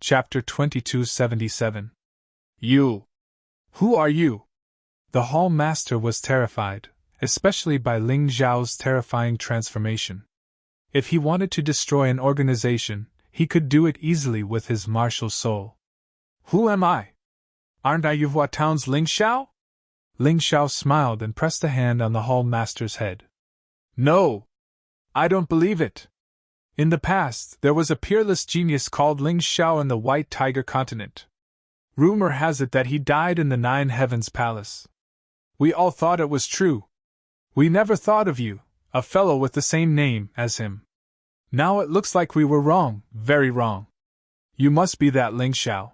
Chapter 2277. You! Who are you? The Hall Master was terrified, especially by Ling Xiao's terrifying transformation. If he wanted to destroy an organization, he could do it easily with his martial soul. Who am I? Aren't I Yuhua Town's Ling Xiao? Ling Xiao smiled and pressed a hand on the Hall Master's head. No! I don't believe it. In the past, there was a peerless genius called Ling Xiao in the White Tiger continent. Rumor has it that he died in the Nine Heavens Palace. We all thought it was true. We never thought of you, a fellow with the same name as him. Now it looks like we were wrong, very wrong. You must be that Ling Xiao.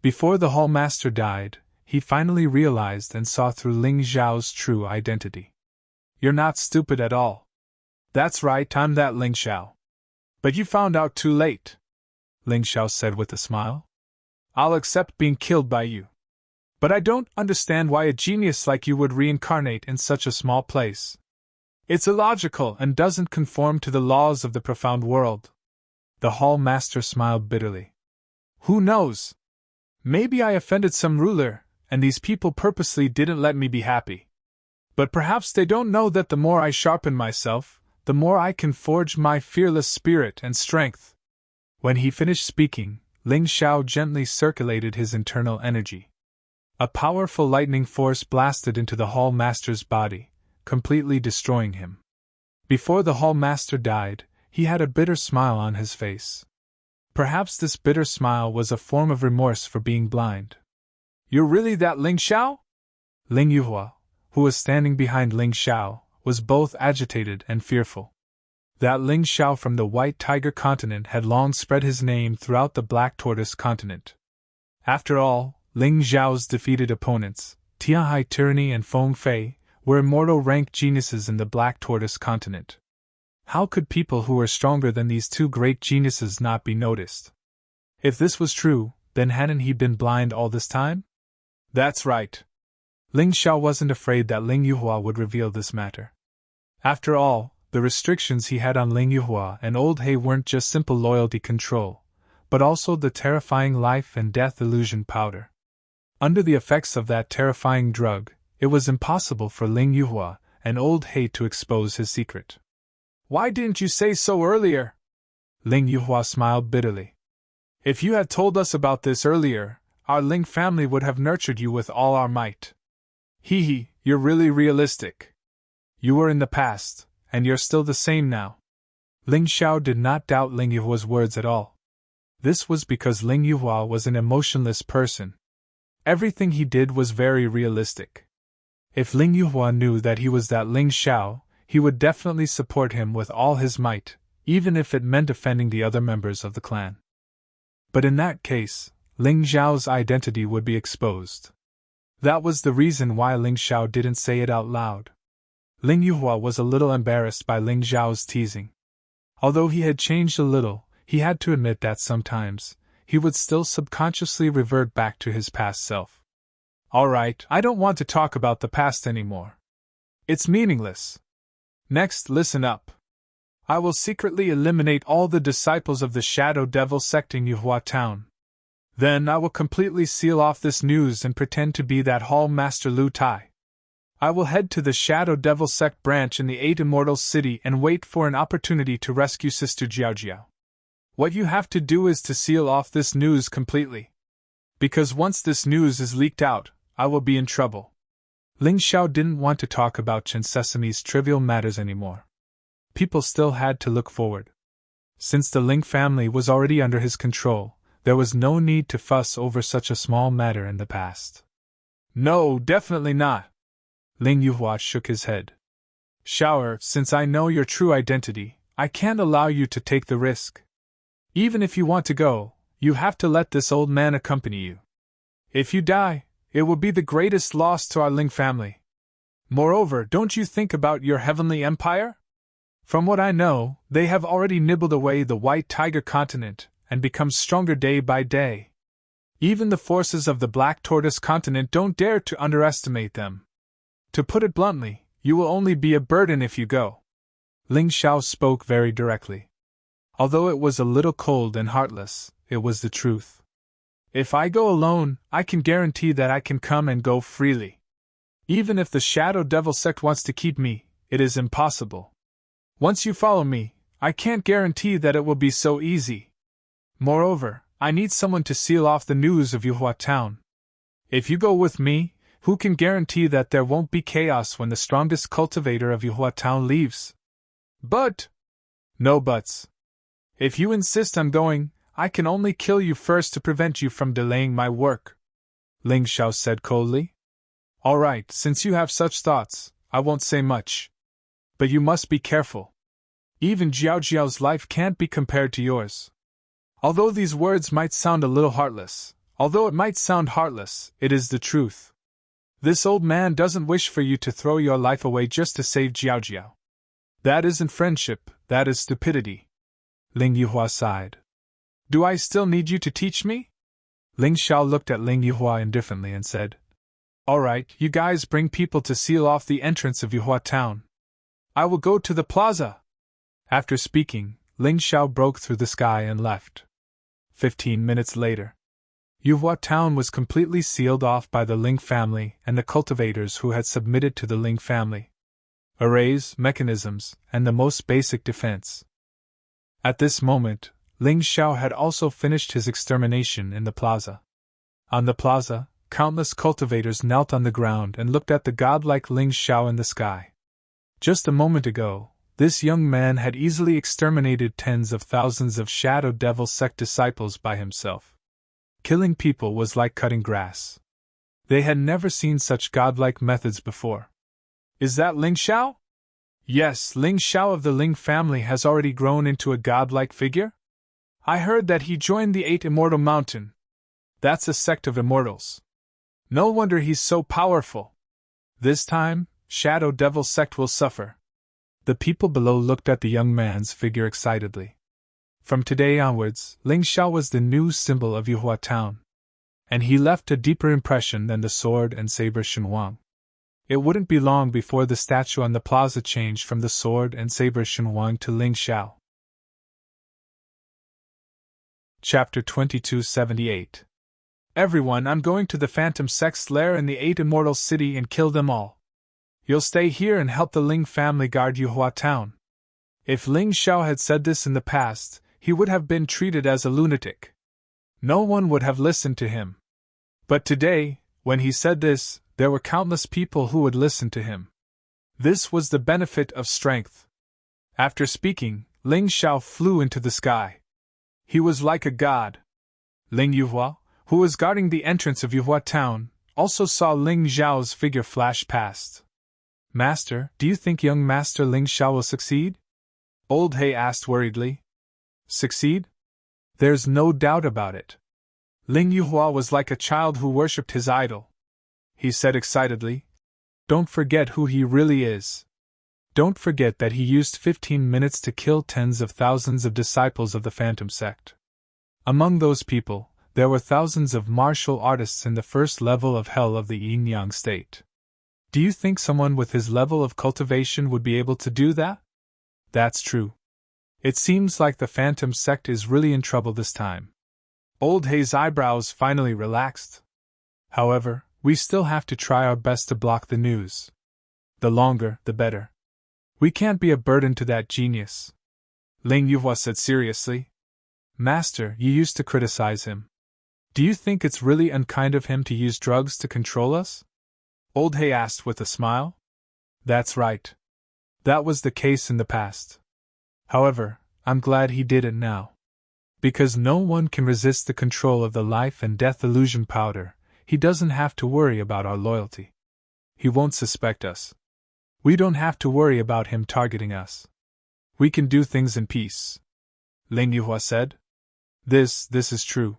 Before the Hall Master died, he finally realized and saw through Ling Xiao's true identity. You're not stupid at all. That's right, I'm that Ling Xiao. But you found out too late, Ling Xiao said with a smile. I'll accept being killed by you. But I don't understand why a genius like you would reincarnate in such a small place. It's illogical and doesn't conform to the laws of the profound world. The Hall Master smiled bitterly. Who knows? Maybe I offended some ruler, and these people purposely didn't let me be happy. But perhaps they don't know that the more I sharpen myself, the more I can forge my fearless spirit and strength. When he finished speaking, Ling Xiao gently circulated his internal energy. A powerful lightning force blasted into the Hall Master's body, completely destroying him. Before the Hall Master died, he had a bitter smile on his face. Perhaps this bitter smile was a form of remorse for being blind. You're really that Ling Xiao? Ling Yuhua, who was standing behind Ling Xiao, was both agitated and fearful. That Ling Xiao from the White Tiger continent had long spread his name throughout the Black Tortoise continent. After all, Ling Xiao's defeated opponents, Tianhai Tyranny and Feng Fei, were immortal-ranked geniuses in the Black Tortoise continent. How could people who were stronger than these two great geniuses not be noticed? If this was true, then hadn't he been blind all this time? That's right. Ling Xiao wasn't afraid that Ling Yuhua would reveal this matter. After all, the restrictions he had on Ling Yuhua and Old He weren't just simple loyalty control, but also the terrifying life and death illusion powder. Under the effects of that terrifying drug, it was impossible for Ling Yuhua and Old He to expose his secret. Why didn't you say so earlier? Ling Yuhua smiled bitterly. If you had told us about this earlier, our Ling family would have nurtured you with all our might. Hee, you're really realistic. You were in the past, and you're still the same now. Ling Xiao did not doubt Ling Yuhua's words at all. This was because Ling Yuhua was an emotionless person. Everything he did was very realistic. If Ling Yuhua knew that he was that Ling Xiao, he would definitely support him with all his might, even if it meant offending the other members of the clan. But in that case, Ling Xiao's identity would be exposed. That was the reason why Ling Xiao didn't say it out loud. Ling Yuhua was a little embarrassed by Ling Xiao's teasing. Although he had changed a little, he had to admit that sometimes, he would still subconsciously revert back to his past self. Alright, I don't want to talk about the past anymore. It's meaningless. Next, listen up. I will secretly eliminate all the disciples of the Shadow Devil sect in Yuhua Town. Then I will completely seal off this news and pretend to be that Hall Master Lu Tai. I will head to the Shadow Devil sect branch in the Eight Immortals City and wait for an opportunity to rescue Sister Jiaojiao. What you have to do is to seal off this news completely. Because once this news is leaked out, I will be in trouble. Ling Xiao didn't want to talk about Chen Sesame's trivial matters anymore. People still had to look forward. Since the Ling family was already under his control, there was no need to fuss over such a small matter in the past. No, definitely not. Ling Yuhua shook his head. Xiao, since I know your true identity, I can't allow you to take the risk. Even if you want to go, you have to let this old man accompany you. If you die, it will be the greatest loss to our Ling family. Moreover, don't you think about your heavenly empire? From what I know, they have already nibbled away the White Tiger continent and become stronger day by day. Even the forces of the Black Tortoise continent don't dare to underestimate them. To put it bluntly, you will only be a burden if you go. Ling Xiao spoke very directly. Although it was a little cold and heartless, it was the truth. If I go alone, I can guarantee that I can come and go freely. Even if the Shadow Devil sect wants to keep me, it is impossible. Once you follow me, I can't guarantee that it will be so easy. Moreover, I need someone to seal off the news of Yuhua Town. If you go with me, who can guarantee that there won't be chaos when the strongest cultivator of Yuhua Town leaves? But… No buts. If you insist on going, I can only kill you first to prevent you from delaying my work, Ling Xiao said coldly. All right, since you have such thoughts, I won't say much. But you must be careful. Even Jiao Jiao's life can't be compared to yours. Although these words might sound a little heartless, it is the truth. This old man doesn't wish for you to throw your life away just to save Jiao Jiao. That isn't friendship, that is stupidity. Ling Yuhua sighed. Do I still need you to teach me? Ling Xiao looked at Ling Yuhua indifferently and said, All right, you guys bring people to seal off the entrance of Yuhua Town. I will go to the plaza. After speaking, Ling Xiao broke through the sky and left. 15 minutes later, Yuhua Town was completely sealed off by the Ling family and the cultivators who had submitted to the Ling family. Arrays, mechanisms, and the most basic defense. At this moment, Ling Xiao had also finished his extermination in the plaza. On the plaza, countless cultivators knelt on the ground and looked at the godlike Ling Xiao in the sky. Just a moment ago, this young man had easily exterminated tens of thousands of Shadow Devil sect disciples by himself. Killing people was like cutting grass. They had never seen such godlike methods before. Is that Ling Xiao? Yes, Ling Xiao of the Ling family has already grown into a godlike figure? I heard that he joined the 8 Immortal Mountain. That's a sect of immortals. No wonder he's so powerful. This time, Shadow Devil sect will suffer. The people below looked at the young man's figure excitedly. From today onwards, Ling Xiao was the new symbol of Yuhua Town. And he left a deeper impression than the sword and saber Shenhuang. It wouldn't be long before the statue on the plaza changed from the sword and saber Shenhuang to Ling Xiao. Chapter 2278. Everyone, I'm going to the Phantom Sect's lair in the 8 Immortal City and kill them all. You'll stay here and help the Ling family guard Yuhua Town. If Ling Xiao had said this in the past, he would have been treated as a lunatic. No one would have listened to him. But today, when he said this, there were countless people who would listen to him. This was the benefit of strength. After speaking, Ling Xiao flew into the sky. He was like a god. Ling Yuhua, who was guarding the entrance of Yuhua Town, also saw Ling Xiao's figure flash past. Master, do you think young Master Ling Xiao will succeed? Old He asked worriedly. Succeed? There's no doubt about it. Ling Yuhua was like a child who worshipped his idol. He said excitedly. Don't forget who he really is. Don't forget that he used 15 minutes to kill tens of thousands of disciples of the Phantom Sect. Among those people, there were thousands of martial artists in the first level of hell of the yin-yang state. Do you think someone with his level of cultivation would be able to do that? That's true. It seems like the Phantom Sect is really in trouble this time. Old He's eyebrows finally relaxed. However, we still have to try our best to block the news. The longer, the better. We can't be a burden to that genius. Ling Yuhua said seriously. Master, you used to criticize him. Do you think it's really unkind of him to use drugs to control us? Old He asked with a smile. That's right. That was the case in the past. However, I'm glad he did it now. Because no one can resist the control of the life and death illusion powder, he doesn't have to worry about our loyalty. He won't suspect us. We don't have to worry about him targeting us. We can do things in peace. Ling Yuhua said. This is true.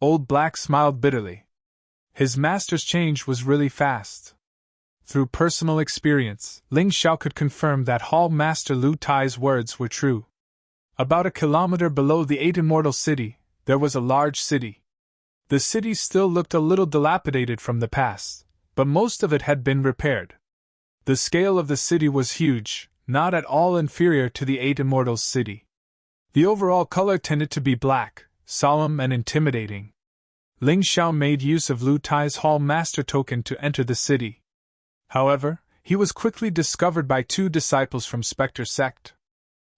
Old Black smiled bitterly. His master's change was really fast. Through personal experience, Ling Xiao could confirm that Hall Master Lu Tai's words were true. About a kilometer below the 8 Immortal City, there was a large city. The city still looked a little dilapidated from the past, but most of it had been repaired. The scale of the city was huge, not at all inferior to the 8 Immortals' city. The overall color tended to be black, solemn and intimidating. Ling Xiao made use of Lu Tai's Hall Master token to enter the city. However, he was quickly discovered by two disciples from Spectre Sect.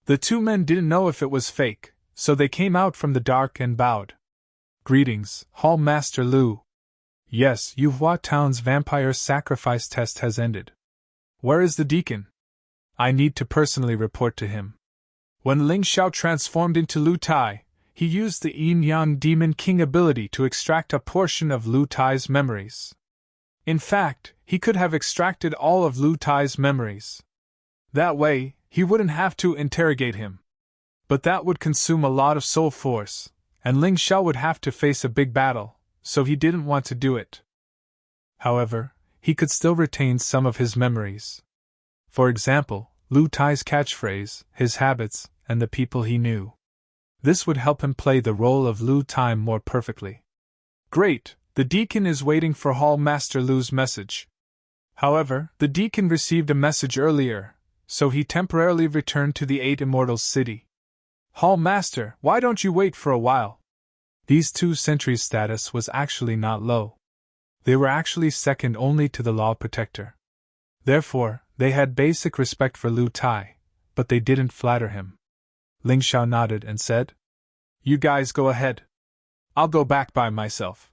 The two men didn't know if it was fake, so they came out from the dark and bowed. "Greetings, Hall Master Lu. Yes, Yuhua Town's vampire sacrifice test has ended. Where is the deacon? I need to personally report to him." When Ling Xiao transformed into Lu Tai, he used the Yin-Yang Demon King ability to extract a portion of Lu Tai's memories. In fact, he could have extracted all of Lu Tai's memories. That way, he wouldn't have to interrogate him. But that would consume a lot of soul force, and Ling Xiao would have to face a big battle, so he didn't want to do it. However, he could still retain some of his memories. For example, Lu Tai's catchphrase, his habits, and the people he knew. This would help him play the role of Lu Tai more perfectly. Great, the deacon is waiting for Hall Master Lu's message. However, the deacon received a message earlier, so he temporarily returned to the Eight Immortals city. "Hall Master, why don't you wait for a while?" These two sentries' status was actually not low. They were actually second only to the Law Protector. Therefore, they had basic respect for Lu Tai, but they didn't flatter him. Ling Xiao nodded and said, "You guys go ahead. I'll go back by myself.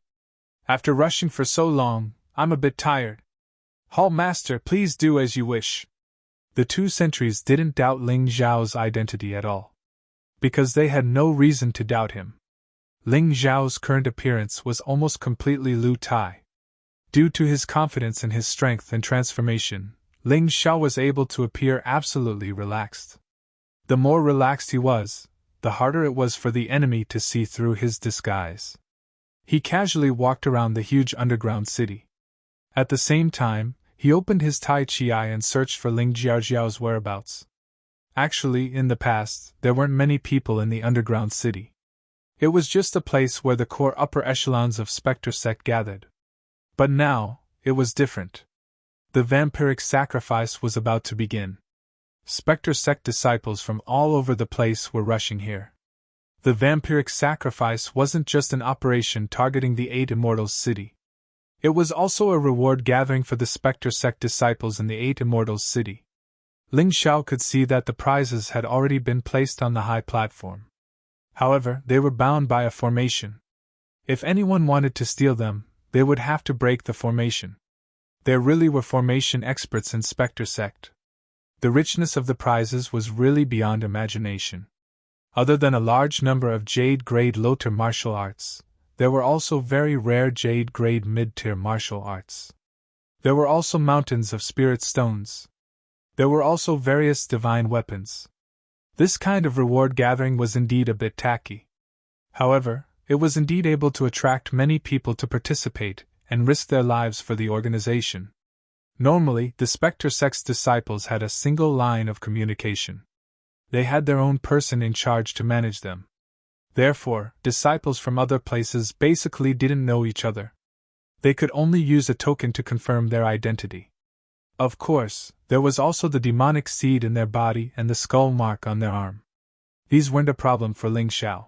After rushing for so long, I'm a bit tired. Hall Master, please do as you wish." The two sentries didn't doubt Ling Xiao's identity at all, because they had no reason to doubt him. Ling Xiao's current appearance was almost completely Lu Tai. Due to his confidence in his strength and transformation, Ling Xiao was able to appear absolutely relaxed. The more relaxed he was, the harder it was for the enemy to see through his disguise. He casually walked around the huge underground city. At the same time, he opened his Tai Chi eye and searched for Ling Jiao's whereabouts. Actually, in the past, there weren't many people in the underground city. It was just a place where the core upper echelons of Spectre Sect gathered. But now, it was different. The vampiric sacrifice was about to begin. Spectre Sect disciples from all over the place were rushing here. The vampiric sacrifice wasn't just an operation targeting the Eight Immortals city. It was also a reward gathering for the Spectre Sect disciples in the Eight Immortals city. Ling Xiao could see that the prizes had already been placed on the high platform. However, they were bound by a formation. If anyone wanted to steal them, they would have to break the formation. There really were formation experts in Spectre Sect. The richness of the prizes was really beyond imagination. Other than a large number of Jade-grade low-tier martial arts, there were also very rare Jade-grade mid-tier martial arts. There were also mountains of spirit stones. There were also various divine weapons. This kind of reward gathering was indeed a bit tacky. However, it was indeed able to attract many people to participate and risk their lives for the organization. Normally, the Spectre Sect's disciples had a single line of communication. They had their own person in charge to manage them. Therefore, disciples from other places basically didn't know each other. They could only use a token to confirm their identity. Of course, there was also the demonic seed in their body and the skull mark on their arm. These weren't a problem for Ling Xiao.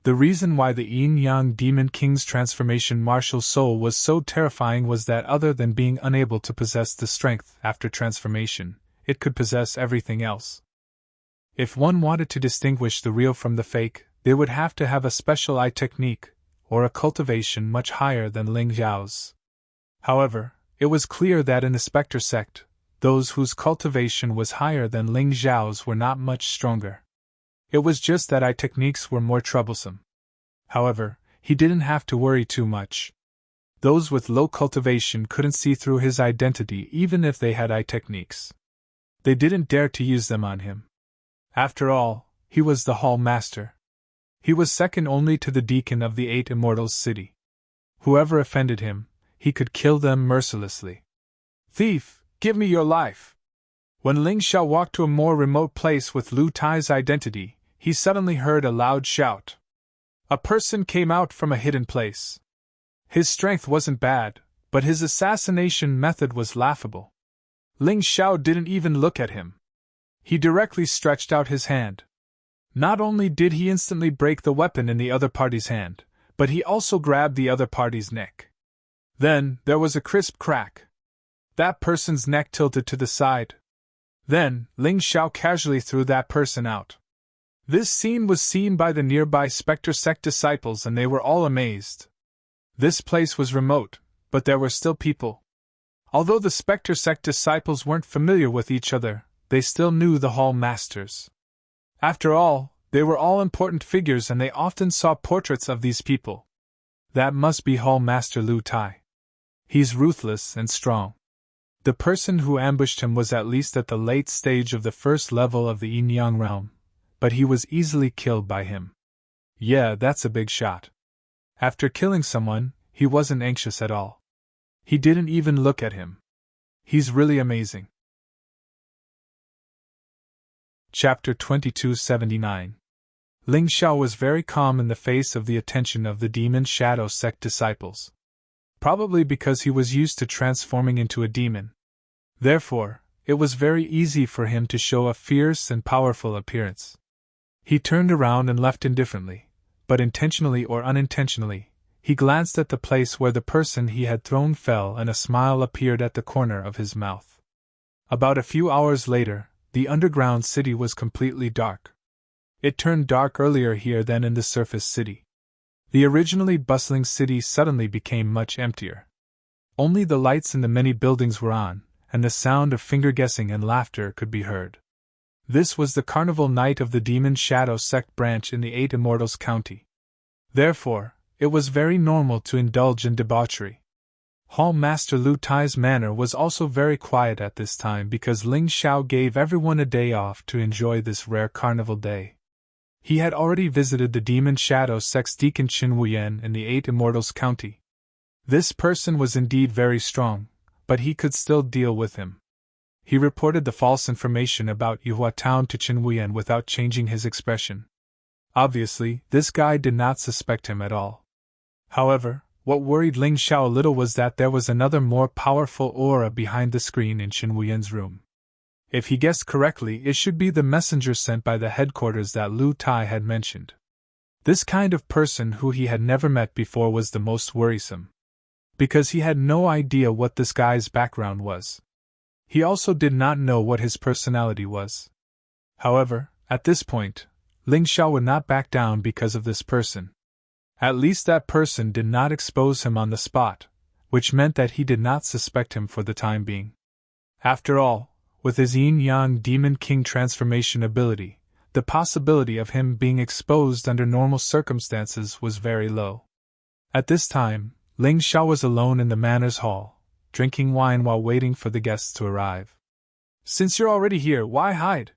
The reason why the Yin-Yang Demon King's transformation martial soul was so terrifying was that other than being unable to possess the strength after transformation, it could possess everything else. If one wanted to distinguish the real from the fake, they would have to have a special eye technique, or a cultivation much higher than Ling Xiao's. However, it was clear that in the Spectre Sect, those whose cultivation was higher than Ling Xiao's were not much stronger. It was just that eye techniques were more troublesome. However, he didn't have to worry too much. Those with low cultivation couldn't see through his identity even if they had eye techniques. They didn't dare to use them on him. After all, he was the Hall Master. He was second only to the Deacon of the Eight Immortals city. Whoever offended him, he could kill them mercilessly. "Thief, give me your life!" When Ling Xiao walked to a more remote place with Lu Tai's identity, he suddenly heard a loud shout. A person came out from a hidden place. His strength wasn't bad, but his assassination method was laughable. Ling Xiao didn't even look at him. He directly stretched out his hand. Not only did he instantly break the weapon in the other party's hand, but he also grabbed the other party's neck. Then, there was a crisp crack. That person's neck tilted to the side. Then, Ling Xiao casually threw that person out. This scene was seen by the nearby Spectre Sect disciples and they were all amazed. This place was remote, but there were still people. Although the Spectre Sect disciples weren't familiar with each other, they still knew the Hall Masters. After all, they were all important figures and they often saw portraits of these people. That must be Hall Master Lu Tai. He's ruthless and strong. The person who ambushed him was at least at the late stage of the first level of the Yin Yang realm, but he was easily killed by him. Yeah, that's a big shot. After killing someone, he wasn't anxious at all. He didn't even look at him. He's really amazing. Chapter 2279. Ling Xiao was very calm in the face of the attention of the Demon Shadow Sect disciples. Probably because he was used to transforming into a demon. Therefore, it was very easy for him to show a fierce and powerful appearance. He turned around and left indifferently, but intentionally or unintentionally, he glanced at the place where the person he had thrown fell and a smile appeared at the corner of his mouth. About a few hours later, the underground city was completely dark. It turned dark earlier here than in the surface city. The originally bustling city suddenly became much emptier. Only the lights in the many buildings were on, and the sound of finger-guessing and laughter could be heard. This was the carnival night of the Demon Shadow Sect branch in the 8 Immortals County. Therefore, it was very normal to indulge in debauchery. Hall Master Lu Tai's manner was also very quiet at this time because Ling Xiao gave everyone a day off to enjoy this rare carnival day. He had already visited the Demon Shadow Sect's Deacon Qin Wuyan in the 8 Immortals County. This person was indeed very strong, but he could still deal with him. He reported the false information about Yuhua Town to Qin Wuyan without changing his expression. Obviously, this guy did not suspect him at all. However, what worried Ling Xiao a little was that there was another more powerful aura behind the screen in Qin Wuyan's room. If he guessed correctly, it should be the messenger sent by the headquarters that Lu Tai had mentioned. This kind of person who he had never met before was the most worrisome. Because he had no idea what this guy's background was. He also did not know what his personality was. However, at this point, Ling Xiao would not back down because of this person. At least that person did not expose him on the spot, which meant that he did not suspect him for the time being. After all, with his Yin-Yang Demon King transformation ability, the possibility of him being exposed under normal circumstances was very low. At this time, Ling Xiao was alone in the Manners Hall, drinking wine while waiting for the guests to arrive. Since you're already here, why hide?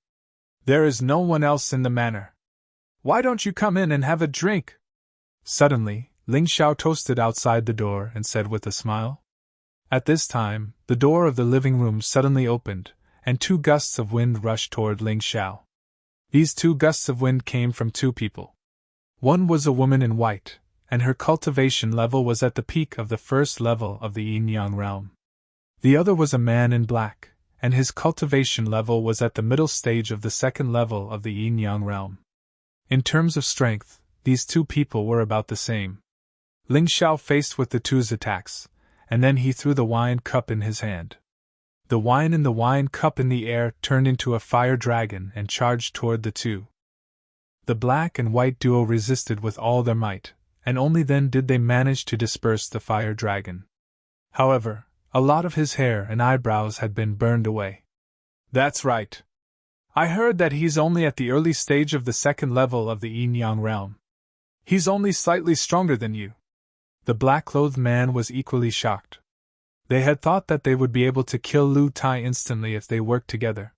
There is no one else in the manor. Why don't you come in and have a drink? Suddenly, Ling Xiao toasted outside the door and said with a smile. At this time, the door of the living room suddenly opened, and 2 gusts of wind rushed toward Ling Xiao. These 2 gusts of wind came from 2 people. One was a woman in white, and her cultivation level was at the peak of the first level of the Yin-Yang realm. The other was a man in black, and his cultivation level was at the middle stage of the second level of the Yin-Yang realm. In terms of strength, these 2 people were about the same. Ling Xiao faced with the 2's attacks, and then he threw the wine cup in his hand. The wine in the wine cup in the air turned into a fire dragon and charged toward the 2. The black and white duo resisted with all their might, and only then did they manage to disperse the fire dragon. However, a lot of his hair and eyebrows had been burned away. That's right. I heard that he's only at the early stage of the second level of the Yin-Yang realm. He's only slightly stronger than you. The black-clothed man was equally shocked. They had thought that they would be able to kill Lu Tai instantly if they worked together.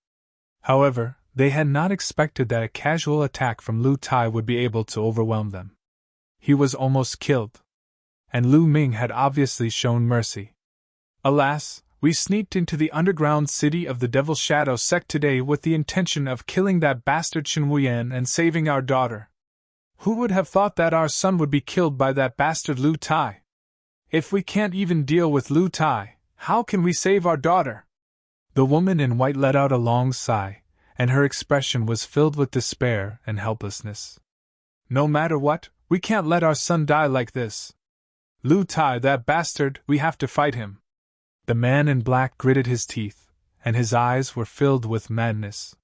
However, they had not expected that a casual attack from Lu Tai would be able to overwhelm them. He was almost killed. And Lu Ming had obviously shown mercy. Alas, we sneaked into the underground city of the Devil Shadow Sect today with the intention of killing that bastard Qin Wuyan and saving our daughter. Who would have thought that our son would be killed by that bastard Lu Tai? If we can't even deal with Lu Tai, how can we save our daughter? The woman in white let out a long sigh, and her expression was filled with despair and helplessness. No matter what, we can't let our son die like this. Lu Tai, that bastard, we have to fight him. The man in black gritted his teeth, and his eyes were filled with madness.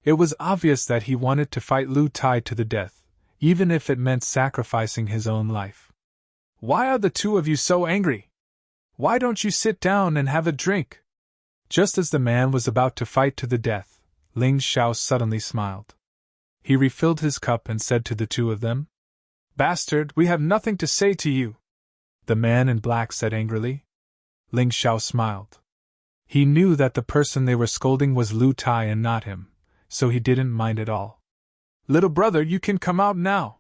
It was obvious that he wanted to fight Lu Tai to the death, even if it meant sacrificing his own life. Why are the two of you so angry? Why don't you sit down and have a drink? Just as the man was about to fight to the death, Ling Xiao suddenly smiled. He refilled his cup and said to the two of them, "Bastard, we have nothing to say to you," the man in black said angrily. Ling Xiao smiled. He knew that the person they were scolding was Lu Tai and not him, so he didn't mind at all. "Little brother, you can come out now.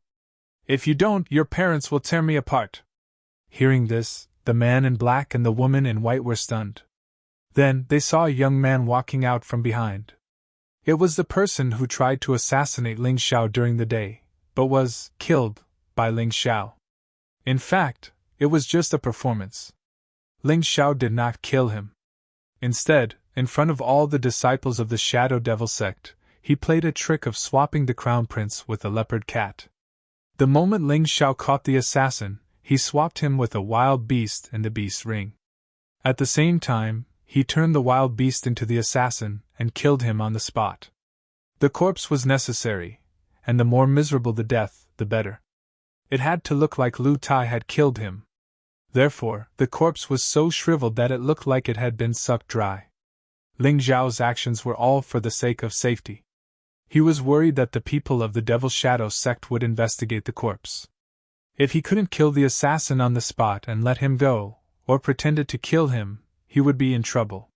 If you don't, your parents will tear me apart." Hearing this, the man in black and the woman in white were stunned. Then they saw a young man walking out from behind. It was the person who tried to assassinate Ling Xiao during the day, but was killed by Ling Xiao. In fact, it was just a performance. Ling Xiao did not kill him. Instead, in front of all the disciples of the Shadow Devil sect, he played a trick of swapping the crown prince with a leopard cat. The moment Ling Xiao caught the assassin, he swapped him with a wild beast and the beast's ring. At the same time, he turned the wild beast into the assassin and killed him on the spot. The corpse was necessary, and the more miserable the death, the better. It had to look like Lu Tai had killed him. Therefore, the corpse was so shriveled that it looked like it had been sucked dry. Ling Xiao's actions were all for the sake of safety. He was worried that the people of the Devil Shadow sect would investigate the corpse. If he couldn't kill the assassin on the spot and let him go, or pretended to kill him, he would be in trouble.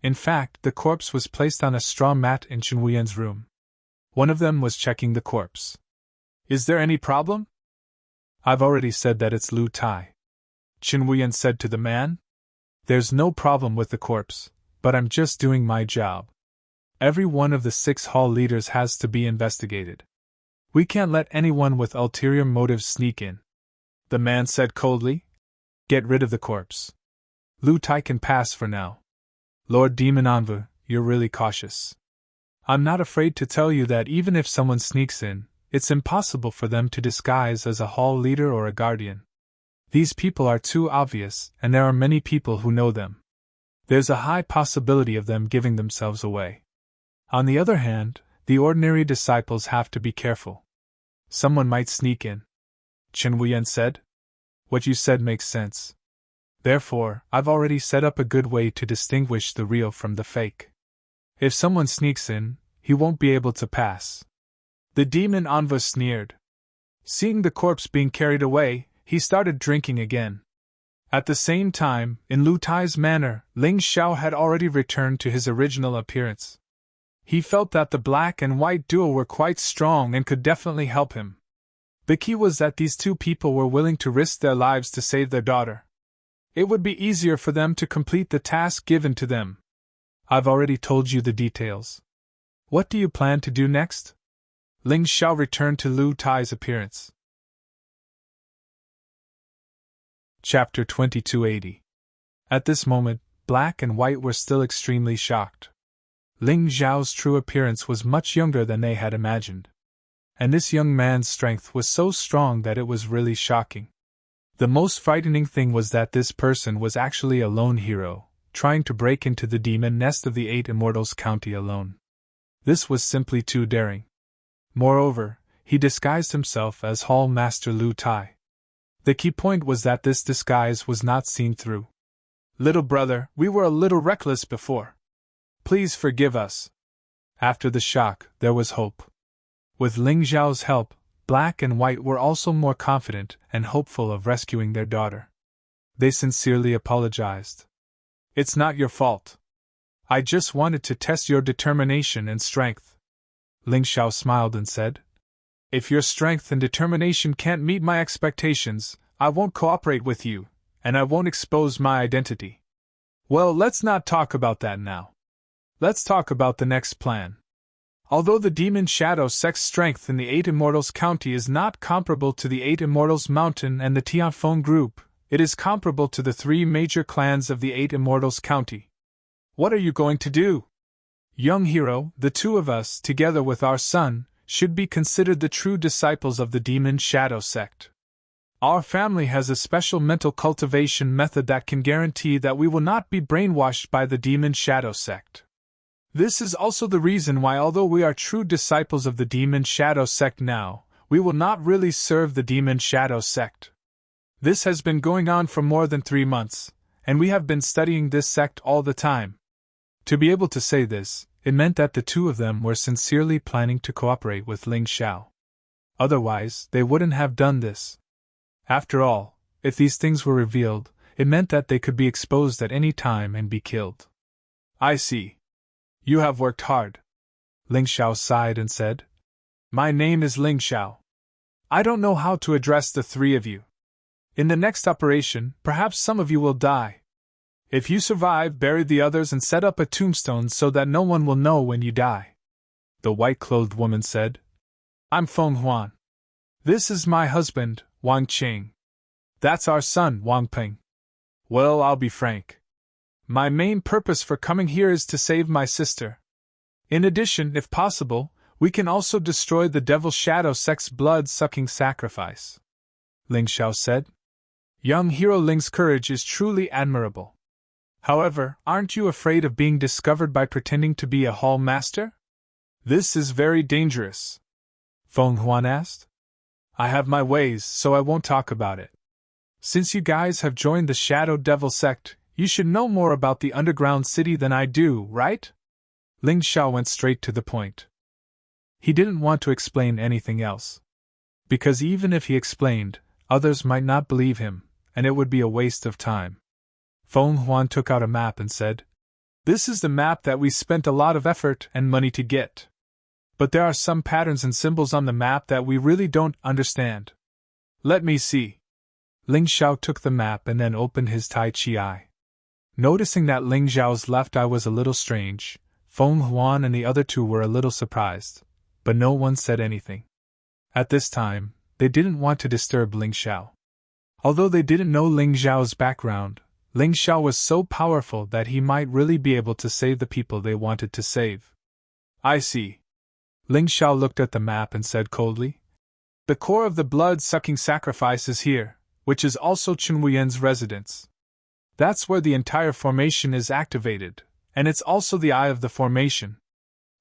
In fact, the corpse was placed on a straw mat in Chen Wuyan's room. One of them was checking the corpse. "Is there any problem?" "I've already said that it's Lu Tai," Chen Wuyan said to the man. "There's no problem with the corpse, but I'm just doing my job. Every one of the 6 hall leaders has to be investigated. We can't let anyone with ulterior motives sneak in," the man said coldly. "Get rid of the corpse. Lu Tai can pass for now. Lord Demon Envoy, you're really cautious. I'm not afraid to tell you that even if someone sneaks in, it's impossible for them to disguise as a hall leader or a guardian. These people are too obvious, and there are many people who know them. There's a high possibility of them giving themselves away. On the other hand, the ordinary disciples have to be careful. Someone might sneak in," Chen Wuyan said. "What you said makes sense. Therefore, I've already set up a good way to distinguish the real from the fake. If someone sneaks in, he won't be able to pass." The demon Envoy sneered. Seeing the corpse being carried away, he started drinking again. At the same time, in Lu Tai's manner, Ling Xiao had already returned to his original appearance. He felt that the black and white duo were quite strong and could definitely help him. The key was that these two people were willing to risk their lives to save their daughter. It would be easier for them to complete the task given to them. "I've already told you the details. What do you plan to do next?" Ling Xiao returned to Lu Tai's appearance. Chapter 2280. At this moment, black and white were still extremely shocked. Ling Xiao's true appearance was much younger than they had imagined. And this young man's strength was so strong that it was really shocking. The most frightening thing was that this person was actually a lone hero, trying to break into the demon nest of the 8 Immortals County alone. This was simply too daring. Moreover, he disguised himself as Hall Master Lu Tai. The key point was that this disguise was not seen through. "Little brother, we were a little reckless before. Please forgive us." After the shock, there was hope. With Ling Xiao's help, black and white were also more confident and hopeful of rescuing their daughter. They sincerely apologized. "It's not your fault. I just wanted to test your determination and strength." Ling Xiao smiled and said, "If your strength and determination can't meet my expectations, I won't cooperate with you, and I won't expose my identity." "Well, let's not talk about that now. Let's talk about the next plan. Although the Demon Shadow sect's strength in the 8 Immortals County is not comparable to the 8 Immortals Mountain and the Tianfeng Group, it is comparable to the 3 major clans of the 8 Immortals County. What are you going to do?" Young hero, the two of us, together with our son, should be considered the true disciples of the demon shadow sect. Our family has a special mental cultivation method that can guarantee that we will not be brainwashed by the demon shadow sect. This is also the reason why, although we are true disciples of the demon shadow sect now, we will not really serve the demon shadow sect. This has been going on for more than 3 months, and we have been studying this sect all the time. To be able to say this, it meant that the two of them were sincerely planning to cooperate with Ling Xiao. Otherwise, they wouldn't have done this. After all, if these things were revealed, it meant that they could be exposed at any time and be killed. I see. You have worked hard. Ling Xiao sighed and said, My name is Ling Xiao. I don't know how to address the three of you. In the next operation, perhaps some of you will die. If you survive, bury the others and set up a tombstone so that no one will know when you die. The white-clothed woman said, I'm Feng Huan. This is my husband, Wang Qing. That's our son, Wang Ping. Well, I'll be frank. My main purpose for coming here is to save my sister. In addition, if possible, we can also destroy the Devil Shadow Sect's blood-sucking sacrifice. Ling Xiao said. Young hero Ling's courage is truly admirable. However, aren't you afraid of being discovered by pretending to be a hall master? This is very dangerous. Feng Huan asked. I have my ways, so I won't talk about it. Since you guys have joined the Shadow Devil sect, you should know more about the underground city than I do, right? Ling Xiao went straight to the point. He didn't want to explain anything else. Because even if he explained, others might not believe him, and it would be a waste of time. Feng Huan took out a map and said, This is the map that we spent a lot of effort and money to get. But there are some patterns and symbols on the map that we really don't understand. Let me see. Ling Xiao took the map and then opened his Tai Chi eye. Noticing that Ling Xiao's left eye was a little strange, Feng Huan and the other two were a little surprised, but no one said anything. At this time, they didn't want to disturb Ling Xiao. Although they didn't know Ling Xiao's background, Ling Xiao was so powerful that he might really be able to save the people they wanted to save. I see. Ling Xiao looked at the map and said coldly, The core of the blood-sucking sacrifice is here, which is also Chen Wuyan's residence. That's where the entire formation is activated, and it's also the eye of the formation.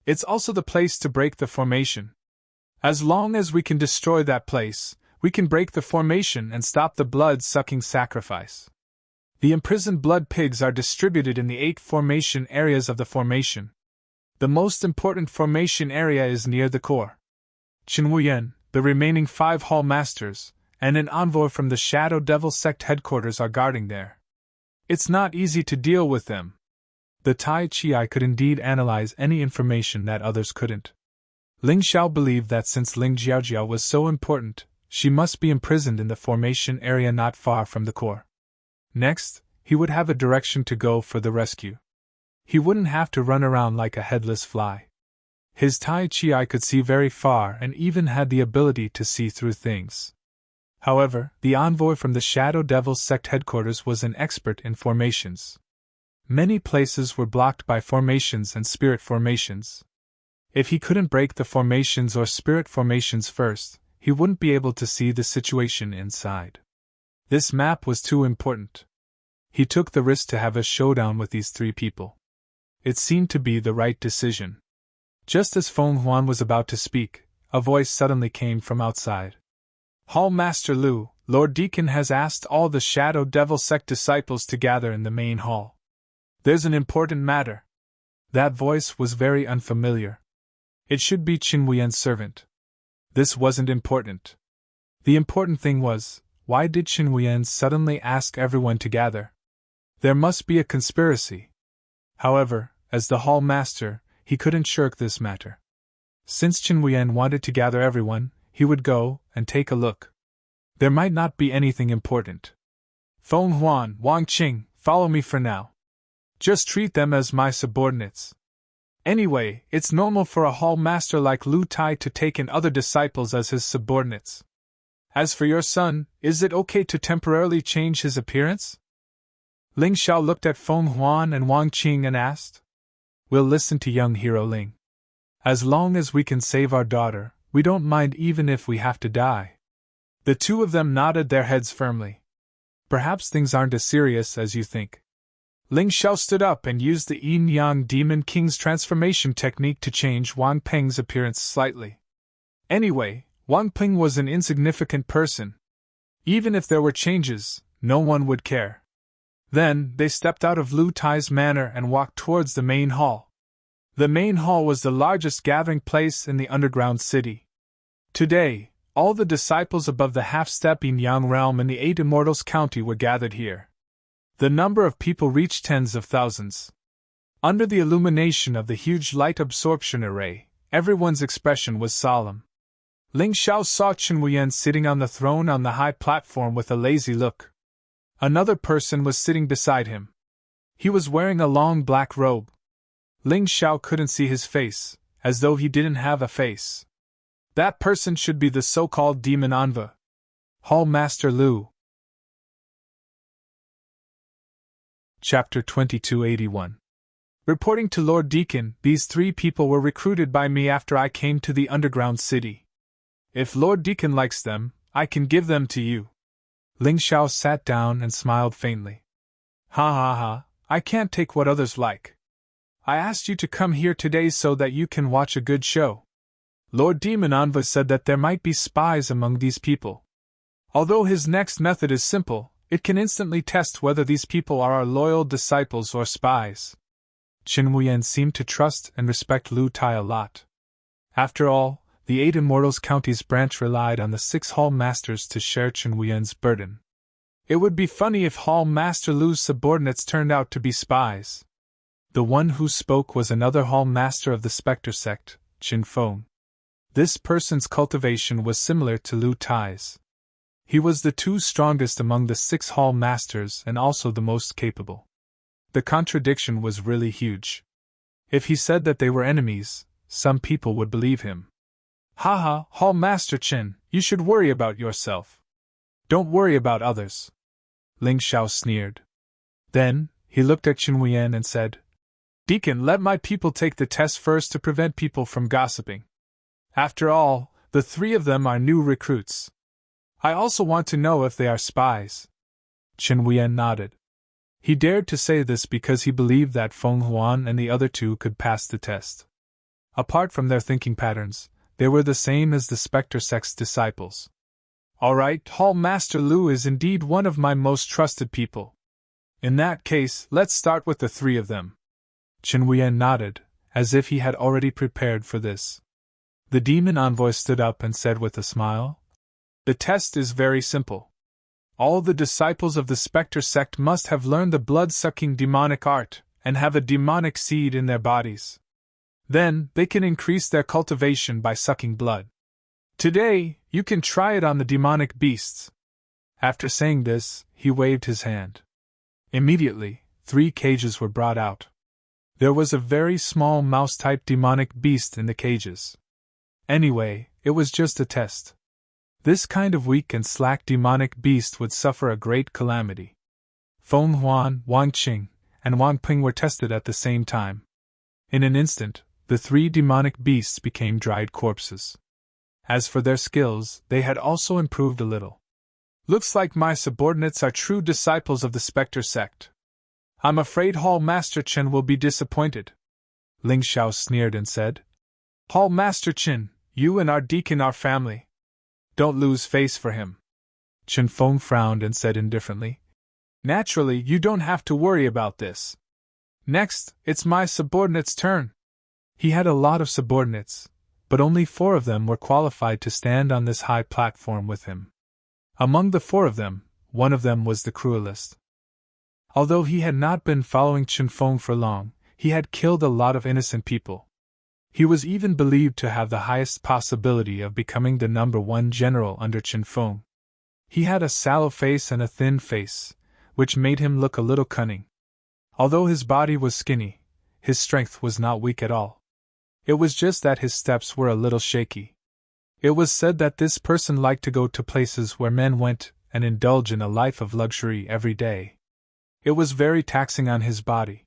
It's also the place to break the formation. As long as we can destroy that place, we can break the formation and stop the blood-sucking sacrifice. The imprisoned blood pigs are distributed in the 8 formation areas of the formation. The most important formation area is near the core. Chen Wuyan, the remaining 5 hall masters, and an envoy from the Shadow Devil sect headquarters are guarding there. It's not easy to deal with them. The Tai Chi eye could indeed analyze any information that others couldn't. Ling Xiao believed that since Ling Jiaojiao was so important, she must be imprisoned in the formation area not far from the core. Next, he would have a direction to go for the rescue. He wouldn't have to run around like a headless fly. His Tai Chi eye could see very far and even had the ability to see through things. However, the envoy from the Shadow Devil sect headquarters was an expert in formations. Many places were blocked by formations and spirit formations. If he couldn't break the formations or spirit formations first, he wouldn't be able to see the situation inside. This map was too important. He took the risk to have a showdown with these 3 people. It seemed to be the right decision. Just as Feng Huan was about to speak, a voice suddenly came from outside. Hall Master Lu, Lord Deacon has asked all the Shadow Devil sect disciples to gather in the main hall. There's an important matter. That voice was very unfamiliar. It should be Chen Wuyan's servant. This wasn't important. The important thing was, why did Chen Wuyan suddenly ask everyone to gather? There must be a conspiracy. However, as the hall master, he couldn't shirk this matter. Since Chen Wuyan wanted to gather everyone, he would go and take a look. There might not be anything important. Feng Huan, Wang Qing, follow me for now. Just treat them as my subordinates. Anyway, it's normal for a hall master like Lu Tai to take in other disciples as his subordinates. As for your son, is it okay to temporarily change his appearance? Ling Xiao looked at Feng Huan and Wang Qing and asked. we'll listen to young hero Ling. As long as we can save our daughter, we don't mind even if we have to die. The two of them nodded their heads firmly. Perhaps things aren't as serious as you think. Ling Xiao stood up and used the Yin-Yang Demon King's transformation technique to change Wang Peng's appearance slightly. Anyway, Wang Peng was an insignificant person. Even if there were changes, no one would care. Then, they stepped out of Lu Tai's manor and walked towards the main hall. The main hall was the largest gathering place in the underground city. Today, all the disciples above the half-step Yin-Yang realm in the 8 Immortals County were gathered here. The number of people reached tens of thousands. Under the illumination of the huge light absorption array, everyone's expression was solemn. Ling Xiao saw Chen Wuyan sitting on the throne on the high platform with a lazy look. Another person was sitting beside him. He was wearing a long black robe. Ling Xiao couldn't see his face, as though he didn't have a face. That person should be the so-called demon Anva. Hall Master Lu. Chapter 2281. Reporting to Lord Deacon, these 3 people were recruited by me after I came to the underground city. If Lord Deacon likes them, I can give them to you. Ling Xiao sat down and smiled faintly. Ha ha ha, I can't take what others like. I asked you to come here today so that you can watch a good show. Lord Demon Anva said that there might be spies among these people. Although his next method is simple, it can instantly test whether these people are our loyal disciples or spies. Chen Wuyan seemed to trust and respect Lu Tai a lot. After all, the 8 Immortals County's branch relied on the 6 Hall Masters to share Chen Wuyan's burden. It would be funny if Hall Master Lu's subordinates turned out to be spies. The one who spoke was another Hall Master of the Spectre sect, Qin Feng. This person's cultivation was similar to Lu Tai's. He was the 2 strongest among the 6 Hall Masters and also the most capable. The contradiction was really huge. If he said that they were enemies, some people would believe him. Haha, Hall Master Qin, you should worry about yourself. Don't worry about others. Ling Xiao sneered. Then, he looked at Chen Wuyan and said, Deacon, let my people take the test first to prevent people from gossiping. After all, the 3 of them are new recruits. I also want to know if they are spies. Chen Wuyan nodded. He dared to say this because he believed that Feng Huan and the other 2 could pass the test. Apart from their thinking patterns, they were the same as the Spectre sect's disciples. All right, Hall Master Lu is indeed one of my most trusted people. In that case, let's start with the 3 of them. Chen Wuyan nodded, as if he had already prepared for this. The demon envoy stood up and said with a smile, The test is very simple. All the disciples of the Spectre sect must have learned the blood-sucking demonic art, and have a demonic seed in their bodies. Then, they can increase their cultivation by sucking blood. Today, you can try it on the demonic beasts. After saying this, he waved his hand. Immediately, 3 cages were brought out. There was a very small mouse-type demonic beast in the cages. Anyway, it was just a test. This kind of weak and slack demonic beast would suffer a great calamity. Feng Huan, Wang Qing, and Wang Ping were tested at the same time. In an instant, the 3 demonic beasts became dried corpses. As for their skills, they had also improved a little. Looks like my subordinates are true disciples of the Spectre sect. I'm afraid Hall Master Chen will be disappointed. Ling Xiao sneered and said, Hall Master Chen, you and our deacon are family. Don't lose face for him. Chen Feng frowned and said indifferently, Naturally, you don't have to worry about this. Next, it's my subordinate's turn. He had a lot of subordinates, but only 4 of them were qualified to stand on this high platform with him. Among the 4 of them, one of them was the cruelest. Although he had not been following Chen Feng for long, he had killed a lot of innocent people. He was even believed to have the highest possibility of becoming the #1 general under Chen Feng. He had a sallow face and a thin face, which made him look a little cunning. Although his body was skinny, his strength was not weak at all. It was just that his steps were a little shaky. It was said that this person liked to go to places where men went and indulge in a life of luxury every day. It was very taxing on his body.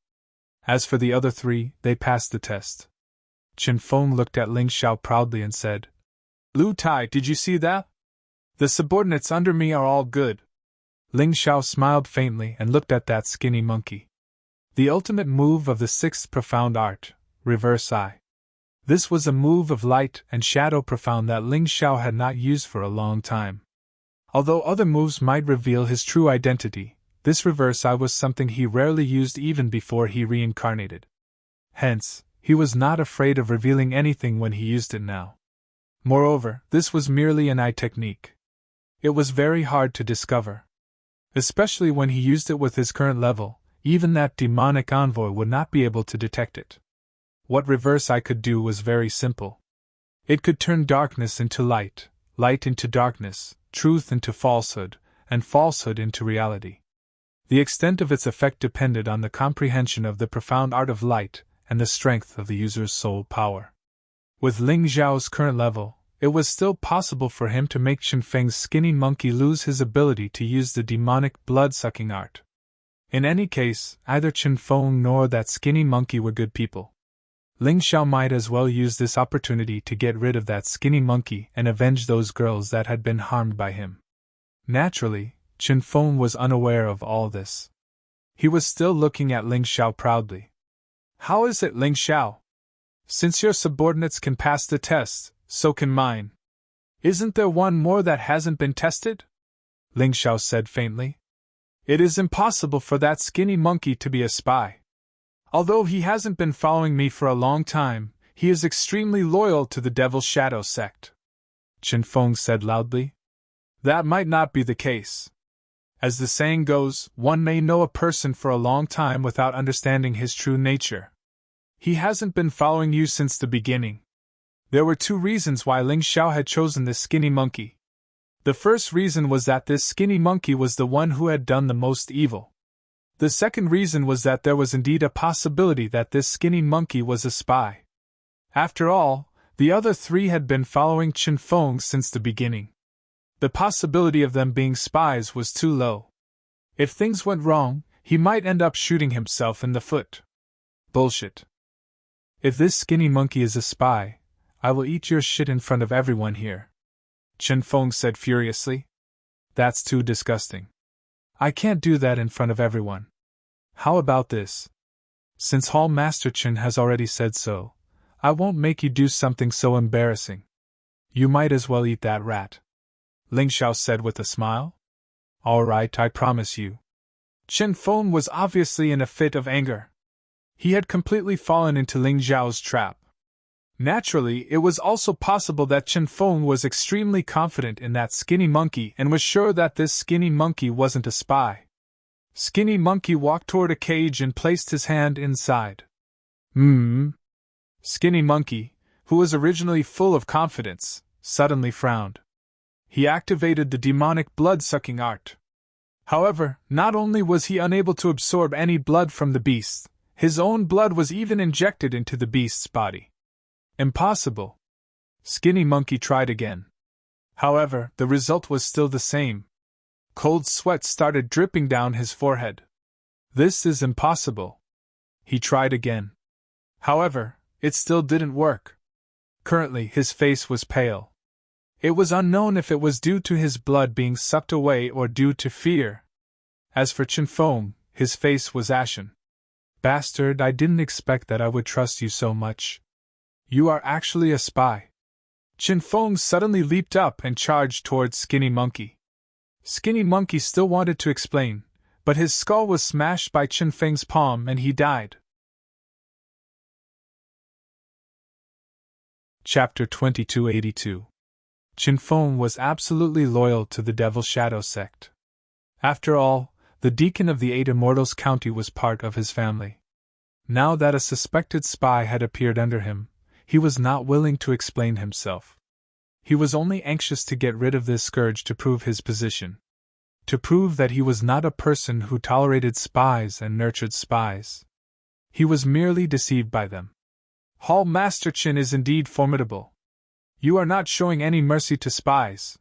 As for the other 3, they passed the test. Chen Feng looked at Ling Xiao proudly and said, Lu Tai, did you see that? The subordinates under me are all good. Ling Xiao smiled faintly and looked at that skinny monkey. The ultimate move of the 6th profound art, reverse eye. This was a move of light and shadow profound that Ling Xiao had not used for a long time. Although other moves might reveal his true identity, this reverse eye was something he rarely used even before he reincarnated. Hence, he was not afraid of revealing anything when he used it now. Moreover, this was merely an eye technique. It was very hard to discover. Especially when he used it with his current level, even that demonic envoy would not be able to detect it. What reverse eye could do was very simple. It could turn darkness into light, light into darkness, truth into falsehood, and falsehood into reality. The extent of its effect depended on the comprehension of the profound art of light and the strength of the user's soul power. With Ling Xiao's current level, it was still possible for him to make Chen Feng's skinny monkey lose his ability to use the demonic blood-sucking art. In any case, either Chen Feng nor that skinny monkey were good people. Ling Xiao might as well use this opportunity to get rid of that skinny monkey and avenge those girls that had been harmed by him. Naturally, Chen Feng was unaware of all this. He was still looking at Ling Xiao proudly. How is it, Ling Xiao? Since your subordinates can pass the test, so can mine. Isn't there one more that hasn't been tested? Ling Xiao said faintly. It is impossible for that skinny monkey to be a spy. Although he hasn't been following me for a long time, he is extremely loyal to the Devil's Shadow sect. Chen Feng said loudly. That might not be the case. As the saying goes, one may know a person for a long time without understanding his true nature. He hasn't been following you since the beginning. There were 2 reasons why Ling Xiao had chosen this skinny monkey. The first reason was that this skinny monkey was the one who had done the most evil. The second reason was that there was indeed a possibility that this skinny monkey was a spy. After all, the other 3 had been following Chen Feng since the beginning. The possibility of them being spies was too low. If things went wrong, he might end up shooting himself in the foot. Bullshit. If this skinny monkey is a spy, I will eat your shit in front of everyone here. Chen Feng said furiously. That's too disgusting. I can't do that in front of everyone. How about this? Since Hall Master Chen has already said so, I won't make you do something so embarrassing. You might as well eat that rat. Ling Xiao said with a smile. All right, I promise you. Chen Feng was obviously in a fit of anger. He had completely fallen into Ling Xiao's trap. Naturally, it was also possible that Chen Feng was extremely confident in that skinny monkey and was sure that this skinny monkey wasn't a spy. Skinny monkey walked toward a cage and placed his hand inside. Skinny monkey, who was originally full of confidence, suddenly frowned. He activated the demonic blood-sucking art. However, not only was he unable to absorb any blood from the beast, his own blood was even injected into the beast's body. Impossible. Skinny monkey tried again. However, the result was still the same. Cold sweat started dripping down his forehead. This is impossible. He tried again. However, it still didn't work. Currently, his face was pale. It was unknown if it was due to his blood being sucked away or due to fear. As for Chen Feng, his face was ashen. Bastard, I didn't expect that I would trust you so much. You are actually a spy. Chen Feng suddenly leaped up and charged towards Skinny Monkey. Skinny Monkey still wanted to explain, but his skull was smashed by Chen Feng's palm and he died. Chapter 2282. Chen Feng was absolutely loyal to the Devil's Shadow sect. After all, the deacon of the 8 Immortals County was part of his family. Now that a suspected spy had appeared under him, he was not willing to explain himself. He was only anxious to get rid of this scourge to prove his position. To prove that he was not a person who tolerated spies and nurtured spies. He was merely deceived by them. Hall Master Chen is indeed formidable. You are not showing any mercy to spies.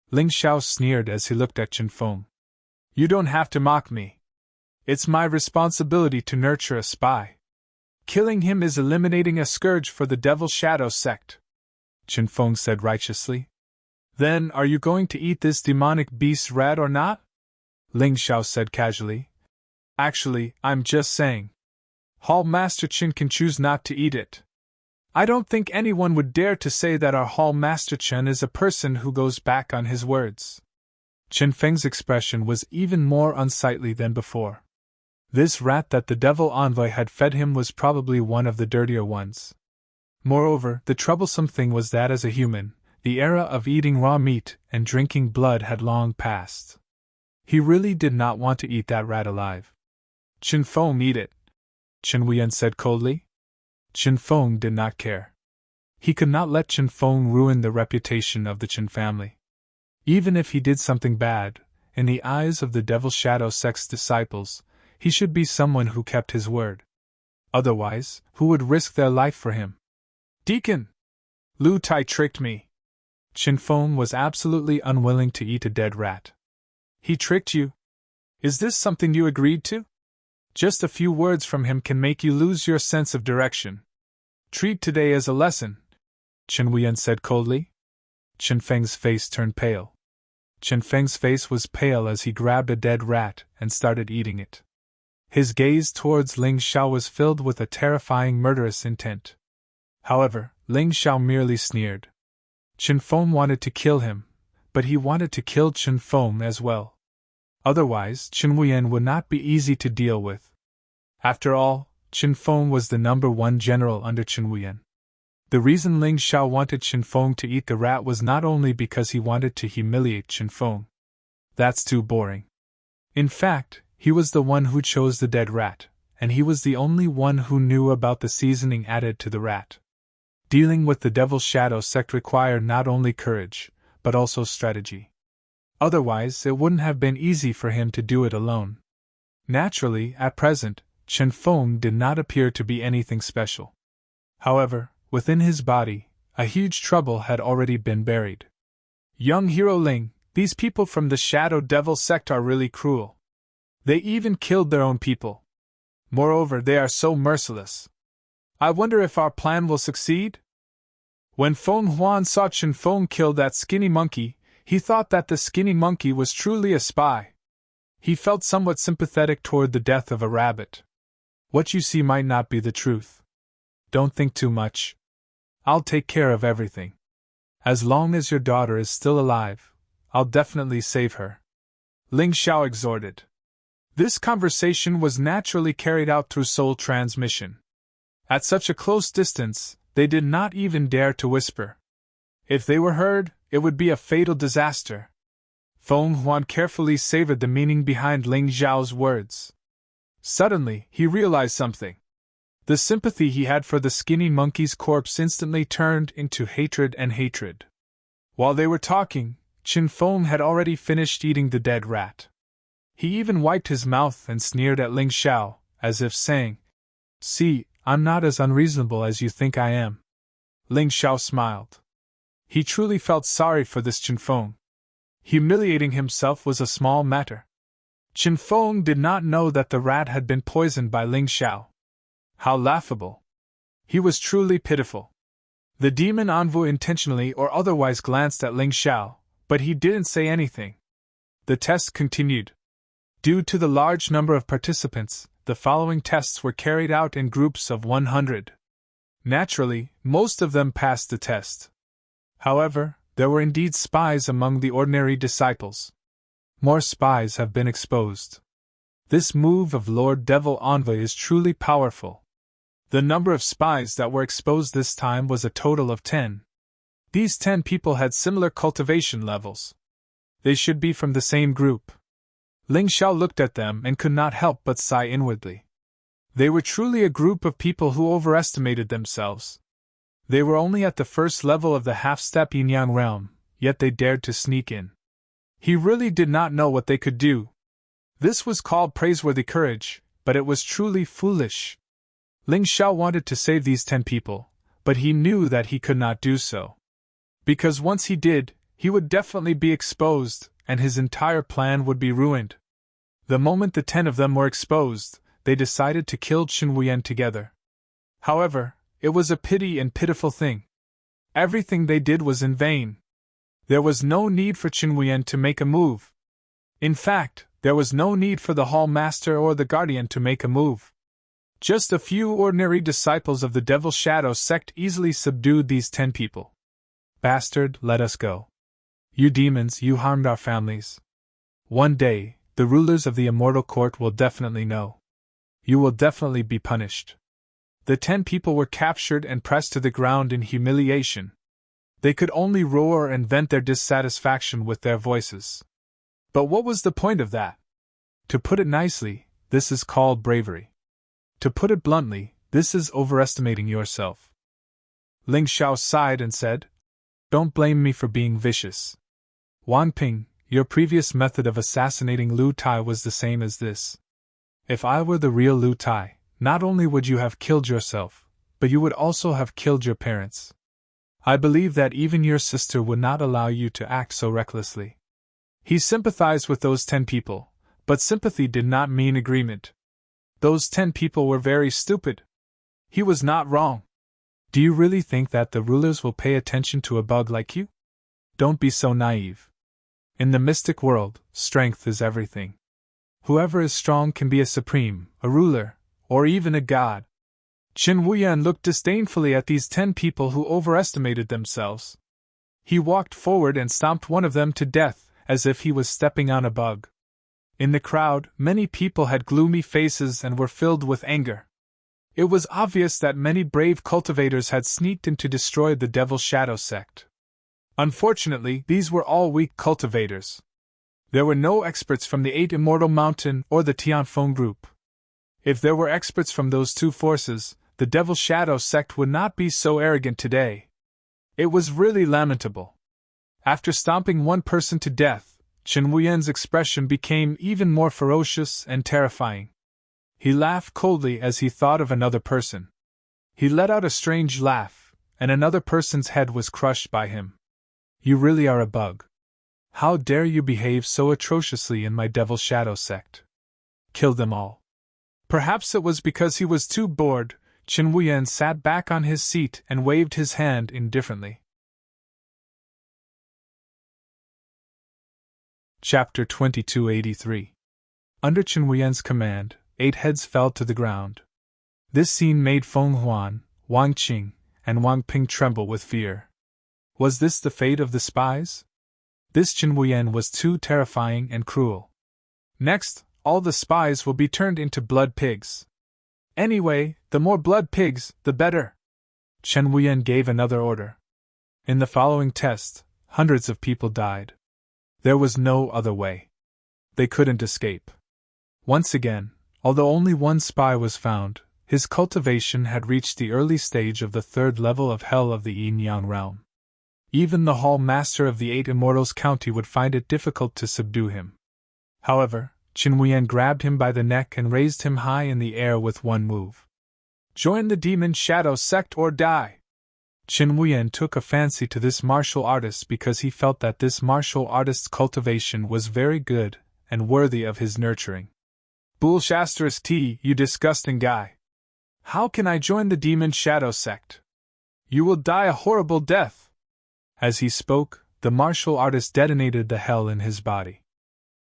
Ling Xiao sneered as he looked at Chen Feng. You don't have to mock me. It's my responsibility to nurture a spy. Killing him is eliminating a scourge for the Devil Shadow sect, Chen Feng said righteously. Then, are you going to eat this demonic beast rat or not? Ling Xiao said casually. Actually, I'm just saying. Hall Master Chen can choose not to eat it. I don't think anyone would dare to say that our Hall Master Chen is a person who goes back on his words. Chen Feng's expression was even more unsightly than before. This rat that the devil envoy had fed him was probably one of the dirtier ones. Moreover, the troublesome thing was that as a human, the era of eating raw meat and drinking blood had long passed. He really did not want to eat that rat alive. Chen Feng, eat it, Chen Wuyan said coldly. Chen Feng did not care. He could not let Chen Feng ruin the reputation of the Chen family. Even if he did something bad, in the eyes of the Devil Shadow sect's disciples, he should be someone who kept his word. Otherwise, who would risk their life for him? Deacon! Lu Tai tricked me. Chen Feng was absolutely unwilling to eat a dead rat. He tricked you? Is this something you agreed to? Just a few words from him can make you lose your sense of direction. Treat today as a lesson, Chen Wuyan said coldly. Chen Feng's face turned pale. Chen Feng's face was pale as he grabbed a dead rat and started eating it. His gaze towards Ling Xiao was filled with a terrifying murderous intent. However, Ling Xiao merely sneered. Chen Feng wanted to kill him, but he wanted to kill Chen Feng as well. Otherwise, Chen Wuyan would not be easy to deal with. After all, Chen Feng was the #1 general under Chen Wuyan. The reason Ling Xiao wanted Chen Feng to eat the rat was not only because he wanted to humiliate Chen Feng. That's too boring. In fact, he was the one who chose the dead rat, and he was the only one who knew about the seasoning added to the rat. Dealing with the Devil Shadow sect required not only courage, but also strategy. Otherwise, it wouldn't have been easy for him to do it alone. Naturally, at present, Chen Feng did not appear to be anything special. However, within his body, a huge trouble had already been buried. Young Hero Ling, these people from the Shadow Devil sect are really cruel. They even killed their own people. Moreover, they are so merciless. I wonder if our plan will succeed? When Feng Huan saw Chen Feng kill that skinny monkey, he thought that the skinny monkey was truly a spy. He felt somewhat sympathetic toward the death of a rabbit. What you see might not be the truth. Don't think too much. I'll take care of everything. As long as your daughter is still alive, I'll definitely save her. Ling Xiao exhorted. This conversation was naturally carried out through soul transmission. At such a close distance, they did not even dare to whisper. If they were heard, it would be a fatal disaster. Feng Huan carefully savored the meaning behind Ling Xiao's words. Suddenly, he realized something. The sympathy he had for the skinny monkey's corpse instantly turned into hatred and hatred. While they were talking, Chen Feng had already finished eating the dead rat. He even wiped his mouth and sneered at Ling Xiao, as if saying, "See, I'm not as unreasonable as you think I am." Ling Xiao smiled. He truly felt sorry for this Chen Feng. Humiliating himself was a small matter. Chen Feng did not know that the rat had been poisoned by Ling Xiao. How laughable. He was truly pitiful. The demon envoy intentionally or otherwise glanced at Ling Xiao, but he didn't say anything. The test continued. Due to the large number of participants, the following tests were carried out in groups of 100. Naturally, most of them passed the test. However, there were indeed spies among the ordinary disciples. More spies have been exposed. This move of Lord Devil Envoy is truly powerful. The number of spies that were exposed this time was a total of 10. These 10 people had similar cultivation levels. They should be from the same group. Ling Xiao looked at them and could not help but sigh inwardly. They were truly a group of people who overestimated themselves. They were only at the first level of the half-step yin-yang realm, yet they dared to sneak in. He really did not know what they could do. This was called praiseworthy courage, but it was truly foolish. Ling Xiao wanted to save these 10 people, but he knew that he could not do so. Because once he did, he would definitely be exposed, and his entire plan would be ruined. The moment the 10 of them were exposed, they decided to kill Chen Wuyan together. However, it was a pity and pitiful thing. Everything they did was in vain. There was no need for Qin Huiyan to make a move. In fact, there was no need for the Hall Master or the Guardian to make a move. Just a few ordinary disciples of the Devil Shadow sect easily subdued these 10 people. Bastard, let us go. You demons, you harmed our families. One day, the rulers of the Immortal Court will definitely know. You will definitely be punished. The 10 people were captured and pressed to the ground in humiliation. They could only roar and vent their dissatisfaction with their voices. But what was the point of that? To put it nicely, this is called bravery. To put it bluntly, this is overestimating yourself. Ling Xiao sighed and said, "Don't blame me for being vicious. Wang Ping, your previous method of assassinating Lu Tai was the same as this. If I were the real Lu Tai, not only would you have killed yourself, but you would also have killed your parents. I believe that even your sister would not allow you to act so recklessly." He sympathized with those 10 people, but sympathy did not mean agreement. Those 10 people were very stupid. He was not wrong. Do you really think that the rulers will pay attention to a bug like you? Don't be so naive. In the mystic world, strength is everything. Whoever is strong can be a supreme, a ruler, or even a god. Qin Huiyan looked disdainfully at these 10 people who overestimated themselves. He walked forward and stomped one of them to death, as if he was stepping on a bug. In the crowd, many people had gloomy faces and were filled with anger. It was obvious that many brave cultivators had sneaked in to destroy the Devil Shadow sect. Unfortunately, these were all weak cultivators. There were no experts from the 8 Immortal Mountain or the Tianfeng group. If there were experts from those two forces, the Devil Shadow sect would not be so arrogant today. It was really lamentable. After stomping one person to death, Qin Huiyan's expression became even more ferocious and terrifying. He laughed coldly as he thought of another person. He let out a strange laugh, and another person's head was crushed by him. You really are a bug. How dare you behave so atrociously in my Devil Shadow sect? Kill them all. Perhaps it was because he was too bored. Qin Huiyan sat back on his seat and waved his hand indifferently. Chapter 2283. Under Qin Huiyan's command, 8 heads fell to the ground. This scene made Feng Huan, Wang Qing, and Wang Ping tremble with fear. Was this the fate of the spies? This Qin Huiyan was too terrifying and cruel. Next, all the spies will be turned into blood pigs. Anyway, the more blood pigs, the better. Qin Huiyan gave another order. In the following test, hundreds of people died. There was no other way. They couldn't escape. Once again, although only one spy was found, his cultivation had reached the early stage of the 3rd level of hell of the Yin-Yang realm. Even the Hall Master of the 8 Immortals County would find it difficult to subdue him. However, Qin Huiyan grabbed him by the neck and raised him high in the air with one move. Join the Demon Shadow sect or die! Qin Huiyan took a fancy to this martial artist because he felt that this martial artist's cultivation was very good and worthy of his nurturing. Bullshasters T, you disgusting guy! How can I join the Demon Shadow sect? You will die a horrible death! As he spoke, the martial artist detonated the hell in his body.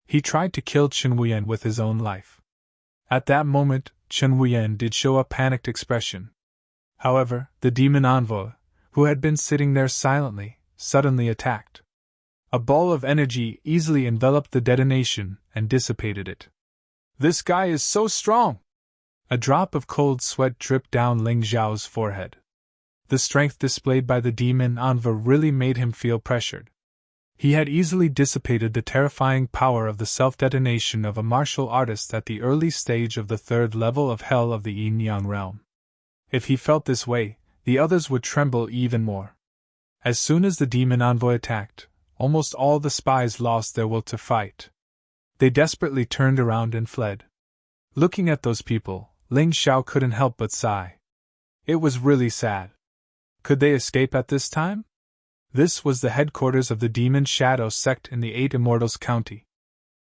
He tried to kill Qin Huiyan with his own life. At that moment, Qin Huiyan did show a panicked expression. However, the demon envoy, who had been sitting there silently, suddenly attacked. A ball of energy easily enveloped the detonation and dissipated it. This guy is so strong! A drop of cold sweat dripped down Ling Zhao's forehead. The strength displayed by the demon envoy really made him feel pressured. He had easily dissipated the terrifying power of the self-detonation of a martial artist at the early stage of the 3rd level of hell of the Yin-Yang realm. If he felt this way, the others would tremble even more. As soon as the demon envoy attacked, almost all the spies lost their will to fight. They desperately turned around and fled. Looking at those people, Ling Xiao couldn't help but sigh. It was really sad. Could they escape at this time? This was the headquarters of the Demon Shadow sect in the 8 Immortals County.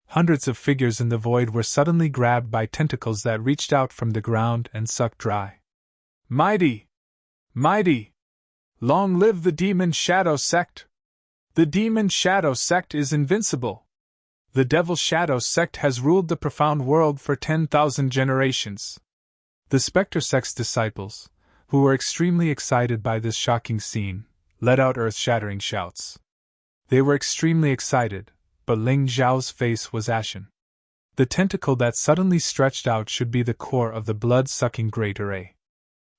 Hundreds of figures in the void were suddenly grabbed by tentacles that reached out from the ground and sucked dry. Mighty! Mighty! Long live the Demon Shadow Sect! The Demon Shadow Sect is invincible! The Devil Shadow Sect has ruled the profound world for 10,000 generations. The Spectre Sect's disciples, who were extremely excited by this shocking scene, let out earth-shattering shouts. They were extremely excited, but Ling Zhao's face was ashen. The tentacle that suddenly stretched out should be the core of the blood-sucking Great Array.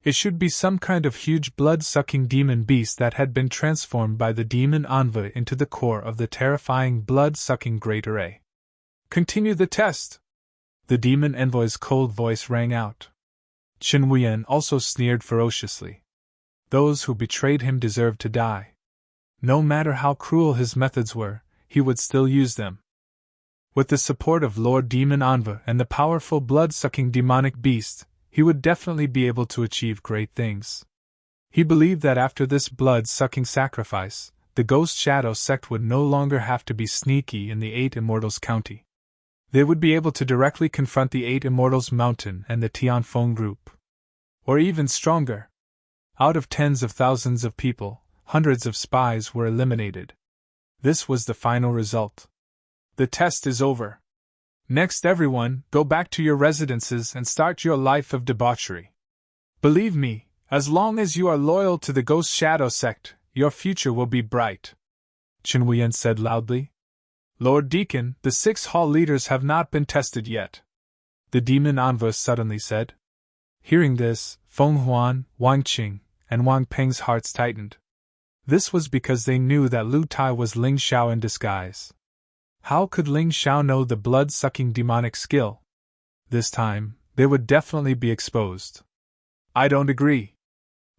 It should be some kind of huge blood-sucking demon beast that had been transformed by the demon Envoy into the core of the terrifying blood-sucking Great Array. Continue the test! The demon Envoy's cold voice rang out. Chen Wuyan also sneered ferociously. Those who betrayed him deserved to die. No matter how cruel his methods were, he would still use them. With the support of Lord Demon Envoy and the powerful blood-sucking demonic beast, he would definitely be able to achieve great things. He believed that after this blood-sucking sacrifice, the Ghost Shadow Sect would no longer have to be sneaky in the Eight Immortals County. They would be able to directly confront the Eight Immortals Mountain and the Tianfeng Group. Or even stronger. Out of tens of thousands of people, hundreds of spies were eliminated. This was the final result. The test is over. Next, everyone, go back to your residences and start your life of debauchery. Believe me, as long as you are loyal to the Ghost Shadow Sect, your future will be bright. Chen Wuyan said loudly. Lord Deacon, the 6 hall leaders have not been tested yet. The demon Envoy suddenly said. Hearing this, Feng Huan, Wang Qing, and Wang Peng's hearts tightened. This was because they knew that Lu Tai was Ling Xiao in disguise. How could Ling Xiao know the blood-sucking demonic skill? This time, they would definitely be exposed. I don't agree,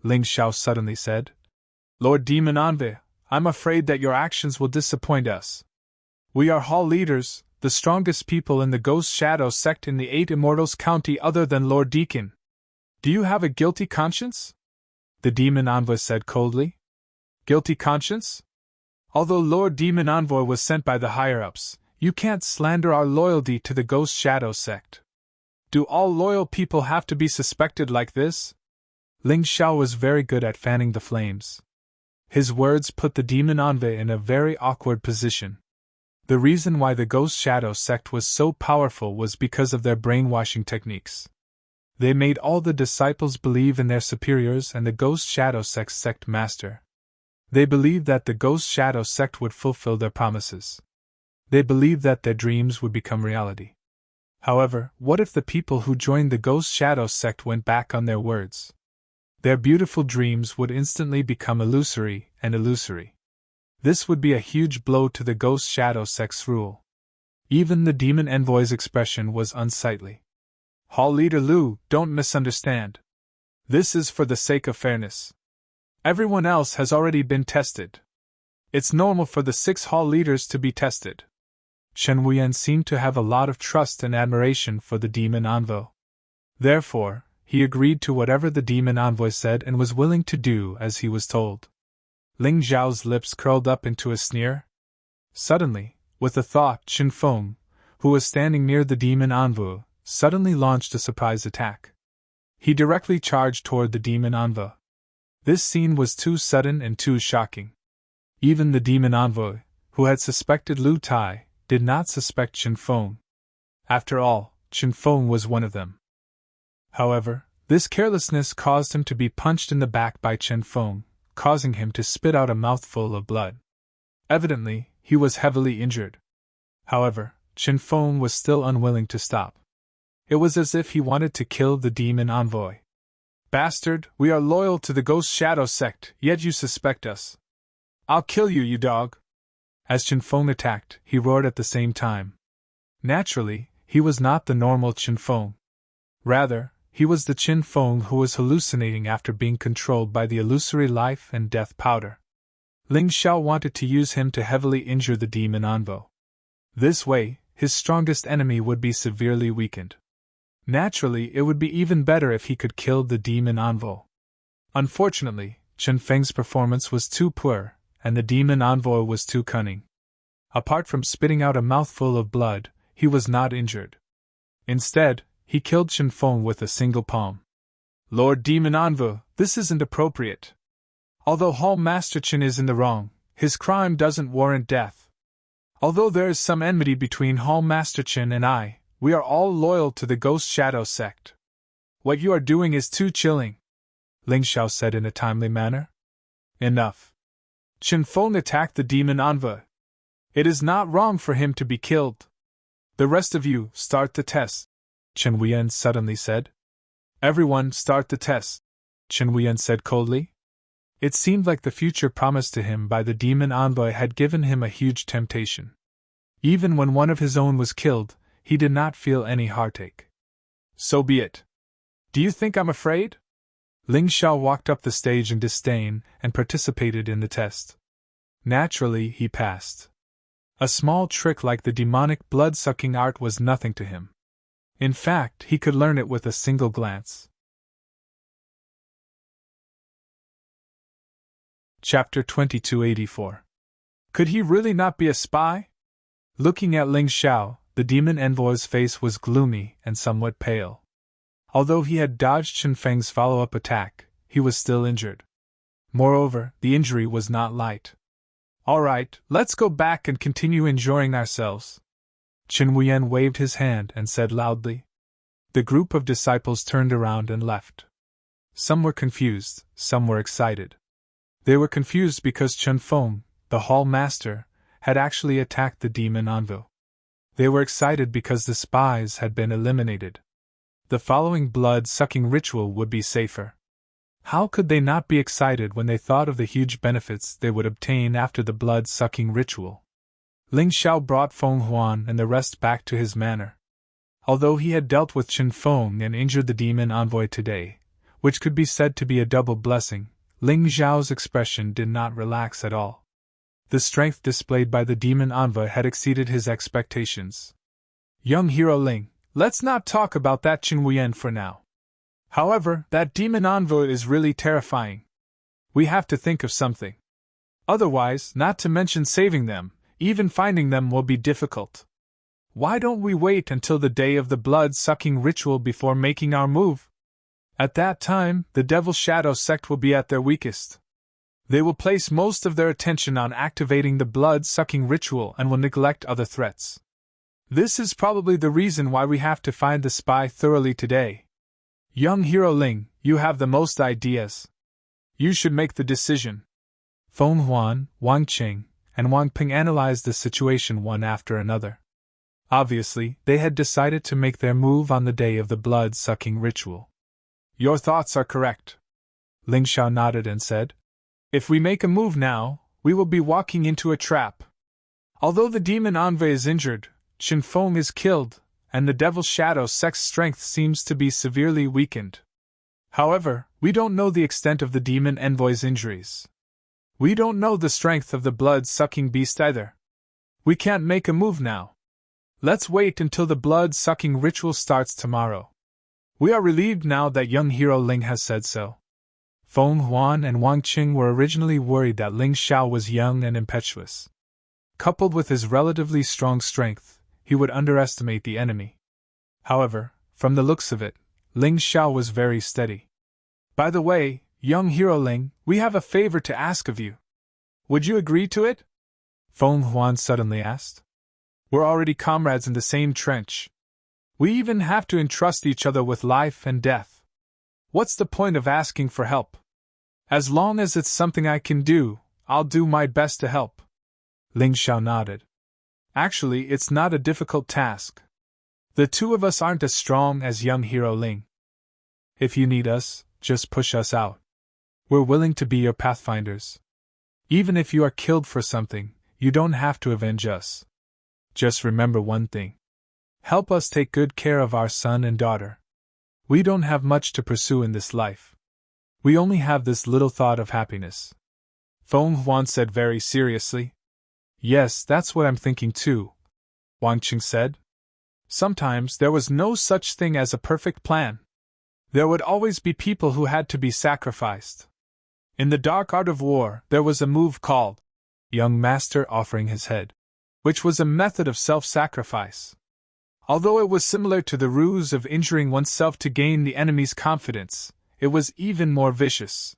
Ling Xiao suddenly said. Lord Demon Envoy, I'm afraid that your actions will disappoint us. We are hall leaders, the strongest people in the Ghost Shadow Sect in the Eight Immortals County other than Lord Deacon. Do you have a guilty conscience? The Demon Envoy said coldly. Guilty conscience? Although Lord Demon Envoy was sent by the higher-ups, you can't slander our loyalty to the Ghost Shadow Sect. Do all loyal people have to be suspected like this? Ling Xiao was very good at fanning the flames. His words put the Demon Envoy in a very awkward position. The reason why the Ghost Shadow Sect was so powerful was because of their brainwashing techniques. They made all the disciples believe in their superiors and the Ghost Shadow Sect's sect master. They believed that the Ghost Shadow Sect would fulfill their promises. They believed that their dreams would become reality. However, what if the people who joined the Ghost Shadow Sect went back on their words? Their beautiful dreams would instantly become illusory and illusory. This would be a huge blow to the Ghost Shadow Sect's rule. Even the Demon Envoy's expression was unsightly. Hall Leader Lu, don't misunderstand. This is for the sake of fairness. Everyone else has already been tested. It's normal for the 6 hall leaders to be tested. Chen Wuyan seemed to have a lot of trust and admiration for the Demon Envoy. Therefore, he agreed to whatever the Demon Envoy said and was willing to do as he was told. Ling Zhao's lips curled up into a sneer. Suddenly, with a thought, Qin Feng, who was standing near the Demon Envoy, suddenly launched a surprise attack. He directly charged toward the Demon Envoy. This scene was too sudden and too shocking. Even the Demon Envoy, who had suspected Lu Tai, did not suspect Qin Feng. After all, Qin Feng was one of them. However, this carelessness caused him to be punched in the back by Qin Feng, causing him to spit out a mouthful of blood. Evidently, he was heavily injured. However, Qin Feng was still unwilling to stop. It was as if he wanted to kill the Demon Envoy. Bastard, we are loyal to the Ghost Shadow Sect, yet you suspect us. I'll kill you, you dog. As Qin Feng attacked, he roared at the same time. Naturally, he was not the normal Qin Feng. Rather, he was the Qin Feng who was hallucinating after being controlled by the illusory life and death powder. Ling Xiao wanted to use him to heavily injure the Demon Envoy. This way, his strongest enemy would be severely weakened. Naturally, it would be even better if he could kill the Demon Envoy. Unfortunately, Chen Feng's performance was too poor, and the Demon Envoy was too cunning. Apart from spitting out a mouthful of blood, he was not injured. Instead, he killed Qin Feng with a single palm. Lord Demon Envoy, this isn't appropriate. Although Hall Master Chen is in the wrong, his crime doesn't warrant death. Although there is some enmity between Hall Master Chen and I, we are all loyal to the Ghost Shadow sect. What you are doing is too chilling, Ling Xiao said in a timely manner. Enough. Chen Feng attacked the demon envoy. It is not wrong for him to be killed. The rest of you, start the test, Chen Wuyan suddenly said. Everyone, start the test, Chen Wuyan said coldly. It seemed like the future promised to him by the demon envoy had given him a huge temptation. Even when one of his own was killed, he did not feel any heartache. So be it. Do you think I'm afraid? Ling Xiao walked up the stage in disdain and participated in the test. Naturally, he passed. A small trick like the demonic blood-sucking art was nothing to him. In fact, he could learn it with a single glance. Chapter 2284. Could he really not be a spy? Looking at Ling Xiao, the demon envoy's face was gloomy and somewhat pale. Although he had dodged Chen Feng's follow-up attack, he was still injured. Moreover, the injury was not light. All right, let's go back and continue enjoying ourselves. Chen Wuyan waved his hand and said loudly. The group of disciples turned around and left. Some were confused, some were excited. They were confused because Chen Feng, the hall master, had actually attacked the demon envoy. They were excited because the spies had been eliminated. The following blood-sucking ritual would be safer. How could they not be excited when they thought of the huge benefits they would obtain after the blood-sucking ritual? Ling Xiao brought Feng Huan and the rest back to his manor. Although he had dealt with Chen Feng and injured the demon envoy today, which could be said to be a double blessing, Ling Xiao's expression did not relax at all. The strength displayed by the demon envoy had exceeded his expectations. Young hero Ling, let's not talk about that Chen Wuyan for now. However, that demon envoy is really terrifying. We have to think of something. Otherwise, not to mention saving them, even finding them will be difficult. Why don't we wait until the day of the blood-sucking ritual before making our move? At that time, the Devil Shadow sect will be at their weakest. They will place most of their attention on activating the blood-sucking ritual and will neglect other threats. This is probably the reason why we have to find the spy thoroughly today. Young hero Ling, you have the most ideas. You should make the decision. Feng Huan, Wang Qing, and Wang Ping analyzed the situation one after another. Obviously, they had decided to make their move on the day of the blood-sucking ritual. Your thoughts are correct. Ling Xiao nodded and said, if we make a move now, we will be walking into a trap. Although the demon envoy is injured, Chen Feng is killed, and the Devil Shadow sect's strength seems to be severely weakened. However, we don't know the extent of the demon envoy's injuries. We don't know the strength of the blood-sucking beast either. We can't make a move now. Let's wait until the blood-sucking ritual starts tomorrow. We are relieved now that young hero Ling has said so. Feng Huan and Wang Qing were originally worried that Ling Xiao was young and impetuous. Coupled with his relatively strong strength, he would underestimate the enemy. However, from the looks of it, Ling Xiao was very steady. By the way, young hero Ling, we have a favor to ask of you. Would you agree to it? Feng Huan suddenly asked. We're already comrades in the same trench. We even have to entrust each other with life and death. What's the point of asking for help? As long as it's something I can do, I'll do my best to help. Ling Xiao nodded. Actually, it's not a difficult task. The two of us aren't as strong as young hero Ling. If you need us, just push us out. We're willing to be your pathfinders. Even if you are killed for something, you don't have to avenge us. Just remember one thing. Help us take good care of our son and daughter. We don't have much to pursue in this life. We only have this little thought of happiness. Feng Huan said very seriously. Yes, that's what I'm thinking too, Wang Qing said. Sometimes there was no such thing as a perfect plan. There would always be people who had to be sacrificed. In the dark art of war, there was a move called young master offering his head, which was a method of self-sacrifice. Although it was similar to the ruse of injuring oneself to gain the enemy's confidence, it was even more vicious.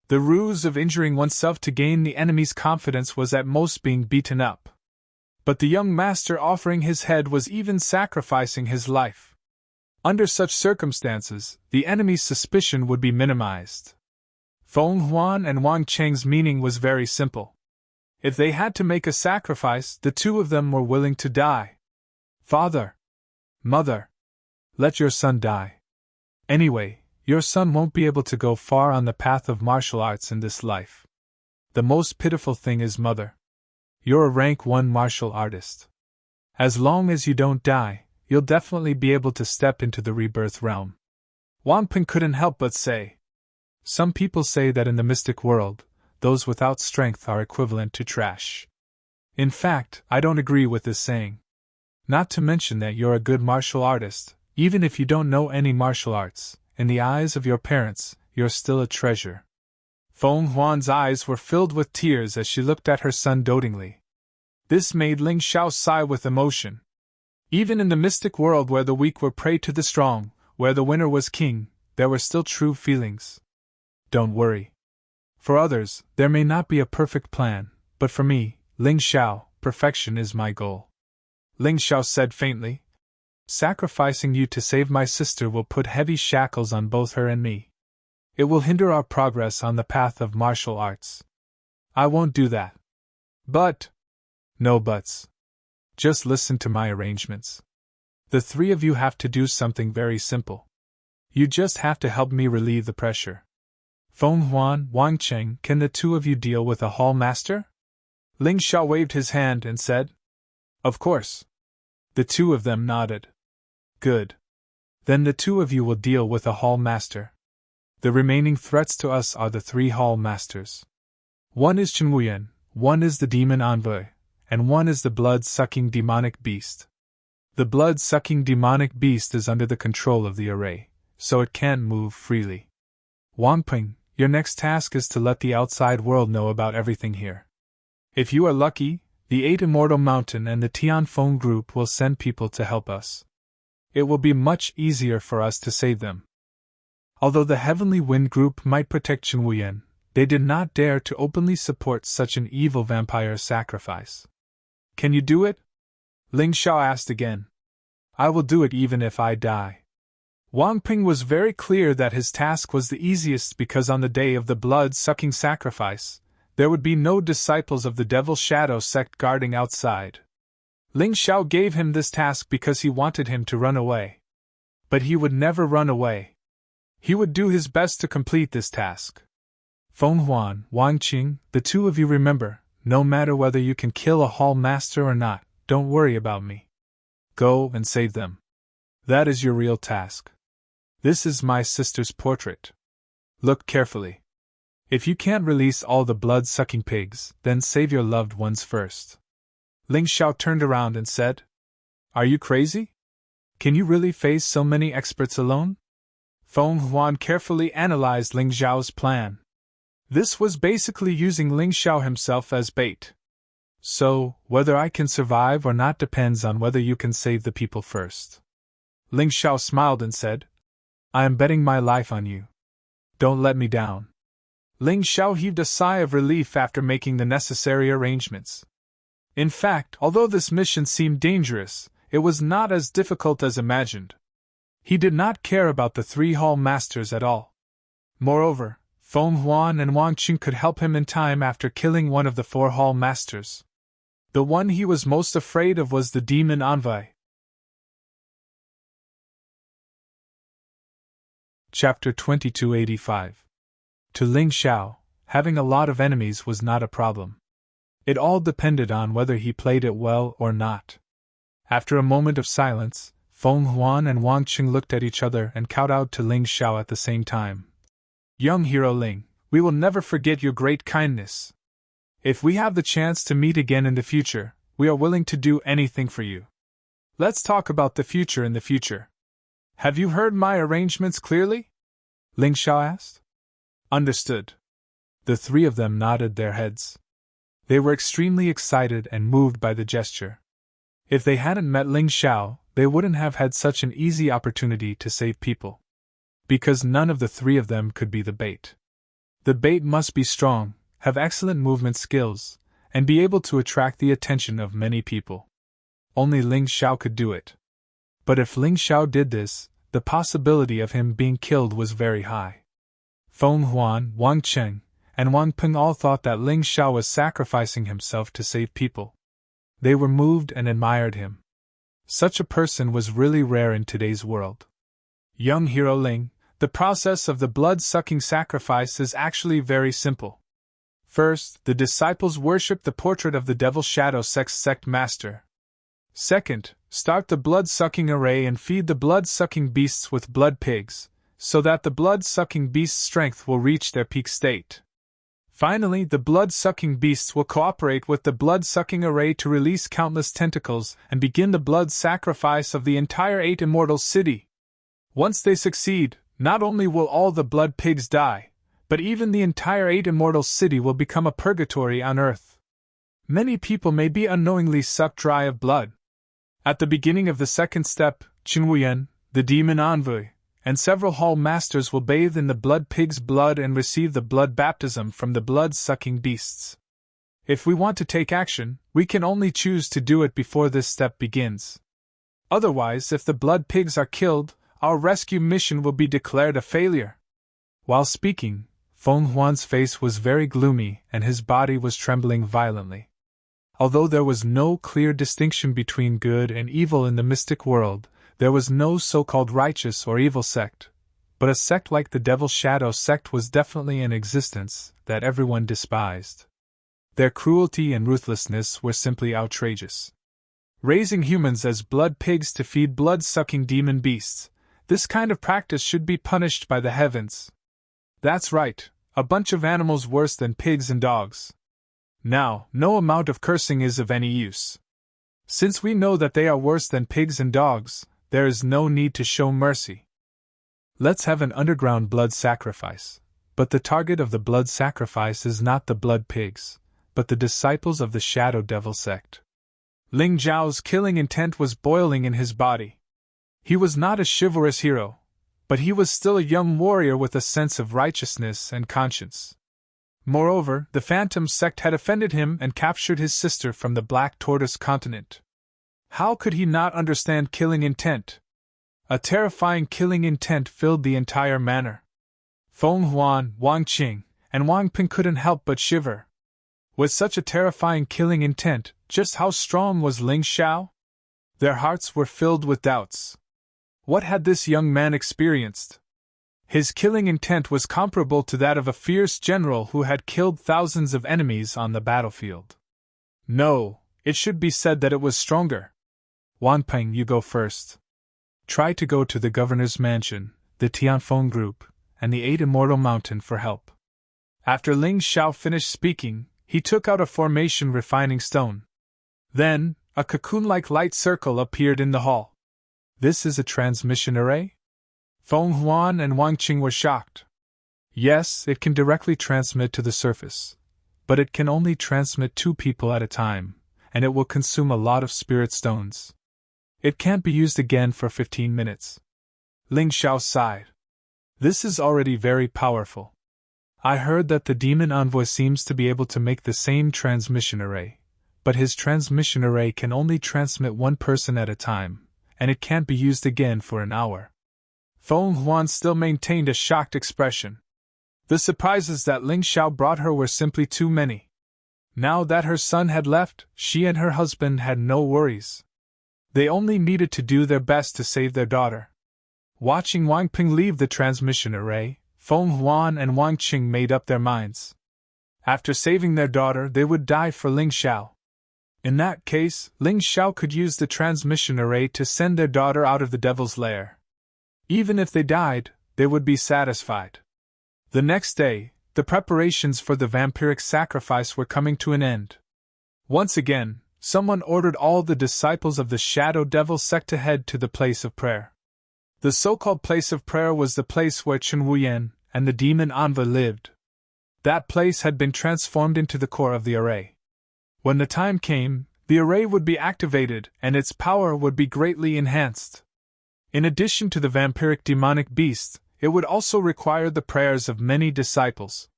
The ruse of injuring oneself to gain the enemy's confidence was at most being beaten up. But the young master offering his head was even sacrificing his life. Under such circumstances, the enemy's suspicion would be minimized. Feng Huan and Wang Cheng's meaning was very simple. If they had to make a sacrifice, the two of them were willing to die. Father! Mother! Let your son die. Anyway, your son won't be able to go far on the path of martial arts in this life. The most pitiful thing is, Mother, you're a rank 1 martial artist. As long as you don't die, you'll definitely be able to step into the rebirth realm. Wang Ping couldn't help but say, some people say that in the mystic world, those without strength are equivalent to trash. In fact, I don't agree with this saying. Not to mention that you're a good martial artist, even if you don't know any martial arts, in the eyes of your parents, you're still a treasure. Feng Huan's eyes were filled with tears as she looked at her son dotingly. This made Ling Xiao sigh with emotion. Even in the mystic world where the weak were prey to the strong, where the winner was king, there were still true feelings. Don't worry. For others, there may not be a perfect plan, but for me, Ling Xiao, perfection is my goal. Ling Xiao said faintly, sacrificing you to save my sister will put heavy shackles on both her and me. It will hinder our progress on the path of martial arts. I won't do that. But… No buts. Just listen to my arrangements. The three of you have to do something very simple. You just have to help me relieve the pressure. Feng Huan, Wang Cheng, can the two of you deal with a hall master? Ling Xiao waved his hand and said, of course. The two of them nodded. Good. Then the two of you will deal with a hall master. The remaining threats to us are the 3 hall masters. One is Chen Wuyan, one is the demon envoy, and one is the blood-sucking demonic beast. The blood-sucking demonic beast is under the control of the array, so it can't move freely. Wang Ping, your next task is to let the outside world know about everything here. If you are lucky, the 8 Immortal Mountain and the Tianfeng group will send people to help us. It will be much easier for us to save them. Although the Heavenly Wind group might protect Chen Wuyan, they did not dare to openly support such an evil vampire sacrifice. Can you do it? Ling Xiao asked again. I will do it even if I die. Wang Ping was very clear that his task was the easiest because on the day of the blood-sucking sacrifice, there would be no disciples of the Devil Shadow sect guarding outside. Ling Xiao gave him this task because he wanted him to run away. But he would never run away. He would do his best to complete this task. Feng Huan, Wang Qing, the two of you remember, no matter whether you can kill a hall master or not, don't worry about me. Go and save them. That is your real task. This is my sister's portrait. Look carefully. If you can't release all the blood-sucking pigs, then save your loved ones first. Ling Xiao turned around and said, are you crazy? Can you really face so many experts alone? Feng Huan carefully analyzed Ling Xiao's plan. This was basically using Ling Xiao himself as bait. So, whether I can survive or not depends on whether you can save the people first. Ling Xiao smiled and said, I am betting my life on you. Don't let me down. Ling Xiao heaved a sigh of relief after making the necessary arrangements. In fact, although this mission seemed dangerous, it was not as difficult as imagined. He did not care about the 3 hall masters at all. Moreover, Feng Huan and Wang Qing could help him in time after killing one of the 4 hall masters. The one he was most afraid of was the demon envoy. Chapter 2285. To Ling Xiao, having a lot of enemies was not a problem. It all depended on whether he played it well or not. After a moment of silence, Feng Huan and Wang Qing looked at each other and kowtowed to Ling Xiao at the same time. Young hero Ling, we will never forget your great kindness. If we have the chance to meet again in the future, we are willing to do anything for you. Let's talk about the future in the future. Have you heard my arrangements clearly? Ling Xiao asked. Understood. The 3 of them nodded their heads. They were extremely excited and moved by the gesture. If they hadn't met Ling Xiao, they wouldn't have had such an easy opportunity to save people. because none of the three of them could be the bait. The bait must be strong, have excellent movement skills, and be able to attract the attention of many people. Only Ling Xiao could do it. But if Ling Xiao did this, the possibility of him being killed was very high. Feng Huan, Wang Cheng, and Wang Ping all thought that Ling Xiao was sacrificing himself to save people. They were moved and admired him. Such a person was really rare in today's world. Young hero Ling, the process of the blood-sucking sacrifice is actually very simple. First, the disciples worship the portrait of the Devil Shadow sect master. Second, start the blood-sucking array and feed the blood-sucking beasts with blood pigs, so that the blood-sucking beasts' strength will reach their peak state. Finally, the blood-sucking beasts will cooperate with the blood-sucking array to release countless tentacles and begin the blood sacrifice of the entire 8 immortal city. Once they succeed, not only will all the blood pigs die, but even the entire 8 immortal city will become a purgatory on earth. Many people may be unknowingly sucked dry of blood. At the beginning of the second step, Chen Wuyan, the demon envoy, and several hall masters will bathe in the blood pig's blood and receive the blood baptism from the blood-sucking beasts. If we want to take action, we can only choose to do it before this step begins. Otherwise, if the blood pigs are killed, our rescue mission will be declared a failure. While speaking, Feng Huan's face was very gloomy and his body was trembling violently. Although there was no clear distinction between good and evil in the mystic world, there was no so-called righteous or evil sect, but a sect like the Devil Shadow sect was definitely in existence that everyone despised. Their cruelty and ruthlessness were simply outrageous. Raising humans as blood pigs to feed blood-sucking demon beasts, this kind of practice should be punished by the heavens. That's right, a bunch of animals worse than pigs and dogs. Now, no amount of cursing is of any use. Since we know that they are worse than pigs and dogs, there is no need to show mercy. Let's have an underground blood sacrifice. But the target of the blood sacrifice is not the blood pigs, but the disciples of the Shadow Devil sect. Ling Zhao's killing intent was boiling in his body. He was not a chivalrous hero, but he was still a young warrior with a sense of righteousness and conscience. Moreover, the Phantom sect had offended him and captured his sister from the Black Tortoise continent. How could he not understand killing intent? A terrifying killing intent filled the entire manor. Feng Huan, Wang Qing, and Wang Ping couldn't help but shiver. With such a terrifying killing intent, just how strong was Ling Xiao? Their hearts were filled with doubts. What had this young man experienced? His killing intent was comparable to that of a fierce general who had killed thousands of enemies on the battlefield. No, it should be said that it was stronger. Wanpeng, you go first. Try to go to the governor's mansion, the Tianfeng group, and the 8 Immortal Mountain for help. After Ling Xiao finished speaking, he took out a formation refining stone. Then, a cocoon-like light circle appeared in the hall. This is a transmission array? Feng Huan and Wang Qing were shocked. Yes, it can directly transmit to the surface, but it can only transmit 2 people at a time, and it will consume a lot of spirit stones. It can't be used again for 15 minutes. Ling Xiao sighed. This is already very powerful. I heard that the demon envoy seems to be able to make the same transmission array, but his transmission array can only transmit 1 person at a time, and it can't be used again for an hour. Feng Huan still maintained a shocked expression. The surprises that Ling Xiao brought her were simply too many. Now that her son had left, she and her husband had no worries. They only needed to do their best to save their daughter. Watching Wang Ping leave the transmission array, Feng Huan and Wang Qing made up their minds. After saving their daughter, they would die for Ling Xiao. In that case, Ling Xiao could use the transmission array to send their daughter out of the devil's lair. Even if they died, they would be satisfied. The next day, the preparations for the vampiric sacrifice were coming to an end. Once again, someone ordered all the disciples of the Shadow Devil sect to head to the place of prayer. The so-called place of prayer was the place where Chen Wuyan and the demon Anva lived. That place had been transformed into the core of the array. When the time came, the array would be activated and its power would be greatly enhanced. In addition to the vampiric demonic beasts, it would also require the prayers of many disciples.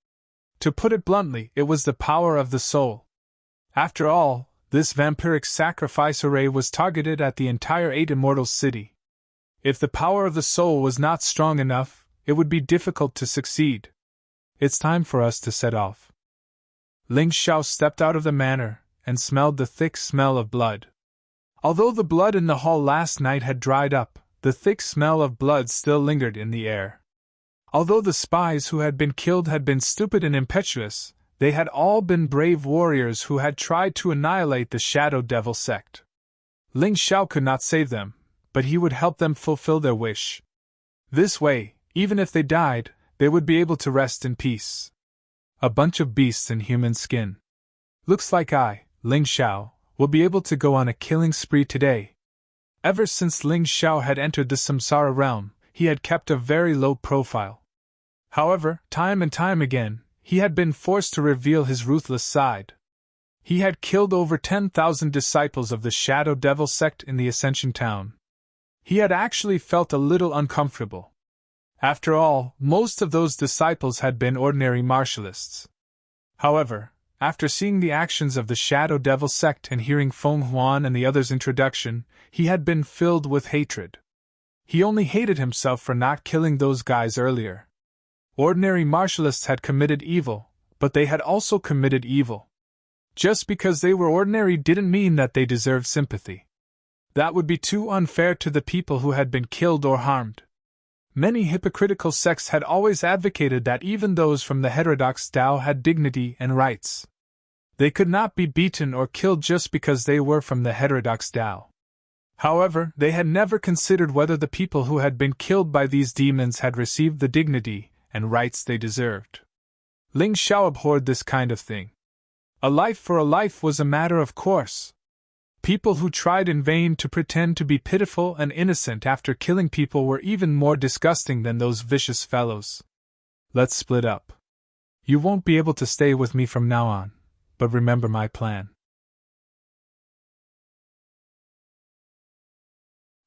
To put it bluntly, it was the power of the soul. After all, this vampiric sacrifice array was targeted at the entire Eight Immortals city. If the power of the soul was not strong enough, it would be difficult to succeed. It's time for us to set off. Ling Xiao stepped out of the manor and smelled the thick smell of blood. Although the blood in the hall last night had dried up, the thick smell of blood still lingered in the air. Although the spies who had been killed had been stupid and impetuous, they had all been brave warriors who had tried to annihilate the Shadow Devil sect. Ling Xiao could not save them, but he would help them fulfill their wish. This way, even if they died, they would be able to rest in peace. A bunch of beasts in human skin. Looks like I, Ling Xiao, will be able to go on a killing spree today. Ever since Ling Xiao had entered the Samsara realm, he had kept a very low profile. However, time and time again, he had been forced to reveal his ruthless side. He had killed over 10,000 disciples of the Shadow Devil sect in the Ascension town. He had actually felt a little uncomfortable. After all, most of those disciples had been ordinary martialists. However, after seeing the actions of the Shadow Devil sect and hearing Feng Huan and the others' introduction, he had been filled with hatred. He only hated himself for not killing those guys earlier. Ordinary martialists had committed evil, but they had also committed evil. Just because they were ordinary didn't mean that they deserved sympathy. That would be too unfair to the people who had been killed or harmed. Many hypocritical sects had always advocated that even those from the heterodox Tao had dignity and rights. They could not be beaten or killed just because they were from the heterodox Tao. However, they had never considered whether the people who had been killed by these demons had received the dignity and rights they deserved. Ling Xiao abhorred this kind of thing. A life for a life was a matter of course. People who tried in vain to pretend to be pitiful and innocent after killing people were even more disgusting than those vicious fellows. Let's split up. You won't be able to stay with me from now on, but remember my plan.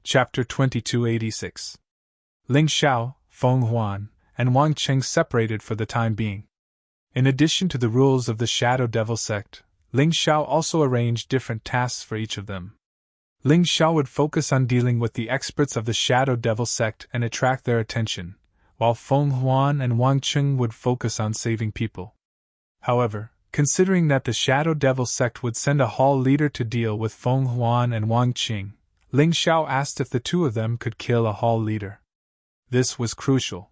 Chapter 2286. Ling Xiao, Feng Huan, and Wang Cheng separated for the time being. In addition to the rules of the Shadow Devil sect, Ling Xiao also arranged different tasks for each of them. Ling Xiao would focus on dealing with the experts of the Shadow Devil sect and attract their attention, while Feng Huan and Wang Cheng would focus on saving people. However, considering that the Shadow Devil sect would send a hall leader to deal with Feng Huan and Wang Cheng, Ling Xiao asked if the two of them could kill a hall leader. This was crucial.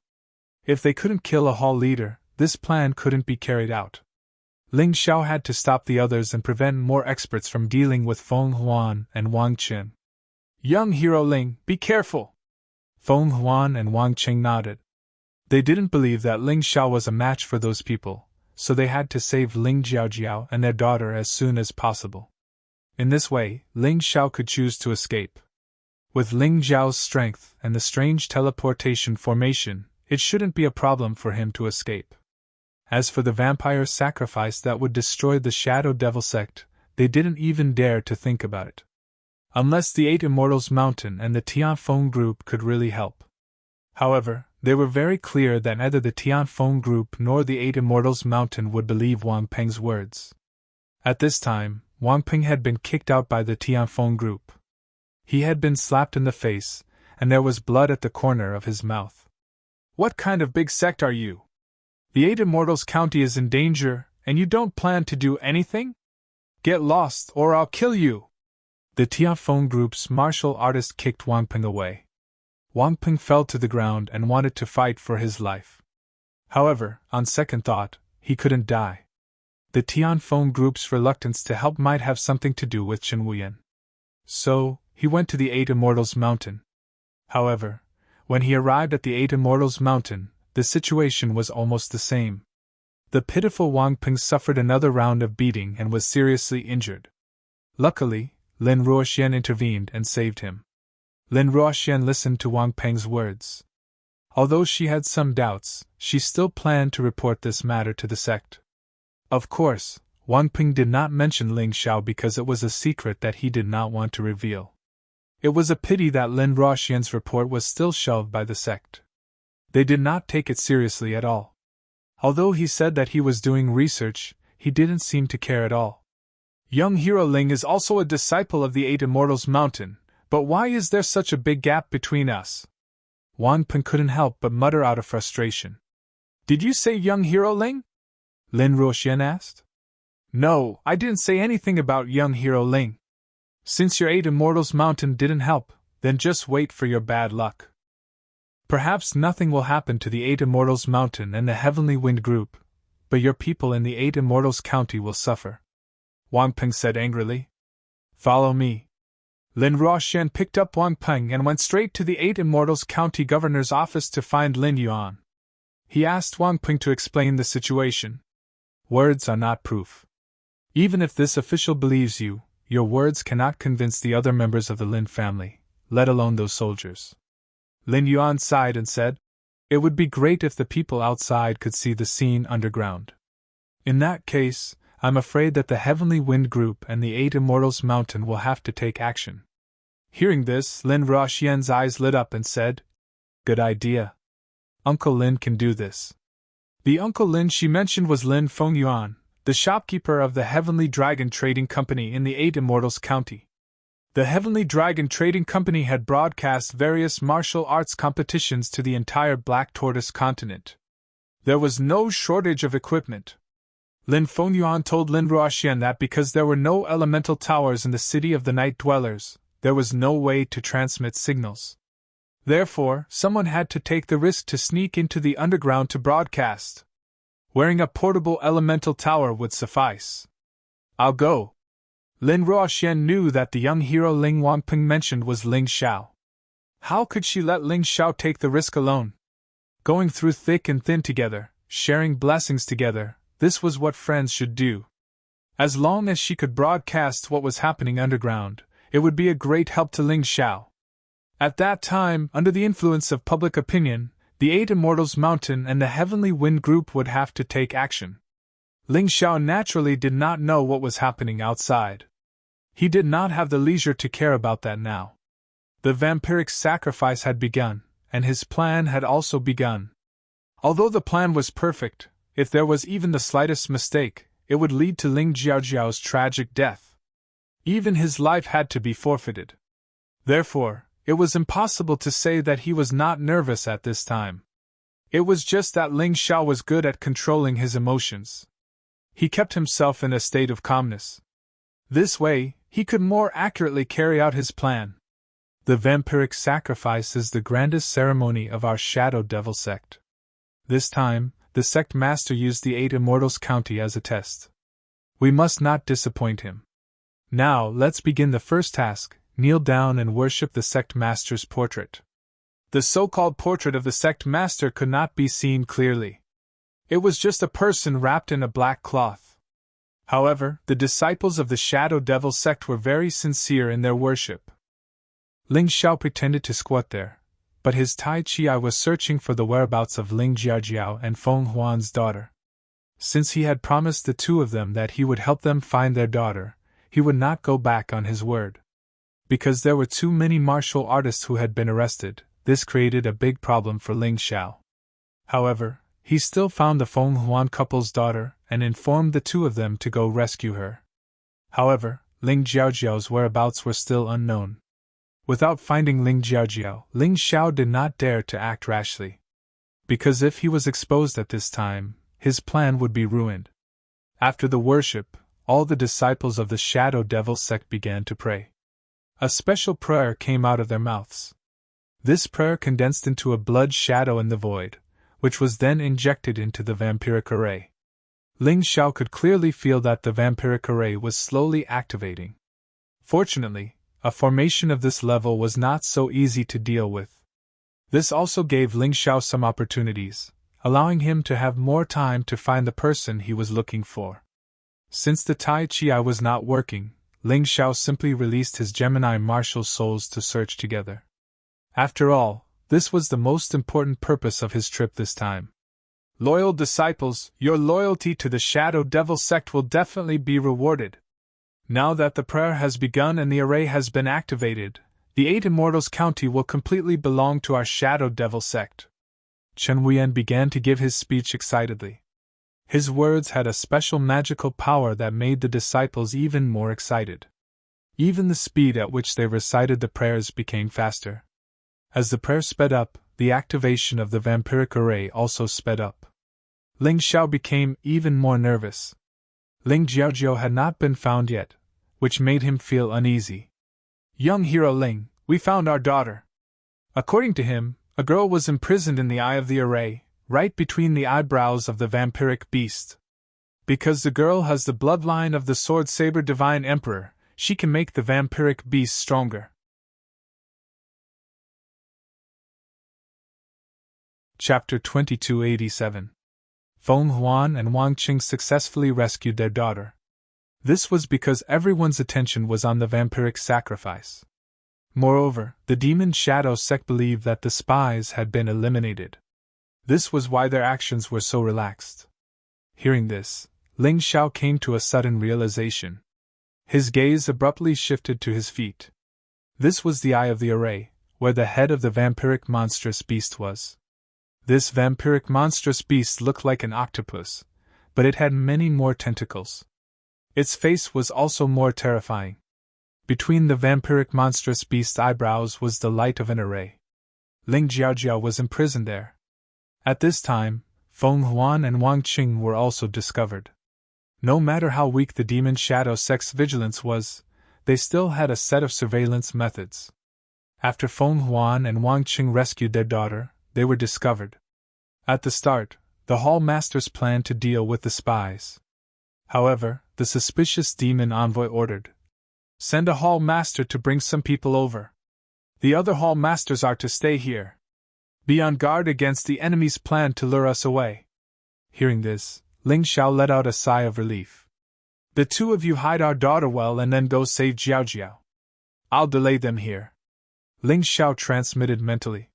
If they couldn't kill a hall leader, this plan couldn't be carried out. Ling Xiao had to stop the others and prevent more experts from dealing with Feng Huan and Wang Cheng. Young hero Ling, be careful! Feng Huan and Wang Cheng nodded. They didn't believe that Ling Xiao was a match for those people, so they had to save Ling Jiaojiao and their daughter as soon as possible. In this way, Ling Xiao could choose to escape. With Ling Jiao's strength and the strange teleportation formation, it shouldn't be a problem for him to escape. As for the vampire sacrifice that would destroy the Shadow Devil sect, they didn't even dare to think about it. Unless the Eight Immortals Mountain and the Tianfeng group could really help. However, they were very clear that neither the Tianfeng group nor the Eight Immortals Mountain would believe Wang Peng's words. At this time, Wang Peng had been kicked out by the Tianfeng group. He had been slapped in the face, and there was blood at the corner of his mouth. What kind of big sect are you? The Eight Immortals County is in danger, and you don't plan to do anything? Get lost, or I'll kill you! The Tianfeng group's martial artist kicked Wang Peng away. Wang Peng fell to the ground and wanted to fight for his life. However, on second thought, he couldn't die. The Tianfeng group's reluctance to help might have something to do with Chen Wuyan. So, he went to the Eight Immortals Mountain. However, when he arrived at the Eight Immortals Mountain, the situation was almost the same. The pitiful Wang Peng suffered another round of beating and was seriously injured. Luckily, Lin Ruoxian intervened and saved him. Lin Ruoxian listened to Wang Peng's words. Although she had some doubts, she still planned to report this matter to the sect. Of course, Wang Peng did not mention Ling Xiao because it was a secret that he did not want to reveal. It was a pity that Lin Ruoxian's report was still shelved by the sect. They did not take it seriously at all. Although he said that he was doing research, he didn't seem to care at all. Young hero Ling is also a disciple of the Eight Immortals Mountain, but why is there such a big gap between us? Wang Peng couldn't help but mutter out of frustration. Did you say young hero Ling? Lin Ruoxian asked. No, I didn't say anything about young hero Ling. Since your Eight Immortals Mountain didn't help, then just wait for your bad luck. Perhaps nothing will happen to the Eight Immortals Mountain and the Heavenly Wind Group, but your people in the Eight Immortals County will suffer. Wang Peng said angrily. Follow me. Lin Ruoxian picked up Wang Peng and went straight to the Eight Immortals County Governor's office to find Lin Yuan. He asked Wang Peng to explain the situation. Words are not proof. Even if this official believes you, your words cannot convince the other members of the Lin family, let alone those soldiers. Lin Yuan sighed and said, It would be great if the people outside could see the scene underground. In that case, I'm afraid that the Heavenly Wind Group and the Eight Immortals Mountain will have to take action. Hearing this, Lin Ruoxian's eyes lit up and said, Good idea. Uncle Lin can do this. The Uncle Lin she mentioned was Lin Fengyuan, the shopkeeper of the Heavenly Dragon Trading Company in the Eight Immortals County. The Heavenly Dragon Trading Company had broadcast various martial arts competitions to the entire Black Tortoise continent. There was no shortage of equipment. Lin Fengyuan told Lin Ruoxian that because there were no elemental towers in the city of the Night Dwellers, there was no way to transmit signals. Therefore, someone had to take the risk to sneak into the underground to broadcast. Wearing a portable elemental tower would suffice. I'll go. Lin Ruoxian knew that the young hero Ling Wang Peng mentioned was Ling Xiao. How could she let Ling Xiao take the risk alone? Going through thick and thin together, sharing blessings together, this was what friends should do. As long as she could broadcast what was happening underground, it would be a great help to Ling Xiao. At that time, under the influence of public opinion, the Eight Immortals Mountain and the Heavenly Wind Group would have to take action. Ling Xiao naturally did not know what was happening outside. He did not have the leisure to care about that now. The vampiric sacrifice had begun, and his plan had also begun. Although the plan was perfect, if there was even the slightest mistake, it would lead to Ling Jiaojiao's tragic death. Even his life had to be forfeited. Therefore, it was impossible to say that he was not nervous at this time. It was just that Ling Xiao was good at controlling his emotions. He kept himself in a state of calmness. This way, he could more accurately carry out his plan. The vampiric sacrifice is the grandest ceremony of our Shadow Devil sect. This time, the sect master used the Eight Immortals County as a test. We must not disappoint him. Now, let's begin the first task. Kneel down and worship the sect master's portrait. The so-called portrait of the sect master could not be seen clearly. It was just a person wrapped in a black cloth. However, the disciples of the Shadow Devil sect were very sincere in their worship. Ling Xiao pretended to squat there, but his Tai Chi was searching for the whereabouts of Ling Jiaojiao and Feng Huan's daughter. Since he had promised the two of them that he would help them find their daughter, he would not go back on his word. Because there were too many martial artists who had been arrested, this created a big problem for Ling Xiao. However, he still found the Feng Huan couple's daughter and informed the two of them to go rescue her. However, Ling Jiaojiao's whereabouts were still unknown. Without finding Ling Jiaojiao, Ling Xiao did not dare to act rashly. Because if he was exposed at this time, his plan would be ruined. After the worship, all the disciples of the Shadow Devil sect began to pray. A special prayer came out of their mouths. This prayer condensed into a blood shadow in the void, which was then injected into the vampiric array. Ling Xiao could clearly feel that the vampiric array was slowly activating. Fortunately, a formation of this level was not so easy to deal with. This also gave Ling Xiao some opportunities, allowing him to have more time to find the person he was looking for. Since the Tai Chi was not working, Ling Xiao simply released his Gemini martial souls to search together. After all, this was the most important purpose of his trip this time. Loyal disciples, your loyalty to the Shadow Devil sect will definitely be rewarded. Now that the prayer has begun and the array has been activated, the Eight Immortals County will completely belong to our Shadow Devil sect. Chen Wuyan began to give his speech excitedly. His words had a special magical power that made the disciples even more excited. Even the speed at which they recited the prayers became faster. As the prayer sped up, the activation of the vampiric array also sped up. Ling Xiao became even more nervous. Ling Jiaojiao had not been found yet, which made him feel uneasy. Young hero Ling, we found our daughter. According to him, a girl was imprisoned in the eye of the array, right between the eyebrows of the vampiric beast. Because the girl has the bloodline of the Sword Saber Divine Emperor, she can make the vampiric beast stronger. Chapter 2287. Feng Huan and Wang Qing successfully rescued their daughter. This was because everyone's attention was on the vampiric sacrifice. Moreover, the demon shadow sect believed that the spies had been eliminated. This was why their actions were so relaxed. Hearing this, Ling Xiao came to a sudden realization. His gaze abruptly shifted to his feet. This was the eye of the array, where the head of the vampiric monstrous beast was. This vampiric monstrous beast looked like an octopus, but it had many more tentacles. Its face was also more terrifying. Between the vampiric monstrous beast's eyebrows was the light of an array. Ling Jiaojiao was imprisoned there. At this time, Feng Huan and Wang Qing were also discovered. No matter how weak the demon shadow sect's vigilance was, they still had a set of surveillance methods. After Feng Huan and Wang Qing rescued their daughter, they were discovered. At the start, the Hall Masters planned to deal with the spies. However, the suspicious demon envoy ordered, "Send a Hall Master to bring some people over. The other Hall Masters are to stay here. Be on guard against the enemy's plan to lure us away." Hearing this, Ling Xiao let out a sigh of relief. "The two of you hide our daughter well and then go save Jiaojiao. I'll delay them here." Ling Xiao transmitted mentally.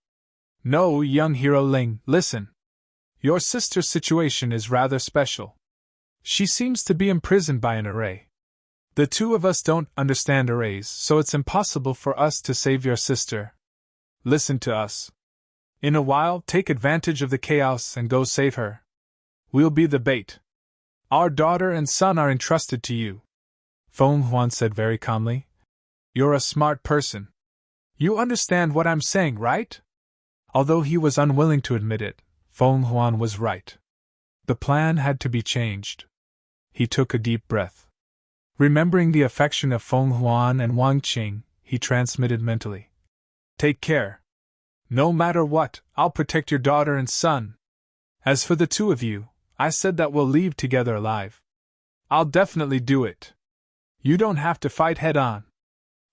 "No, young hero Ling, listen. Your sister's situation is rather special. She seems to be imprisoned by an array. The two of us don't understand arrays, so it's impossible for us to save your sister. Listen to us. In a while, take advantage of the chaos and go save her. We'll be the bait. Our daughter and son are entrusted to you." Feng Huan said very calmly. "You're a smart person. You understand what I'm saying, right?" Although he was unwilling to admit it, Feng Huan was right. The plan had to be changed. He took a deep breath. Remembering the affection of Feng Huan and Wang Qing, he transmitted mentally. "Take care. No matter what, I'll protect your daughter and son. As for the two of you, I said that we'll leave together alive. I'll definitely do it. You don't have to fight head-on.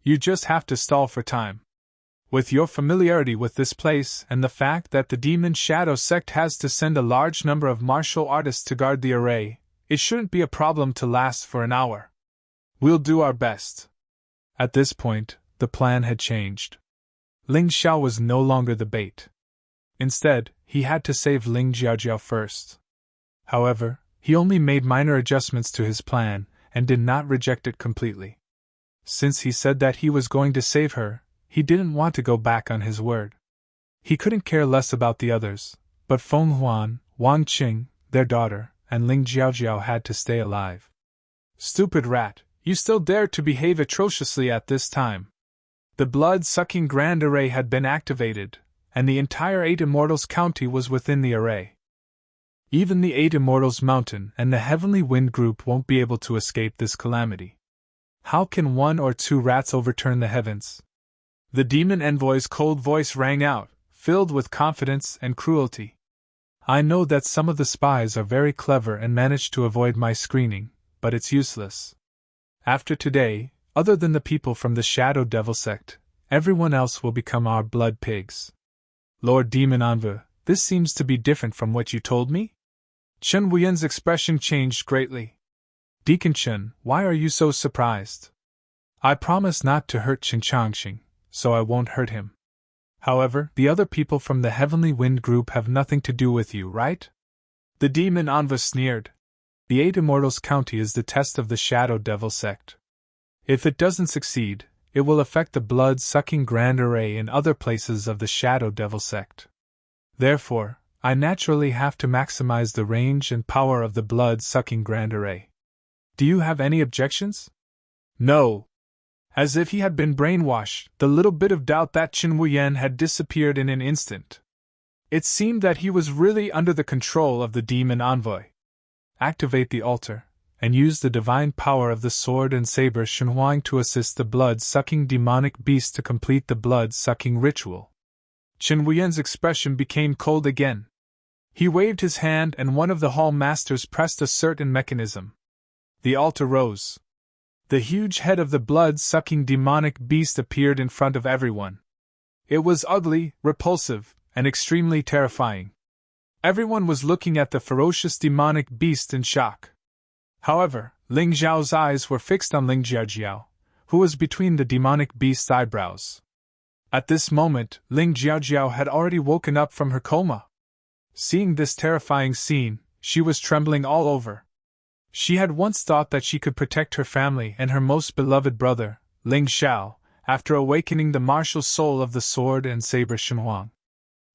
You just have to stall for time. With your familiarity with this place and the fact that the Demon Shadow sect has to send a large number of martial artists to guard the array, it shouldn't be a problem to last for an hour. We'll do our best." At this point, the plan had changed. Ling Xiao was no longer the bait. Instead, he had to save Ling Jiaojiao first. However, he only made minor adjustments to his plan and did not reject it completely. Since he said that he was going to save her, he didn't want to go back on his word. He couldn't care less about the others, but Feng Huan, Wang Qing, their daughter, and Ling Jiaojiao had to stay alive. "Stupid rat, you still dare to behave atrociously at this time." The blood-sucking Grand Array had been activated, and the entire 8 Immortals County was within the array. Even the 8 Immortals Mountain and the Heavenly Wind Group won't be able to escape this calamity. How can 1 or 2 rats overturn the heavens? The demon envoy's cold voice rang out, filled with confidence and cruelty. "I know that some of the spies are very clever and manage to avoid my screening, but it's useless. After today, other than the people from the Shadow Devil sect, everyone else will become our blood pigs." "Lord Demon Envoy, this seems to be different from what you told me?" Chen Wuyan's expression changed greatly. "Deacon Chen, why are you so surprised? I promise not to hurt Chen Changxing, so I won't hurt him. However, the other people from the Heavenly Wind Group have nothing to do with you, right?" The Demon Envoy sneered. "The 8 Immortals County is the test of the Shadow Devil sect. If it doesn't succeed, it will affect the blood-sucking Grand Array in other places of the Shadow Devil sect. Therefore, I naturally have to maximize the range and power of the blood-sucking Grand Array. Do you have any objections? No. As if he had been brainwashed, the little bit of doubt that Chen Wuyan had disappeared in an instant. It seemed that he was really under the control of the demon envoy. Activate the altar, and use the divine power of the sword and saber Shenhuang to assist the blood-sucking demonic beast to complete the blood-sucking ritual. Chen Wuyan's expression became cold again. He waved his hand and one of the hall masters pressed a certain mechanism. The altar rose. The huge head of the blood-sucking demonic beast appeared in front of everyone. It was ugly, repulsive, and extremely terrifying. Everyone was looking at the ferocious demonic beast in shock. However, Ling Zhao's eyes were fixed on Ling Jiaojiao, who was between the demonic beast's eyebrows. At this moment, Ling Jiaojiao had already woken up from her coma. Seeing this terrifying scene, she was trembling all over. She had once thought that she could protect her family and her most beloved brother, Ling Xiao, after awakening the martial soul of the sword and saber Shenhuang.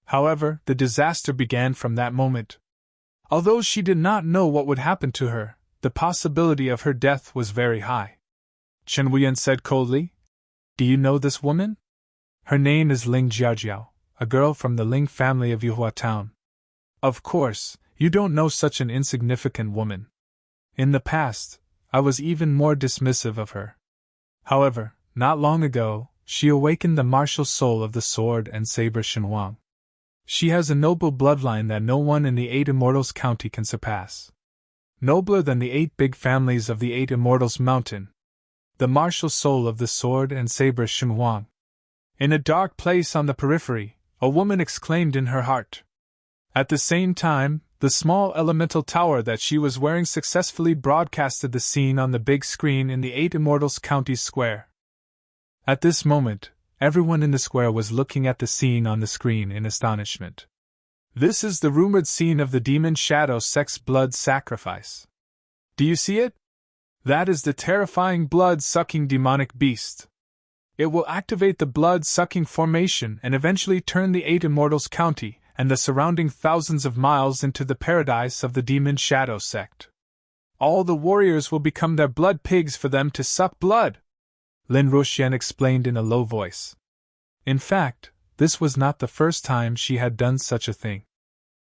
However, the disaster began from that moment. Although she did not know what would happen to her, the possibility of her death was very high. Chen Wuyan said coldly, "Do you know this woman? Her name is Ling Jiaojiao, a girl from the Ling family of Yuhua town. Of course, you don't know such an insignificant woman. In the past, I was even more dismissive of her. However, not long ago, she awakened the martial soul of the sword and saber Shenhuang. She has a noble bloodline that no one in the 8 Immortals County can surpass. Nobler than the 8 big families of the 8 Immortals Mountain. The martial soul of the sword and saber Shenhuang." In a dark place on the periphery, a woman exclaimed in her heart. At the same time, the small elemental tower that she was wearing successfully broadcasted the scene on the big screen in the 8 Immortals County Square. At this moment, everyone in the square was looking at the scene on the screen in astonishment. This is the rumored scene of the demon shadow sect's blood sacrifice. Do you see it? That is the terrifying blood-sucking demonic beast. It will activate the blood-sucking formation and eventually turn the 8 Immortals County and the surrounding thousands of miles into the paradise of the demon shadow sect. All the warriors will become their blood pigs for them to suck blood, Lin Ruxian explained in a low voice. In fact, this was not the first time she had done such a thing.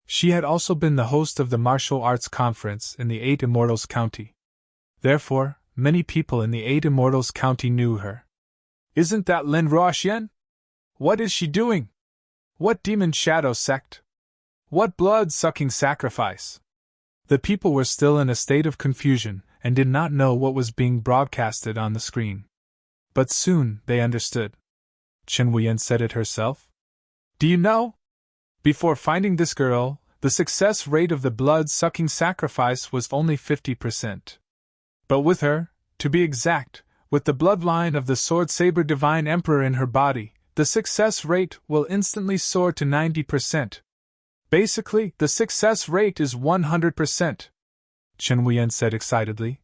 She had also been the host of the martial arts conference in the 8 Immortals County. Therefore, many people in the 8 Immortals County knew her. Isn't that Lin Ruxian? What is she doing? What demon shadow sect? What blood-sucking sacrifice? The people were still in a state of confusion and did not know what was being broadcasted on the screen. But soon they understood. Chen Wuyan said it herself. Do you know? Before finding this girl, the success rate of the blood-sucking sacrifice was only 50%. But with her, to be exact, with the bloodline of the Sword-Saber Divine Emperor in her body, the success rate will instantly soar to 90%. Basically, the success rate is 100%. Chen Wuyan said excitedly.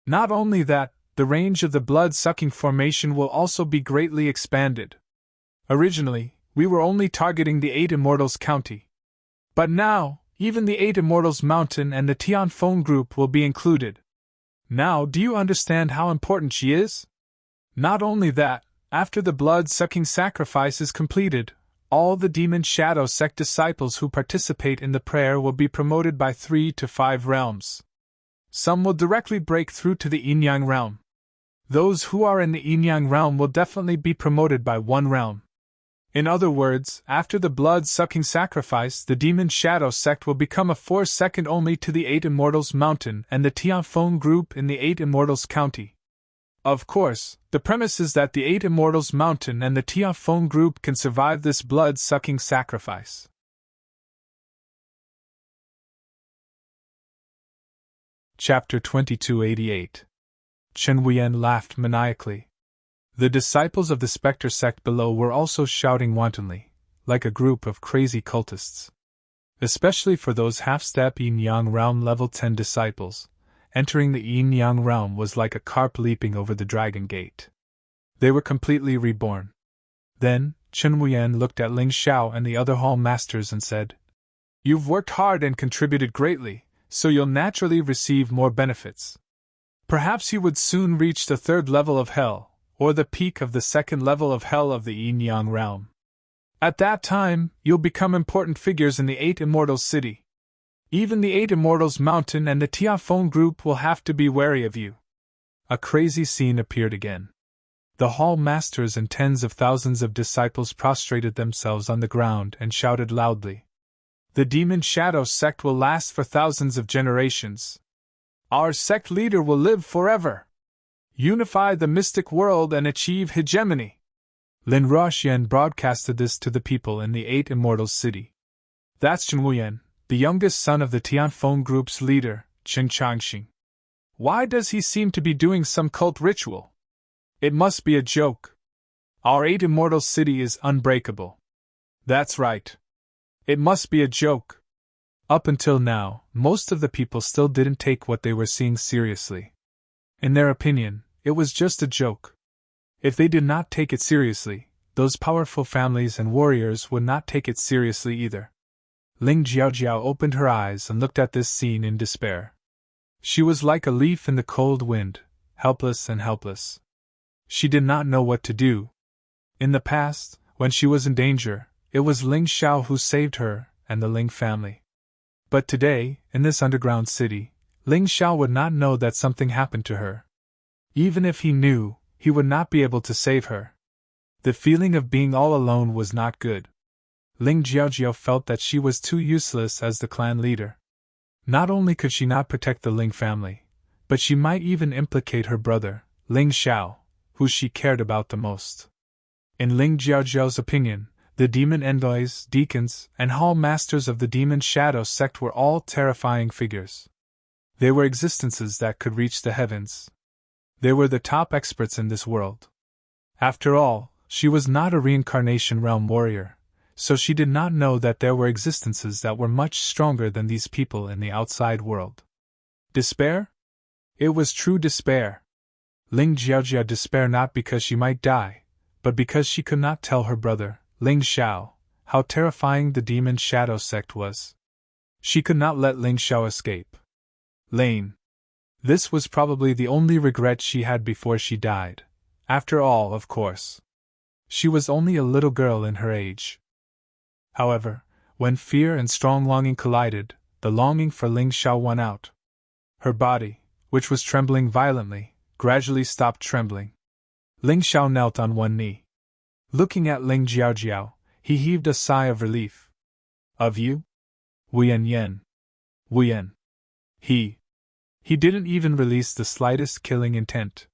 Not only that, the range of the blood-sucking formation will also be greatly expanded. Originally, we were only targeting the 8 Immortals County. But now, even the 8 Immortals Mountain and the Tianfeng Group will be included. Now, do you understand how important she is? Not only that, after the blood-sucking sacrifice is completed, all the Demon Shadow Sect disciples who participate in the prayer will be promoted by 3 to 5 realms. Some will directly break through to the Yin-Yang realm. Those who are in the Yin-Yang realm will definitely be promoted by 1 realm. In other words, after the blood-sucking sacrifice, the Demon Shadow Sect will become a force second only to the 8 Immortals Mountain and the Tianfeng Group in the 8 Immortals County. Of course, the premise is that the 8 Immortals Mountain and the Tianfeng Group can survive this blood-sucking sacrifice. Chapter 2288. Chen Wuyan laughed maniacally. The disciples of the Spectre sect below were also shouting wantonly, like a group of crazy cultists. Especially for those half-step Yin-Yang realm level 10 disciples. Entering the Yin-Yang realm was like a carp leaping over the dragon gate. They were completely reborn. Then, Chen Wuyan looked at Ling Xiao and the other hall masters and said, You've worked hard and contributed greatly, so you'll naturally receive more benefits. Perhaps you would soon reach the third level of hell, or the peak of the second level of hell of the yin-yang realm. At that time, you'll become important figures in the Eight Immortals city. Even the Eight Immortals Mountain and the Tiafeng group will have to be wary of you. A crazy scene appeared again. The hall masters and tens of thousands of disciples prostrated themselves on the ground and shouted loudly. The Demon Shadow sect will last for thousands of generations. Our sect leader will live forever. Unify the mystic world and achieve hegemony. Lin Ruoxian broadcasted this to the people in the Eight Immortals city. That's Chen Wuyan, the youngest son of the Tianfeng group's leader, Chen Changxing. Why does he seem to be doing some cult ritual? It must be a joke. Our Eight Immortals city is unbreakable. That's right. It must be a joke. Up until now, most of the people still didn't take what they were seeing seriously. In their opinion, it was just a joke. If they did not take it seriously, those powerful families and warriors would not take it seriously either. Ling Jiaojiao opened her eyes and looked at this scene in despair. She was like a leaf in the cold wind, helpless and helpless. She did not know what to do. In the past, when she was in danger, it was Ling Xiao who saved her and the Ling family. But today, in this underground city, Ling Xiao would not know that something happened to her. Even if he knew, he would not be able to save her. The feeling of being all alone was not good. Ling Jiaojiao felt that she was too useless as the clan leader. Not only could she not protect the Ling family, but she might even implicate her brother, Ling Xiao, who she cared about the most. In Ling Jiaojiao's opinion, the demon envoys, deacons, and hall masters of the Demon Shadow sect were all terrifying figures. They were existences that could reach the heavens. They were the top experts in this world. After all, she was not a reincarnation realm warrior, so she did not know that there were existences that were much stronger than these people in the outside world. Despair? It was true despair. Ling Jiaojia despair not because she might die, but because she could not tell her brother, Ling Xiao, how terrifying the Demon Shadow sect was. She could not let Ling Xiao escape. Lane. This was probably the only regret she had before she died. After all, of course. She was only a little girl in her age. However, when fear and strong longing collided, the longing for Ling Xiao won out. Her body, which was trembling violently, gradually stopped trembling. Ling Xiao knelt on one knee. Looking at Ling Jiaojiao, he heaved a sigh of relief. Of you? Wuyan Yen. Wuyan. He didn't even release the slightest killing intent.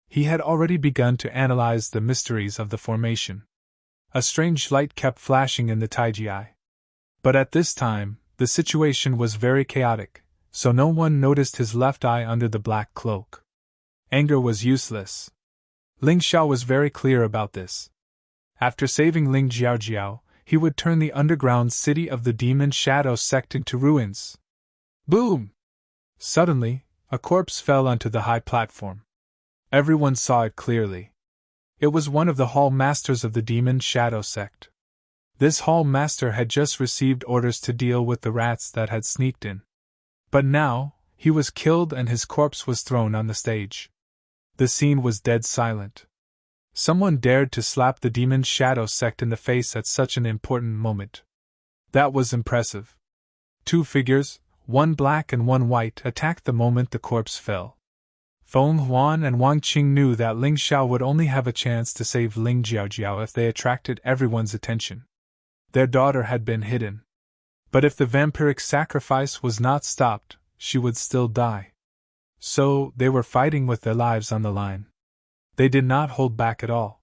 He had already begun to analyze the mysteries of the formation. A strange light kept flashing in the Taiji eye. But at this time, the situation was very chaotic, so no one noticed his left eye under the black cloak. Anger was useless. Ling Xiao was very clear about this. After saving Ling Jiaojiao, he would turn the underground city of the Demon Shadow sect into ruins. Boom! Suddenly, a corpse fell onto the high platform. Everyone saw it clearly. It was one of the hall masters of the Demon Shadow sect. This hall master had just received orders to deal with the rats that had sneaked in. But now, he was killed and his corpse was thrown on the stage. The scene was dead silent. Someone dared to slap the Demon Shadow sect in the face at such an important moment. That was impressive. Two figures, one black and one white, attacked the moment the corpse fell. Feng Huan and Wang Qing knew that Ling Xiao would only have a chance to save Ling Jiaojiao if they attracted everyone's attention. Their daughter had been hidden. But if the vampiric sacrifice was not stopped, she would still die. So, they were fighting with their lives on the line. They did not hold back at all.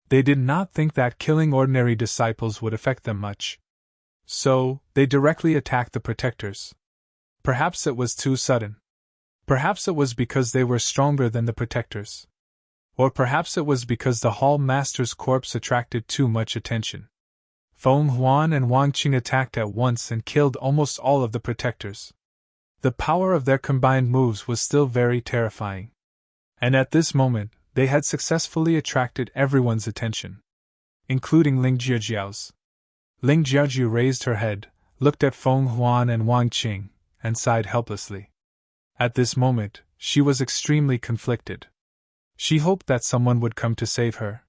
They did not think that killing ordinary disciples would affect them much. So, they directly attacked the protectors. Perhaps it was too sudden. Perhaps it was because they were stronger than the protectors. Or perhaps it was because the hall master's corpse attracted too much attention. Feng Huan and Wang Qing attacked at once and killed almost all of the protectors. The power of their combined moves was still very terrifying. And at this moment, they had successfully attracted everyone's attention, including Ling Jiaojiao's. Ling Jiaojiu raised her head, looked at Feng Huan and Wang Qing, and sighed helplessly. At this moment, she was extremely conflicted. She hoped that someone would come to save her.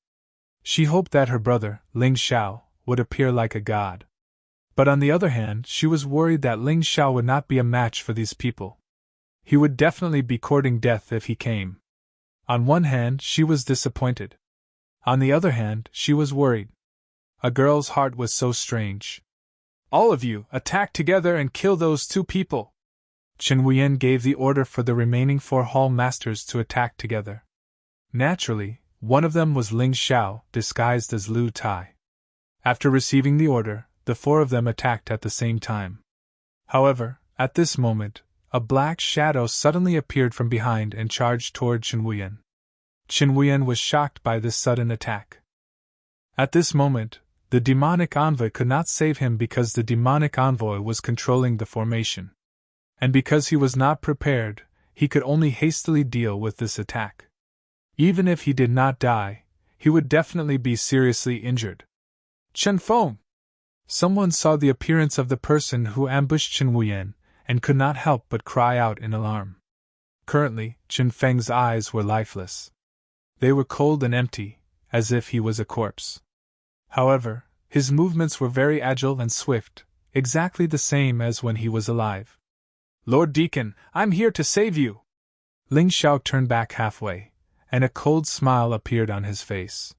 She hoped that her brother, Ling Xiao, would appear like a god. But on the other hand, she was worried that Ling Xiao would not be a match for these people. He would definitely be courting death if he came. On one hand, she was disappointed. On the other hand, she was worried. A girl's heart was so strange. All of you, attack together and kill those 2 people! Chen Wuyan gave the order for the remaining 4 hall masters to attack together. Naturally, one of them was Ling Xiao, disguised as Lu Tai. After receiving the order, the 4 of them attacked at the same time. However, at this moment, a black shadow suddenly appeared from behind and charged toward Chen Wuyan. Chen Wuyan was shocked by this sudden attack. At this moment, the demonic envoy could not save him because the demonic envoy was controlling the formation. And because he was not prepared, he could only hastily deal with this attack. Even if he did not die, he would definitely be seriously injured. Chen Feng! Someone saw the appearance of the person who ambushed Chen Wuyan, and could not help but cry out in alarm. Currently, Chen Feng's eyes were lifeless. They were cold and empty, as if he was a corpse. However, his movements were very agile and swift, exactly the same as when he was alive. Lord Deacon, I'm here to save you! Ling Xiao turned back halfway, and a cold smile appeared on his face.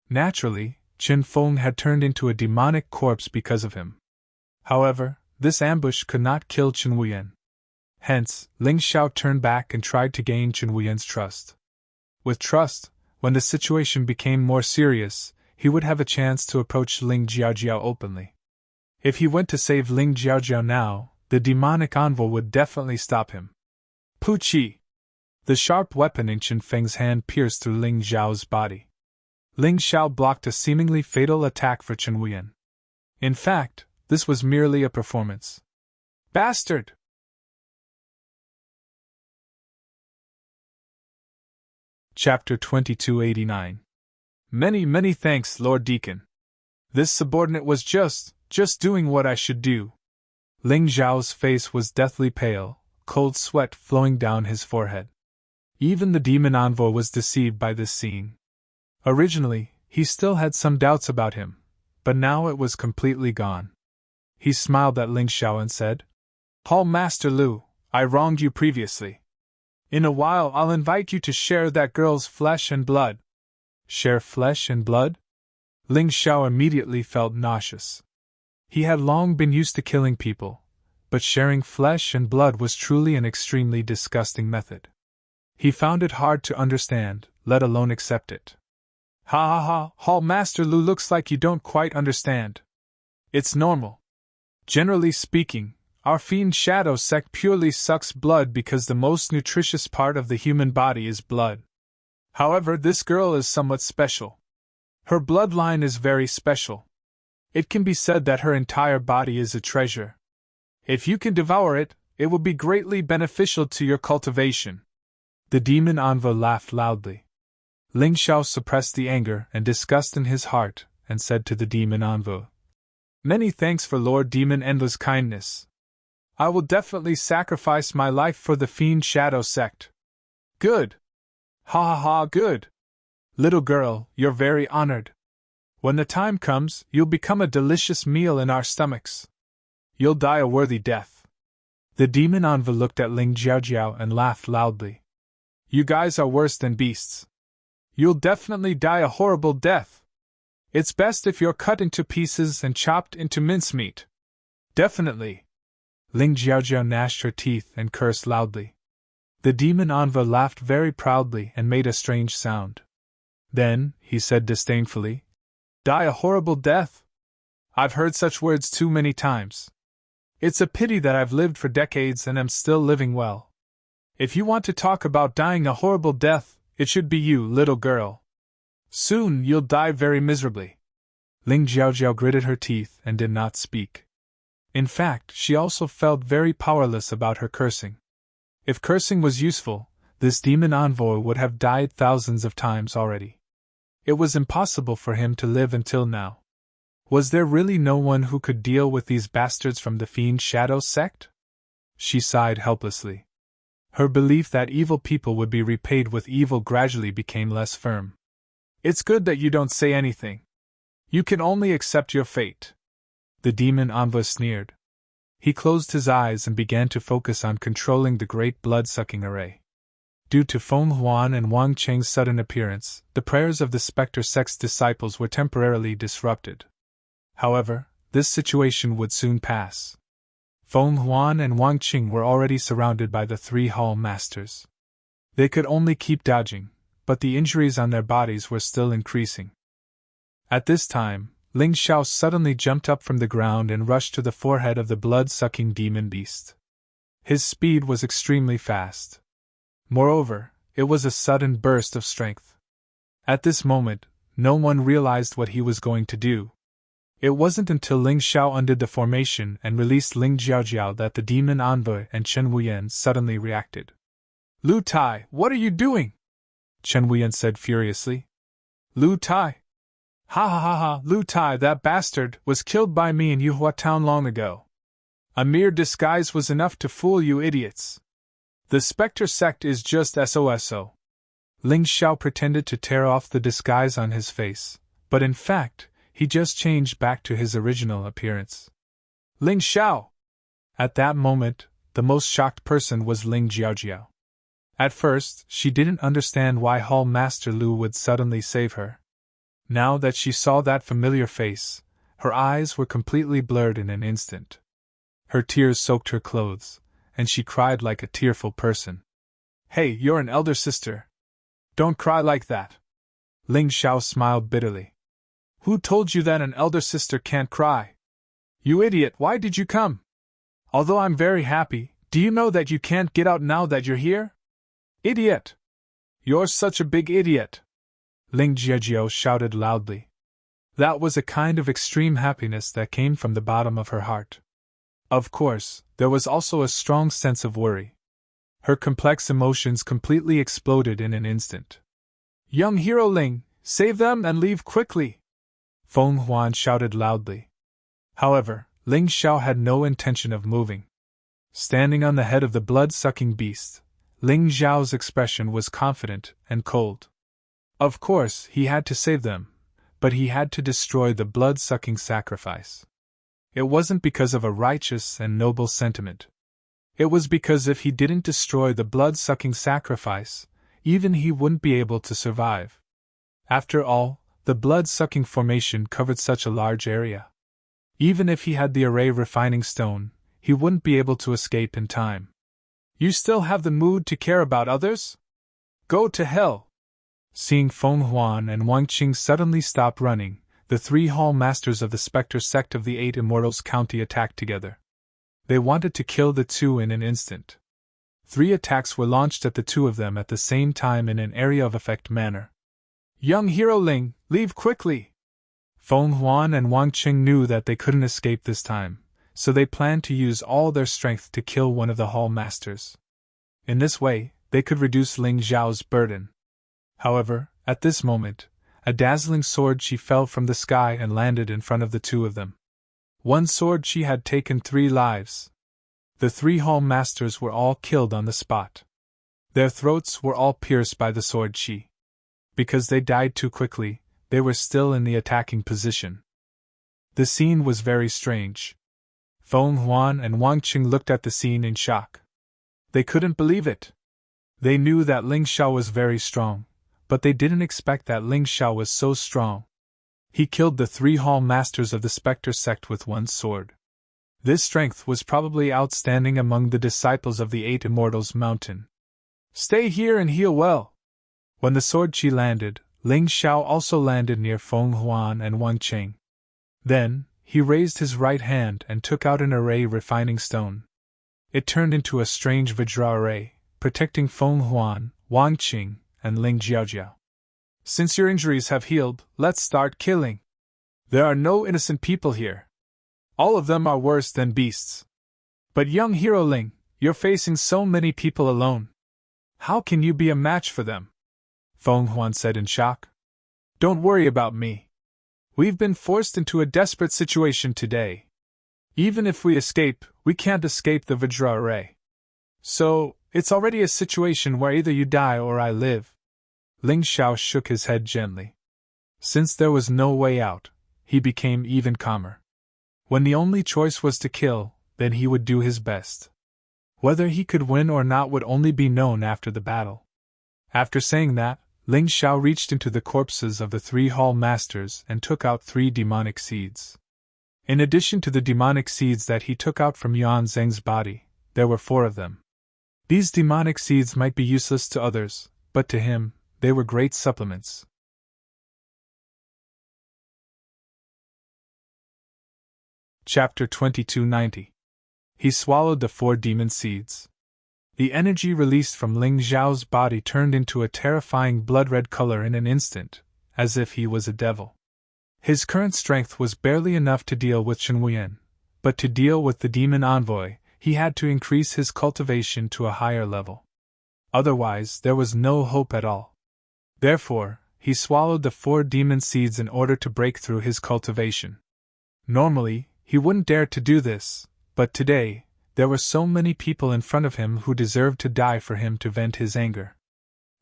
Naturally, Chen Feng had turned into a demonic corpse because of him. However, this ambush could not kill Chen Wuyan. Hence, Ling Xiao turned back and tried to gain Chen Wuyan's trust. With trust, when the situation became more serious, he would have a chance to approach Ling Jiaojiao openly. If he went to save Ling Jiaojiao now, the demonic envoy would definitely stop him. Pu Qi! The sharp weapon in Chen Feng's hand pierced through Ling Xiao's body. Ling Xiao blocked a seemingly fatal attack for Chen Wuyan. In fact, this was merely a performance. Bastard! Chapter 2289. Many thanks, Lord Deacon. This subordinate was just doing what I should do. Ling Xiao's face was deathly pale, cold sweat flowing down his forehead. Even the demon envoy was deceived by this scene. Originally, he still had some doubts about him, but now it was completely gone. He smiled at Ling Xiao and said, Hall Master Lu, I wronged you previously. In a while I'll invite you to share that girl's flesh and blood. Share flesh and blood? Ling Xiao immediately felt nauseous. He had long been used to killing people, but sharing flesh and blood was truly an extremely disgusting method. He found it hard to understand, let alone accept it. Ha! Hall Master Lu, looks like you don't quite understand. It's normal. Generally speaking, our fiend shadow sect purely sucks blood because the most nutritious part of the human body is blood. However, this girl is somewhat special. Her bloodline is very special. It can be said that her entire body is a treasure. If you can devour it, it will be greatly beneficial to your cultivation. The demon envoy laughed loudly. Ling Xiao suppressed the anger and disgust in his heart, and said to the demon envoy, Many thanks for Lord Demon Endless kindness. I will definitely sacrifice my life for the Fiend Shadow sect. Good! Ha, good! Little girl, you're very honored. When the time comes, you'll become a delicious meal in our stomachs. You'll die a worthy death. The demon envoy looked at Ling Jiaojiao and laughed loudly. You guys are worse than beasts. You'll definitely die a horrible death. It's best if you're cut into pieces and chopped into mincemeat. Definitely. Ling Jiaojiao gnashed her teeth and cursed loudly. The demon envoy laughed very proudly and made a strange sound. Then, he said disdainfully, Die a horrible death? I've heard such words too many times. It's a pity that I've lived for decades and am still living well. If you want to talk about dying a horrible death, it should be you, little girl. Soon you'll die very miserably. Ling Jiaojiao gritted her teeth and did not speak. In fact, she also felt very powerless about her cursing. If cursing was useful, this demon envoy would have died thousands of times already. It was impossible for him to live until now. Was there really no one who could deal with these bastards from the Fiend Shadow sect? She sighed helplessly. Her belief that evil people would be repaid with evil gradually became less firm. It's good that you don't say anything. You can only accept your fate. The demon envoy sneered. He closed his eyes and began to focus on controlling the great blood-sucking array. Due to Feng Huan and Wang Cheng's sudden appearance, the prayers of the Spectre sect's disciples were temporarily disrupted. However, this situation would soon pass. Feng Huan and Wang Qing were already surrounded by the three hall masters. They could only keep dodging, but the injuries on their bodies were still increasing. At this time, Ling Xiao suddenly jumped up from the ground and rushed to the forehead of the blood-sucking demon beast. His speed was extremely fast. Moreover, it was a sudden burst of strength. At this moment, no one realized what he was going to do. It wasn't until Ling Xiao undid the formation and released Ling Jiaojiao that the demon envoy and Chen Wuyan suddenly reacted. Lu Tai, what are you doing? Chen Wuyan said furiously. Lu Tai? Ha ha ha ha, Lu Tai, that bastard, was killed by me in Yuhua Town long ago. A mere disguise was enough to fool you idiots. The Spectre sect is just SOSO. Ling Xiao pretended to tear off the disguise on his face, but in fact, he just changed back to his original appearance. Ling Xiao! At that moment, the most shocked person was Ling Jiaojiao. At first, she didn't understand why Hall Master Lu would suddenly save her. Now that she saw that familiar face, her eyes were completely blurred in an instant. Her tears soaked her clothes, and she cried like a tearful person. Hey, you're an elder sister. Don't cry like that. Ling Xiao smiled bitterly. Who told you that an elder sister can't cry? You idiot, why did you come? Although I'm very happy, do you know that you can't get out now that you're here? Idiot! You're such a big idiot! Ling Jiajiao shouted loudly. That was a kind of extreme happiness that came from the bottom of her heart. Of course, there was also a strong sense of worry. Her complex emotions completely exploded in an instant. Young hero Ling, save them and leave quickly! Feng Huan shouted loudly. However, Ling Xiao had no intention of moving. Standing on the head of the blood-sucking beast, Ling Xiao's expression was confident and cold. Of course, he had to save them, but he had to destroy the blood-sucking sacrifice. It wasn't because of a righteous and noble sentiment. It was because if he didn't destroy the blood-sucking sacrifice, even he wouldn't be able to survive. After all, the blood-sucking formation covered such a large area. Even if he had the array refining stone, he wouldn't be able to escape in time. You still have the mood to care about others? Go to hell! Seeing Feng Huan and Wang Qing suddenly stop running, the three hall masters of the Spectre sect of the Eight Immortals County attacked together. They wanted to kill the two in an instant. 3 attacks were launched at the two of them at the same time in an area of effect manner. Young hero Ling, leave quickly! Feng Huan and Wang Qing knew that they couldn't escape this time, so they planned to use all their strength to kill one of the hall masters. In this way, they could reduce Ling Zhao's burden. However, at this moment, a dazzling sword chi fell from the sky and landed in front of the two of them. One sword chi had taken 3 lives. The 3 hall masters were all killed on the spot. Their throats were all pierced by the sword chi. Because they died too quickly, they were still in the attacking position. The scene was very strange. Feng Huan and Wang Qing looked at the scene in shock. They couldn't believe it. They knew that Ling Xiao was very strong, but they didn't expect that Ling Xiao was so strong. He killed the 3 hall masters of the Spectre sect with 1 sword. This strength was probably outstanding among the disciples of the 8 Immortals Mountain. Stay here and heal well. When the sword chi landed, Ling Xiao also landed near Feng Huan and Wang Qing. Then, he raised his right hand and took out an array refining stone. It turned into a strange Vajra array, protecting Feng Huan, Wang Qing, and Ling Jiaojiao. Since your injuries have healed, let's start killing. There are no innocent people here. All of them are worse than beasts. But young hero Ling, you're facing so many people alone. How can you be a match for them? Feng Huan said in shock. Don't worry about me. We've been forced into a desperate situation today. Even if we escape, we can't escape the Vajra array. So, it's already a situation where either you die or I live. Ling Xiao shook his head gently. Since there was no way out, he became even calmer. When the only choice was to kill, then he would do his best. Whether he could win or not would only be known after the battle. After saying that, Ling Xiao reached into the corpses of the 3 hall masters and took out 3 demonic seeds. In addition to the demonic seeds that he took out from Yuan Zheng's body, there were 4 of them. These demonic seeds might be useless to others, but to him, they were great supplements. Chapter 2290. He swallowed the 4 demon seeds. The energy released from Ling Xiao's body turned into a terrifying blood-red color in an instant, as if he was a devil. His current strength was barely enough to deal with Chen Wuyan, but to deal with the demon envoy, he had to increase his cultivation to a higher level. Otherwise, there was no hope at all. Therefore, he swallowed the 4 demon seeds in order to break through his cultivation. Normally, he wouldn't dare to do this, but today, there were so many people in front of him who deserved to die for him to vent his anger.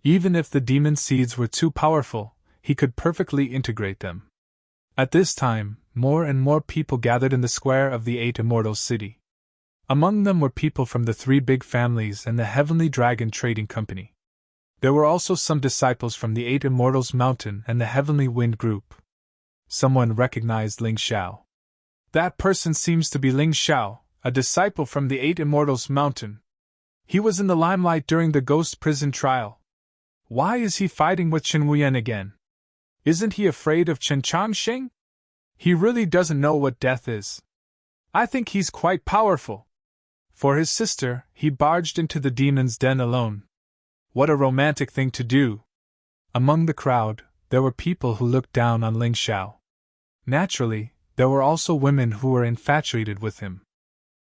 Even if the demon seeds were too powerful, he could perfectly integrate them. At this time, more and more people gathered in the square of the 8 Immortals City. Among them were people from the 3 big families and the Heavenly Dragon Trading Company. There were also some disciples from the 8 Immortals Mountain and the Heavenly Wind Group. Someone recognized Ling Xiao. That person seems to be Ling Xiao, a disciple from the 8 Immortals Mountain. He was in the limelight during the ghost prison trial. Why is he fighting with Chen Wuyan again? Isn't he afraid of Chen Changsheng? He really doesn't know what death is. I think he's quite powerful. For his sister, he barged into the demon's den alone. What a romantic thing to do! Among the crowd, there were people who looked down on Ling Xiao. Naturally, there were also women who were infatuated with him.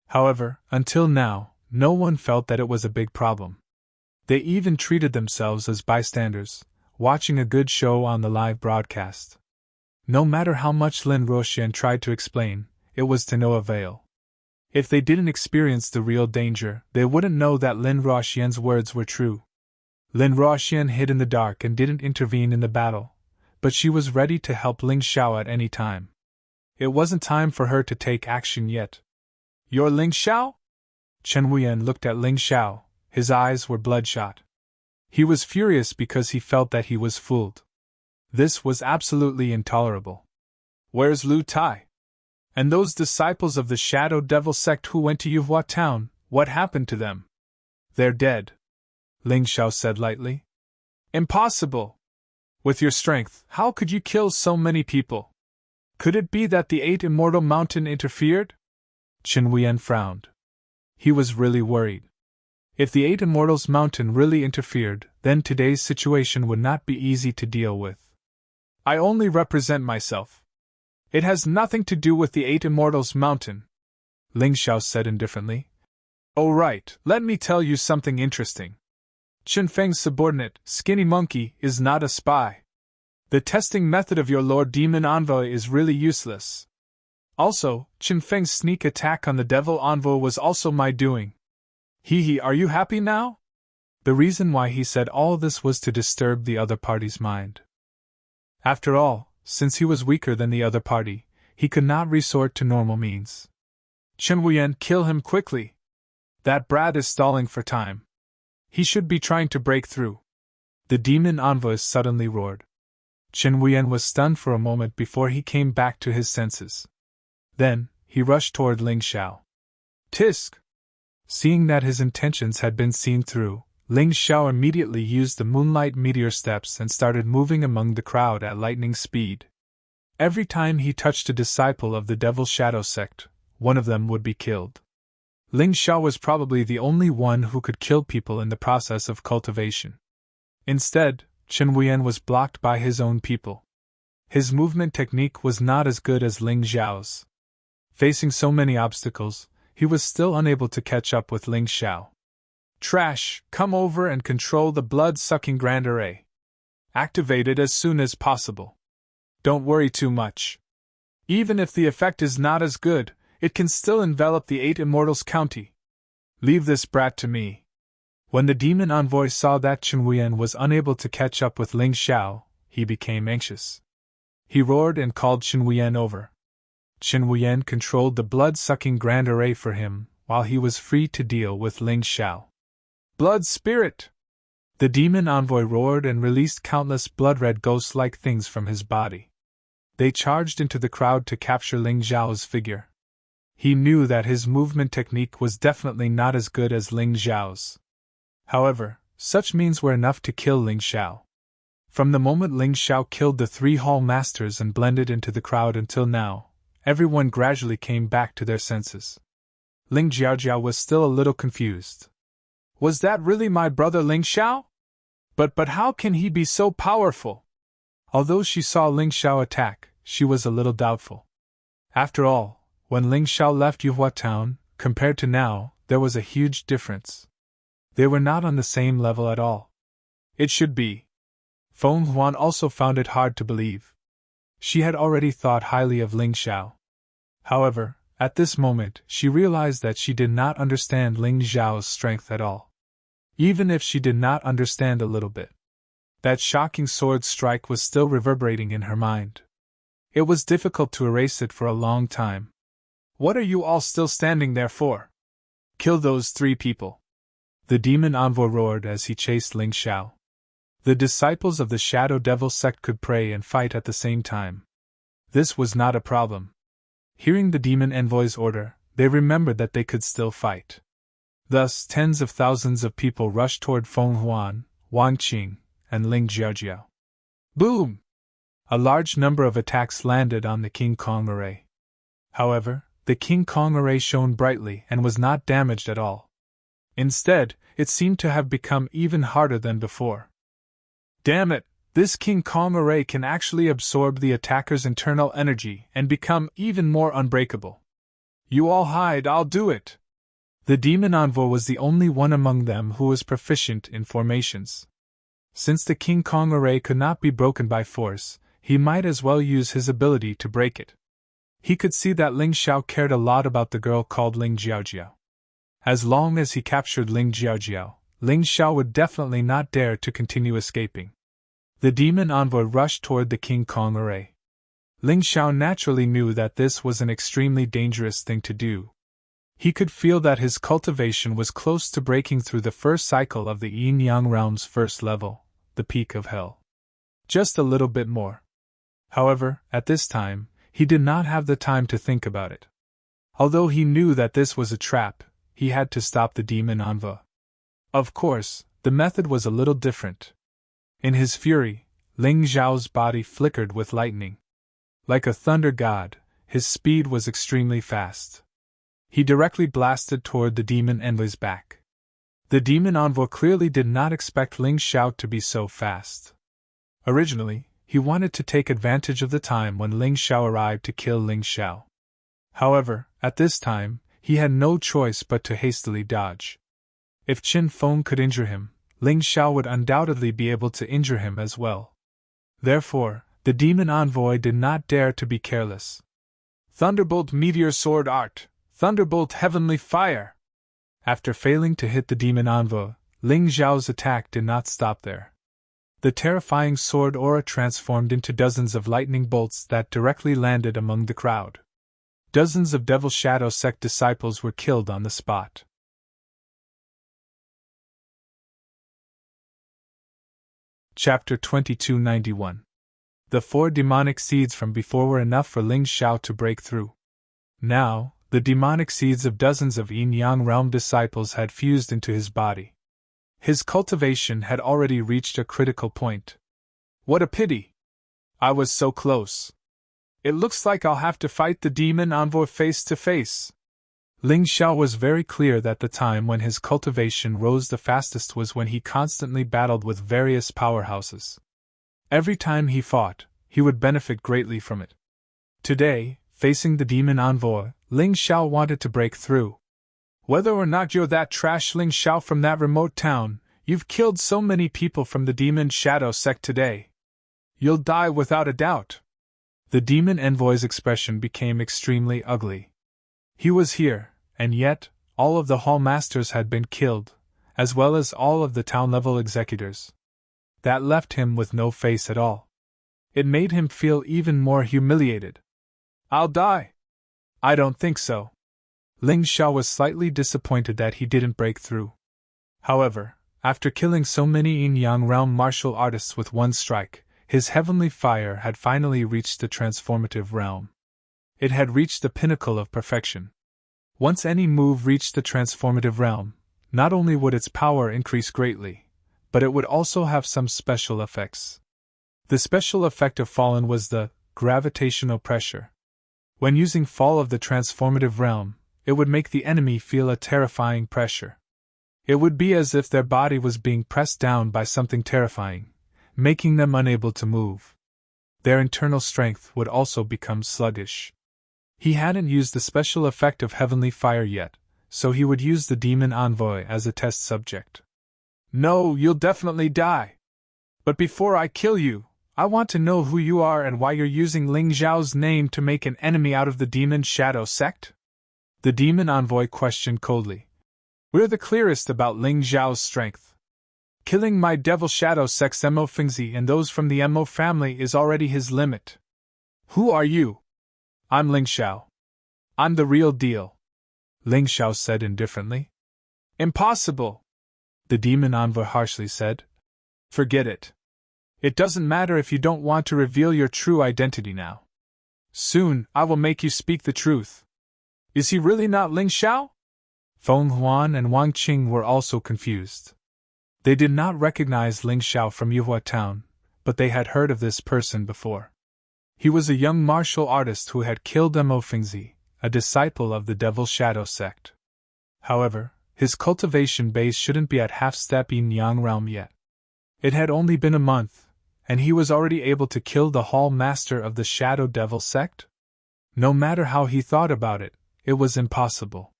However, until now, no one felt that it was a big problem. They even treated themselves as bystanders, watching a good show on the live broadcast. No matter how much Lin Ruoxian tried to explain, it was to no avail. If they didn't experience the real danger, they wouldn't know that Lin Ruoxian's words were true. Lin Ruoxian hid in the dark and didn't intervene in the battle, but she was ready to help Ling Xiao at any time. It wasn't time for her to take action yet. You're Ling Xiao? Chen Wuyan looked at Ling Xiao, his eyes were bloodshot. He was furious because he felt that he was fooled. This was absolutely intolerable. Where's Lu Tai? And those disciples of the Shadow Devil sect who went to Yuhua town, what happened to them? They're dead, Ling Xiao said lightly. Impossible! With your strength, how could you kill so many people? Could it be that the 8 Immortal Mountain interfered? Chen Wuyan frowned. He was really worried. If the 8 Immortals Mountain really interfered, then today's situation would not be easy to deal with. I only represent myself. It has nothing to do with the 8 Immortals Mountain, Ling Xiao said indifferently. Oh right, let me tell you something interesting. Chen Feng's subordinate, Skinny Monkey, is not a spy. The testing method of your Lord Demon Envoy is really useless. Also, Chen Feng's sneak attack on the Devil Envoy was also my doing. Hee, are you happy now? The reason why he said all this was to disturb the other party's mind. After all, since he was weaker than the other party, he could not resort to normal means. Chen Wuyan, kill him quickly. That brat is stalling for time. He should be trying to break through. The demon envoy suddenly roared. Chen Wuyan was stunned for a moment before he came back to his senses. Then, he rushed toward Ling Xiao. Tisk! Seeing that his intentions had been seen through, Ling Xiao immediately used the moonlight meteor steps and started moving among the crowd at lightning speed. Every time he touched a disciple of the Devil Shadow sect, one of them would be killed. Ling Xiao was probably the only one who could kill people in the process of cultivation. Instead, Chen Wuyan was blocked by his own people. His movement technique was not as good as Ling Xiao's. Facing so many obstacles, he was still unable to catch up with Ling Xiao. Trash, come over and control the blood-sucking Grand Array. Activate it as soon as possible. Don't worry too much. Even if the effect is not as good, it can still envelop the 8 Immortals County. Leave this brat to me. When the demon envoy saw that Chen Wuyan was unable to catch up with Ling Xiao, he became anxious. He roared and called Chen Wuyan over. Chen Wuyan controlled the blood-sucking Grand Array for him, while he was free to deal with Ling Xiao. Blood spirit! The demon envoy roared and released countless blood-red ghost-like things from his body. They charged into the crowd to capture Ling Xiao's figure. He knew that his movement technique was definitely not as good as Ling Xiao's. However, such means were enough to kill Ling Xiao. From the moment Ling Xiao killed the 3 hall masters and blended into the crowd until now, everyone gradually came back to their senses. Ling Jiaojiao was still a little confused. Was that really my brother Ling Xiao? But how can he be so powerful? Although she saw Ling Xiao attack, she was a little doubtful. After all, when Ling Xiao left Yuhua town, compared to now, there was a huge difference. They were not on the same level at all. It should be. Feng Huan also found it hard to believe. She had already thought highly of Ling Xiao. However, at this moment, she realized that she did not understand Ling Xiao's strength at all. Even if she did not understand a little bit. That shocking sword strike was still reverberating in her mind. It was difficult to erase it for a long time. What are you all still standing there for? Kill those 3 people. The demon envoy roared as he chased Ling Xiao. The disciples of the Shadow Devil sect could pray and fight at the same time. This was not a problem. Hearing the demon envoy's order, they remembered that they could still fight. Thus, tens of thousands of people rushed toward Feng Huan, Wang Qing, and Ling Jiaojiao. Boom! A large number of attacks landed on the King Kong array. However, the King Kong array shone brightly and was not damaged at all. Instead, it seemed to have become even harder than before. Damn it! This King Kong array can actually absorb the attacker's internal energy and become even more unbreakable. You all hide, I'll do it! The demon envoy was the only one among them who was proficient in formations. Since the King Kong array could not be broken by force, he might as well use his ability to break it. He could see that Ling Xiao cared a lot about the girl called Ling Jiaojiao. As long as he captured Ling Jiaojiao, Ling Xiao would definitely not dare to continue escaping. The demon envoy rushed toward the King Kong array. Ling Xiao naturally knew that this was an extremely dangerous thing to do. He could feel that his cultivation was close to breaking through the first cycle of the Yin-Yang realm's first level, the peak of hell. Just a little bit more. However, at this time, he did not have the time to think about it. Although he knew that this was a trap, he had to stop the demon envoy. Of course, the method was a little different. In his fury, Ling Xiao's body flickered with lightning. Like a thunder god, his speed was extremely fast. He directly blasted toward the demon envoy's back. The demon envoy clearly did not expect Ling Xiao to be so fast. Originally, he wanted to take advantage of the time when Ling Xiao arrived to kill Ling Xiao. However, at this time, he had no choice but to hastily dodge. If Qin Feng could injure him, Ling Xiao would undoubtedly be able to injure him as well. Therefore, the demon envoy did not dare to be careless. Thunderbolt Meteor Sword Art! Thunderbolt Heavenly Fire! After failing to hit the demon envoy, Ling Xiao's attack did not stop there. The terrifying sword aura transformed into dozens of lightning bolts that directly landed among the crowd. Dozens of Devil Shadow sect disciples were killed on the spot. Chapter 2291. The 4 demonic seeds from before were enough for Ling Xiao to break through. Now, the demonic seeds of dozens of Yin-Yang realm disciples had fused into his body. His cultivation had already reached a critical point. What a pity! I was so close. It looks like I'll have to fight the demon envoy face to face. Ling Xiao was very clear that the time when his cultivation rose the fastest was when he constantly battled with various powerhouses. Every time he fought, he would benefit greatly from it. Today, facing the demon envoy, Ling Xiao wanted to break through. Whether or not you're that trash Ling Xiao from that remote town, you've killed so many people from the Demon Shadow sect today. You'll die without a doubt. The demon envoy's expression became extremely ugly. He was here, and yet, all of the hall masters had been killed, as well as all of the town-level executors. That left him with no face at all. It made him feel even more humiliated. I'll die. I don't think so. Ling Xiao was slightly disappointed that he didn't break through. However, after killing so many yin-yang realm martial artists with one strike, his heavenly fire had finally reached the transformative realm. It had reached the pinnacle of perfection. Once any move reached the transformative realm, not only would its power increase greatly, but it would also have some special effects. The special effect of Fallen was the gravitational pressure. When using Fall of the transformative realm, it would make the enemy feel a terrifying pressure. It would be as if their body was being pressed down by something terrifying, making them unable to move. Their internal strength would also become sluggish. He hadn't used the special effect of Heavenly Fire yet, so he would use the Demon Envoy as a test subject. No, you'll definitely die. But before I kill you, I want to know who you are and why you're using Ling Xiao's name to make an enemy out of the Demon Shadow sect? The Demon Envoy questioned coldly. We're the clearest about Ling Xiao's strength. Killing my Devil Shadow sect's Mo Fingzi and those from the Mo family is already his limit. Who are you? I'm Ling Xiao. I'm the real deal, Ling Xiao said indifferently. Impossible, the Demon Envoy harshly said. Forget it. It doesn't matter if you don't want to reveal your true identity now. Soon, I will make you speak the truth. Is he really not Ling Xiao? Feng Huan and Wang Qing were also confused. They did not recognize Ling Xiao from Yuhua Town, but they had heard of this person before. He was a young martial artist who had killed Mo Fingzi, a disciple of the Devil Shadow sect. However, his cultivation base shouldn't be at half-step yin-yang realm yet. It had only been a month, and he was already able to kill the Hall Master of the Shadow Devil sect? No matter how he thought about it, it was impossible.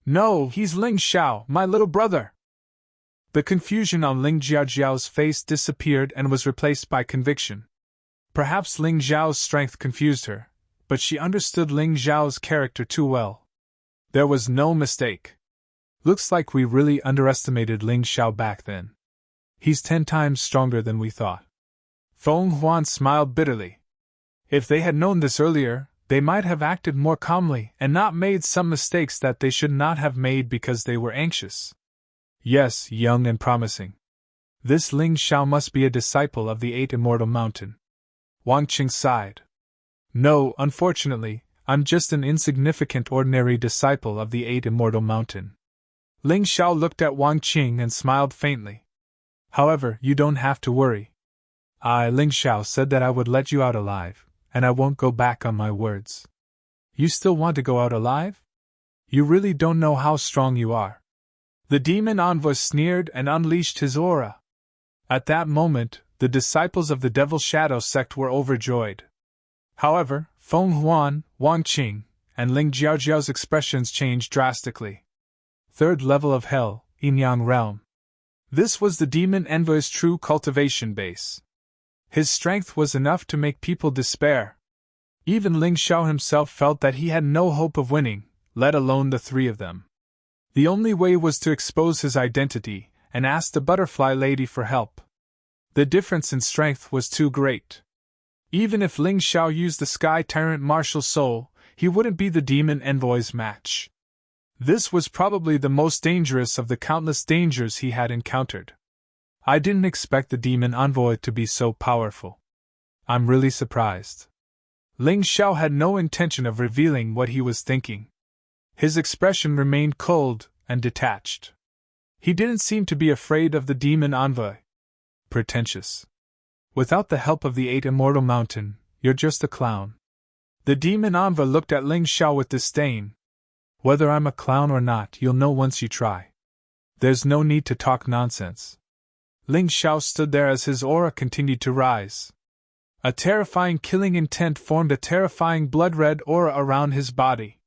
No, he's Ling Xiao, my little brother! The confusion on Ling Jiaojiao's face disappeared and was replaced by conviction. Perhaps Ling Xiao's strength confused her, but she understood Ling Xiao's character too well. There was no mistake. Looks like we really underestimated Ling Xiao back then. He's 10 times stronger than we thought. Feng Huan smiled bitterly. If they had known this earlier, they might have acted more calmly and not made some mistakes that they should not have made because they were anxious. Yes, young and promising. This Ling Xiao must be a disciple of the 8 Immortal Mountain. Wang Qing sighed. No, unfortunately, I'm just an insignificant ordinary disciple of the 8 Immortal Mountain. Ling Xiao looked at Wang Qing and smiled faintly. However, you don't have to worry. Ling Xiao said that I would let you out alive, and I won't go back on my words. You still want to go out alive? You really don't know how strong you are. The Demon Envoy sneered and unleashed his aura. At that moment, the disciples of the Devil Shadow sect were overjoyed. However, Feng Huan, Wang Qing, and Ling Jiaojiao's expressions changed drastically. 3rd level of Hell, Yin-Yang Realm. This was the Demon Envoy's true cultivation base. His strength was enough to make people despair. Even Ling Xiao himself felt that he had no hope of winning, let alone the 3 of them. The only way was to expose his identity and ask the Butterfly Lady for help. The difference in strength was too great. Even if Ling Xiao used the Sky Tyrant Martial Soul, he wouldn't be the Demon Envoy's match. This was probably the most dangerous of the countless dangers he had encountered. I didn't expect the Demon Envoy to be so powerful. I'm really surprised. Ling Xiao had no intention of revealing what he was thinking. His expression remained cold and detached. He didn't seem to be afraid of the Demon Envoy. Pretentious. Without the help of the 8 Immortal Mountain, you're just a clown. The Demon Envoy looked at Ling Xiao with disdain. Whether I'm a clown or not, you'll know once you try. There's no need to talk nonsense. Ling Xiao stood there as his aura continued to rise. A terrifying killing intent formed a terrifying blood-red aura around his body.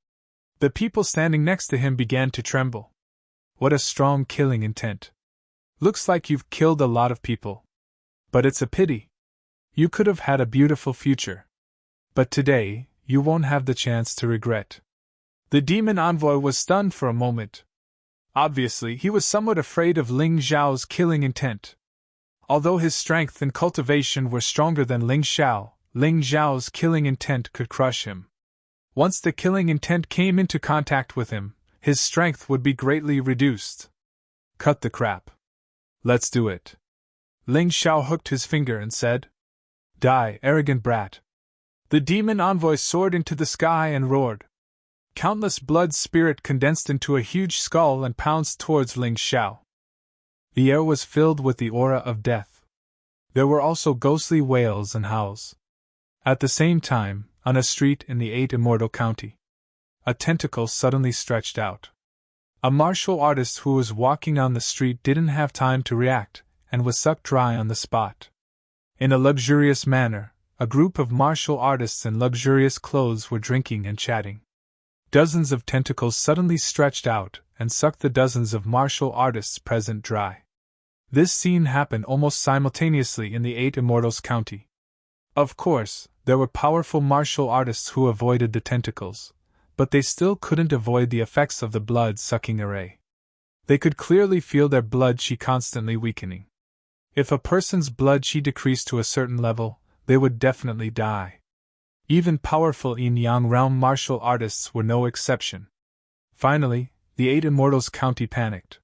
The people standing next to him began to tremble. What a strong killing intent. Looks like you've killed a lot of people. But it's a pity. You could have had a beautiful future. But today, you won't have the chance to regret. The demon envoy was stunned for a moment. Obviously, he was somewhat afraid of Ling Xiao's killing intent. Although his strength and cultivation were stronger than Ling Xiao's killing intent could crush him. Once the killing intent came into contact with him, his strength would be greatly reduced. Cut the crap. Let's do it. Ling Xiao hooked his finger and said, "Die, arrogant brat." The demon envoy soared into the sky and roared. Countless blood spirit condensed into a huge skull and pounced towards Ling Xiao. The air was filled with the aura of death. There were also ghostly wails and howls. At the same time, on a street in the 8 Immortal County, a tentacle suddenly stretched out. A martial artist who was walking on the street didn't have time to react, and was sucked dry on the spot. In a luxurious manner, a group of martial artists in luxurious clothes were drinking and chatting. Dozens of tentacles suddenly stretched out and sucked the dozens of martial artists present dry. This scene happened almost simultaneously in the 8 Immortals County. Of course, there were powerful martial artists who avoided the tentacles, but they still couldn't avoid the effects of the blood-sucking array. They could clearly feel their blood qi constantly weakening. If a person's blood qi decreased to a certain level, they would definitely die. Even powerful yin-yang realm martial artists were no exception. Finally, the 8 Immortals County panicked.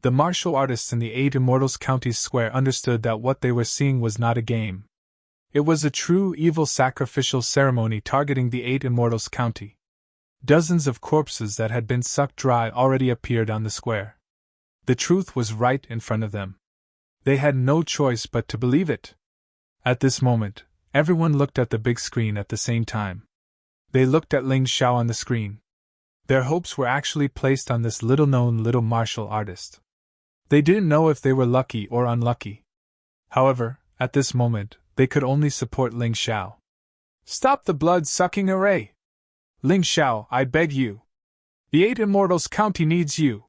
The martial artists in the 8 Immortals County's square understood that what they were seeing was not a game. It was a true evil sacrificial ceremony targeting the 8 Immortals County. Dozens of corpses that had been sucked dry already appeared on the square. The truth was right in front of them. They had no choice but to believe it. At this moment, everyone looked at the big screen at the same time. They looked at Ling Xiao on the screen. Their hopes were actually placed on this little-known little martial artist. They didn't know if they were lucky or unlucky. However, at this moment, they could only support Ling Xiao. "Stop the blood-sucking array! Ling Xiao, I beg you! The 8 Immortals County needs you!"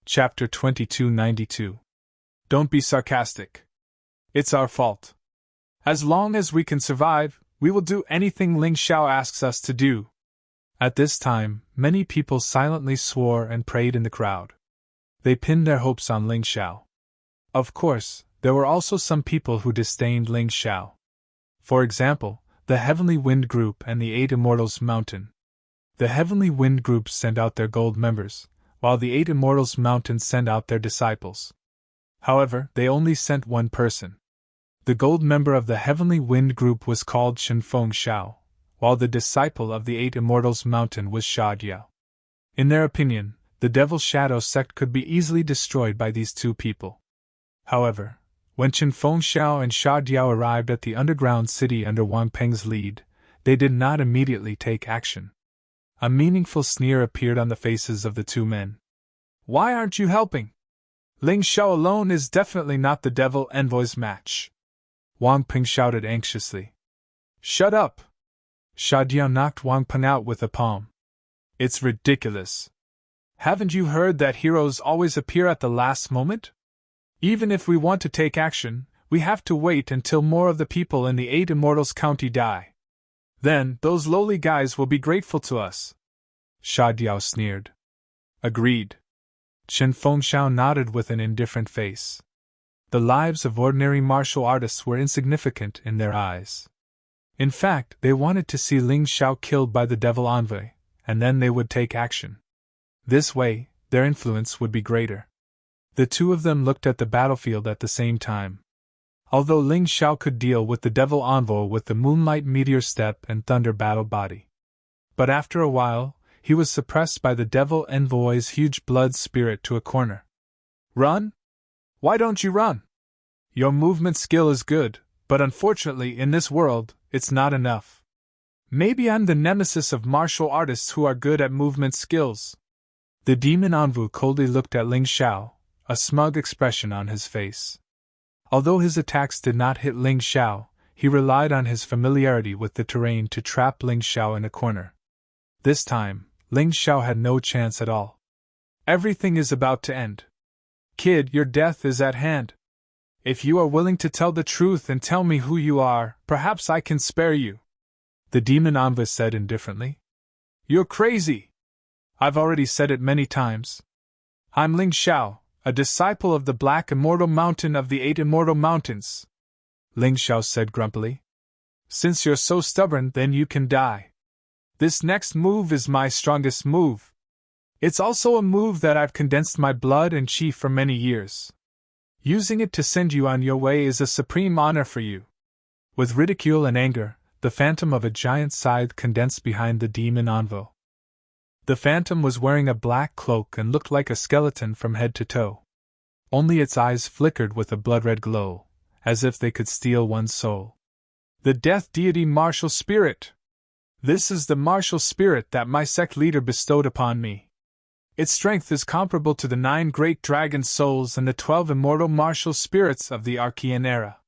Chapter 2292. Don't be sarcastic. It's our fault. As long as we can survive, we will do anything Ling Xiao asks us to do. At this time, many people silently swore and prayed in the crowd. They pinned their hopes on Ling Xiao. Of course, there were also some people who disdained Ling Xiao. For example, the Heavenly Wind Group and the 8 Immortals Mountain. The Heavenly Wind Group sent out their gold members, while the 8 Immortals Mountain sent out their disciples. However, they only sent one person. The gold member of the Heavenly Wind Group was called Shenfeng Xiao, while the disciple of the 8 Immortals Mountain was Sha Diao. In their opinion, the Devil Shadow sect could be easily destroyed by these two people. However, when Shenfeng Xiao and Sha Diao arrived at the underground city under Wang Peng's lead, they did not immediately take action. A meaningful sneer appeared on the faces of the two men. "Why aren't you helping? Ling Xiao alone is definitely not the Devil Envoy's match." Wang Peng shouted anxiously. "Shut up!" Sha Diao knocked Wang Peng out with a palm. "It's ridiculous. Haven't you heard that heroes always appear at the last moment? Even if we want to take action, we have to wait until more of the people in the 8 Immortals County die. Then, those lowly guys will be grateful to us." Sha Diao sneered. "Agreed." Shenfeng Xiao nodded with an indifferent face. The lives of ordinary martial artists were insignificant in their eyes. In fact, they wanted to see Ling Xiao killed by the Devil Envoy, and then they would take action. This way, their influence would be greater. The two of them looked at the battlefield at the same time. Although Ling Xiao could deal with the Devil Envoy with the Moonlight Meteor Step and Thunder Battle Body. But after a while, he was suppressed by the Devil Envoy's huge blood spirit to a corner. "Run? Why don't you run? Your movement skill is good, but unfortunately in this world, it's not enough. Maybe I'm the nemesis of martial artists who are good at movement skills." The demon envoy coldly looked at Ling Xiao, a smug expression on his face. Although his attacks did not hit Ling Xiao, he relied on his familiarity with the terrain to trap Ling Xiao in a corner. This time, Ling Xiao had no chance at all. "Everything is about to end. Kid, your death is at hand. If you are willing to tell the truth and tell me who you are, perhaps I can spare you. The demon envoy said indifferently. You're crazy. I've already said it many times. I'm Ling Xiao, a disciple of the Black Immortal Mountain of the 8 Immortal Mountains. Ling Xiao said grumpily. Since you're so stubborn, then you can die. This next move is my strongest move. It's also a move that I've condensed my blood and chi for many years. Using it to send you on your way is a supreme honor for you. With ridicule and anger, the phantom of a giant scythe condensed behind the demon envoy. The phantom was wearing a black cloak and looked like a skeleton from head to toe. Only its eyes flickered with a blood-red glow, as if they could steal one's soul. The death deity martial spirit! This is the martial spirit that my sect leader bestowed upon me. Its strength is comparable to the 9 great dragon souls and the 12 immortal martial spirits of the Archean era.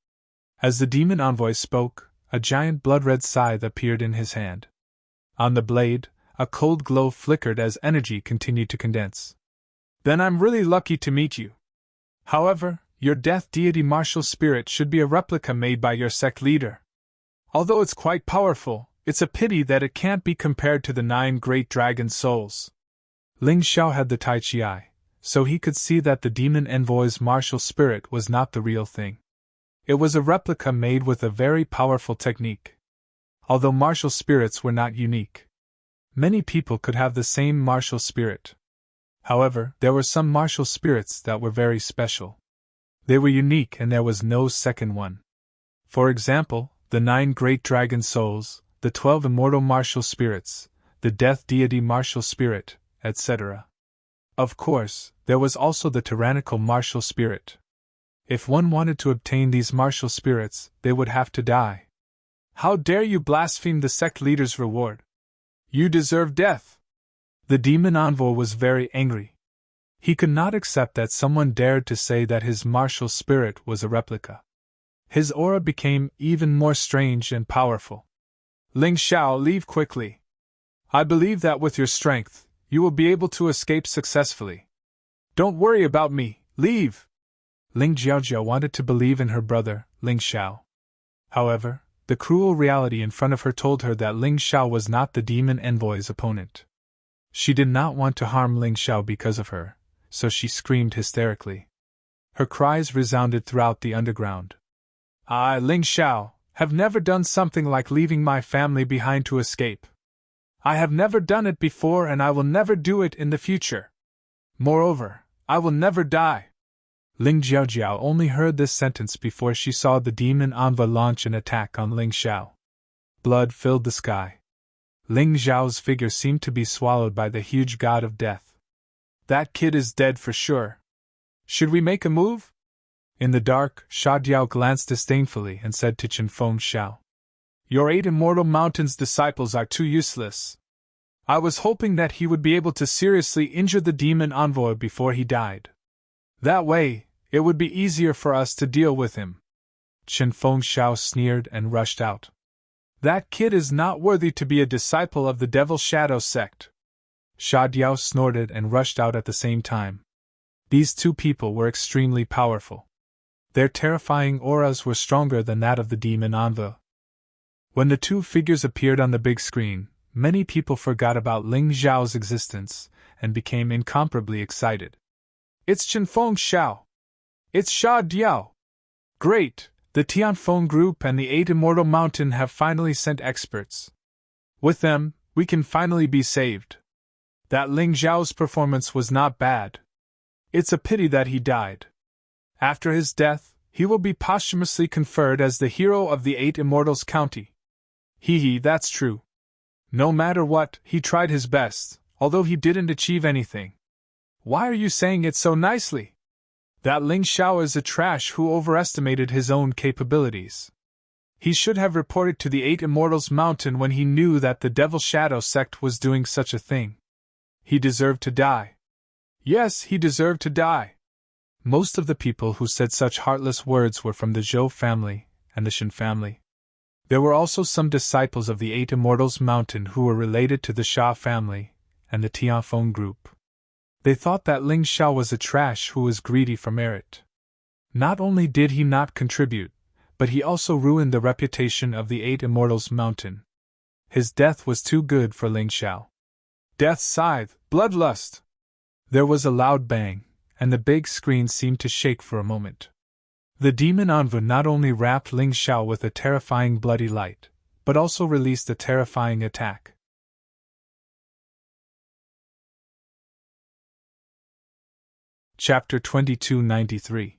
As the demon envoy spoke, a giant blood-red scythe appeared in his hand. On the blade, a cold glow flickered as energy continued to condense. Then I'm really lucky to meet you. However, your death deity martial spirit should be a replica made by your sect leader. Although it's quite powerful, it's a pity that it can't be compared to the 9 great dragon souls. Ling Xiao had the Tai Chi eye, so he could see that the demon envoy's martial spirit was not the real thing. It was a replica made with a very powerful technique. Although martial spirits were not unique, many people could have the same martial spirit. However, there were some martial spirits that were very special. They were unique and there was no second one. For example, the 9 great dragon souls, the 12 immortal martial spirits, the death deity martial spirit, etc. Of course, there was also the tyrannical martial spirit. If one wanted to obtain these martial spirits, they would have to die. How dare you blaspheme the sect leader's reward? You deserve death! The demon envoy was very angry. He could not accept that someone dared to say that his martial spirit was a replica. His aura became even more strange and powerful. Ling Xiao, leave quickly. I believe that with your strength, you will be able to escape successfully. Don't worry about me, leave! Ling Jiaojia wanted to believe in her brother, Ling Xiao. However, the cruel reality in front of her told her that Ling Xiao was not the demon envoy's opponent. She did not want to harm Ling Xiao because of her, so she screamed hysterically. Her cries resounded throughout the underground. I, Ling Xiao, have never done something like leaving my family behind to escape. I have never done it before and I will never do it in the future. Moreover, I will never die. Ling Jiaojiao only heard this sentence before she saw the demon envoy launch an attack on Ling Xiao. Blood filled the sky. Ling Xiao's figure seemed to be swallowed by the huge god of death. That kid is dead for sure. Should we make a move? In the dark, Sha Diao glanced disdainfully and said to Chen Feng Xiao, Your 8 Immortal Mountains disciples are too useless. I was hoping that he would be able to seriously injure the demon envoy before he died. That way, it would be easier for us to deal with him. Chen Feng Xiao sneered and rushed out. That kid is not worthy to be a disciple of the Devil Shadow sect. Sha Diao snorted and rushed out at the same time. These two people were extremely powerful. Their terrifying auras were stronger than that of the demon envoy. When the two figures appeared on the big screen, many people forgot about Ling Xiao's existence and became incomparably excited. It's Chen Feng Xiao! It's Sha Diao! Great! The Tianfeng Group and the 8 Immortal Mountain have finally sent experts. With them, we can finally be saved. That Ling Xiao's performance was not bad. It's a pity that he died. After his death, he will be posthumously conferred as the hero of the 8 Immortals County. Hee, that's true. No matter what, he tried his best, although he didn't achieve anything. Why are you saying it so nicely? That Ling Xiao is a trash who overestimated his own capabilities. He should have reported to the 8 Immortals Mountain when he knew that the Devil Shadow sect was doing such a thing. He deserved to die. Yes, he deserved to die. Most of the people who said such heartless words were from the Zhou family and the Shen family. There were also some disciples of the 8 Immortals Mountain who were related to the Sha family and the Tianfeng Group. They thought that Ling Xiao was a trash who was greedy for merit. Not only did he not contribute, but he also ruined the reputation of the Eight Immortals Mountain. His death was too good for Ling Xiao. Death's scythe, bloodlust! There was a loud bang, and the big screen seemed to shake for a moment. The demon envoy not only wrapped Ling Xiao with a terrifying bloody light, but also released a terrifying attack. Chapter 2293.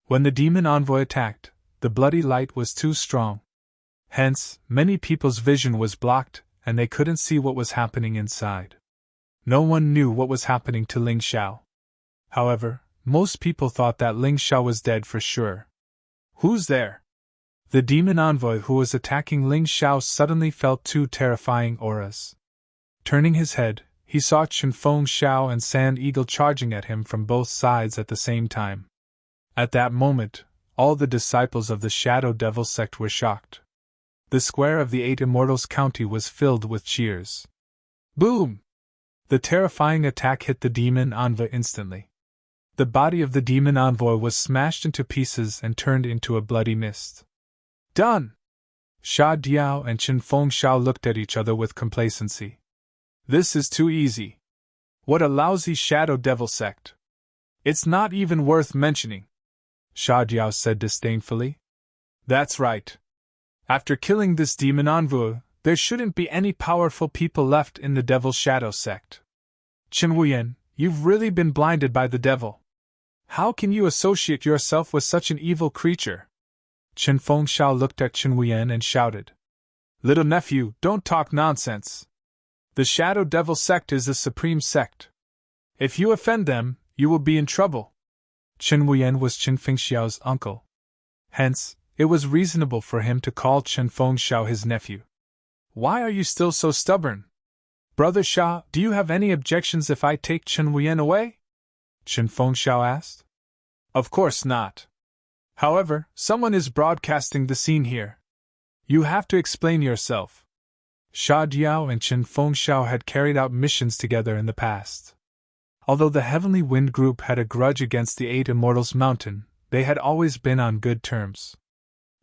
When the demon envoy attacked, the bloody light was too strong. Hence, many people's vision was blocked, and they couldn't see what was happening inside. No one knew what was happening to Ling Xiao. However, most people thought that Ling Xiao was dead for sure. Who's there? The demon envoy who was attacking Ling Xiao suddenly felt two terrifying auras. Turning his head, he saw Qinfeng Xiao and Sand Eagle charging at him from both sides at the same time. At that moment, all the disciples of the Shadow Devil sect were shocked. The square of the Eight Immortals County was filled with cheers. Boom! The terrifying attack hit the demon envoy instantly. The body of the demon envoy was smashed into pieces and turned into a bloody mist. Done! Sha Diao and Qinfeng Xiao looked at each other with complacency. This is too easy. What a lousy Shadow Devil sect. It's not even worth mentioning, Sha Diao said disdainfully. That's right. After killing this demon envoy, there shouldn't be any powerful people left in the Devil Shadow sect. Chen Wuyan, you've really been blinded by the devil. How can you associate yourself with such an evil creature? Qinfeng Xiao looked at Chen Wuyan and shouted. Little nephew, don't talk nonsense. The Shadow Devil sect is the supreme sect. If you offend them, you will be in trouble. Chen Wuyan was Qinfeng Xiao's uncle. Hence, it was reasonable for him to call Qinfeng Xiao his nephew. Why are you still so stubborn? Brother Xia, do you have any objections if I take Chen Wuyan away? Qinfeng Xiao asked. Of course not. However, someone is broadcasting the scene here. You have to explain yourself. Sha Diao and Qinfeng Xiao had carried out missions together in the past. Although the Heavenly Wind Group had a grudge against the Eight Immortals Mountain, they had always been on good terms.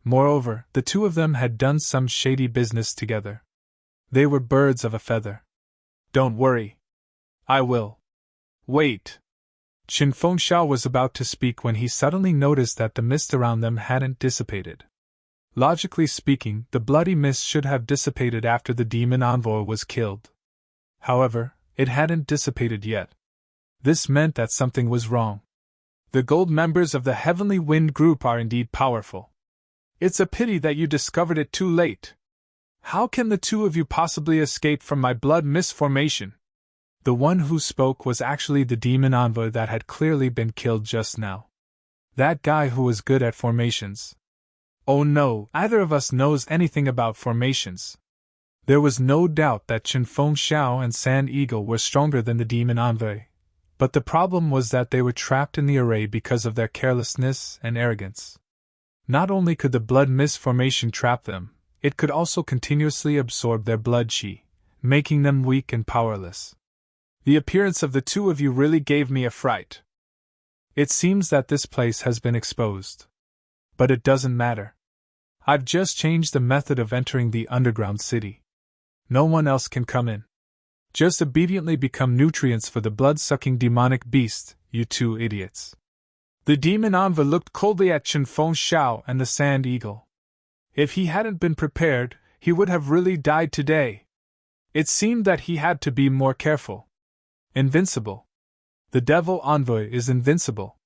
Moreover, the two of them had done some shady business together. They were birds of a feather. Don't worry. I will. Wait. Qinfeng Xiao was about to speak when he suddenly noticed that the mist around them hadn't dissipated. Logically speaking, the bloody mist should have dissipated after the demon envoy was killed. However, it hadn't dissipated yet. This meant that something was wrong. The gold members of the Heavenly Wind Group are indeed powerful. It's a pity that you discovered it too late. How can the two of you possibly escape from my blood mist formation? The one who spoke was actually the demon envoy that had clearly been killed just now. That guy who was good at formations. Oh no, neither of us knows anything about formations. There was no doubt that Qinfeng Xiao and Sand Eagle were stronger than the demon envoy, but the problem was that they were trapped in the array because of their carelessness and arrogance. Not only could the blood mist formation trap them, it could also continuously absorb their blood qi, making them weak and powerless. The appearance of the two of you really gave me a fright. It seems that this place has been exposed. But it doesn't matter. I've just changed the method of entering the underground city. No one else can come in. Just obediently become nutrients for the blood-sucking demonic beast, you two idiots. The demon envoy looked coldly at Qinfeng Xiao and the Sand Eagle. If he hadn't been prepared, he would have really died today. It seemed that he had to be more careful. Invincible. The Devil Envoy is invincible.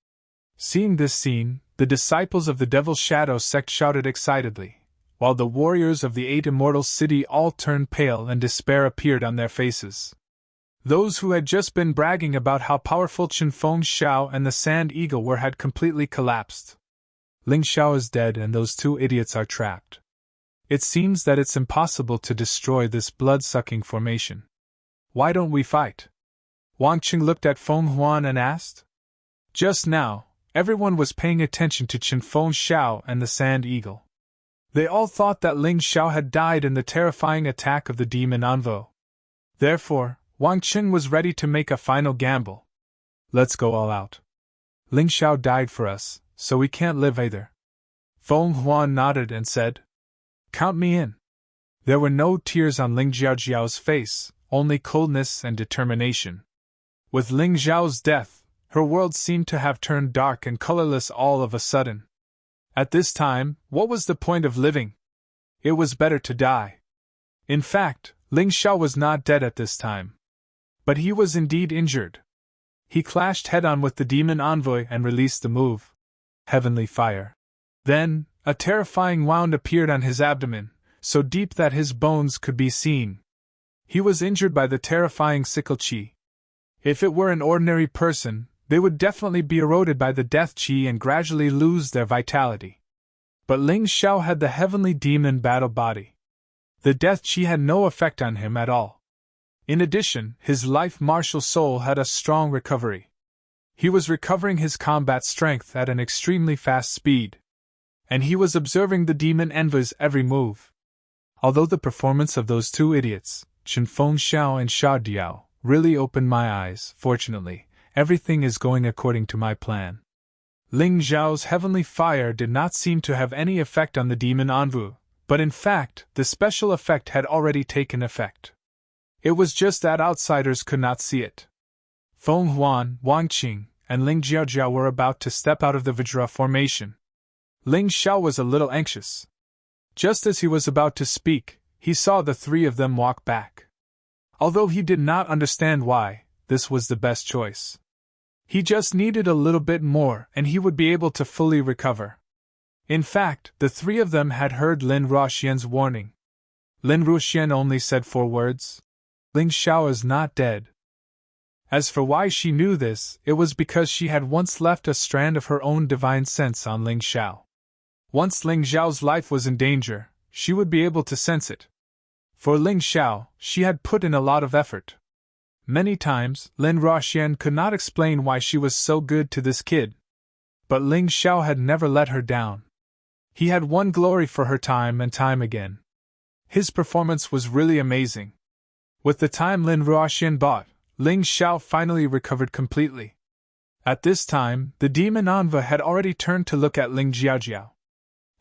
Seeing this scene, the disciples of the Devil Shadow sect shouted excitedly, while the warriors of the Eight Immortals City all turned pale and despair appeared on their faces. Those who had just been bragging about how powerful Qinfeng Xiao and the Sand Eagle were had completely collapsed. Ling Xiao is dead and those two idiots are trapped. It seems that it's impossible to destroy this blood-sucking formation. Why don't we fight? Wang Qing looked at Feng Huan and asked. Just now, everyone was paying attention to Qinfeng Xiao and the Sand Eagle. They all thought that Ling Xiao had died in the terrifying attack of the demon envoy. Therefore, Wang Qing was ready to make a final gamble. Let's go all out. Ling Xiao died for us, so we can't live either. Feng Huan nodded and said, "Count me in." There were no tears on Ling Xiaojiao's face, only coldness and determination. With Ling Xiao's death, her world seemed to have turned dark and colorless all of a sudden. At this time, what was the point of living? It was better to die. In fact, Ling Xiao was not dead at this time. But he was indeed injured. He clashed head-on with the demon envoy and released the move. Heavenly Fire. Then, a terrifying wound appeared on his abdomen, so deep that his bones could be seen. He was injured by the terrifying sickle qi. If it were an ordinary person, they would definitely be eroded by the death qi and gradually lose their vitality. But Ling Xiao had the heavenly demon battle body. The death qi had no effect on him at all. In addition, his life martial soul had a strong recovery. He was recovering his combat strength at an extremely fast speed. And he was observing the demon envoy's every move. Although the performance of those two idiots, Chen Fengxiao and Sha Diao, really opened my eyes, fortunately, everything is going according to my plan. Ling Xiao's heavenly fire did not seem to have any effect on the demon envoy, but in fact, the special effect had already taken effect. It was just that outsiders could not see it. Feng Huan, Wang Qing, and Ling Xiaojiao were about to step out of the Vajra formation. Ling Xiao was a little anxious. Just as he was about to speak, he saw the three of them walk back. Although he did not understand why, this was the best choice. He just needed a little bit more and he would be able to fully recover. In fact, the three of them had heard Lin Ruoxian's warning. Lin Ruoxian only said 4 words. Ling Xiao is not dead. As for why she knew this, it was because she had once left a strand of her own divine sense on Ling Xiao. Once Ling Xiao's life was in danger, she would be able to sense it. For Ling Xiao, she had put in a lot of effort. Many times, Lin Ruoxian could not explain why she was so good to this kid. But Ling Xiao had never let her down. He had won glory for her time and time again. His performance was really amazing. With the time Lin Ruoxian bought, Ling Xiao finally recovered completely. At this time, the demon envoy had already turned to look at Ling Xiaojiao.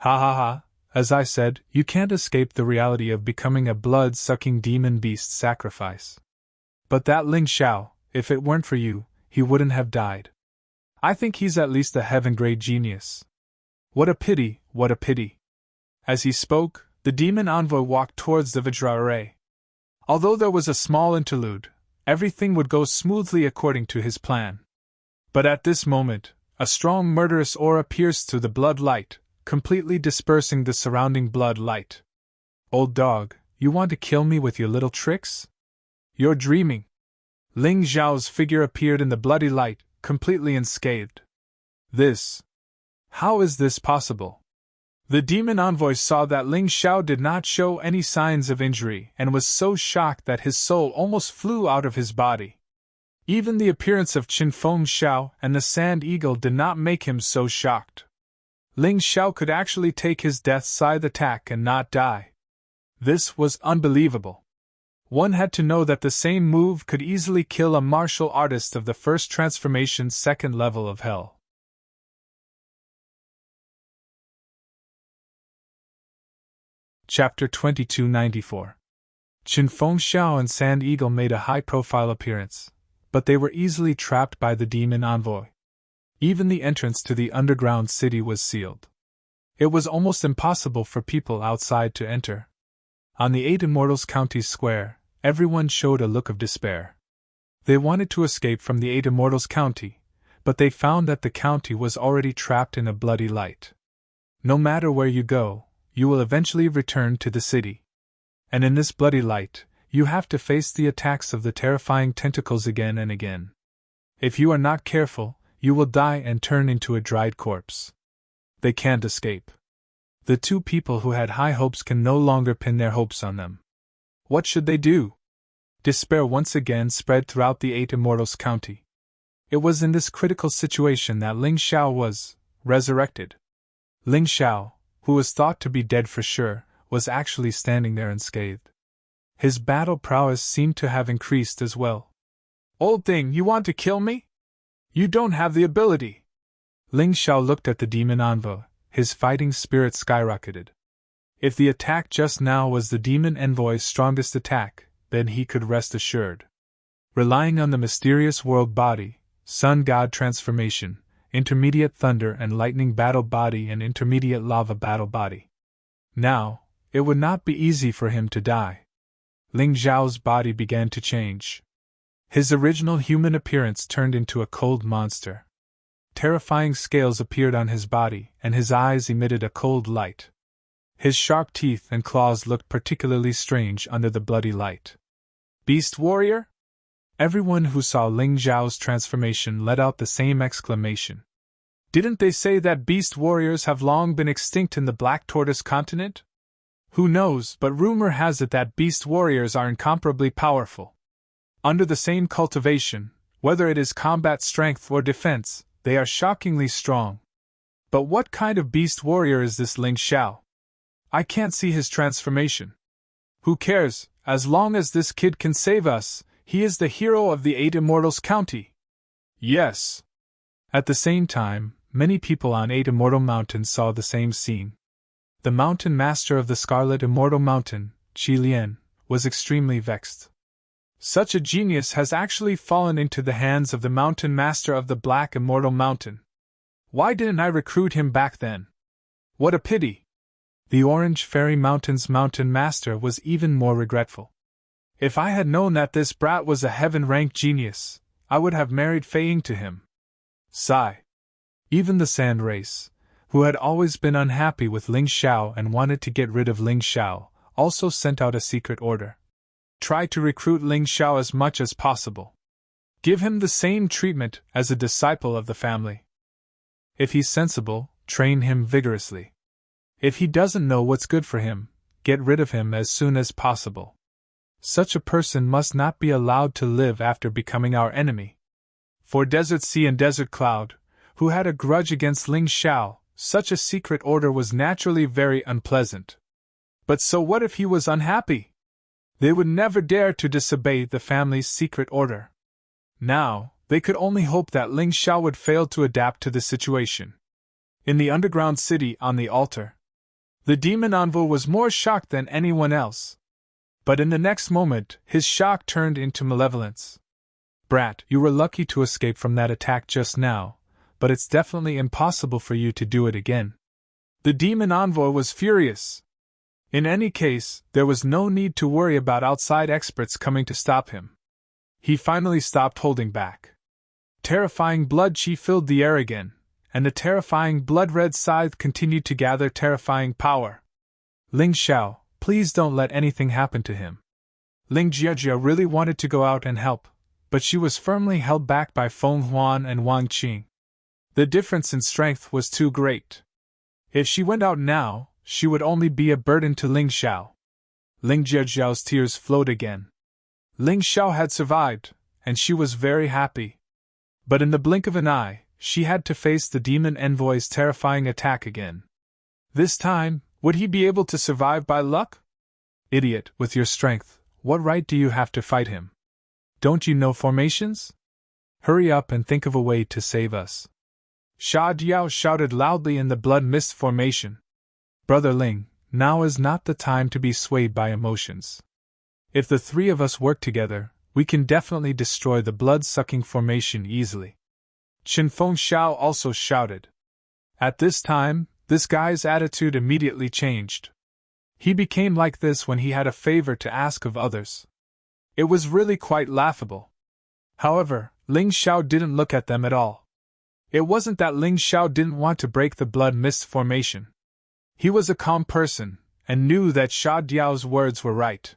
Ha ha ha, as I said, you can't escape the reality of becoming a blood-sucking demon beast sacrifice. But that Ling Xiao, if it weren't for you, he wouldn't have died. I think he's at least a heaven-grade genius. What a pity, what a pity. As he spoke, the demon envoy walked towards the Vajra array. Although there was a small interlude, everything would go smoothly according to his plan. But at this moment, a strong murderous aura pierced through the blood light, completely dispersing the surrounding blood light. Old dog, you want to kill me with your little tricks? You're dreaming. Ling Xiao's figure appeared in the bloody light, completely unscathed. How is this possible? The demon envoy saw that Ling Xiao did not show any signs of injury and was so shocked that his soul almost flew out of his body. Even the appearance of Qin Feng Xiao and the Sand Eagle did not make him so shocked. Ling Xiao could actually take his death scythe attack and not die. This was unbelievable. One had to know that the same move could easily kill a martial artist of the first transformation's 2nd level of hell. Chapter 2294. Qin Feng Xiao and Sand Eagle made a high-profile appearance, but they were easily trapped by the demon envoy. Even the entrance to the underground city was sealed. It was almost impossible for people outside to enter. On the 8 Immortals County Square, everyone showed a look of despair. They wanted to escape from the 8 Immortals County, but they found that the county was already trapped in a bloody light. No matter where you go, you will eventually return to the city. And in this bloody light, you have to face the attacks of the terrifying tentacles again and again. If you are not careful, you will die and turn into a dried corpse. They can't escape. The 2 people who had high hopes can no longer pin their hopes on them. What should they do? Despair once again spread throughout the 8 Immortals County. It was in this critical situation that Ling Xiao was resurrected. Ling Xiao, who was thought to be dead for sure, was actually standing there unscathed. His battle prowess seemed to have increased as well. Old thing, you want to kill me? You don't have the ability. Ling Xiao looked at the demon envoy, his fighting spirit skyrocketed. If the attack just now was the demon envoy's strongest attack, then he could rest assured. Relying on the mysterious world body, sun god transformation, intermediate thunder and lightning battle body and intermediate lava battle body. Now, it would not be easy for him to die. Ling Xiao's body began to change. His original human appearance turned into a cold monster. Terrifying scales appeared on his body, and his eyes emitted a cold light. His sharp teeth and claws looked particularly strange under the bloody light. Beast warrior? Everyone who saw Ling Xiao's transformation let out the same exclamation. Didn't they say that beast warriors have long been extinct in the Black Tortoise continent? Who knows, but rumor has it that beast warriors are incomparably powerful. Under the same cultivation, whether it is combat strength or defense, they are shockingly strong. But what kind of beast warrior is this Ling Xiao? I can't see his transformation. Who cares, as long as this kid can save us, he is the hero of the 8 Immortals County. Yes. At the same time, many people on 8 Immortal Mountain saw the same scene. The mountain master of the Scarlet Immortal Mountain, Qi Lian, was extremely vexed. Such a genius has actually fallen into the hands of the mountain master of the Black Immortal Mountain. Why didn't I recruit him back then? What a pity! The Orange Fairy Mountain's mountain master was even more regretful. If I had known that this brat was a heaven-ranked genius, I would have married Fei Ying to him. Sigh. Even the Sand Race, who had always been unhappy with Ling Xiao and wanted to get rid of Ling Xiao, also sent out a secret order. Try to recruit Ling Xiao as much as possible. Give him the same treatment as a disciple of the family. If he's sensible, train him vigorously. If he doesn't know what's good for him, get rid of him as soon as possible. Such a person must not be allowed to live after becoming our enemy. For Desert Sea and Desert Cloud, who had a grudge against Ling Xiao, such a secret order was naturally very unpleasant. But so what if he was unhappy? They would never dare to disobey the family's secret order. Now, they could only hope that Ling Xiao would fail to adapt to the situation. In the underground city on the altar, the demon envoy was more shocked than anyone else. But in the next moment, his shock turned into malevolence. Brat, you were lucky to escape from that attack just now, but it's definitely impossible for you to do it again. The demon envoy was furious. In any case, there was no need to worry about outside experts coming to stop him. He finally stopped holding back. Terrifying blood chi filled the air again, and the terrifying blood-red scythe continued to gather terrifying power. Ling Xiao, please don't let anything happen to him. Ling Jiajia really wanted to go out and help, but she was firmly held back by Feng Huan and Wang Qing. The difference in strength was too great. If she went out now, she would only be a burden to Ling Xiao. Ling Jiajiao's tears flowed again. Ling Xiao had survived, and she was very happy. But in the blink of an eye, she had to face the demon envoy's terrifying attack again. This time, would he be able to survive by luck? Idiot, with your strength, what right do you have to fight him? Don't you know formations? Hurry up and think of a way to save us. Sha Diao shouted loudly in the blood mist formation. Brother Ling, now is not the time to be swayed by emotions. If the three of us work together, we can definitely destroy the blood-sucking formation easily. Qin Feng Xiao also shouted. At this time, this guy's attitude immediately changed. He became like this when he had a favor to ask of others. It was really quite laughable. However, Ling Xiao didn't look at them at all. It wasn't that Ling Xiao didn't want to break the blood mist formation. He was a calm person, and knew that Sha Diao's words were right.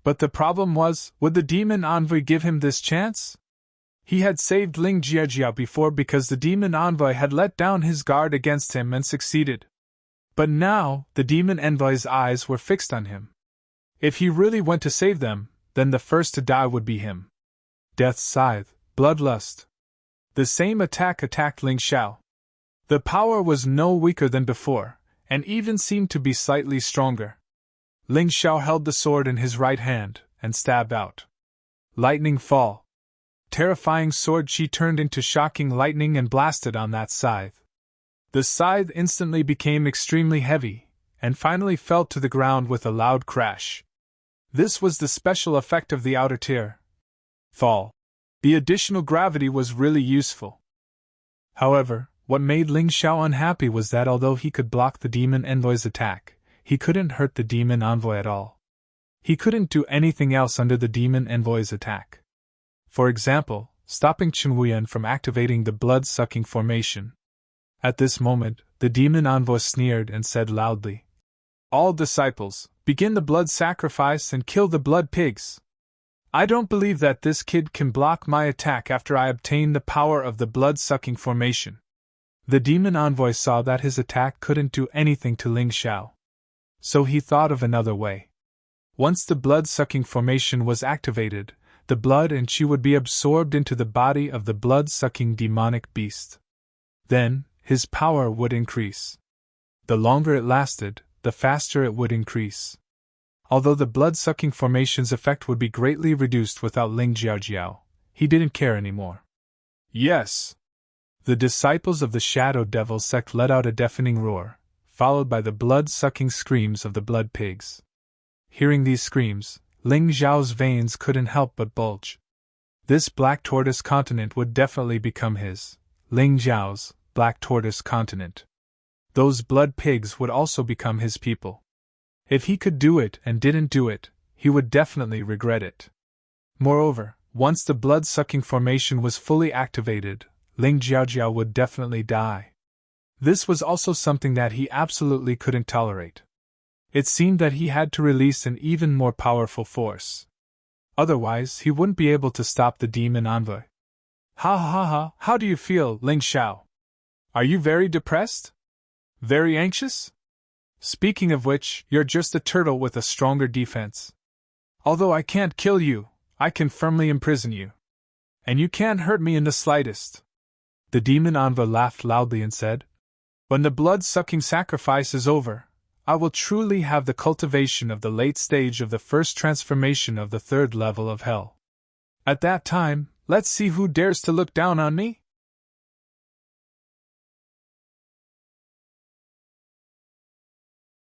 But the problem was, would the demon envoy give him this chance? He had saved Ling Jiajia before because the demon envoy had let down his guard against him and succeeded. But now, the demon envoy's eyes were fixed on him. If he really went to save them, then the first to die would be him. Death's scythe, bloodlust. The same attack attacked Ling Xiao. The power was no weaker than before, and even seemed to be slightly stronger. Ling Xiao held the sword in his right hand, and stabbed out. Lightning fall. terrifying sword she turned into shocking lightning and blasted on that scythe. The scythe instantly became extremely heavy, and finally fell to the ground with a loud crash. This was the special effect of the outer tier. Fall. The additional gravity was really useful. However, what made Ling Xiao unhappy was that although he could block the demon envoy's attack, he couldn't hurt the demon envoy at all. He couldn't do anything else under the demon envoy's attack. For example, stopping Chen Wuyan from activating the blood-sucking formation. At this moment, the demon envoy sneered and said loudly, "All disciples, begin the blood sacrifice and kill the blood pigs. I don't believe that this kid can block my attack after I obtain the power of the blood-sucking formation." The demon envoy saw that his attack couldn't do anything to Ling Xiao. So he thought of another way. Once the blood-sucking formation was activated, the blood and qi would be absorbed into the body of the blood-sucking demonic beast. Then, his power would increase. The longer it lasted, the faster it would increase. Although the blood-sucking formation's effect would be greatly reduced without Ling Jiaojiao, he didn't care anymore. Yes! The disciples of the Shadow Devil sect let out a deafening roar, followed by the blood-sucking screams of the blood pigs. Hearing these screams, Ling Xiao's veins couldn't help but bulge. This Black Tortoise continent would definitely become his, Ling Xiao's, Black Tortoise continent. Those blood pigs would also become his people. If he could do it and didn't do it, he would definitely regret it. Moreover, once the blood-sucking formation was fully activated, Ling Jiaojiao would definitely die. This was also something that he absolutely couldn't tolerate. It seemed that he had to release an even more powerful force. Otherwise, he wouldn't be able to stop the demon envoy. Ha ha ha, how do you feel, Ling Xiao? Are you very depressed? Very anxious? Speaking of which, you're just a turtle with a stronger defense. Although I can't kill you, I can firmly imprison you. And you can't hurt me in the slightest. The demon envoy laughed loudly and said, "When the blood-sucking sacrifice is over, I will truly have the cultivation of the late stage of the first transformation of the third level of hell. At that time, let's see who dares to look down on me."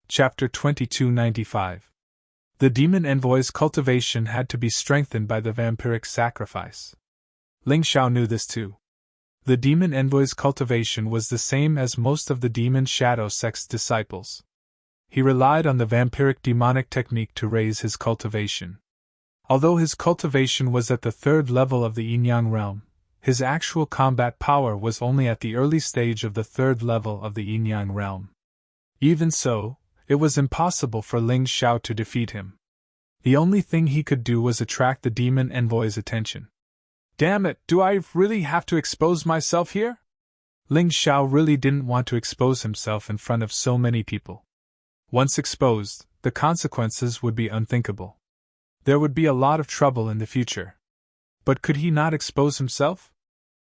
Chapter 2295. The demon envoy's cultivation had to be strengthened by the vampiric sacrifice. Ling Xiao knew this too. The demon envoy's cultivation was the same as most of the demon shadow sect's disciples. He relied on the vampiric demonic technique to raise his cultivation. Although his cultivation was at the third level of the yin-yang realm, his actual combat power was only at the early stage of the third level of the yin-yang realm. Even so, it was impossible for Ling Xiao to defeat him. The only thing he could do was attract the demon envoy's attention. Damn it, do I really have to expose myself here? Ling Xiao really didn't want to expose himself in front of so many people. Once exposed, the consequences would be unthinkable. There would be a lot of trouble in the future. But could he not expose himself?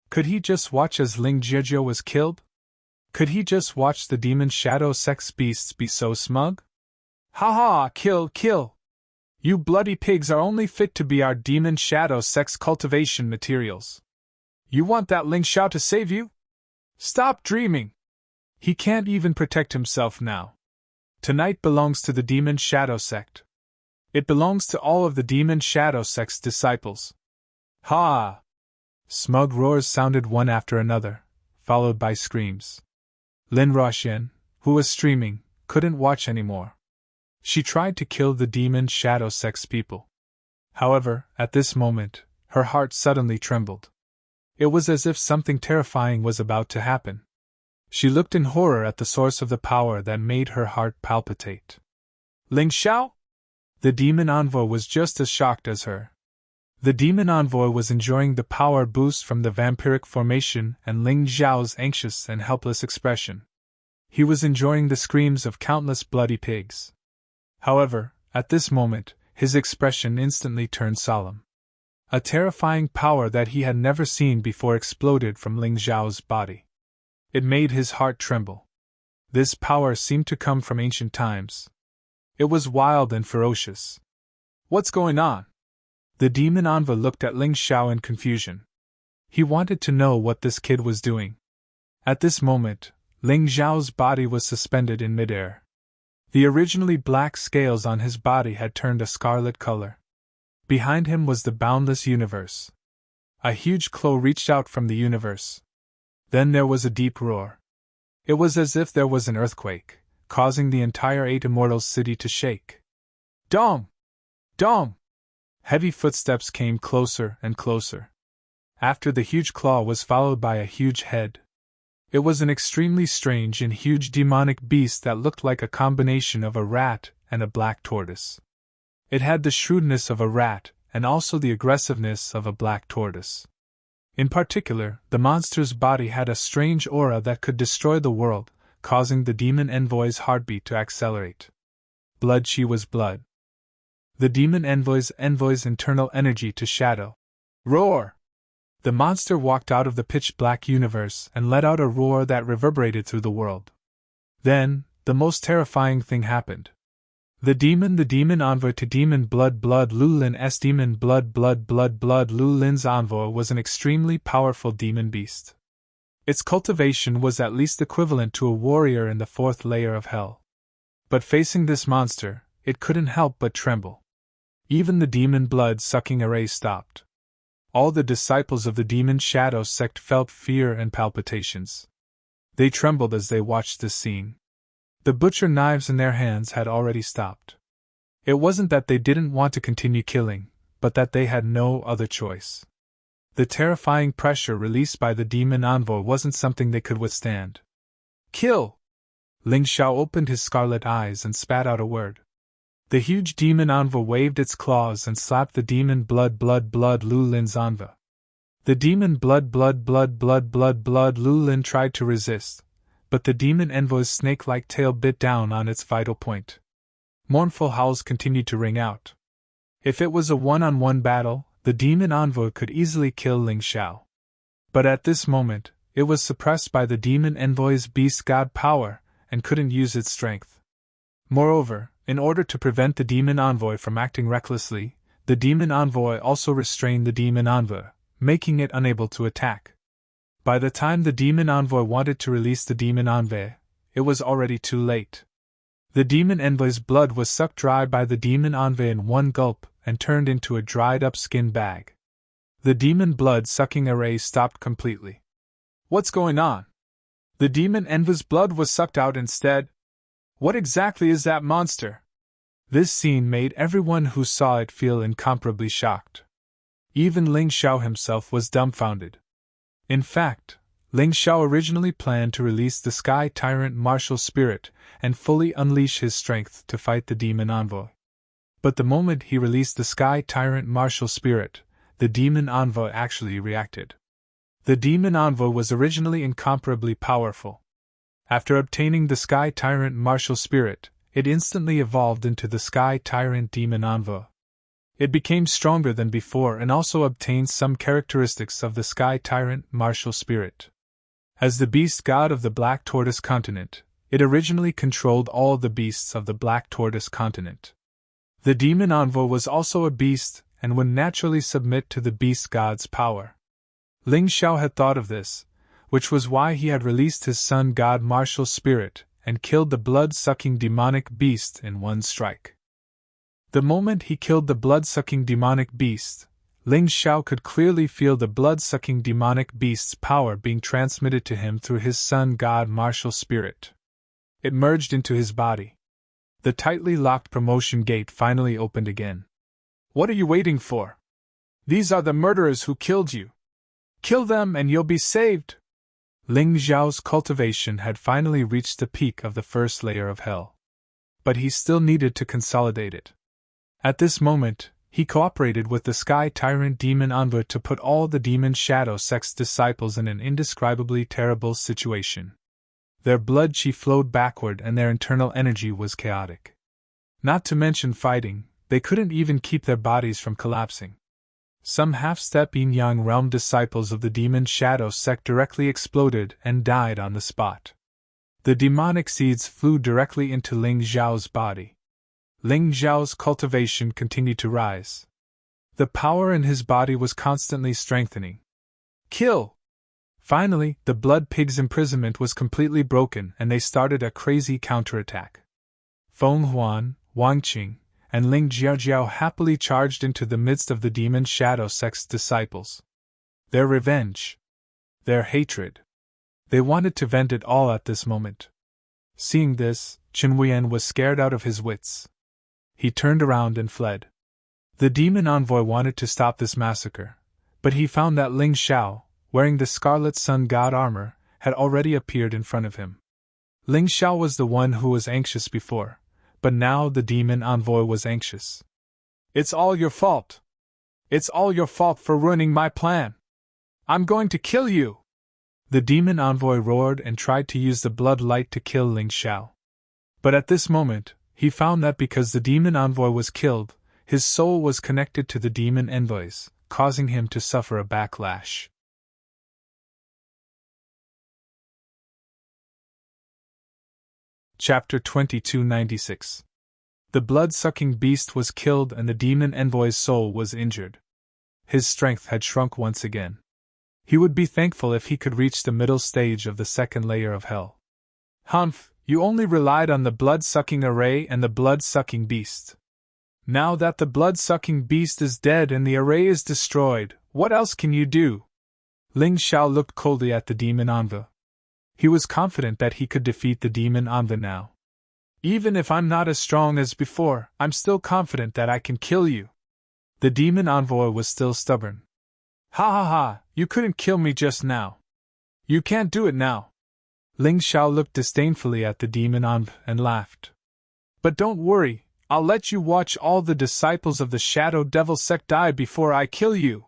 Could he just watch as Ling Jiajiao was killed? Could he just watch the demon shadow sex beasts be so smug? Ha ha, kill, kill! You bloody pigs are only fit to be our demon shadow sex cultivation materials. You want that Ling Xiao to save you? Stop dreaming! He can't even protect himself now. Tonight belongs to the demon shadow sect. It belongs to all of the demon shadow sect's disciples. Ha! Smug roars sounded one after another, followed by screams. Lin Ruoxian, who was streaming, couldn't watch anymore. She tried to kill the demon shadow sect's people. However, at this moment, her heart suddenly trembled. It was as if something terrifying was about to happen. She looked in horror at the source of the power that made her heart palpitate. Ling Xiao? The demon envoy was just as shocked as her. The demon envoy was enjoying the power boost from the vampiric formation and Ling Xiao's anxious and helpless expression. He was enjoying the screams of countless bloody pigs. However, at this moment, his expression instantly turned solemn. A terrifying power that he had never seen before exploded from Ling Xiao's body. It made his heart tremble. This power seemed to come from ancient times. It was wild and ferocious. What's going on? The demon envoy looked at Ling Xiao in confusion. He wanted to know what this kid was doing. At this moment, Ling Xiao's body was suspended in midair. The originally black scales on his body had turned a scarlet color. Behind him was the boundless universe. A huge claw reached out from the universe. Then there was a deep roar. It was as if there was an earthquake, causing the entire Eight Immortals city to shake. Dong! Dong! Heavy footsteps came closer and closer. After the huge claw was followed by a huge head. It was an extremely strange and huge demonic beast that looked like a combination of a rat and a black tortoise. It had the shrewdness of a rat and also the aggressiveness of a black tortoise. In particular, the monster's body had a strange aura that could destroy the world, causing the demon envoy's heartbeat to accelerate. Blood, she was blood. The demon envoy's internal energy to shadow. Roar! The monster walked out of the pitch-black universe and let out a roar that reverberated through the world. Then, the most terrifying thing happened. The demon envoy to demon blood Lulin's demon blood Lulin's envoy was an extremely powerful demon beast. Its cultivation was at least equivalent to a warrior in the fourth layer of hell. But facing this monster, it couldn't help but tremble. Even the demon blood-sucking array stopped. All the disciples of the demon shadow sect felt fear and palpitations. They trembled as they watched this scene. The butcher knives in their hands had already stopped. It wasn't that they didn't want to continue killing, but that they had no other choice. The terrifying pressure released by the demon envoy wasn't something they could withstand. Kill! Ling Xiao opened his scarlet eyes and spat out a word. The huge demon envoy waved its claws and slapped the demon blood Lulin's envoy. The demon blood Lulin tried to resist, but the demon envoy's snake-like tail bit down on its vital point. Mournful howls continued to ring out. If it was a one-on-one battle, the demon envoy could easily kill Ling Xiao. But at this moment, it was suppressed by the demon envoy's beast god power and couldn't use its strength. Moreover, in order to prevent the demon envoy from acting recklessly, the demon envoy also restrained the demon envoy, making it unable to attack. By the time the demon envoy wanted to release the demon envoy, it was already too late. The demon envoy's blood was sucked dry by the demon envoy in one gulp and turned into a dried-up skin bag. The demon blood-sucking array stopped completely. What's going on? The demon envoy's blood was sucked out instead? What exactly is that monster? This scene made everyone who saw it feel incomparably shocked. Even Ling Xiao himself was dumbfounded. In fact, Ling Xiao originally planned to release the Sky Tyrant martial spirit and fully unleash his strength to fight the demon envoy. But the moment he released the Sky Tyrant martial spirit, the demon envoy actually reacted. The demon envoy was originally incomparably powerful. After obtaining the Sky Tyrant martial spirit, it instantly evolved into the Sky Tyrant demon envoy. It became stronger than before and also obtained some characteristics of the Sky Tyrant martial spirit. As the beast god of the Black Tortoise continent, it originally controlled all the beasts of the Black Tortoise continent. The demon envoy was also a beast and would naturally submit to the beast god's power. Ling Xiao had thought of this, which was why he had released his sun god martial spirit and killed the blood-sucking demonic beast in one strike. The moment he killed the blood-sucking demonic beast, Ling Xiao could clearly feel the blood-sucking demonic beast's power being transmitted to him through his sun god martial spirit. It merged into his body. The tightly locked promotion gate finally opened again. What are you waiting for? These are the murderers who killed you. Kill them and you'll be saved. Ling Xiao's cultivation had finally reached the peak of the first layer of hell. But he still needed to consolidate it. At this moment, he cooperated with the Sky Tyrant demon envoy to put all the demon shadow sect's disciples in an indescribably terrible situation. Their blood chi flowed backward and their internal energy was chaotic. Not to mention fighting, they couldn't even keep their bodies from collapsing. Some half-step yin-yang realm disciples of the demon shadow sect directly exploded and died on the spot. The demonic seeds flew directly into Ling Xiao's body. Ling Xiao's cultivation continued to rise. The power in his body was constantly strengthening. Kill! Finally, the blood pig's imprisonment was completely broken and they started a crazy counterattack. Feng Huan, Wang Qing, and Ling Jiaojiao happily charged into the midst of the demon shadow sect's disciples. Their revenge. Their hatred. They wanted to vent it all at this moment. Seeing this, Chen Wuyan was scared out of his wits. He turned around and fled. The demon envoy wanted to stop this massacre, but he found that Ling Xiao, wearing the Scarlet Sun God armor, had already appeared in front of him. Ling Xiao was the one who was anxious before, but now the demon envoy was anxious. It's all your fault. It's all your fault for ruining my plan. I'm going to kill you! The demon envoy roared and tried to use the blood light to kill Ling Xiao. But at this moment, he found that because the demon envoy was killed, his soul was connected to the demon envoys, causing him to suffer a backlash. Chapter 2296. The blood-sucking beast was killed and the demon envoy's soul was injured. His strength had shrunk once again. He would be thankful if he could reach the middle stage of the second layer of hell. Humph, you only relied on the blood-sucking array and the blood-sucking beast. Now that the blood-sucking beast is dead and the array is destroyed, what else can you do? Ling Xiao looked coldly at the demon envoy. He was confident that he could defeat the demon envoy now. Even if I'm not as strong as before, I'm still confident that I can kill you. The demon envoy was still stubborn. Ha ha ha, you couldn't kill me just now. You can't do it now. Ling Xiao looked disdainfully at the demon envoy and laughed. But don't worry, I'll let you watch all the disciples of the Shadow Devil sect die before I kill you.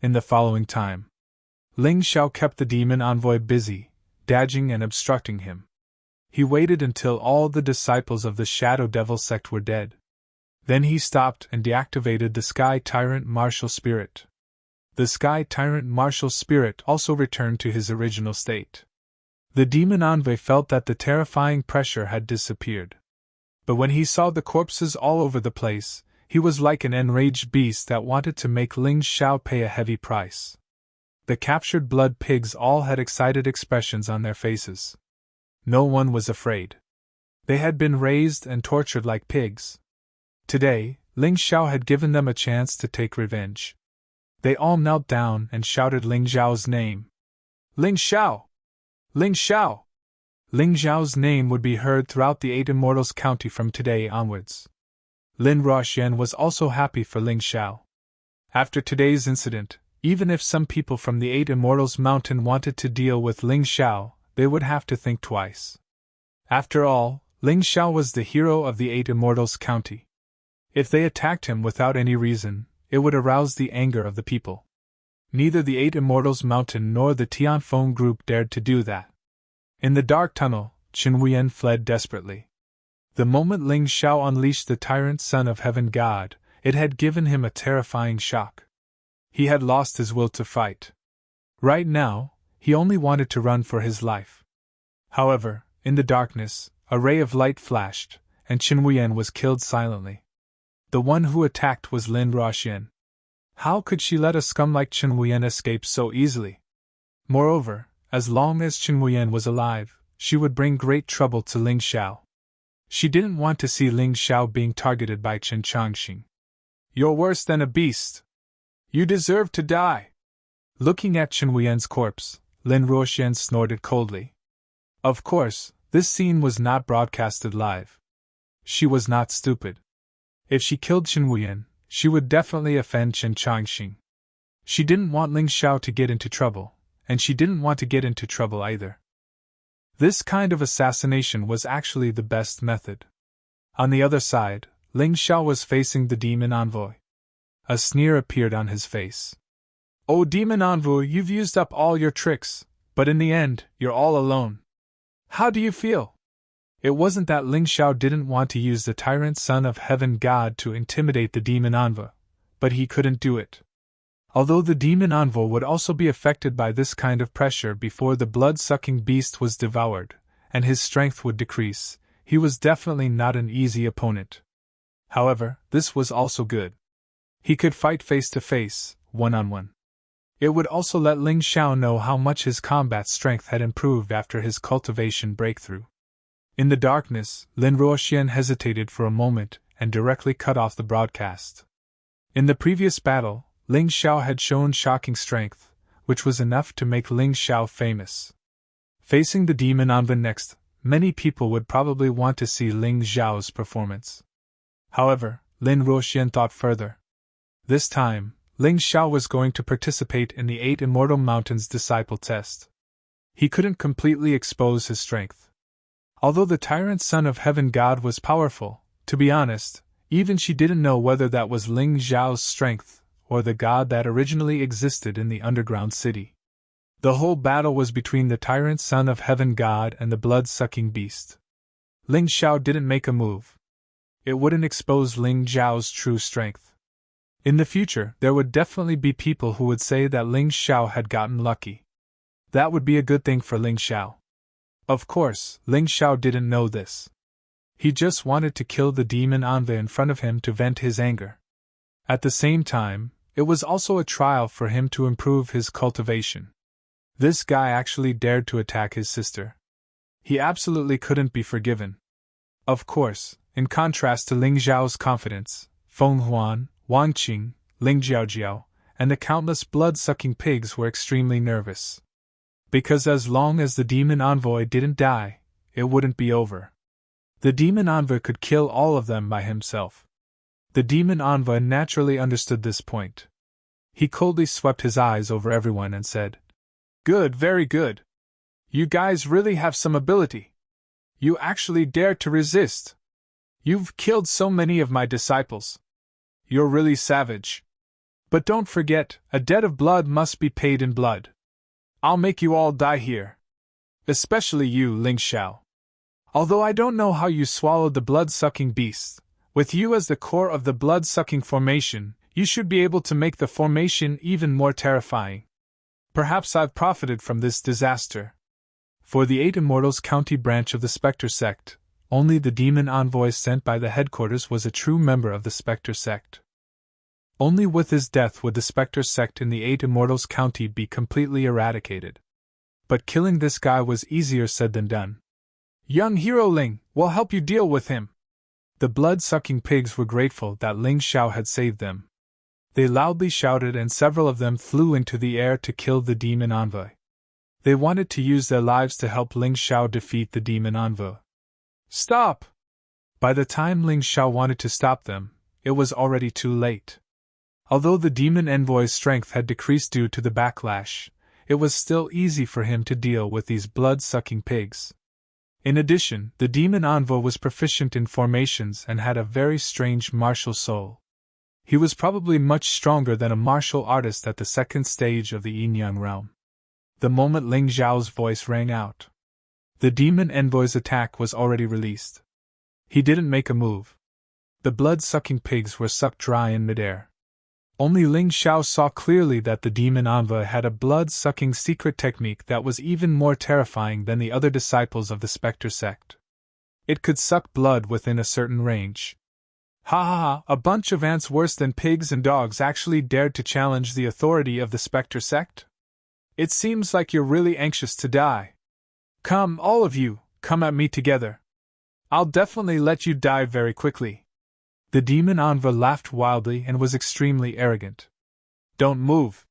In the following time, Ling Xiao kept the demon envoy busy, dodging and obstructing him. He waited until all the disciples of the Shadow Devil sect were dead. Then he stopped and deactivated the Sky Tyrant martial spirit. The Sky Tyrant martial spirit also returned to his original state. The demon envoy felt that the terrifying pressure had disappeared. But when he saw the corpses all over the place, he was like an enraged beast that wanted to make Ling Xiao pay a heavy price. The captured blood pigs all had excited expressions on their faces. No one was afraid. They had been raised and tortured like pigs. Today, Ling Xiao had given them a chance to take revenge. They all knelt down and shouted Ling Xiao's name. Ling Xiao! Ling Xiao! Ling Xiao's name would be heard throughout the Eight Immortals County from today onwards. Lin Ruoxian was also happy for Ling Xiao. After today's incident, even if some people from the Eight Immortals Mountain wanted to deal with Ling Xiao, they would have to think twice. After all, Ling Xiao was the hero of the Eight Immortals County. If they attacked him without any reason, it would arouse the anger of the people. Neither the Eight Immortals Mountain nor the Tianfeng group dared to do that. In the dark tunnel, Chen Wuyan fled desperately. The moment Ling Xiao unleashed the Tyrant Son of Heaven God, it had given him a terrifying shock. He had lost his will to fight. Right now, he only wanted to run for his life. However, in the darkness, a ray of light flashed, and Chen Wuyan was killed silently. The one who attacked was Lin Ruoxian. How could she let a scum like Chen Wuyan escape so easily? Moreover, as long as Chen Wuyan was alive, she would bring great trouble to Ling Xiao. She didn't want to see Ling Xiao being targeted by Chen Changxing. You're worse than a beast. You deserve to die. Looking at Chen Wuyan's corpse, Lin Ruoxian snorted coldly. Of course, this scene was not broadcasted live. She was not stupid. If she killed Chen Wuyan, she would definitely offend Chen Changxing. She didn't want Ling Xiao to get into trouble, and she didn't want to get into trouble either. This kind of assassination was actually the best method. On the other side, Ling Xiao was facing the demon envoy. A sneer appeared on his face. Oh, demon envoy, you've used up all your tricks, but in the end, you're all alone. How do you feel? It wasn't that Ling Xiao didn't want to use the Tyrant Son of Heaven God to intimidate the demon envoy, but he couldn't do it. Although the demon envoy would also be affected by this kind of pressure before the blood-sucking beast was devoured, and his strength would decrease, he was definitely not an easy opponent. However, this was also good. He could fight face to face, one-on-one. It would also let Ling Xiao know how much his combat strength had improved after his cultivation breakthrough. In the darkness, Lin Ruoxian hesitated for a moment and directly cut off the broadcast. In the previous battle, Ling Xiao had shown shocking strength, which was enough to make Ling Xiao famous. Facing the demon Anven next, many people would probably want to see Ling Xiao's performance. However, Lin Ruoxian thought further. This time, Ling Xiao was going to participate in the 8 Immortal Mountains disciple test. He couldn't completely expose his strength. Although the Tyrant Son of Heaven God was powerful, to be honest, even she didn't know whether that was Ling Xiao's strength or the god that originally existed in the underground city. The whole battle was between the Tyrant Son of Heaven God and the blood-sucking beast. Ling Xiao didn't make a move. It wouldn't expose Ling Xiao's true strength. In the future, there would definitely be people who would say that Ling Xiao had gotten lucky. That would be a good thing for Ling Xiao. Of course, Ling Xiao didn't know this. He just wanted to kill the demon Anve in front of him to vent his anger. At the same time, it was also a trial for him to improve his cultivation. This guy actually dared to attack his sister. He absolutely couldn't be forgiven. Of course, in contrast to Ling Xiao's confidence, Feng Huan, Wang Qing, Ling Jiaojiao, and the countless blood-sucking pigs were extremely nervous. Because as long as the demon envoy didn't die, it wouldn't be over. The demon envoy could kill all of them by himself. The demon envoy naturally understood this point. He coldly swept his eyes over everyone and said, "Good, very good. You guys really have some ability. You actually dare to resist. You've killed so many of my disciples. You're really savage. But don't forget, a debt of blood must be paid in blood. I'll make you all die here. Especially you, Ling Xiao. Although I don't know how you swallowed the blood-sucking beast, with you as the core of the blood-sucking formation, you should be able to make the formation even more terrifying. Perhaps I've profited from this disaster." For the 8 Immortals County branch of the Spectre sect, only the demon envoy sent by the headquarters was a true member of the Spectre sect. Only with his death would the Spectre sect in the 8 Immortals County be completely eradicated. But killing this guy was easier said than done. "Young hero Ling, we'll help you deal with him." The blood-sucking pigs were grateful that Ling Xiao had saved them. They loudly shouted and several of them flew into the air to kill the demon envoy. They wanted to use their lives to help Ling Xiao defeat the demon envoy. "Stop!" By the time Ling Xiao wanted to stop them, it was already too late. Although the demon envoy's strength had decreased due to the backlash, it was still easy for him to deal with these blood-sucking pigs. In addition, the demon envoy was proficient in formations and had a very strange martial soul. He was probably much stronger than a martial artist at the second stage of the yin-yang realm. The moment Ling Xiao's voice rang out, the demon envoy's attack was already released. He didn't make a move. The blood-sucking pigs were sucked dry in midair. Only Ling Xiao saw clearly that the demon envoy had a blood-sucking secret technique that was even more terrifying than the other disciples of the Spectre sect. It could suck blood within a certain range. Ha ha ha, a bunch of ants worse than pigs and dogs actually dared to challenge the authority of the Spectre sect? It seems like you're really anxious to die. Come, all of you, come at me together. I'll definitely let you die very quickly. The demon envoy laughed wildly and was extremely arrogant. Don't move.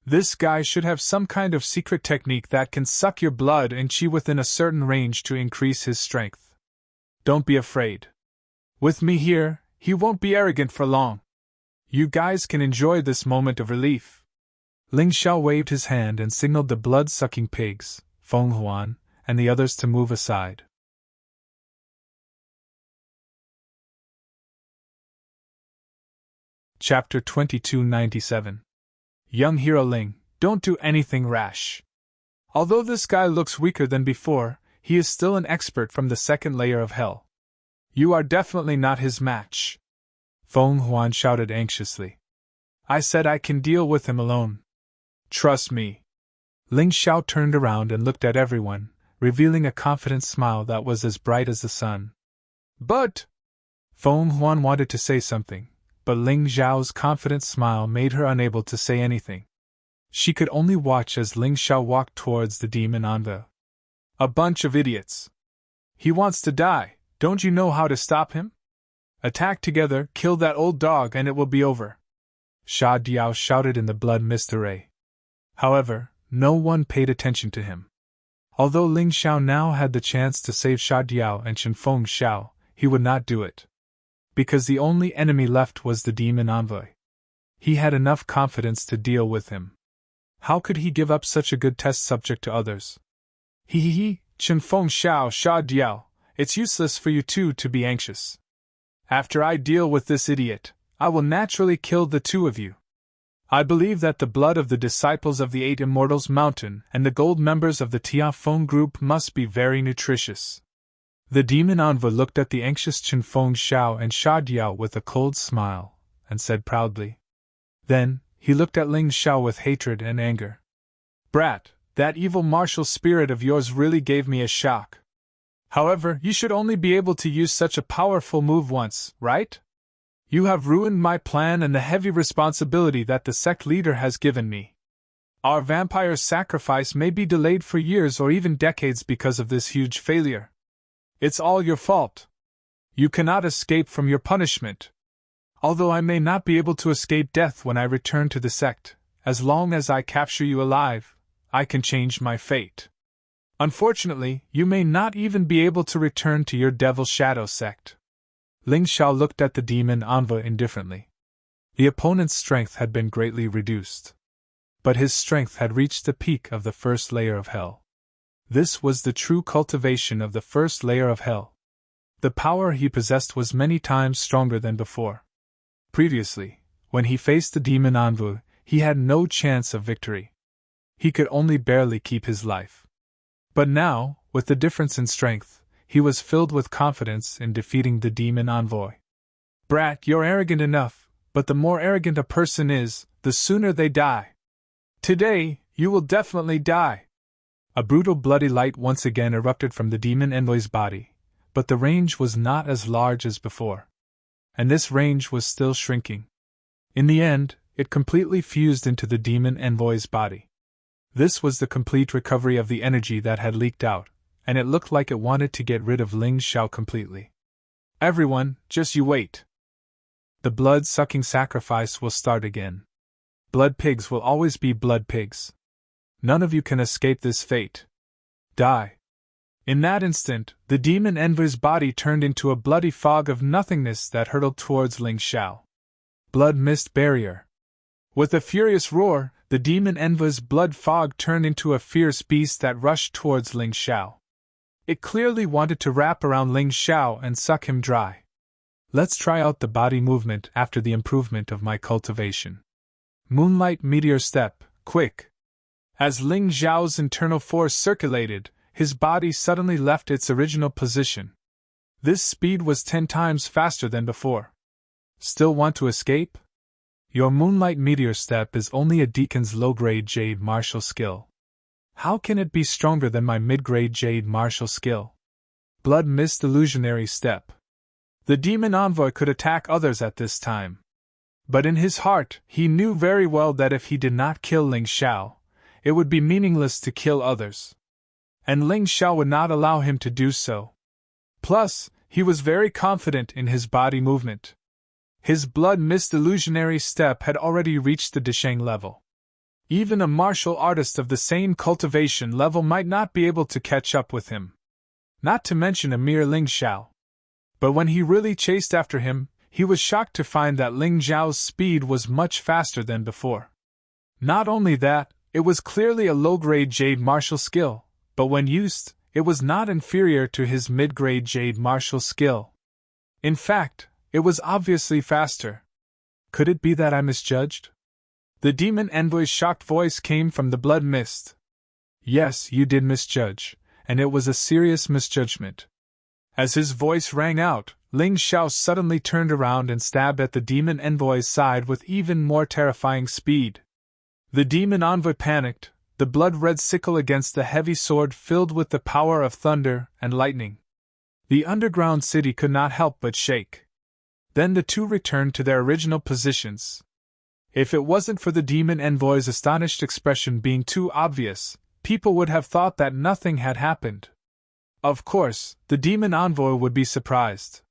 This guy should have some kind of secret technique that can suck your blood and chi within a certain range to increase his strength. Don't be afraid. With me here, he won't be arrogant for long. You guys can enjoy this moment of relief. Ling Xiao waved his hand and signaled the blood-sucking pigs, Feng Huan, and the others to move aside. Chapter 2297. Young Hero Ling, don't do anything rash. Although this guy looks weaker than before, he is still an expert from the second layer of hell. You are definitely not his match. Feng Huan shouted anxiously. I said I can deal with him alone. Trust me. Ling Xiao turned around and looked at everyone, revealing a confident smile that was as bright as the sun. But... Feng Huan wanted to say something, but Ling Xiao's confident smile made her unable to say anything. She could only watch as Ling Xiao walked towards the demon unveil. A bunch of idiots. He wants to die, don't you know how to stop him? Attack together, kill that old dog, and it will be over. Sha Diao shouted in the blood mist array. However, no one paid attention to him. Although Ling Xiao now had the chance to save Sha Diao and Chenfeng Xiao, he would not do it. Because the only enemy left was the demon envoy. He had enough confidence to deal with him. How could he give up such a good test subject to others? Chenfeng Xiao, Sha Diao, it's useless for you two to be anxious. After I deal with this idiot, I will naturally kill the two of you. I believe that the blood of the disciples of the Eight Immortals Mountain and the gold members of the Tiafeng group must be very nutritious. The demon envoy looked at the anxious Chenfeng Xiao and Sha Diao with a cold smile, and said proudly. Then, he looked at Ling Xiao with hatred and anger. Brat, that evil martial spirit of yours really gave me a shock. However, you should only be able to use such a powerful move once, right? You have ruined my plan and the heavy responsibility that the sect leader has given me. Our vampire sacrifice may be delayed for years or even decades because of this huge failure. It's all your fault. You cannot escape from your punishment. Although I may not be able to escape death when I return to the sect, as long as I capture you alive, I can change my fate. Unfortunately, you may not even be able to return to your Devil Shadow sect. Ling Xiao looked at the demon envoy indifferently. The opponent's strength had been greatly reduced. But his strength had reached the peak of the first layer of hell. This was the true cultivation of the first layer of hell. The power he possessed was many times stronger than before. Previously, when he faced the demon envoy, he had no chance of victory. He could only barely keep his life. But now, with the difference in strength, he was filled with confidence in defeating the demon envoy. Brat, you're arrogant enough, but the more arrogant a person is, the sooner they die. Today, you will definitely die. A brutal bloody light once again erupted from the demon envoy's body, but the range was not as large as before. And this range was still shrinking. In the end, it completely fused into the demon envoy's body. This was the complete recovery of the energy that had leaked out, and it looked like it wanted to get rid of Ling Xiao completely. Everyone, just you wait. The blood-sucking sacrifice will start again. Blood pigs will always be blood pigs. None of you can escape this fate. Die. In that instant, the demon envoy's body turned into a bloody fog of nothingness that hurtled towards Ling Xiao. Blood mist barrier. With a furious roar, the demon envoy's blood fog turned into a fierce beast that rushed towards Ling Xiao. It clearly wanted to wrap around Ling Xiao and suck him dry. Let's try out the body movement after the improvement of my cultivation. Moonlight meteor step, quick. As Ling Xiao's internal force circulated, his body suddenly left its original position. This speed was 10 times faster than before. Still want to escape? Your Moonlight Meteor Step is only a deacon's low-grade Jade martial skill. How can it be stronger than my mid-grade Jade martial skill? Blood Mist Illusionary Step. The demon envoy could attack others at this time. But in his heart, he knew very well that if he did not kill Ling Xiao, it would be meaningless to kill others. And Ling Xiao would not allow him to do so. Plus, he was very confident in his body movement. His Blood Mist Illusionary Step had already reached the Desheng level. Even a martial artist of the same cultivation level might not be able to catch up with him. Not to mention a mere Ling Xiao. But when he really chased after him, he was shocked to find that Ling Xiao's speed was much faster than before. Not only that, it was clearly a low-grade Jade martial skill, but when used, it was not inferior to his mid-grade Jade martial skill. In fact, it was obviously faster. Could it be that I misjudged? The demon envoy's shocked voice came from the blood mist. Yes, you did misjudge, and it was a serious misjudgment. As his voice rang out, Ling Xiao suddenly turned around and stabbed at the demon envoy's side with even more terrifying speed. The demon envoy panicked, the blood-red sickle against the heavy sword filled with the power of thunder and lightning. The underground city could not help but shake. Then the two returned to their original positions. If it wasn't for the demon envoy's astonished expression being too obvious, people would have thought that nothing had happened. Of course, the demon envoy would be surprised.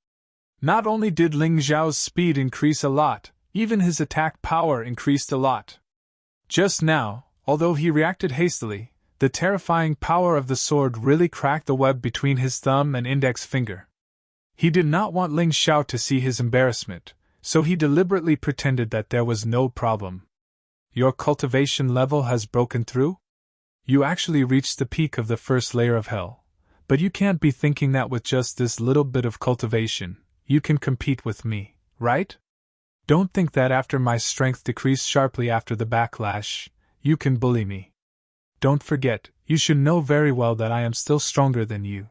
Not only did Ling Xiao's speed increase a lot, even his attack power increased a lot. Just now, although he reacted hastily, the terrifying power of the sword really cracked the web between his thumb and index finger. He did not want Ling Xiao to see his embarrassment, so he deliberately pretended that there was no problem. Your cultivation level has broken through? You actually reached the peak of the first layer of hell, but you can't be thinking that with just this little bit of cultivation, you can compete with me, right? Don't think that after my strength decreased sharply after the backlash, you can bully me. Don't forget, you should know very well that I am still stronger than you.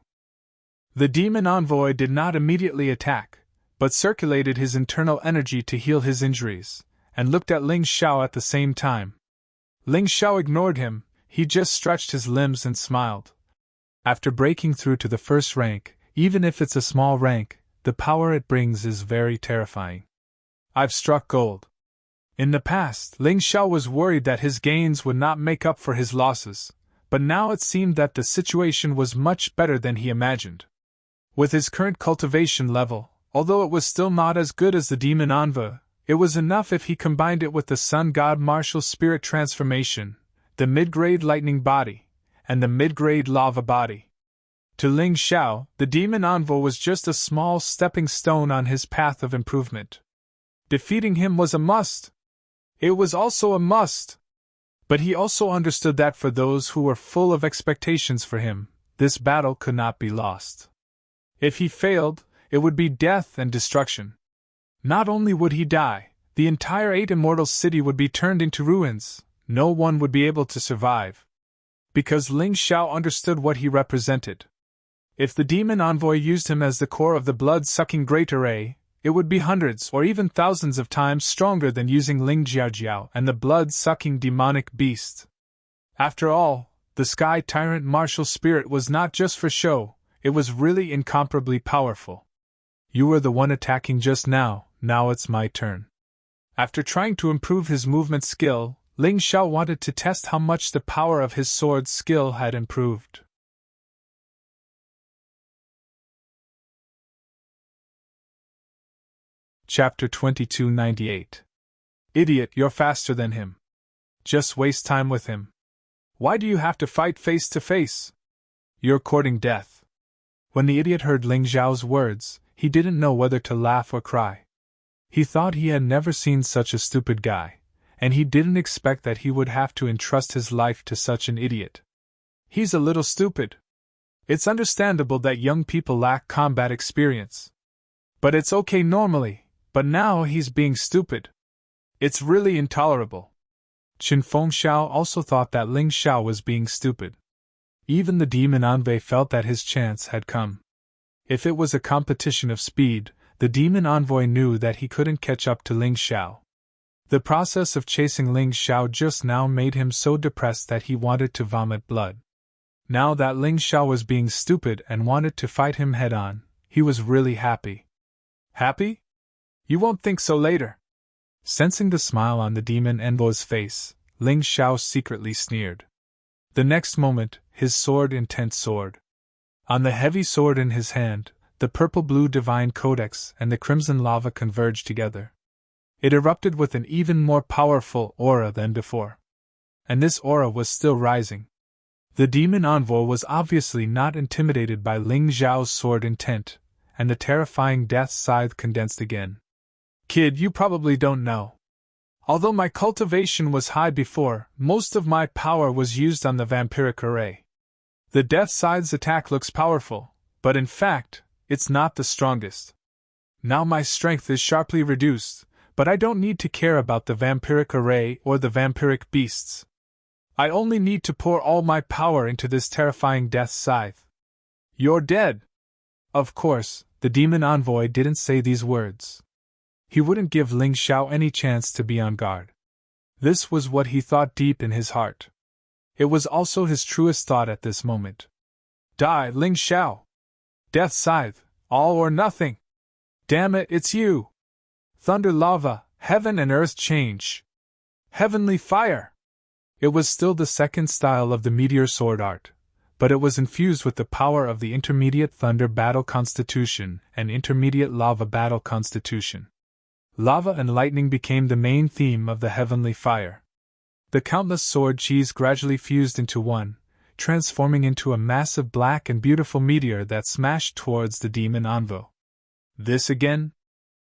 The demon envoy did not immediately attack, but circulated his internal energy to heal his injuries, and looked at Ling Xiao at the same time. Ling Xiao ignored him, he just stretched his limbs and smiled. After breaking through to the first rank, even if it's a small rank, the power it brings is very terrifying. I've struck gold. In the past, Ling Xiao was worried that his gains would not make up for his losses, but now it seemed that the situation was much better than he imagined. With his current cultivation level, although it was still not as good as the demon envoy, it was enough if he combined it with the sun god martial spirit transformation, the mid-grade lightning body, and the mid-grade lava body. To Ling Xiao, the demon envoy was just a small stepping stone on his path of improvement. Defeating him was a must. It was also a must. But he also understood that for those who were full of expectations for him, this battle could not be lost. If he failed, it would be death and destruction. Not only would he die, the entire 8 Immortal City would be turned into ruins, no one would be able to survive. Because Ling Xiao understood what he represented. If the demon envoy used him as the core of the blood-sucking great array, it would be hundreds or even thousands of times stronger than using Ling Jiaojiao and the blood-sucking demonic beast. After all, the Sky Tyrant martial spirit was not just for show, it was really incomparably powerful. You were the one attacking just now, now it's my turn. After trying to improve his movement skill, Ling Xiao wanted to test how much the power of his sword skill had improved. Chapter 2298. Idiot, you're faster than him. Just waste time with him. Why do you have to fight face to face? You're courting death. When the idiot heard Ling Xiao's words, he didn't know whether to laugh or cry. He thought he had never seen such a stupid guy, and he didn't expect that he would have to entrust his life to such an idiot. He's a little stupid. It's understandable that young people lack combat experience. But it's okay normally. But now he's being stupid. It's really intolerable. Qin Fengxiao also thought that Ling Xiao was being stupid. Even the demon envoy felt that his chance had come. If it was a competition of speed, the demon envoy knew that he couldn't catch up to Ling Xiao. The process of chasing Ling Xiao just now made him so depressed that he wanted to vomit blood. Now that Ling Xiao was being stupid and wanted to fight him head-on, he was really happy. Happy? You won't think so later. Sensing the smile on the demon envoy's face, Ling Xiao secretly sneered. The next moment, his sword intent soared. On the heavy sword in his hand, the purple-blue divine codex and the crimson lava converged together. It erupted with an even more powerful aura than before. And this aura was still rising. The demon envoy was obviously not intimidated by Ling Xiao's sword intent, and the terrifying death scythe condensed again. Kid, you probably don't know. Although my cultivation was high before, most of my power was used on the vampiric array. The death scythe's attack looks powerful, but in fact, it's not the strongest. Now my strength is sharply reduced, but I don't need to care about the vampiric array or the vampiric beasts. I only need to pour all my power into this terrifying death scythe. You're dead. Of course, the demon envoy didn't say these words. He wouldn't give Ling Xiao any chance to be on guard. This was what he thought deep in his heart. It was also his truest thought at this moment. Die, Ling Xiao! Death scythe, all or nothing! Damn it, it's you! Thunder lava, heaven and earth change! Heavenly fire! It was still the second style of the meteor sword art, but it was infused with the power of the intermediate thunder battle constitution and intermediate lava battle constitution. Lava and lightning became the main theme of the heavenly fire. The countless sword chis gradually fused into one, transforming into a massive black and beautiful meteor that smashed towards the demon envoy. This again?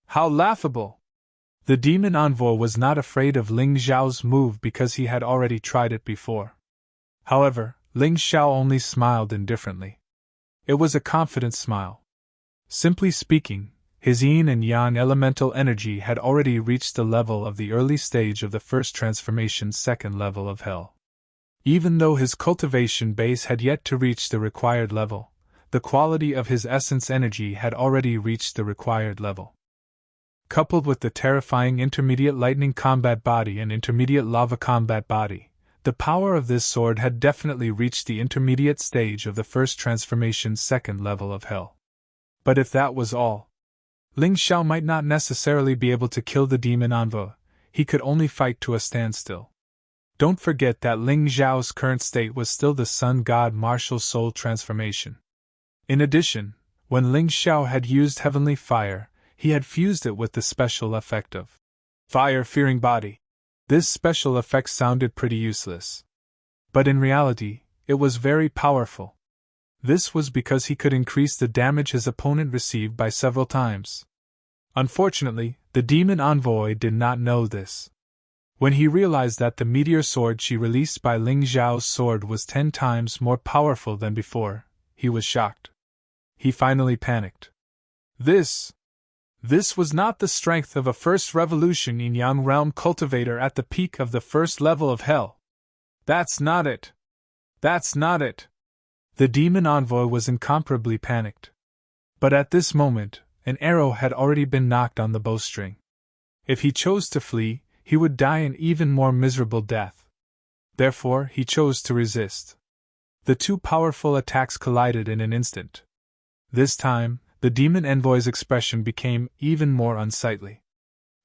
How laughable! The demon envoy was not afraid of Ling Xiao's move because he had already tried it before. However, Ling Xiao only smiled indifferently. It was a confident smile. Simply speaking, his yin and yang elemental energy had already reached the level of the early stage of the first transformation's second level of hell. Even though his cultivation base had yet to reach the required level, the quality of his essence energy had already reached the required level. Coupled with the terrifying intermediate lightning combat body and intermediate lava combat body, the power of this sword had definitely reached the intermediate stage of the first transformation's second level of hell. But if that was all, Ling Xiao might not necessarily be able to kill the demon envoy, he could only fight to a standstill. Don't forget that Ling Xiao's current state was still the Sun God Martial Soul transformation. In addition, when Ling Xiao had used heavenly fire, he had fused it with the special effect of fire-fearing body. This special effect sounded pretty useless. But in reality, it was very powerful. This was because he could increase the damage his opponent received by several times. Unfortunately, the demon envoy did not know this. When he realized that the meteor sword she released by Ling Xiao's sword was 10 times more powerful than before, he was shocked. He finally panicked. This was not the strength of a first revolution yin yang realm cultivator at the peak of the first level of hell. That's not it. That's not it. The demon envoy was incomparably panicked. But at this moment, an arrow had already been knocked on the bowstring. If he chose to flee, he would die an even more miserable death. Therefore, he chose to resist. The two powerful attacks collided in an instant. This time, the demon envoy's expression became even more unsightly.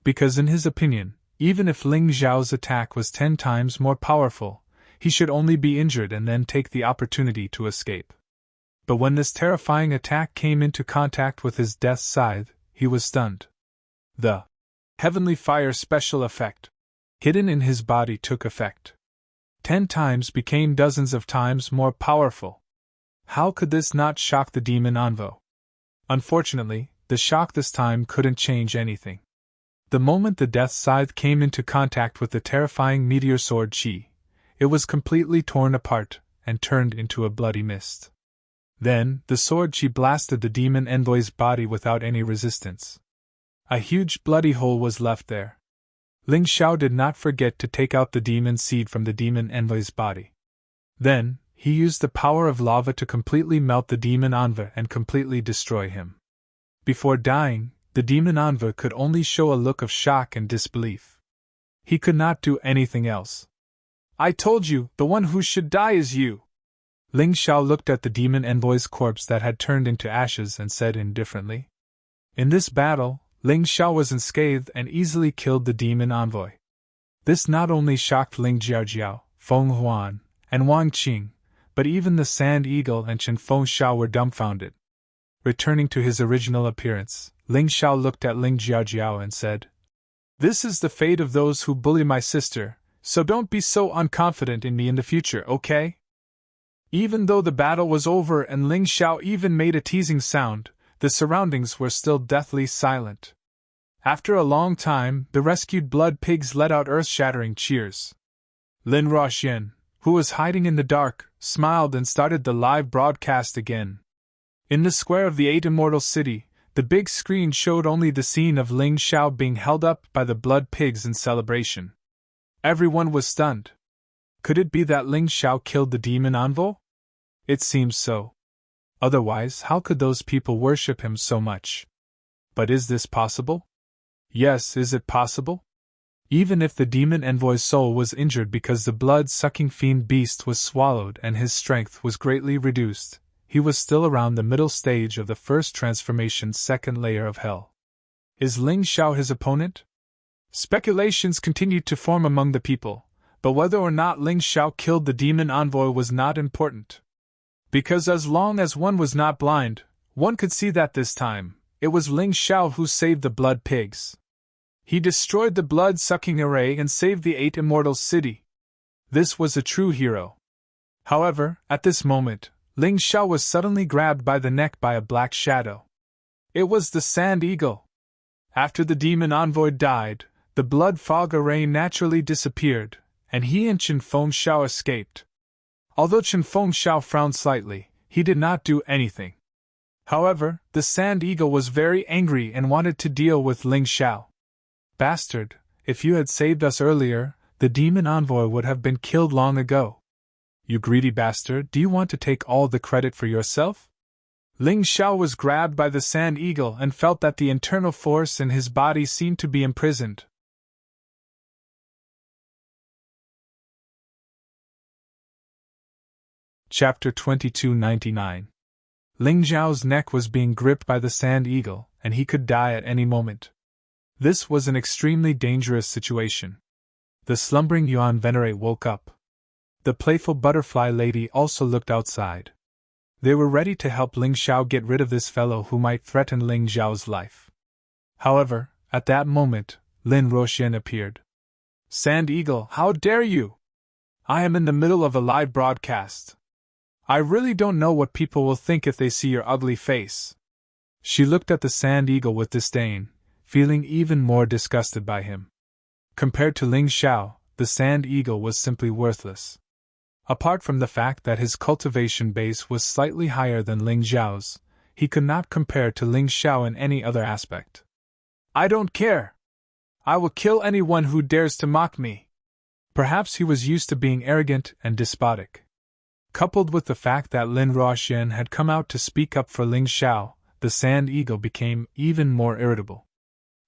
Because in his opinion, even if Ling Xiao's attack was 10 times more powerful, he should only be injured and then take the opportunity to escape. But when this terrifying attack came into contact with his death scythe, he was stunned. The heavenly fire special effect hidden in his body took effect. 10 times became dozens of times more powerful. How could this not shock the demon envoy? Unfortunately, the shock this time couldn't change anything. The moment the death scythe came into contact with the terrifying meteor sword chi, it was completely torn apart and turned into a bloody mist. Then, the sword chi blasted the demon envoy's body without any resistance. A huge bloody hole was left there. Ling Xiao did not forget to take out the demon seed from the demon envoy's body. Then, he used the power of lava to completely melt the demon envoy and completely destroy him. Before dying, the demon envoy could only show a look of shock and disbelief. He could not do anything else. I told you, the one who should die is you. Ling Xiao looked at the demon envoy's corpse that had turned into ashes and said indifferently. In this battle, Ling Xiao was unscathed and easily killed the demon envoy. This not only shocked Ling Jiaojiao, Feng Huan, and Wang Qing, but even the Sand Eagle and Chen Fengxiao were dumbfounded. Returning to his original appearance, Ling Xiao looked at Ling Jiaojiao and said, "This is the fate of those who bully my sister, so don't be so unconfident in me in the future, okay?" Even though the battle was over and Ling Xiao even made a teasing sound, the surroundings were still deathly silent. After a long time, the rescued blood pigs let out earth-shattering cheers. Lin Ruoxian, who was hiding in the dark, smiled and started the live broadcast again. In the square of the 8 Immortal City, the big screen showed only the scene of Ling Xiao being held up by the blood pigs in celebration. Everyone was stunned. Could it be that Ling Xiao killed the demon envoy? It seems so. Otherwise, how could those people worship him so much? But is this possible? Yes, is it possible? Even if the demon envoy's soul was injured because the blood-sucking fiend beast was swallowed and his strength was greatly reduced, he was still around the middle stage of the first transformation's second layer of hell. Is Ling Xiao his opponent? Speculations continued to form among the people, but whether or not Ling Xiao killed the demon envoy was not important. Because as long as one was not blind, one could see that this time, it was Ling Xiao who saved the blood pigs. He destroyed the blood-sucking array and saved the 8 Immortals city. This was a true hero. However, at this moment, Ling Xiao was suddenly grabbed by the neck by a black shadow. It was the Sand Eagle. After the demon envoy died, the blood fog array naturally disappeared, and he and Chen Fengxiao escaped. Although Chen Fengxiao frowned slightly, he did not do anything. However, the Sand Eagle was very angry and wanted to deal with Ling Xiao. Bastard, if you had saved us earlier, the demon envoy would have been killed long ago. You greedy bastard, do you want to take all the credit for yourself? Ling Xiao was grabbed by the Sand Eagle and felt that the internal force in his body seemed to be imprisoned. Chapter 2299. Ling Xiao's neck was being gripped by the Sand Eagle, and he could die at any moment. This was an extremely dangerous situation. The slumbering Yuan Venerate woke up. The playful butterfly lady also looked outside. They were ready to help Ling Xiao get rid of this fellow who might threaten Ling Xiao's life. However, at that moment, Lin Ruoxian appeared. Sand Eagle, how dare you? I am in the middle of a live broadcast. I really don't know what people will think if they see your ugly face. She looked at the Sand Eagle with disdain, feeling even more disgusted by him. Compared to Ling Xiao, the Sand Eagle was simply worthless. Apart from the fact that his cultivation base was slightly higher than Ling Xiao's, he could not compare to Ling Xiao in any other aspect. I don't care. I will kill anyone who dares to mock me. Perhaps he was used to being arrogant and despotic. Coupled with the fact that Lin Ruoxian had come out to speak up for Ling Xiao, the Sand Eagle became even more irritable.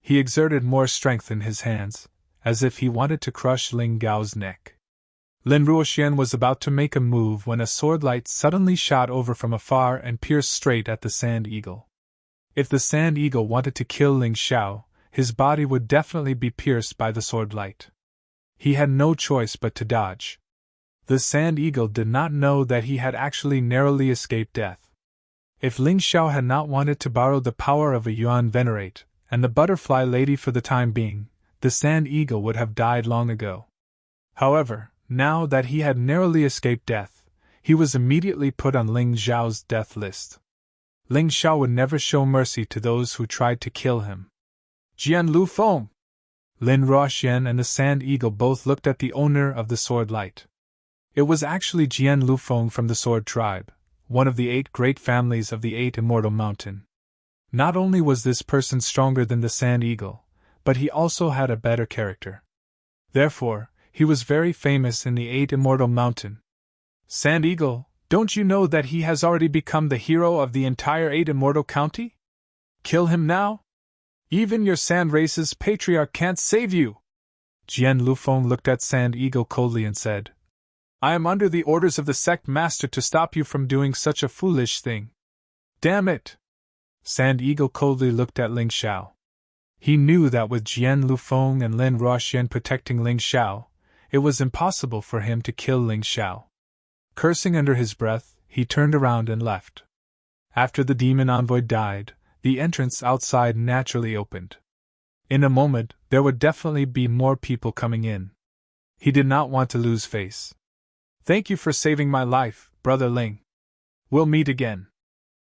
He exerted more strength in his hands, as if he wanted to crush Ling Gao's neck. Lin Ruoxian was about to make a move when a sword light suddenly shot over from afar and pierced straight at the Sand Eagle. If the Sand Eagle wanted to kill Ling Xiao, his body would definitely be pierced by the sword light. He had no choice but to dodge. The Sand Eagle did not know that he had actually narrowly escaped death. If Ling Xiao had not wanted to borrow the power of a Yuan Venerate, and the butterfly lady for the time being, the Sand Eagle would have died long ago. However, now that he had narrowly escaped death, he was immediately put on Ling Xiao's death list. Ling Xiao would never show mercy to those who tried to kill him. Jian Lu Feng! Lin Ruoxian and the Sand Eagle both looked at the owner of the sword light. It was actually Jian Lu Feng from the Sword Tribe, one of the 8 great families of the 8 Immortal Mountain. Not only was this person stronger than the Sand Eagle, but he also had a better character. Therefore, he was very famous in the 8 Immortal Mountain. Sand Eagle, don't you know that he has already become the hero of the entire 8 Immortal County? Kill him now? Even your Sand Race's patriarch can't save you! Jian Lu Feng looked at Sand Eagle coldly and said, I am under the orders of the sect master to stop you from doing such a foolish thing. Damn it! Sand Eagle coldly looked at Ling Xiao. He knew that with Jian Lu Feng and Lin Ruoxian protecting Ling Xiao, it was impossible for him to kill Ling Xiao. Cursing under his breath, he turned around and left. After the demon envoy died, the entrance outside naturally opened. In a moment, there would definitely be more people coming in. He did not want to lose face. Thank you for saving my life, Brother Ling. We'll meet again.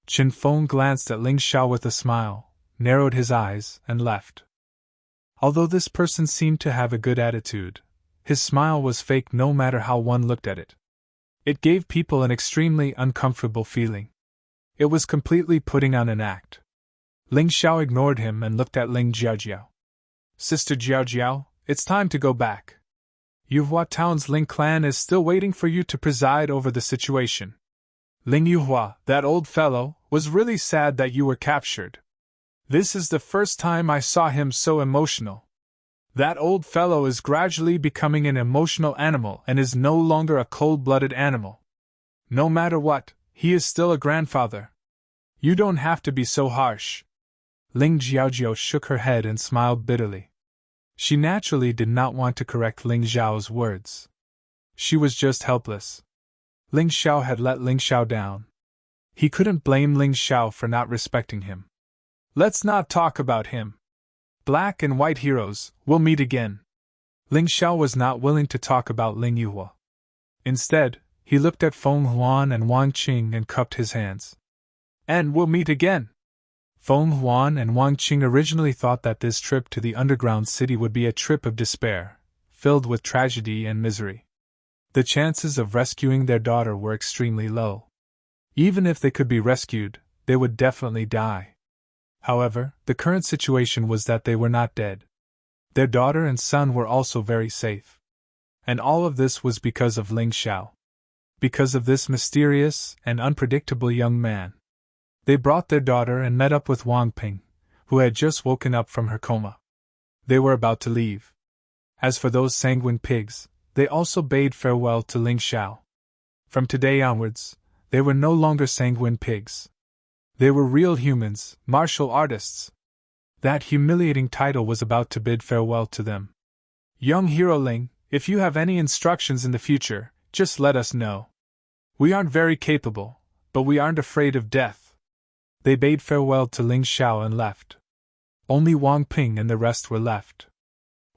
Chen Feng glanced at Ling Xiao with a smile, narrowed his eyes, and left. Although this person seemed to have a good attitude, his smile was fake no matter how one looked at it. It gave people an extremely uncomfortable feeling. It was completely putting on an act. Ling Xiao ignored him and looked at Ling Jiaojiao. Sister Jiaojiao, it's time to go back. Yuhua Town's Ling clan is still waiting for you to preside over the situation. Ling Yuhua, that old fellow, was really sad that you were captured. This is the first time I saw him so emotional. That old fellow is gradually becoming an emotional animal and is no longer a cold-blooded animal. No matter what, he is still a grandfather. You don't have to be so harsh. Ling Jiaojiao shook her head and smiled bitterly. She naturally did not want to correct Ling Xiao's words. She was just helpless. Ling Xiao had let Ling Xiao down. He couldn't blame Ling Xiao for not respecting him. Let's not talk about him. Black and white heroes, we'll meet again. Ling Xiao was not willing to talk about Ling Yuhua. Instead, he looked at Feng Huan and Wang Qing and cupped his hands. And we'll meet again. Feng Huan and Wang Qing originally thought that this trip to the underground city would be a trip of despair, filled with tragedy and misery. The chances of rescuing their daughter were extremely low. Even if they could be rescued, they would definitely die. However, the current situation was that they were not dead. Their daughter and son were also very safe. And all of this was because of Ling Xiao. Because of this mysterious and unpredictable young man. They brought their daughter and met up with Wang Ping, who had just woken up from her coma. They were about to leave. As for those sanguine pigs, they also bade farewell to Ling Xiao. From today onwards, they were no longer sanguine pigs. They were real humans, martial artists. That humiliating title was about to bid farewell to them. Young Hero Ling, if you have any instructions in the future, just let us know. We aren't very capable, but we aren't afraid of death. They bade farewell to Ling Xiao and left. Only Wang Ping and the rest were left.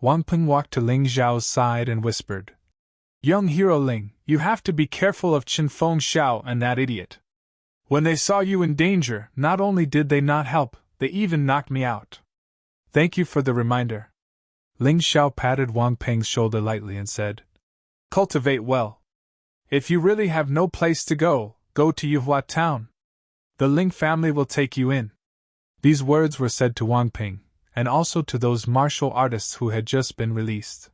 Wang Ping walked to Ling Xiao's side and whispered, Young Hero Ling, you have to be careful of Qinfeng Xiao and that idiot. When they saw you in danger, not only did they not help, they even knocked me out. Thank you for the reminder. Ling Xiao patted Wang Ping's shoulder lightly and said, Cultivate well. If you really have no place to go, go to Yuhua town. The Ling family will take you in. These words were said to Wang Ping, and also to those martial artists who had just been released.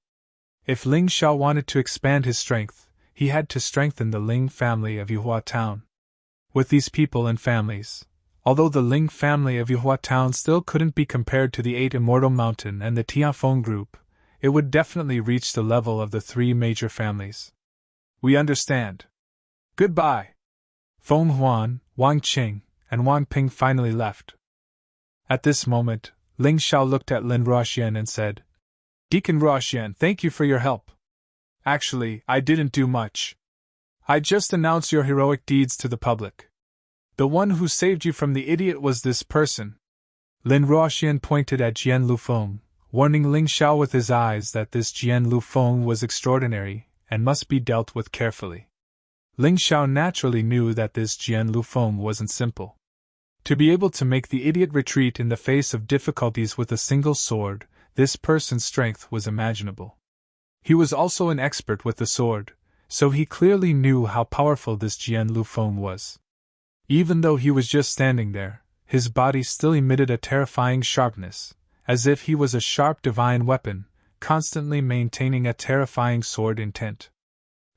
If Ling Xiao wanted to expand his strength, he had to strengthen the Ling family of Yuhua town. With these people and families, although the Ling family of Yuhua town still couldn't be compared to the 8 Immortal Mountain and the Tianfeng group, it would definitely reach the level of the 3 major families. We understand. Goodbye. Feng Huan, Wang Qing, and Wang Ping finally left. At this moment, Ling Xiao looked at Lin Ruoxian and said, Deacon Ruoxian, thank you for your help. Actually, I didn't do much. I just announced your heroic deeds to the public. The one who saved you from the idiot was this person. Lin Ruoxian pointed at Jian Lufeng, warning Ling Xiao with his eyes that this Jian Lufeng was extraordinary and must be dealt with carefully. Ling Xiao naturally knew that this Jian Lufeng wasn't simple. To be able to make the idiot retreat in the face of difficulties with a single sword, this person's strength was imaginable. He was also an expert with the sword, so he clearly knew how powerful this Jian Lufeng was. Even though he was just standing there, his body still emitted a terrifying sharpness, as if he was a sharp divine weapon, constantly maintaining a terrifying sword intent.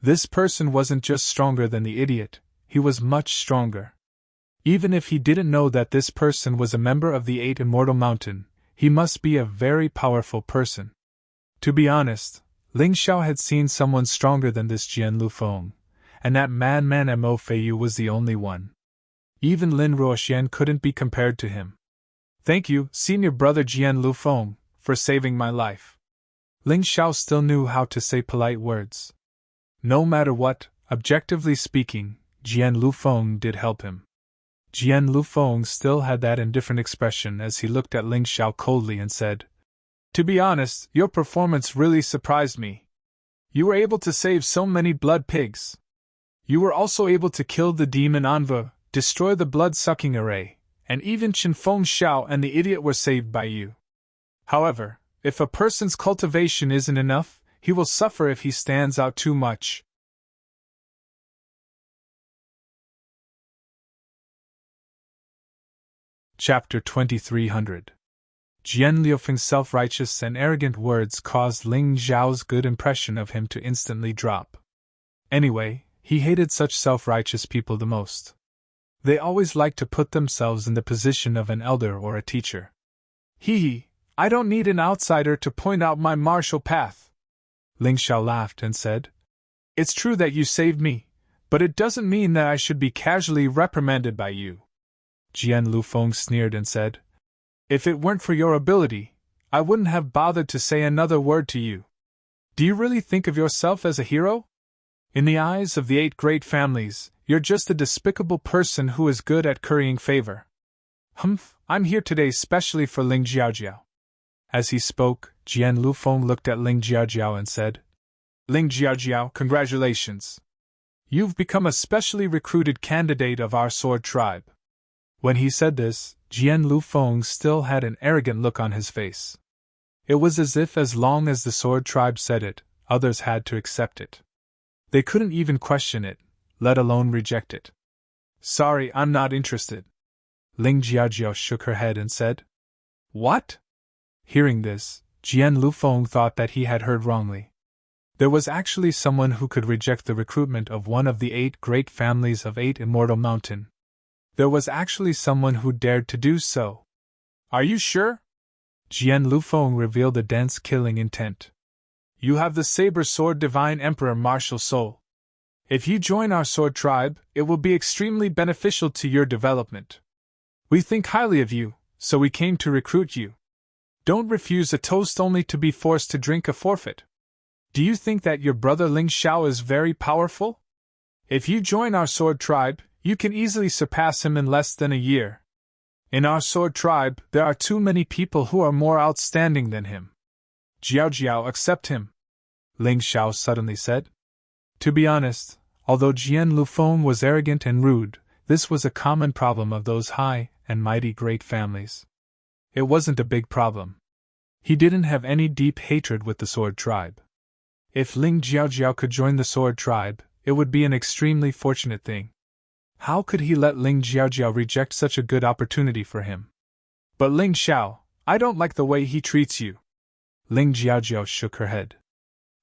This person wasn't just stronger than the idiot, he was much stronger. Even if he didn't know that this person was a member of the 8 Immortal Mountain, he must be a very powerful person. To be honest, Ling Xiao had seen someone stronger than this Jian Lufeng, and that madman Mo Feiyu was the only one. Even Lin Ruoxian couldn't be compared to him. Thank you, senior brother Jian Lufeng, for saving my life. Ling Xiao still knew how to say polite words. No matter what, objectively speaking, Jian Lufeng did help him. Jian Lufeng still had that indifferent expression as he looked at Ling Xiao coldly and said, To be honest, your performance really surprised me. You were able to save so many blood pigs. You were also able to kill the demon unveil, destroy the blood-sucking array, and even Qinfeng Xiao and the idiot were saved by you. However, if a person's cultivation isn't enough, he will suffer if he stands out too much. Chapter 2300. Jian Liufeng's self-righteous and arrogant words caused Ling Xiao's good impression of him to instantly drop. Anyway, he hated such self-righteous people the most. They always liked to put themselves in the position of an elder or a teacher. Hee, I don't need an outsider to point out my martial path. Ling Xiao laughed and said, It's true that you saved me, but it doesn't mean that I should be casually reprimanded by you. Jian Lufeng sneered and said, If it weren't for your ability, I wouldn't have bothered to say another word to you. Do you really think of yourself as a hero? In the eyes of the 8 great families, you're just a despicable person who is good at currying favor. Humph, I'm here today specially for Ling Jiaojiao. As he spoke, Jian Lufeng looked at Ling Jiaojiao and said, Ling Jiaojiao, congratulations. You've become a specially recruited candidate of our sword tribe. When he said this, Jian Lufeng still had an arrogant look on his face. It was as if as long as the sword tribe said it, others had to accept it. They couldn't even question it, let alone reject it. Sorry, I'm not interested. Ling Jiaojiao shook her head and said, What? Hearing this, Jian Lufeng thought that he had heard wrongly. There was actually someone who could reject the recruitment of one of the 8 great families of 8 Immortal Mountain. There was actually someone who dared to do so. Are you sure? Jian Lufeng revealed a dense killing intent. You have the saber sword Divine Emperor martial soul. If you join our sword tribe, it will be extremely beneficial to your development. We think highly of you, so we came to recruit you. Don't refuse a toast only to be forced to drink a forfeit. Do you think that your brother Ling Xiao is very powerful? If you join our sword tribe, you can easily surpass him in less than a year. In our sword tribe, there are too many people who are more outstanding than him. Jiao, accept him, Ling Xiao suddenly said. To be honest, although Jian Lufeng was arrogant and rude, this was a common problem of those high and mighty great families. It wasn't a big problem. He didn't have any deep hatred with the sword tribe. If Ling Jiaojiao could join the sword tribe, it would be an extremely fortunate thing. How could he let Ling Jiaojiao reject such a good opportunity for him? But Ling Xiao, I don't like the way he treats you. Ling Jiaojiao shook her head.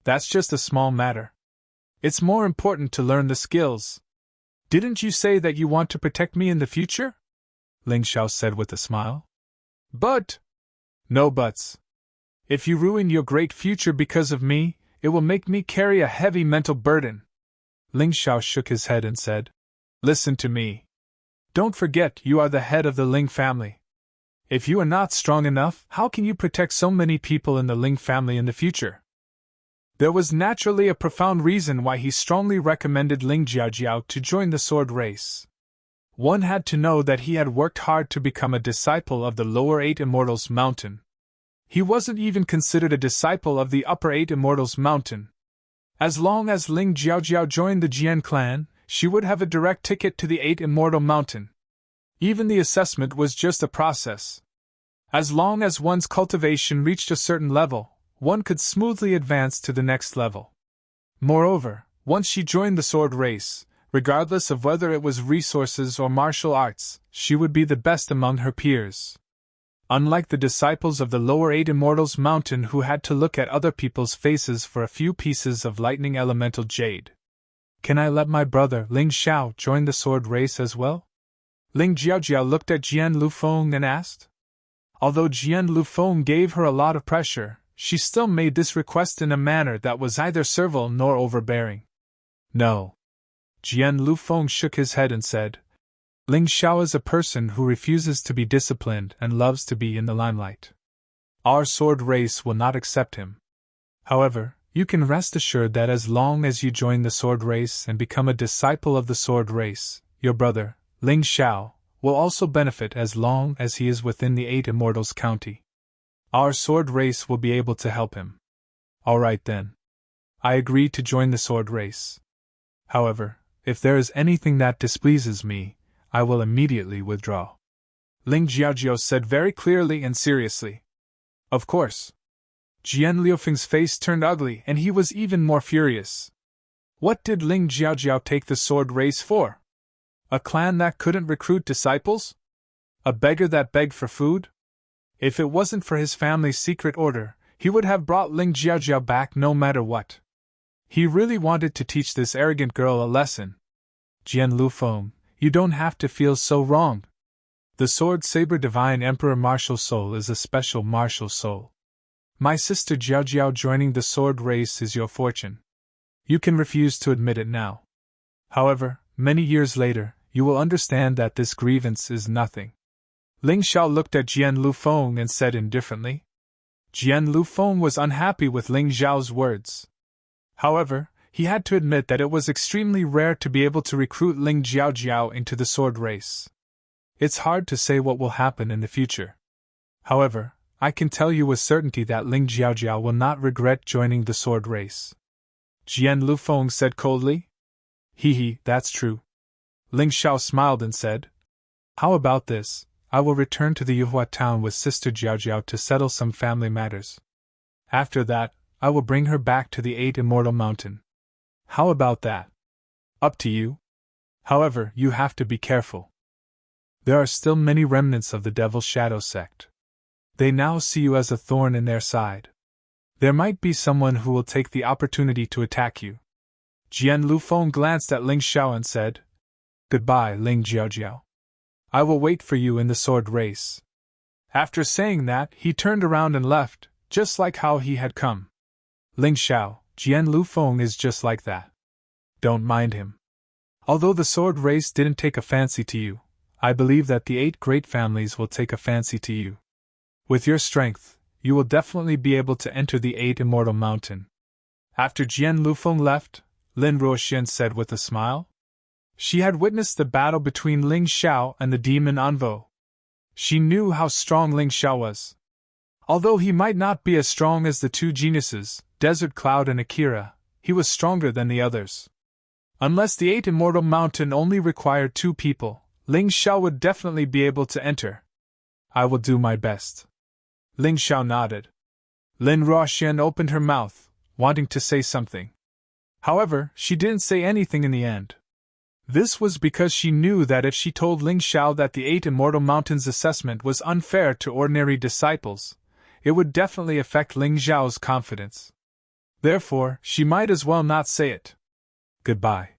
That's just a small matter. It's more important to learn the skills. Didn't you say that you want to protect me in the future? Ling Xiao said with a smile. But... No buts. If you ruin your great future because of me, it will make me carry a heavy mental burden. Ling Xiao shook his head and said, Listen to me. Don't forget you are the head of the Ling family. If you are not strong enough, how can you protect so many people in the Ling family in the future? There was naturally a profound reason why he strongly recommended Ling Jiaojiao to join the sword race. One had to know that he had worked hard to become a disciple of the lower 8 Immortals Mountain. He wasn't even considered a disciple of the upper 8 Immortals Mountain. As long as Ling Jiaojiao joined the Jian clan, she would have a direct ticket to the 8 Immortal Mountain. Even the assessment was just a process. As long as one's cultivation reached a certain level, one could smoothly advance to the next level. Moreover, once she joined the sword race, regardless of whether it was resources or martial arts, she would be the best among her peers. Unlike the disciples of the lower 8 Immortals Mountain who had to look at other people's faces for a few pieces of lightning elemental jade. Can I let my brother Ling Xiao join the sword race as well? Ling Jiaojiao looked at Jian Lufeng and asked. Although Jian Lufeng gave her a lot of pressure, she still made this request in a manner that was neither servile nor overbearing. No. Jian Lufeng shook his head and said, Ling Xiao is a person who refuses to be disciplined and loves to be in the limelight. Our sword race will not accept him. However, you can rest assured that as long as you join the sword race and become a disciple of the sword race, your brother, Ling Xiao, will also benefit as long as he is within the 8 Immortals County. Our sword race will be able to help him. All right then. I agree to join the sword race. However, if there is anything that displeases me, I will immediately withdraw. Ling Jiaojiao said very clearly and seriously. Of course. Jian Liufeng's face turned ugly and he was even more furious. What did Ling Jiaojiao take the sword race for? A clan that couldn't recruit disciples? A beggar that begged for food? If it wasn't for his family's secret order, he would have brought Ling Jiaojiao back no matter what. He really wanted to teach this arrogant girl a lesson. Jian Lufeng, you don't have to feel so wrong. The sword saber Divine Emperor martial soul is a special martial soul. My sister Jiaojiao joining the sword race is your fortune. You can refuse to admit it now. However, many years later, you will understand that this grievance is nothing. Ling Xiao looked at Jian Lufeng and said indifferently, Jian Lufeng was unhappy with Ling Zhao's words. However, he had to admit that it was extremely rare to be able to recruit Ling Jiaojiao into the sword race. It's hard to say what will happen in the future. However, I can tell you with certainty that Ling Jiaojiao will not regret joining the sword race. Jian Lufeng said coldly. Hee, that's true. Ling Xiao smiled and said, How about this? I will return to the Yuhua town with Sister Jiaojiao to settle some family matters. After that, I will bring her back to the 8 Immortal Mountain. How about that? Up to you. However, you have to be careful. There are still many remnants of the Devil's Shadow sect. They now see you as a thorn in their side. There might be someone who will take the opportunity to attack you. Jian Lufeng glanced at Ling Xiao and said, Goodbye, Ling Jiaojiao. I will wait for you in the sword race. After saying that, he turned around and left, just like how he had come. Ling Xiao, Jian Lufeng is just like that. Don't mind him. Although the sword race didn't take a fancy to you, I believe that the 8 great families will take a fancy to you. With your strength, you will definitely be able to enter the 8 Immortal Mountain. After Jian Lufeng left, Lin Ruoxian said with a smile. She had witnessed the battle between Ling Xiao and the demon unveil. She knew how strong Ling Xiao was. Although he might not be as strong as the 2 geniuses, Desert Cloud and Akira, he was stronger than the others. Unless the 8 Immortal Mountain only required 2 people, Ling Xiao would definitely be able to enter. I will do my best. Ling Xiao nodded. Lin Ruoxian opened her mouth, wanting to say something. However, she didn't say anything in the end. This was because she knew that if she told Ling Xiao that the 8 Immortal Mountains assessment was unfair to ordinary disciples, it would definitely affect Ling Xiao's confidence. Therefore, she might as well not say it. Goodbye.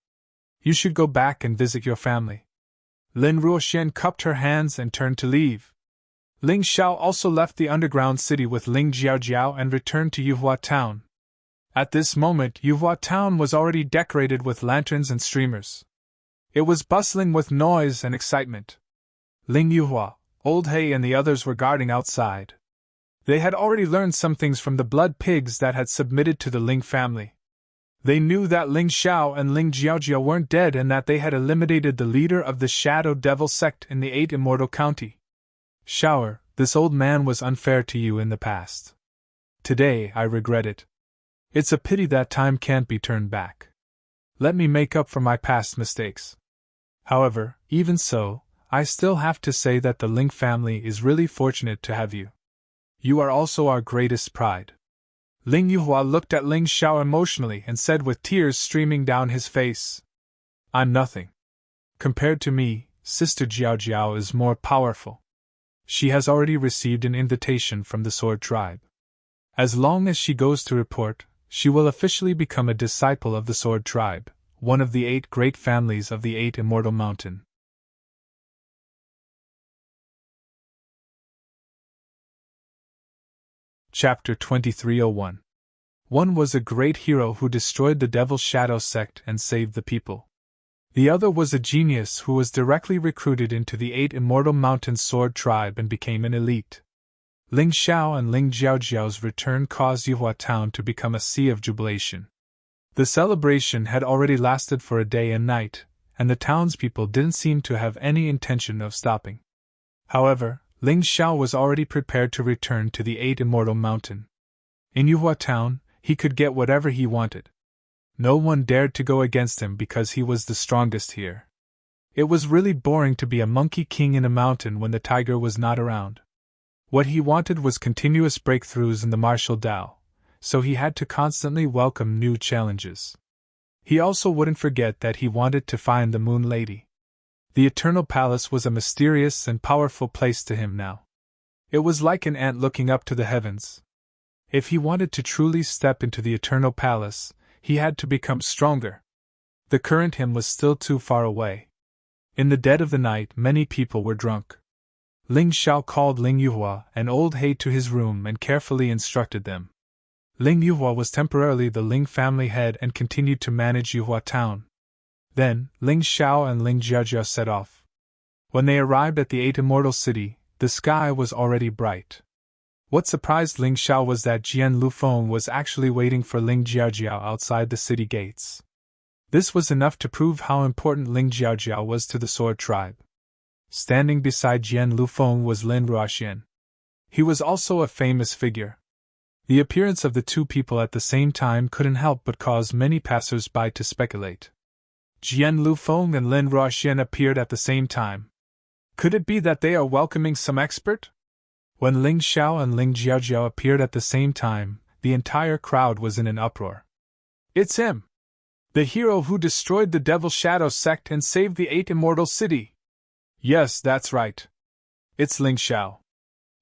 You should go back and visit your family. Lin Ruoxian cupped her hands and turned to leave. Ling Xiao also left the underground city with Ling Jiaojiao and returned to Yuhua town. At this moment, Yuhua town was already decorated with lanterns and streamers. It was bustling with noise and excitement. Ling Yuhua, Old Hei and the others were guarding outside. They had already learned some things from the blood pigs that had submitted to the Ling family. They knew that Ling Xiao and Ling Jiaojia weren't dead and that they had eliminated the leader of the Shadow Devil sect in the 8 Immortal County. Shower, this old man was unfair to you in the past. Today, I regret it. It's a pity that time can't be turned back. Let me make up for my past mistakes. However, even so, I still have to say that the Ling family is really fortunate to have you. You are also our greatest pride. Ling Yuhua looked at Ling Xiao emotionally and said with tears streaming down his face, I'm nothing. Compared to me, Sister Jiaojiao is more powerful. She has already received an invitation from the Sword Tribe. As long as she goes to report, she will officially become a disciple of the Sword Tribe, one of the 8 great families of the 8 Immortal Mountain. Chapter 2301. One was a great hero who destroyed the Devil's Shadow sect and saved the people. The other was a genius who was directly recruited into the 8 Immortal Mountain Sword Tribe and became an elite. Ling Xiao and Ling Jiaojiao's return caused Yuhua town to become a sea of jubilation. The celebration had already lasted for a day and night, and the townspeople didn't seem to have any intention of stopping. However, Ling Xiao was already prepared to return to the 8 Immortal Mountain. In Yuhua town, he could get whatever he wanted. No one dared to go against him because he was the strongest here. It was really boring to be a monkey king in a mountain when the tiger was not around. What he wanted was continuous breakthroughs in the martial Dao, so he had to constantly welcome new challenges. He also wouldn't forget that he wanted to find the Moon Lady. The Eternal Palace was a mysterious and powerful place to him now. It was like an ant looking up to the heavens. If he wanted to truly step into the Eternal Palace, he had to become stronger. The current him was still too far away. In the dead of the night, many people were drunk. Ling Xiao called Ling Yuhua and Old Hei to his room and carefully instructed them. Ling Yuhua was temporarily the Ling family head and continued to manage Yuhua town. Then, Ling Xiao and Ling Jiajia set off. When they arrived at the 8 Immortal City, the sky was already bright. What surprised Ling Xiao was that Jian Lufeng was actually waiting for Ling Jiaojiao outside the city gates. This was enough to prove how important Ling Jiaojiao was to the Sword Tribe. Standing beside Jian Lufeng was Lin Ruoxian. He was also a famous figure. The appearance of the two people at the same time couldn't help but cause many passers-by to speculate. Jian Lufeng and Lin Ruoxian appeared at the same time. Could it be that they are welcoming some expert? When Ling Xiao and Ling Jiaojiao appeared at the same time, the entire crowd was in an uproar. It's him! The hero who destroyed the Devil Shadow sect and saved the 8 Immortal City! Yes, that's right. It's Ling Xiao.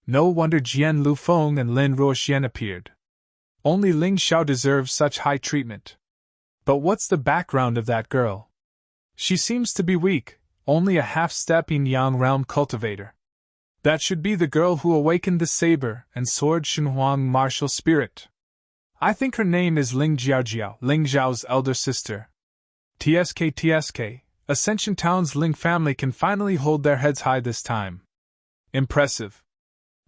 No wonder Jian Lufeng and Lin Ruoxian appeared. Only Ling Xiao deserves such high treatment. But what's the background of that girl? She seems to be weak, only a half-step yin-yang realm cultivator. That should be the girl who awakened the saber and sword Shenhuang martial spirit. I think her name is Ling Jiaojiao, Ling Zhao's elder sister. TSK, Ascension Town's Ling family can finally hold their heads high this time. Impressive.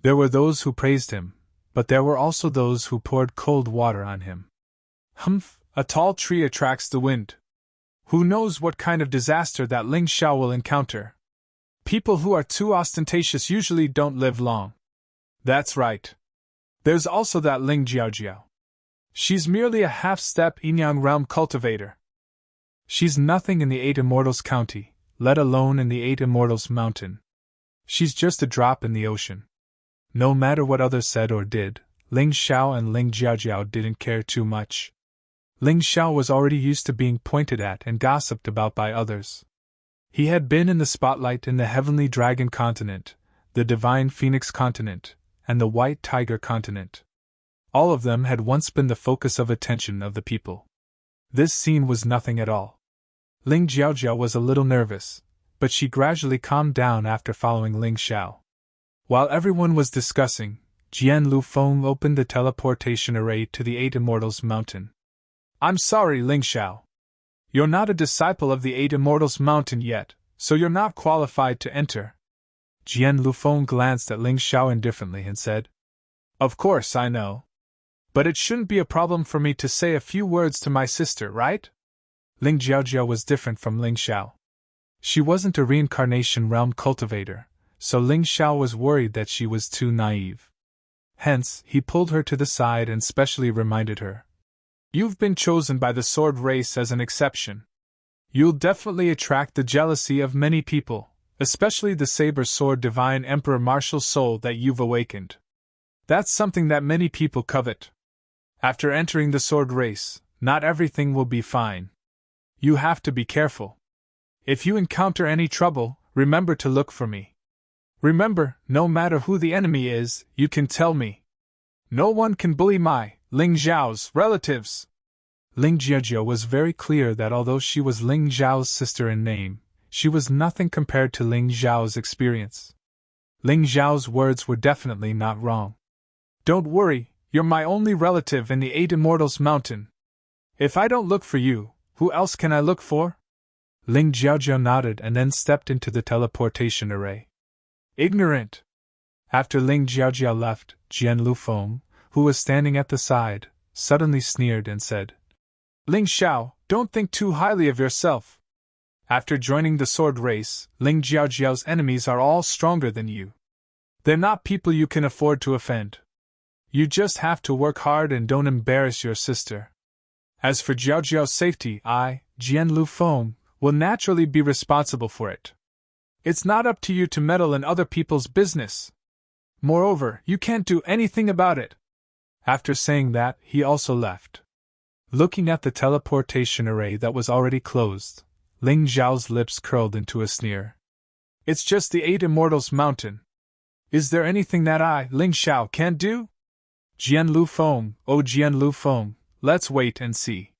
There were those who praised him, but there were also those who poured cold water on him. Humph, a tall tree attracts the wind. Who knows what kind of disaster that Ling Xiao will encounter? People who are too ostentatious usually don't live long. That's right. There's also that Ling Jiaojiao. She's merely a half-step yin-yang realm cultivator. She's nothing in the 8 Immortals County, let alone in the 8 Immortals Mountain. She's just a drop in the ocean. No matter what others said or did, Ling Xiao and Ling Jiaojiao didn't care too much. Ling Xiao was already used to being pointed at and gossiped about by others. He had been in the spotlight in the Heavenly Dragon Continent, the Divine Phoenix Continent, and the White Tiger Continent. All of them had once been the focus of attention of the people. This scene was nothing at all. Ling Jiaojiao was a little nervous, but she gradually calmed down after following Ling Xiao. While everyone was discussing, Jian Lufeng opened the teleportation array to the 8 Immortals Mountain. I'm sorry, Ling Xiao. You're not a disciple of the 8 Immortals Mountain yet, so you're not qualified to enter. Jian Lufeng glanced at Ling Xiao indifferently and said, Of course, I know. But it shouldn't be a problem for me to say a few words to my sister, right? Ling Jiaojiao was different from Ling Xiao. She wasn't a reincarnation realm cultivator, so Ling Xiao was worried that she was too naive. Hence, he pulled her to the side and specially reminded her. You've been chosen by the sword race as an exception. You'll definitely attract the jealousy of many people, especially the saber sword divine emperor martial soul that you've awakened. That's something that many people covet. After entering the sword race, not everything will be fine. You have to be careful. If you encounter any trouble, remember to look for me. Remember, no matter who the enemy is, you can tell me. No one can bully my, Ling Zhao's, relatives. Ling Jiaojiao was very clear that although she was Ling Zhao's sister in name, she was nothing compared to Ling Zhao's experience. Ling Zhao's words were definitely not wrong. Don't worry, you're my only relative in the 8 Immortals Mountain. If I don't look for you, who else can I look for? Ling Jiaojiao nodded and then stepped into the teleportation array. Ignorant! After Ling Jiaojiao left, Jian Lufeng, who was standing at the side, suddenly sneered and said, Ling Xiao, don't think too highly of yourself. After joining the sword race, Ling Jiaojiao's enemies are all stronger than you. They're not people you can afford to offend. You just have to work hard and don't embarrass your sister. As for Jiaojiao's safety, I, Jian Lufeng, will naturally be responsible for it. It's not up to you to meddle in other people's business. Moreover, you can't do anything about it. After saying that, he also left. Looking at the teleportation array that was already closed, Ling Zhao's lips curled into a sneer. It's just the 8 Immortals Mountain. Is there anything that I, Ling Xiao, can't do? Jian Lufeng, oh Jian Lufeng, let's wait and see.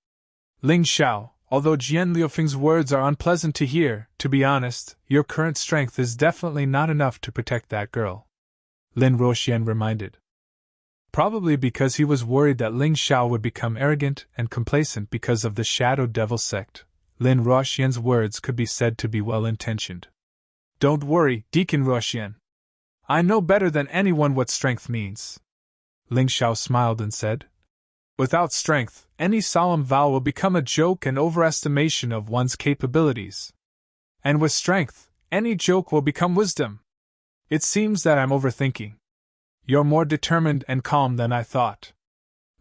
Ling Xiao, although Jian Lufeng's words are unpleasant to hear, to be honest, your current strength is definitely not enough to protect that girl. Lin Ruoxian reminded. Probably because he was worried that Ling Xiao would become arrogant and complacent because of the Shadow Devil sect, Lin Ruoxian's words could be said to be well-intentioned. Don't worry, Deacon Ruoxian. I know better than anyone what strength means. Ling Xiao smiled and said. Without strength, any solemn vow will become a joke and overestimation of one's capabilities. And with strength, any joke will become wisdom. It seems that I'm overthinking. You're more determined and calm than I thought,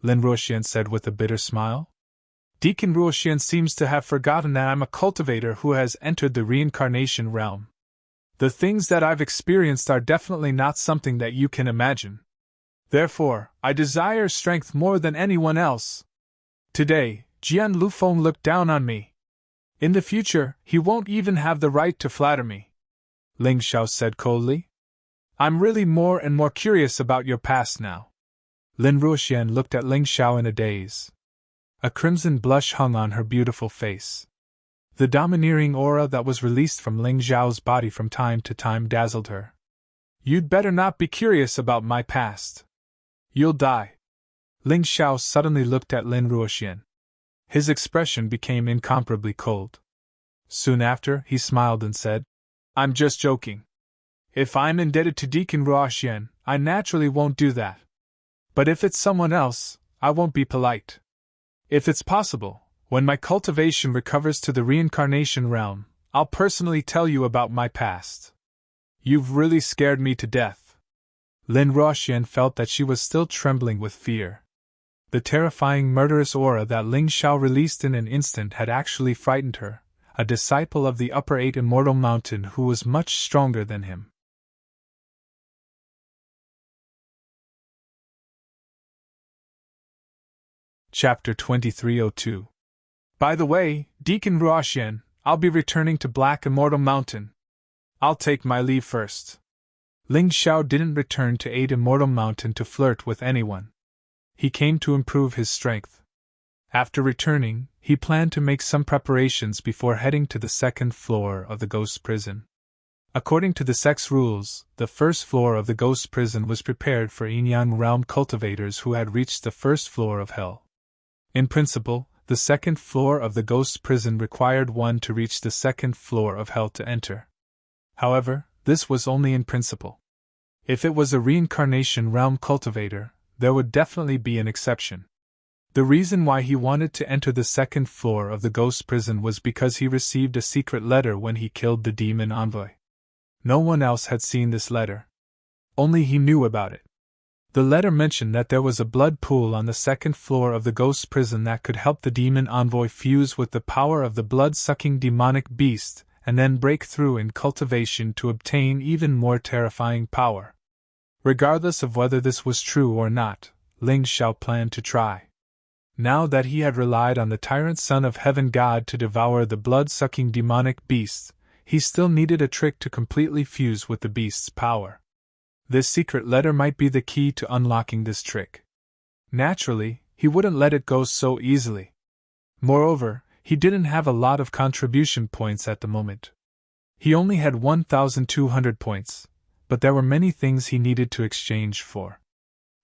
Lin Ruoxian said with a bitter smile. Deacon Ruoxian seems to have forgotten that I'm a cultivator who has entered the reincarnation realm. The things that I've experienced are definitely not something that you can imagine. Therefore, I desire strength more than anyone else. Today, Jian Lufeng looked down on me. In the future, he won't even have the right to flatter me, Ling Xiao said coldly. I'm really more and more curious about your past now. Lin Ruoxian looked at Ling Xiao in a daze. A crimson blush hung on her beautiful face. The domineering aura that was released from Ling Xiao's body from time to time dazzled her. You'd better not be curious about my past. You'll die. Ling Xiao suddenly looked at Lin Ruoxian. His expression became incomparably cold. Soon after, he smiled and said, I'm just joking. If I'm indebted to Deacon Ruoxian, I naturally won't do that. But if it's someone else, I won't be polite. If it's possible, when my cultivation recovers to the reincarnation realm, I'll personally tell you about my past. You've really scared me to death. Lin Ruoxian felt that she was still trembling with fear. The terrifying murderous aura that Ling Xiao released in an instant had actually frightened her, a disciple of the Upper Eight Immortal Mountain who was much stronger than him. Chapter 2302. By the way, Deacon Ruoxian, I'll be returning to Black Immortal Mountain. I'll take my leave first. Ling Xiao didn't return to Eight Immortal Mountain to flirt with anyone. He came to improve his strength. After returning, he planned to make some preparations before heading to the second floor of the ghost prison. According to the sect's rules, the first floor of the ghost prison was prepared for Yin-Yang realm cultivators who had reached the first floor of hell. In principle, the second floor of the ghost prison required one to reach the second floor of hell to enter. However, this was only in principle. If it was a reincarnation realm cultivator, there would definitely be an exception. The reason why he wanted to enter the second floor of the ghost prison was because he received a secret letter when he killed the demon envoy. No one else had seen this letter. Only he knew about it. The letter mentioned that there was a blood pool on the second floor of the ghost prison that could help the demon envoy fuse with the power of the blood-sucking demonic beast, and then break through in cultivation to obtain even more terrifying power. Regardless of whether this was true or not, Ling Xiao planned to try. Now that he had relied on the Tyrant Son of Heaven God to devour the blood-sucking demonic beast, he still needed a trick to completely fuse with the beast's power. This secret letter might be the key to unlocking this trick. Naturally, he wouldn't let it go so easily. Moreover, he didn't have a lot of contribution points at the moment. He only had 1,200 points, but there were many things he needed to exchange for.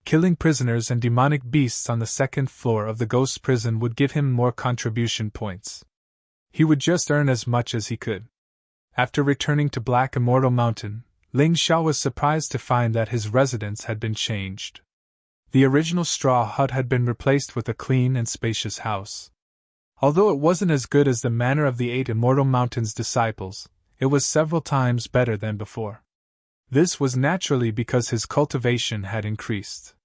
Killing prisoners and demonic beasts on the second floor of the ghost prison would give him more contribution points. He would just earn as much as he could. After returning to Black Immortal Mountain, Ling Xiao was surprised to find that his residence had been changed. The original straw hut had been replaced with a clean and spacious house. Although it wasn't as good as the manor of the Eight Immortal Mountain's disciples, it was several times better than before. This was naturally because his cultivation had increased.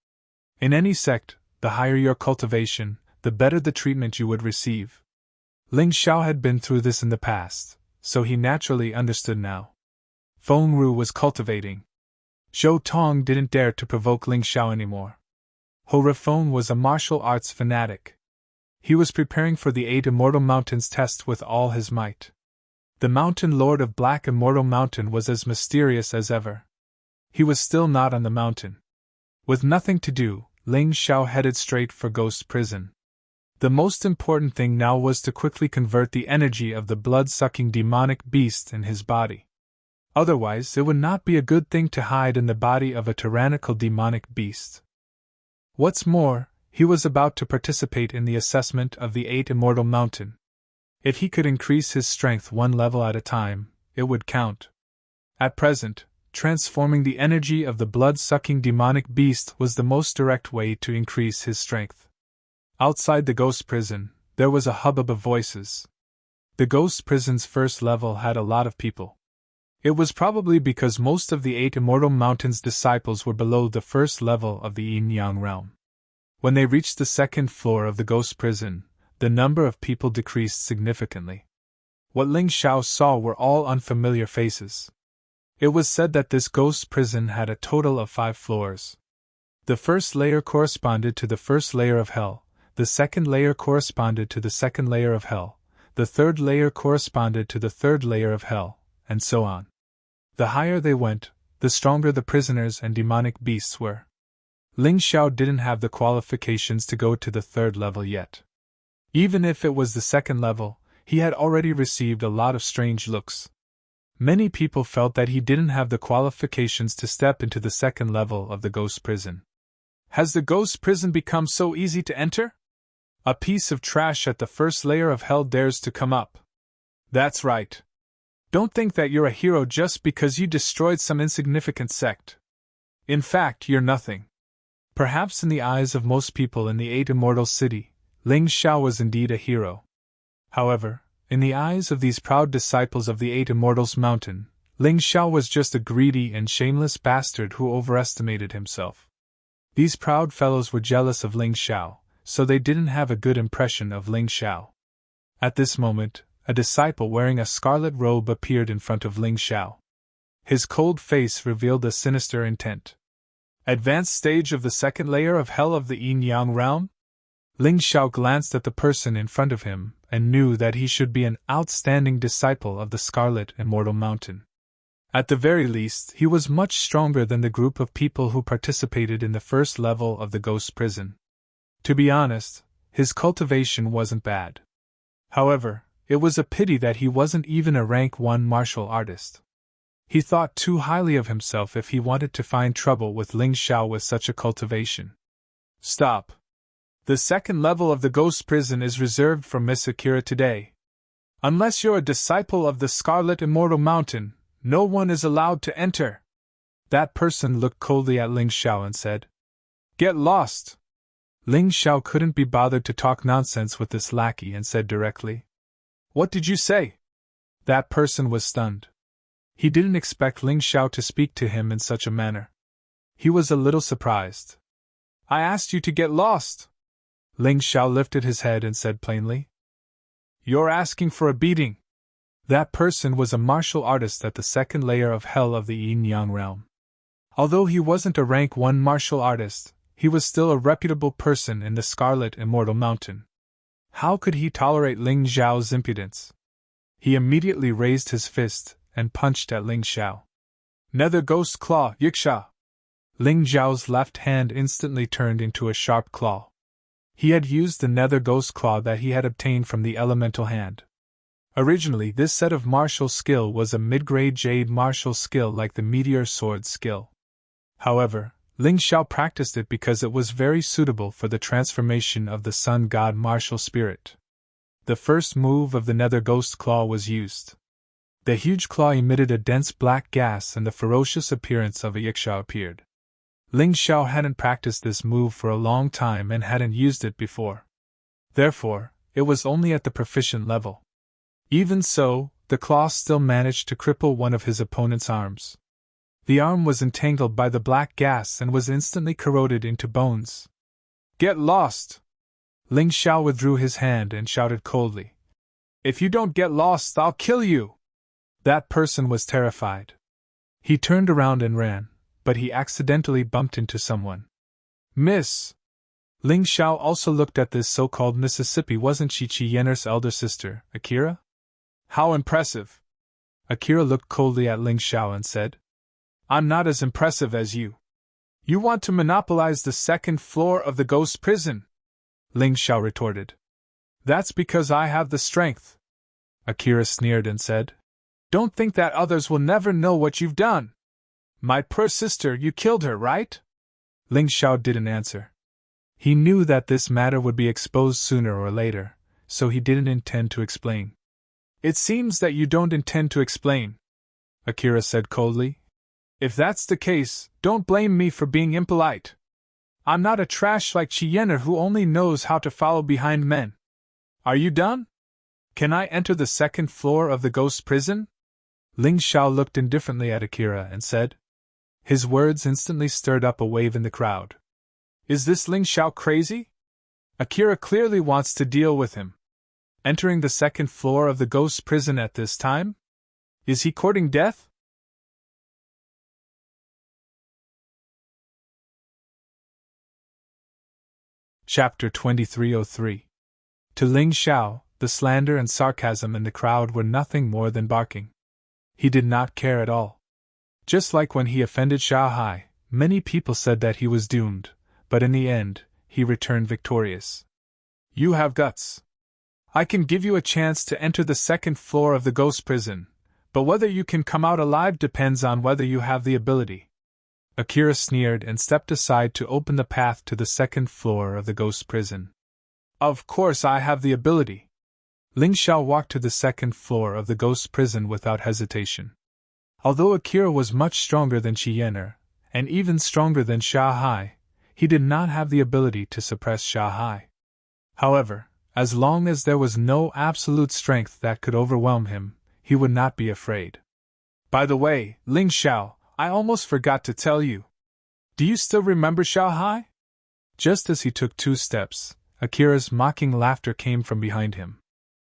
In any sect, the higher your cultivation, the better the treatment you would receive. Ling Xiao had been through this in the past, so he naturally understood now. Feng Ru was cultivating. Zhou Tong didn't dare to provoke Ling Xiao anymore. Ho Rifeng was a martial arts fanatic. He was preparing for the Eight Immortal Mountains test with all his might. The Mountain Lord of Black Immortal Mountain was as mysterious as ever. He was still not on the mountain. With nothing to do, Ling Xiao headed straight for Ghost Prison. The most important thing now was to quickly convert the energy of the blood-sucking demonic beast in his body. Otherwise, it would not be a good thing to hide in the body of a tyrannical demonic beast. What's more, he was about to participate in the assessment of the Eight Immortal Mountain. If he could increase his strength one level at a time, it would count. At present, transforming the energy of the blood-sucking demonic beast was the most direct way to increase his strength. Outside the ghost prison, there was a hubbub of voices. The ghost prison's first level had a lot of people. It was probably because most of the 8 Immortal Mountain's disciples were below the first level of the yin-yang realm. When they reached the second floor of the ghost prison, the number of people decreased significantly. What Ling Xiao saw were all unfamiliar faces. It was said that this ghost prison had a total of 5 floors. The first layer corresponded to the first layer of hell, the second layer corresponded to the second layer of hell, the third layer corresponded to the third layer of hell, and so on. The higher they went, the stronger the prisoners and demonic beasts were. Ling Xiao didn't have the qualifications to go to the third level yet. Even if it was the second level, he had already received a lot of strange looks. Many people felt that he didn't have the qualifications to step into the second level of the ghost prison. Has the ghost prison become so easy to enter? A piece of trash at the first layer of hell dares to come up. That's right. Don't think that you're a hero just because you destroyed some insignificant sect. In fact, you're nothing. Perhaps in the eyes of most people in the 8 Immortal City, Ling Xiao was indeed a hero. However, in the eyes of these proud disciples of the 8 Immortals Mountain, Ling Xiao was just a greedy and shameless bastard who overestimated himself. These proud fellows were jealous of Ling Xiao, so they didn't have a good impression of Ling Xiao. At this moment, a disciple wearing a scarlet robe appeared in front of Ling Xiao. His cold face revealed a sinister intent. Advanced stage of the second layer of hell of the yin-yang realm? Ling Xiao glanced at the person in front of him and knew that he should be an outstanding disciple of the Scarlet Immortal Mountain. At the very least, he was much stronger than the group of people who participated in the first level of the ghost prison. To be honest, his cultivation wasn't bad. However, it was a pity that he wasn't even a rank 1 martial artist. He thought too highly of himself if he wanted to find trouble with Ling Xiao with such a cultivation. Stop. The second level of the ghost prison is reserved for Miss Akira today. Unless you're a disciple of the Scarlet Immortal Mountain, no one is allowed to enter. That person looked coldly at Ling Xiao and said, "Get lost." Ling Xiao couldn't be bothered to talk nonsense with this lackey and said directly, "What did you say?" That person was stunned. He didn't expect Ling Xiao to speak to him in such a manner. He was a little surprised. "I asked you to get lost." Ling Xiao lifted his head and said plainly, "You're asking for a beating." That person was a martial artist at the second layer of hell of the yin-yang realm. Although he wasn't a rank 1 martial artist, he was still a reputable person in the Scarlet Immortal Mountain. How could he tolerate Ling Xiao's impudence? He immediately raised his fist and punched at Ling Xiao. "Nether Ghost Claw, Yiksha!" Ling Xiao's left hand instantly turned into a sharp claw. He had used the Nether Ghost Claw that he had obtained from the elemental hand. Originally, this set of martial skill was a mid-grade jade martial skill like the meteor sword skill. However, Ling Xiao practiced it because it was very suitable for the transformation of the sun god martial spirit. The first move of the Nether Ghost Claw was used. The huge claw emitted a dense black gas and the ferocious appearance of a yiksha appeared. Ling Xiao hadn't practiced this move for a long time and hadn't used it before. Therefore, it was only at the proficient level. Even so, the claw still managed to cripple one of his opponent's arms. The arm was entangled by the black gas and was instantly corroded into bones. "Get lost!" Ling Xiao withdrew his hand and shouted coldly, "If you don't get lost, I'll kill you!" That person was terrified. He turned around and ran, but he accidentally bumped into someone. "Miss!" Ling Xiao also looked at this so-called Mississippi. Wasn't she Qi Yenner's elder sister, Akira? "How impressive!" Akira looked coldly at Ling Xiao and said, "I'm not as impressive as you. You want to monopolize the second floor of the ghost prison?" Ling Xiao retorted. "That's because I have the strength." Akira sneered and said, "Don't think that others will never know what you've done. My poor sister, you killed her, right?" Ling Xiao didn't answer. He knew that this matter would be exposed sooner or later, so he didn't intend to explain. "It seems that you don't intend to explain," Akira said coldly. If that's the case, don't blame me for being impolite. I'm not a trash like Chiener who only knows how to follow behind men. Are you done? Can I enter the second floor of the ghost prison? Ling Xiao looked indifferently at Akira and said. His words instantly stirred up a wave in the crowd. Is this Ling Xiao crazy? Akira clearly wants to deal with him. Entering the second floor of the ghost prison at this time? Is he courting death? Chapter 2303. To Ling Xiao, the slander and sarcasm in the crowd were nothing more than barking. He did not care at all. Just like when he offended Shanghai, many people said that he was doomed, but in the end, he returned victorious. You have guts. I can give you a chance to enter the second floor of the ghost prison, but whether you can come out alive depends on whether you have the ability. Akira sneered and stepped aside to open the path to the second floor of the ghost prison. Of course I have the ability. Ling Xiao walked to the second floor of the ghost prison without hesitation. Although Akira was much stronger than Chiener, and even stronger than Shanghai, he did not have the ability to suppress Shanghai. However, as long as there was no absolute strength that could overwhelm him, he would not be afraid. By the way, Ling Xiao, I almost forgot to tell you. Do you still remember Shanghai? Just as he took 2 steps, Akira's mocking laughter came from behind him.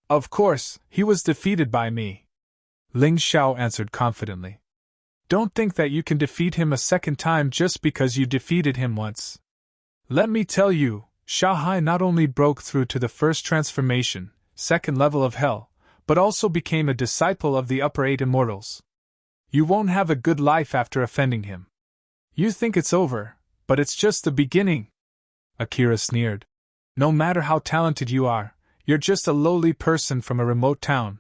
Of course, he was defeated by me. Ling Xiao answered confidently. Don't think that you can defeat him a second time just because you defeated him once. Let me tell you, Shanghai not only broke through to the first transformation, second level of hell, but also became a disciple of the upper 8 immortals. You won't have a good life after offending him. You think it's over, but it's just the beginning. Akira sneered. No matter how talented you are, you're just a lowly person from a remote town.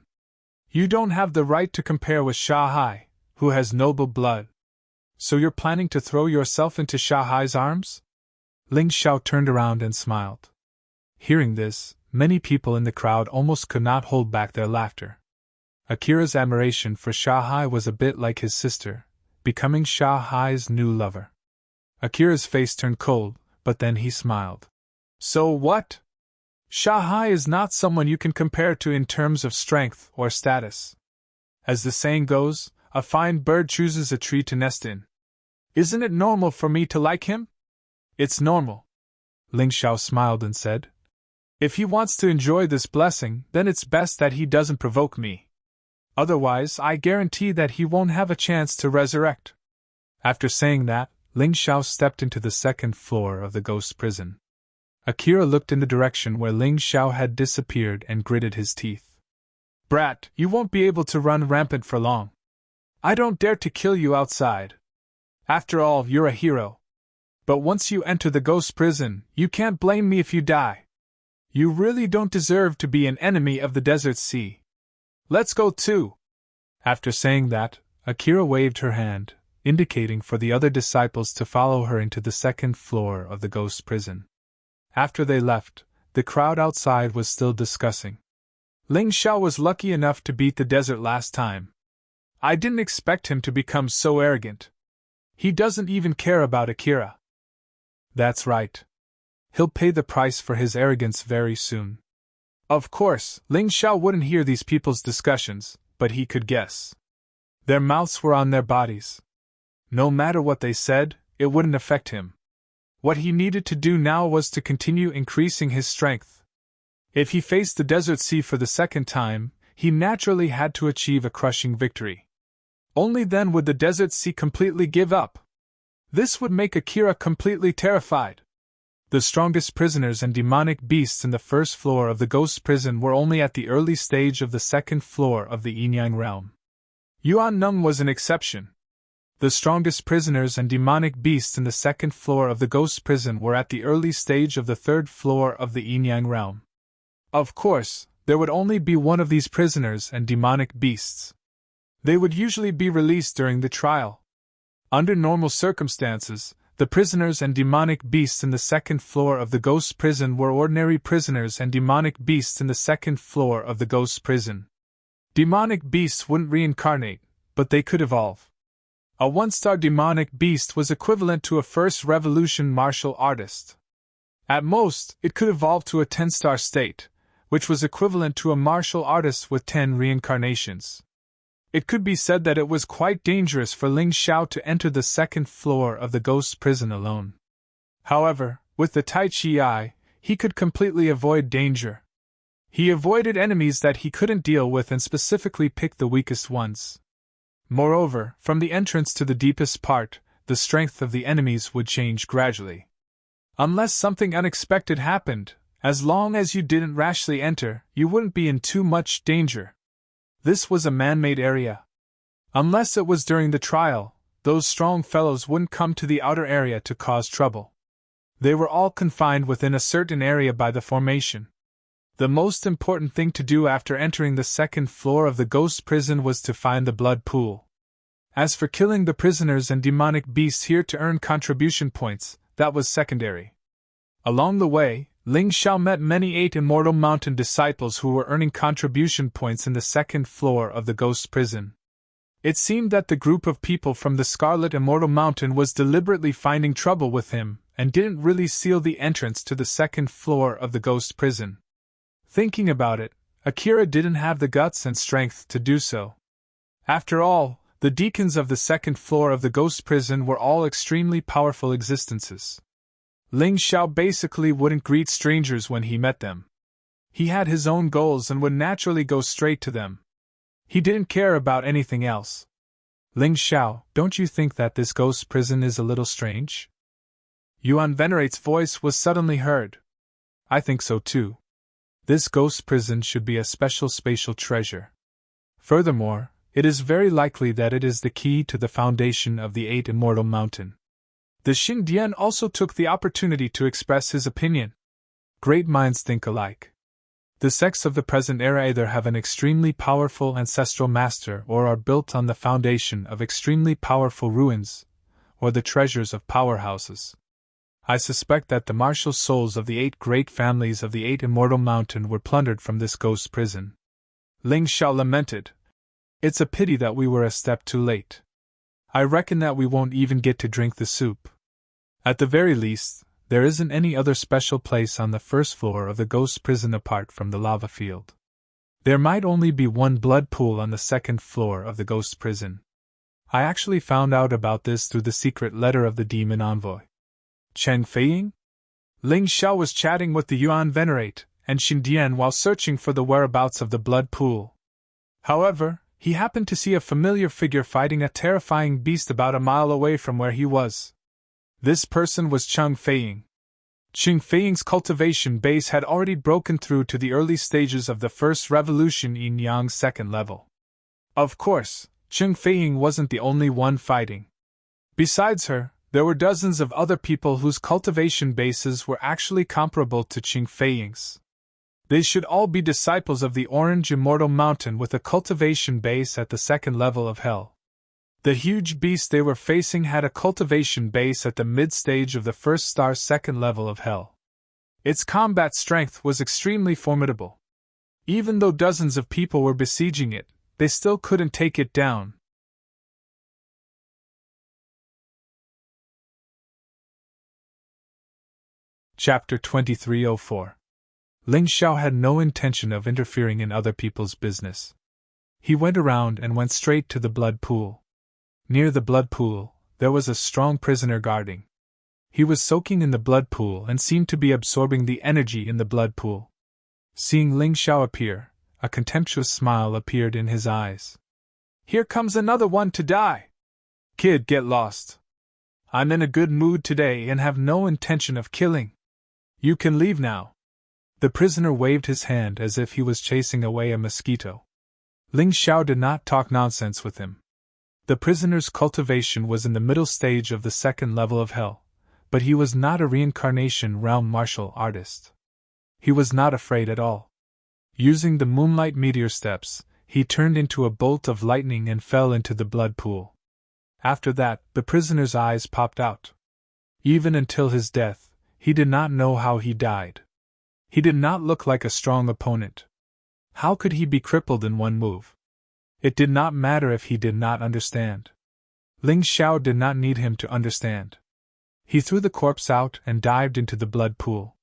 You don't have the right to compare with Shanghai, who has noble blood. So you're planning to throw yourself into Shanghai's arms? Ling Xiao turned around and smiled. Hearing this, many people in the crowd almost could not hold back their laughter. Akira's admiration for Shanghai was a bit like his sister, becoming Shanghai's new lover. Akira's face turned cold, but then he smiled. So what? Shanghai is not someone you can compare to in terms of strength or status. As the saying goes, a fine bird chooses a tree to nest in. Isn't it normal for me to like him? It's normal. Ling Xiao smiled and said. If he wants to enjoy this blessing, then it's best that he doesn't provoke me. Otherwise, I guarantee that he won't have a chance to resurrect. After saying that, Ling Xiao stepped into the second floor of the ghost prison. Akira looked in the direction where Ling Xiao had disappeared and gritted his teeth. Brat, you won't be able to run rampant for long. I don't dare to kill you outside. After all, you're a hero. But once you enter the ghost prison, you can't blame me if you die. You really don't deserve to be an enemy of the desert sea. Let's go too. After saying that, Akira waved her hand, indicating for the other disciples to follow her into the second floor of the ghost prison. After they left, the crowd outside was still discussing. Ling Xiao was lucky enough to beat the desert last time. I didn't expect him to become so arrogant. He doesn't even care about Akira. That's right. He'll pay the price for his arrogance very soon. Of course, Ling Xiao wouldn't hear these people's discussions, but he could guess. Their mouths were on their bodies. No matter what they said, it wouldn't affect him. What he needed to do now was to continue increasing his strength. If he faced the desert sea for the second time, he naturally had to achieve a crushing victory. Only then would the desert sea completely give up. This would make Akira completely terrified. The strongest prisoners and demonic beasts in the first floor of the ghost prison were only at the early stage of the second floor of the Yin-Yang realm. Yuan Neng was an exception. The strongest prisoners and demonic beasts in the second floor of the ghost prison were at the early stage of the third floor of the Yin-Yang realm. Of course, there would only be one of these prisoners and demonic beasts. They would usually be released during the trial. Under normal circumstances, the prisoners and demonic beasts in the second floor of the ghost prison were ordinary prisoners and demonic beasts in the second floor of the ghost prison. Demonic beasts wouldn't reincarnate, but they could evolve. A one-star demonic beast was equivalent to a first revolution martial artist. At most, it could evolve to a 10-star state, which was equivalent to a martial artist with 10 reincarnations. It could be said that it was quite dangerous for Ling Xiao to enter the second floor of the ghost prison alone. However, with the Tai Chi Eye, he could completely avoid danger. He avoided enemies that he couldn't deal with and specifically picked the weakest ones. Moreover, from the entrance to the deepest part, the strength of the enemies would change gradually. Unless something unexpected happened, as long as you didn't rashly enter, you wouldn't be in too much danger. This was a man-made area. Unless it was during the trial, those strong fellows wouldn't come to the outer area to cause trouble. They were all confined within a certain area by the formation. The most important thing to do after entering the second floor of the ghost prison was to find the blood pool. As for killing the prisoners and demonic beasts here to earn contribution points, that was secondary. Along the way, Ling Xiao met many 8 Immortal Mountain disciples who were earning contribution points in the second floor of the ghost prison. It seemed that the group of people from the Scarlet Immortal Mountain was deliberately finding trouble with him, and didn't really seal the entrance to the second floor of the ghost prison. Thinking about it, Akira didn't have the guts and strength to do so. After all, the deacons of the second floor of the ghost prison were all extremely powerful existences. Ling Xiao basically wouldn't greet strangers when he met them. He had his own goals and would naturally go straight to them. He didn't care about anything else. Ling Xiao, don't you think that this ghost prison is a little strange? Yuan Venerate's voice was suddenly heard. I think so too. This ghost prison should be a special spatial treasure. Furthermore, it is very likely that it is the key to the foundation of the 8 Immortal Mountain. The Xingdian also took the opportunity to express his opinion. Great minds think alike. The sects of the present era either have an extremely powerful ancestral master or are built on the foundation of extremely powerful ruins, or the treasures of powerhouses. I suspect that the martial souls of the 8 great families of the 8 Immortal Mountain were plundered from this ghost prison. Ling Xiao lamented. It's a pity that we were a step too late. I reckon that we won't even get to drink the soup. At the very least, there isn't any other special place on the first floor of the ghost prison apart from the lava field. There might only be one blood pool on the second floor of the ghost prison. I actually found out about this through the secret letter of the demon envoy. Cheng Feiying? Ling Xiao was chatting with the Yuan Venerate and Xindian while searching for the whereabouts of the blood pool. However, he happened to see a familiar figure fighting a terrifying beast about a mile away from where he was. This person was Cheng Feiying. Cheng Feiying's cultivation base had already broken through to the early stages of the first revolution in Yang's second level. Of course, Cheng Feiying wasn't the only one fighting. Besides her, there were dozens of other people whose cultivation bases were actually comparable to Cheng Feiying's. They should all be disciples of the Orange Immortal Mountain with a cultivation base at the second level of Hell. The huge beast they were facing had a cultivation base at the mid-stage of the first star's second level of Hell. Its combat strength was extremely formidable. Even though dozens of people were besieging it, they still couldn't take it down. Chapter 2304. Ling Xiao had no intention of interfering in other people's business. He went around and went straight to the blood pool. Near the blood pool, there was a strong prisoner guarding. He was soaking in the blood pool and seemed to be absorbing the energy in the blood pool. Seeing Ling Xiao appear, a contemptuous smile appeared in his eyes. Here comes another one to die! Kid, get lost. I'm in a good mood today and have no intention of killing. You can leave now. The prisoner waved his hand as if he was chasing away a mosquito. Ling Xiao did not talk nonsense with him. The prisoner's cultivation was in the middle stage of the second level of Hell, but he was not a reincarnation realm martial artist. He was not afraid at all. Using the moonlight meteor steps, he turned into a bolt of lightning and fell into the blood pool. After that, the prisoner's eyes popped out. Even until his death, he did not know how he died. He did not look like a strong opponent. How could he be crippled in one move? It did not matter if he did not understand. Ling Xiao did not need him to understand. He threw the corpse out and dived into the blood pool.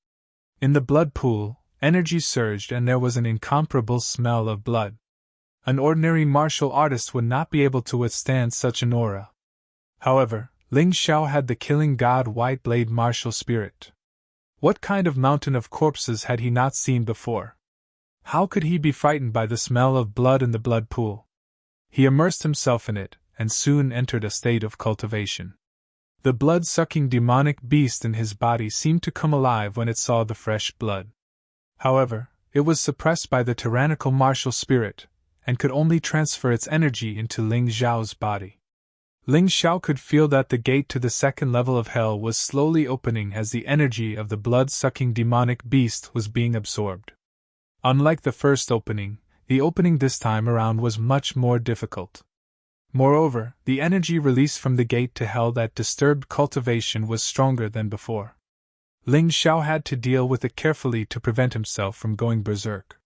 In the blood pool, energy surged and there was an incomparable smell of blood. An ordinary martial artist would not be able to withstand such an aura. However, Ling Xiao had the killing god White Blade martial spirit. What kind of mountain of corpses had he not seen before? How could he be frightened by the smell of blood in the blood pool? He immersed himself in it, and soon entered a state of cultivation. The blood-sucking demonic beast in his body seemed to come alive when it saw the fresh blood. However, it was suppressed by the tyrannical martial spirit, and could only transfer its energy into Ling Xiao's body. Ling Xiao could feel that the gate to the second level of hell was slowly opening as the energy of the blood-sucking demonic beast was being absorbed. Unlike the first opening, the opening this time around was much more difficult. Moreover, the energy released from the gate to hell that disturbed cultivation was stronger than before. Ling Xiao had to deal with it carefully to prevent himself from going berserk.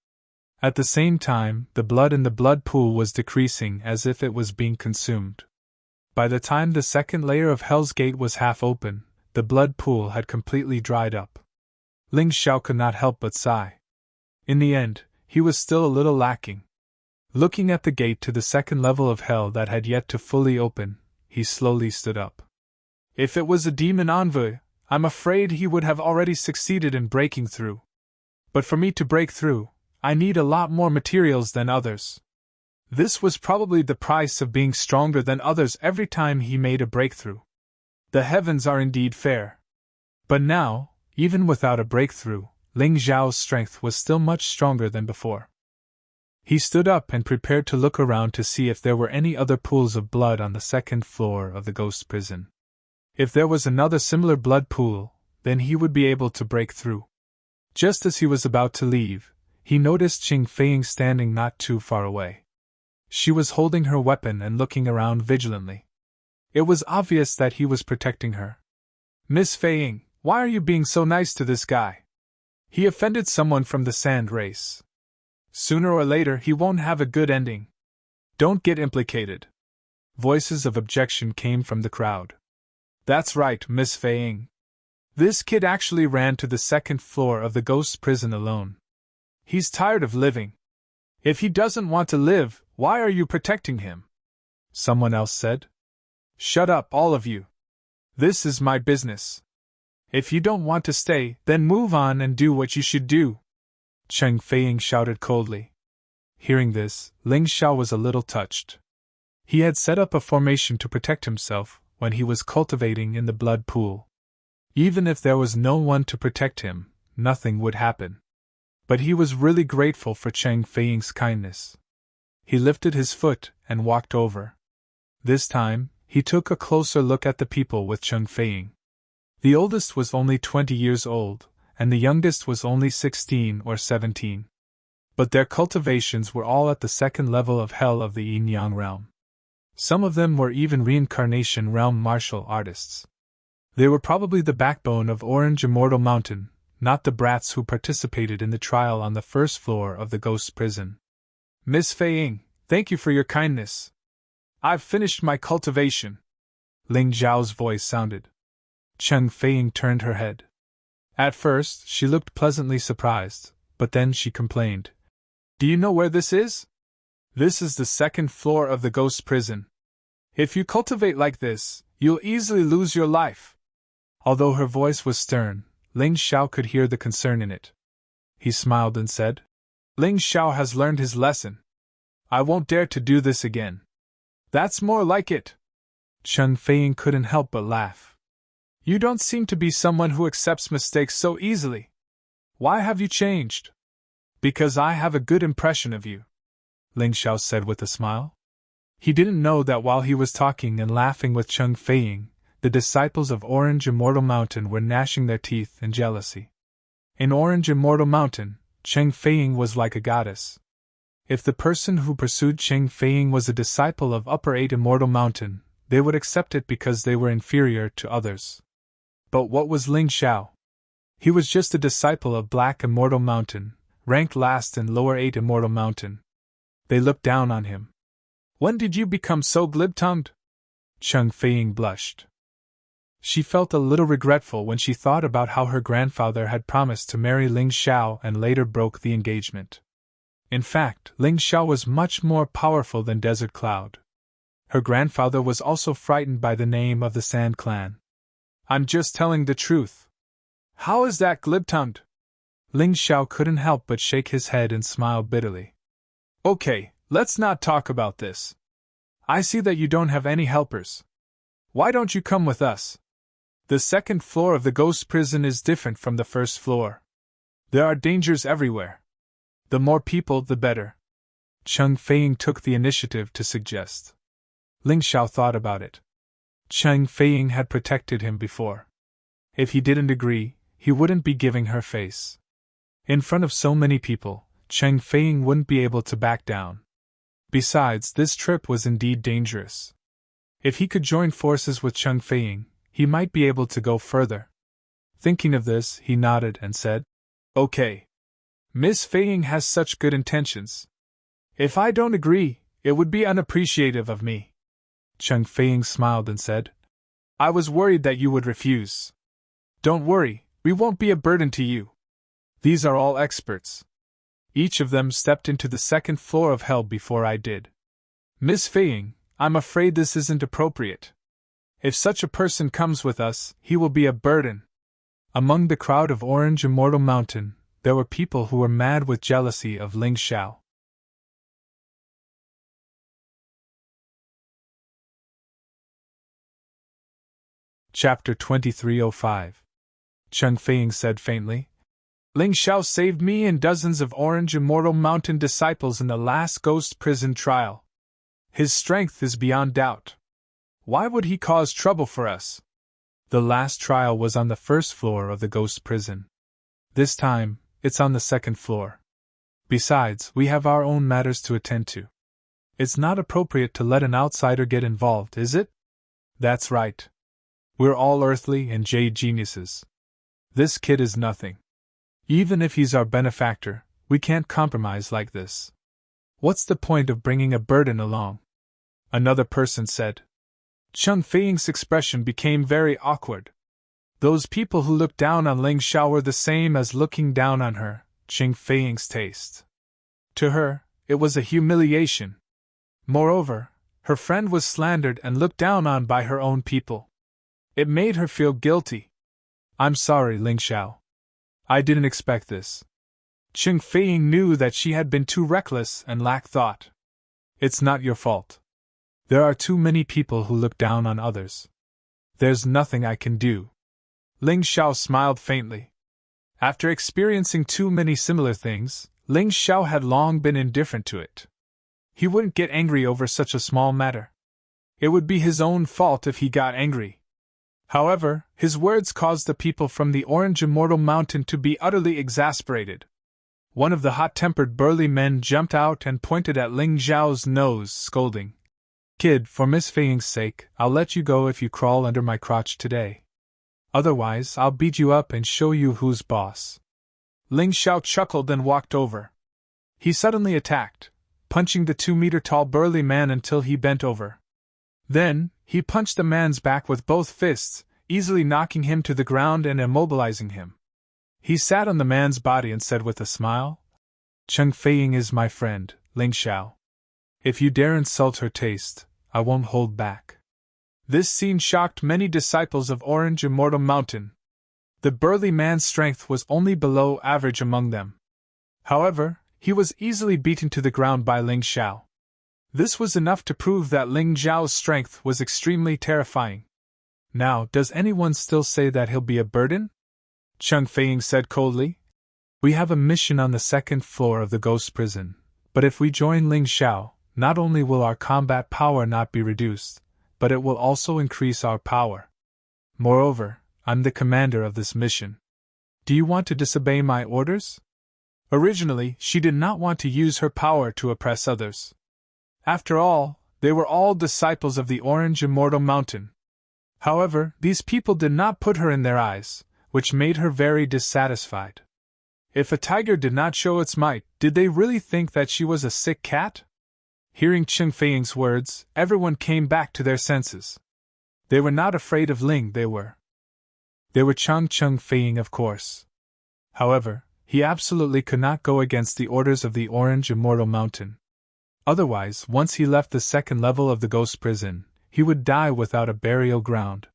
At the same time, the blood in the blood pool was decreasing as if it was being consumed. By the time the second layer of Hell's Gate was half open, the blood pool had completely dried up. Ling Xiao could not help but sigh. In the end, he was still a little lacking. Looking at the gate to the second level of hell that had yet to fully open, he slowly stood up. If it was a demon envoy, I'm afraid he would have already succeeded in breaking through. But for me to break through, I need a lot more materials than others. This was probably the price of being stronger than others every time he made a breakthrough. The heavens are indeed fair. But now, even without a breakthrough, Ling Xiao's strength was still much stronger than before. He stood up and prepared to look around to see if there were any other pools of blood on the second floor of the ghost prison. If there was another similar blood pool, then he would be able to break through. Just as he was about to leave, he noticed Qing Feiying standing not too far away. She was holding her weapon and looking around vigilantly. It was obvious that he was protecting her. Miss Feiying, why are you being so nice to this guy? He offended someone from the sand race. Sooner or later he won't have a good ending. Don't get implicated. Voices of objection came from the crowd. That's right, Miss Feiying. This kid actually ran to the second floor of the ghost prison alone. He's tired of living. If he doesn't want to live, why are you protecting him? Someone else said. Shut up, all of you. This is my business. If you don't want to stay, then move on and do what you should do. Qing Feiying shouted coldly. Hearing this, Ling Xiao was a little touched. He had set up a formation to protect himself when he was cultivating in the blood pool. Even if there was no one to protect him, nothing would happen. But he was really grateful for Qing Feiying's kindness. He lifted his foot and walked over. This time, he took a closer look at the people with Qing Feiying. The oldest was only 20 years old, and the youngest was only 16 or 17. But their cultivations were all at the second level of hell of the Yin-Yang realm. Some of them were even reincarnation realm martial artists. They were probably the backbone of Orange Immortal Mountain, not the brats who participated in the trial on the first floor of the ghost prison. Miss Feiying, thank you for your kindness. I've finished my cultivation. Ling Zhao's voice sounded. Qing Feiying turned her head. At first, she looked pleasantly surprised, but then she complained. Do you know where this is? This is the second floor of the ghost prison. If you cultivate like this, you'll easily lose your life. Although her voice was stern, Ling Xiao could hear the concern in it. He smiled and said, Ling Xiao has learned his lesson. I won't dare to do this again. That's more like it. Qing Feiying couldn't help but laugh. You don't seem to be someone who accepts mistakes so easily. Why have you changed? Because I have a good impression of you, Ling Xiao said with a smile. He didn't know that while he was talking and laughing with Qing Feiying, the disciples of Orange Immortal Mountain were gnashing their teeth in jealousy. In Orange Immortal Mountain, Qing Feiying was like a goddess. If the person who pursued Qing Feiying was a disciple of Upper 8 Immortal Mountain, they would accept it because they were inferior to others. But what was Ling Xiao? He was just a disciple of Black Immortal Mountain, ranked last in Lower 8 Immortal Mountain. They looked down on him. When did you become so glib-tongued? Cheng Feiying blushed. She felt a little regretful when she thought about how her grandfather had promised to marry Ling Xiao and later broke the engagement. In fact, Ling Xiao was much more powerful than Desert Cloud. Her grandfather was also frightened by the name of the Sand Clan. I'm just telling the truth. How is that glib-tongued? Ling Xiao couldn't help but shake his head and smile bitterly. Okay, let's not talk about this. I see that you don't have any helpers. Why don't you come with us? The second floor of the ghost prison is different from the first floor. There are dangers everywhere. The more people, the better. Cheng Feiying took the initiative to suggest. Ling Xiao thought about it. Cheng Feiying had protected him before. If he didn't agree, he wouldn't be giving her face. In front of so many people, Cheng Feiying wouldn't be able to back down. Besides, this trip was indeed dangerous. If he could join forces with Cheng Feiying, he might be able to go further. Thinking of this, he nodded and said, Okay. Miss Feiying has such good intentions. If I don't agree, it would be unappreciative of me. Cheng Feiying smiled and said, I was worried that you would refuse. Don't worry, we won't be a burden to you. These are all experts. Each of them stepped into the second floor of hell before I did. Miss Feiying, I'm afraid this isn't appropriate. If such a person comes with us, he will be a burden. Among the crowd of Orange Immortal Mountain, there were people who were mad with jealousy of Ling Xiao. Chapter 2305. Cheng Feiying said faintly, Ling Xiao saved me and dozens of Orange Immortal Mountain disciples in the last ghost prison trial. His strength is beyond doubt. Why would he cause trouble for us? The last trial was on the first floor of the ghost prison. This time, it's on the second floor. Besides, we have our own matters to attend to. It's not appropriate to let an outsider get involved, is it? That's right. We're all earthly and jade geniuses. This kid is nothing. Even if he's our benefactor, we can't compromise like this. What's the point of bringing a burden along? Another person said. Cheng Feiying's expression became very awkward. Those people who looked down on Ling Xiao were the same as looking down on her, Cheng Feiying's taste. To her, it was a humiliation. Moreover, her friend was slandered and looked down on by her own people. It made her feel guilty. I'm sorry, Ling Xiao. I didn't expect this. Cheng Feiying knew that she had been too reckless and lacked thought. It's not your fault. There are too many people who look down on others. There's nothing I can do. Ling Xiao smiled faintly. After experiencing too many similar things, Ling Xiao had long been indifferent to it. He wouldn't get angry over such a small matter. It would be his own fault if he got angry. However, his words caused the people from the Orange Immortal Mountain to be utterly exasperated. One of the hot-tempered burly men jumped out and pointed at Ling Xiao's nose, scolding. Kid, for Miss Feiying's sake, I'll let you go if you crawl under my crotch today. Otherwise, I'll beat you up and show you who's boss. Ling Xiao chuckled and walked over. He suddenly attacked, punching the 2-meter-tall burly man until he bent over. Then, he punched the man's back with both fists, easily knocking him to the ground and immobilizing him. He sat on the man's body and said with a smile, Cheng Feiying is my friend, Ling Xiao. If you dare insult her taste, I won't hold back. This scene shocked many disciples of Orange Immortal Mountain. The burly man's strength was only below average among them. However, he was easily beaten to the ground by Ling Xiao. This was enough to prove that Ling Xiao's strength was extremely terrifying. Now, does anyone still say that he'll be a burden? Cheng Feiying said coldly. We have a mission on the second floor of the ghost prison, but if we join Ling Xiao, not only will our combat power not be reduced, but it will also increase our power. Moreover, I'm the commander of this mission. Do you want to disobey my orders? Originally, she did not want to use her power to oppress others. After all, they were all disciples of the Orange Immortal Mountain. However, these people did not put her in their eyes, which made her very dissatisfied. If a tiger did not show its might, did they really think that she was a sick cat? Hearing Cheng Feiying's words, everyone came back to their senses. They were not afraid of Ling, they were Chang Feiying, of course. However, he absolutely could not go against the orders of the Orange Immortal Mountain. Otherwise, once he left the second level of the ghost prison, he would die without a burial ground.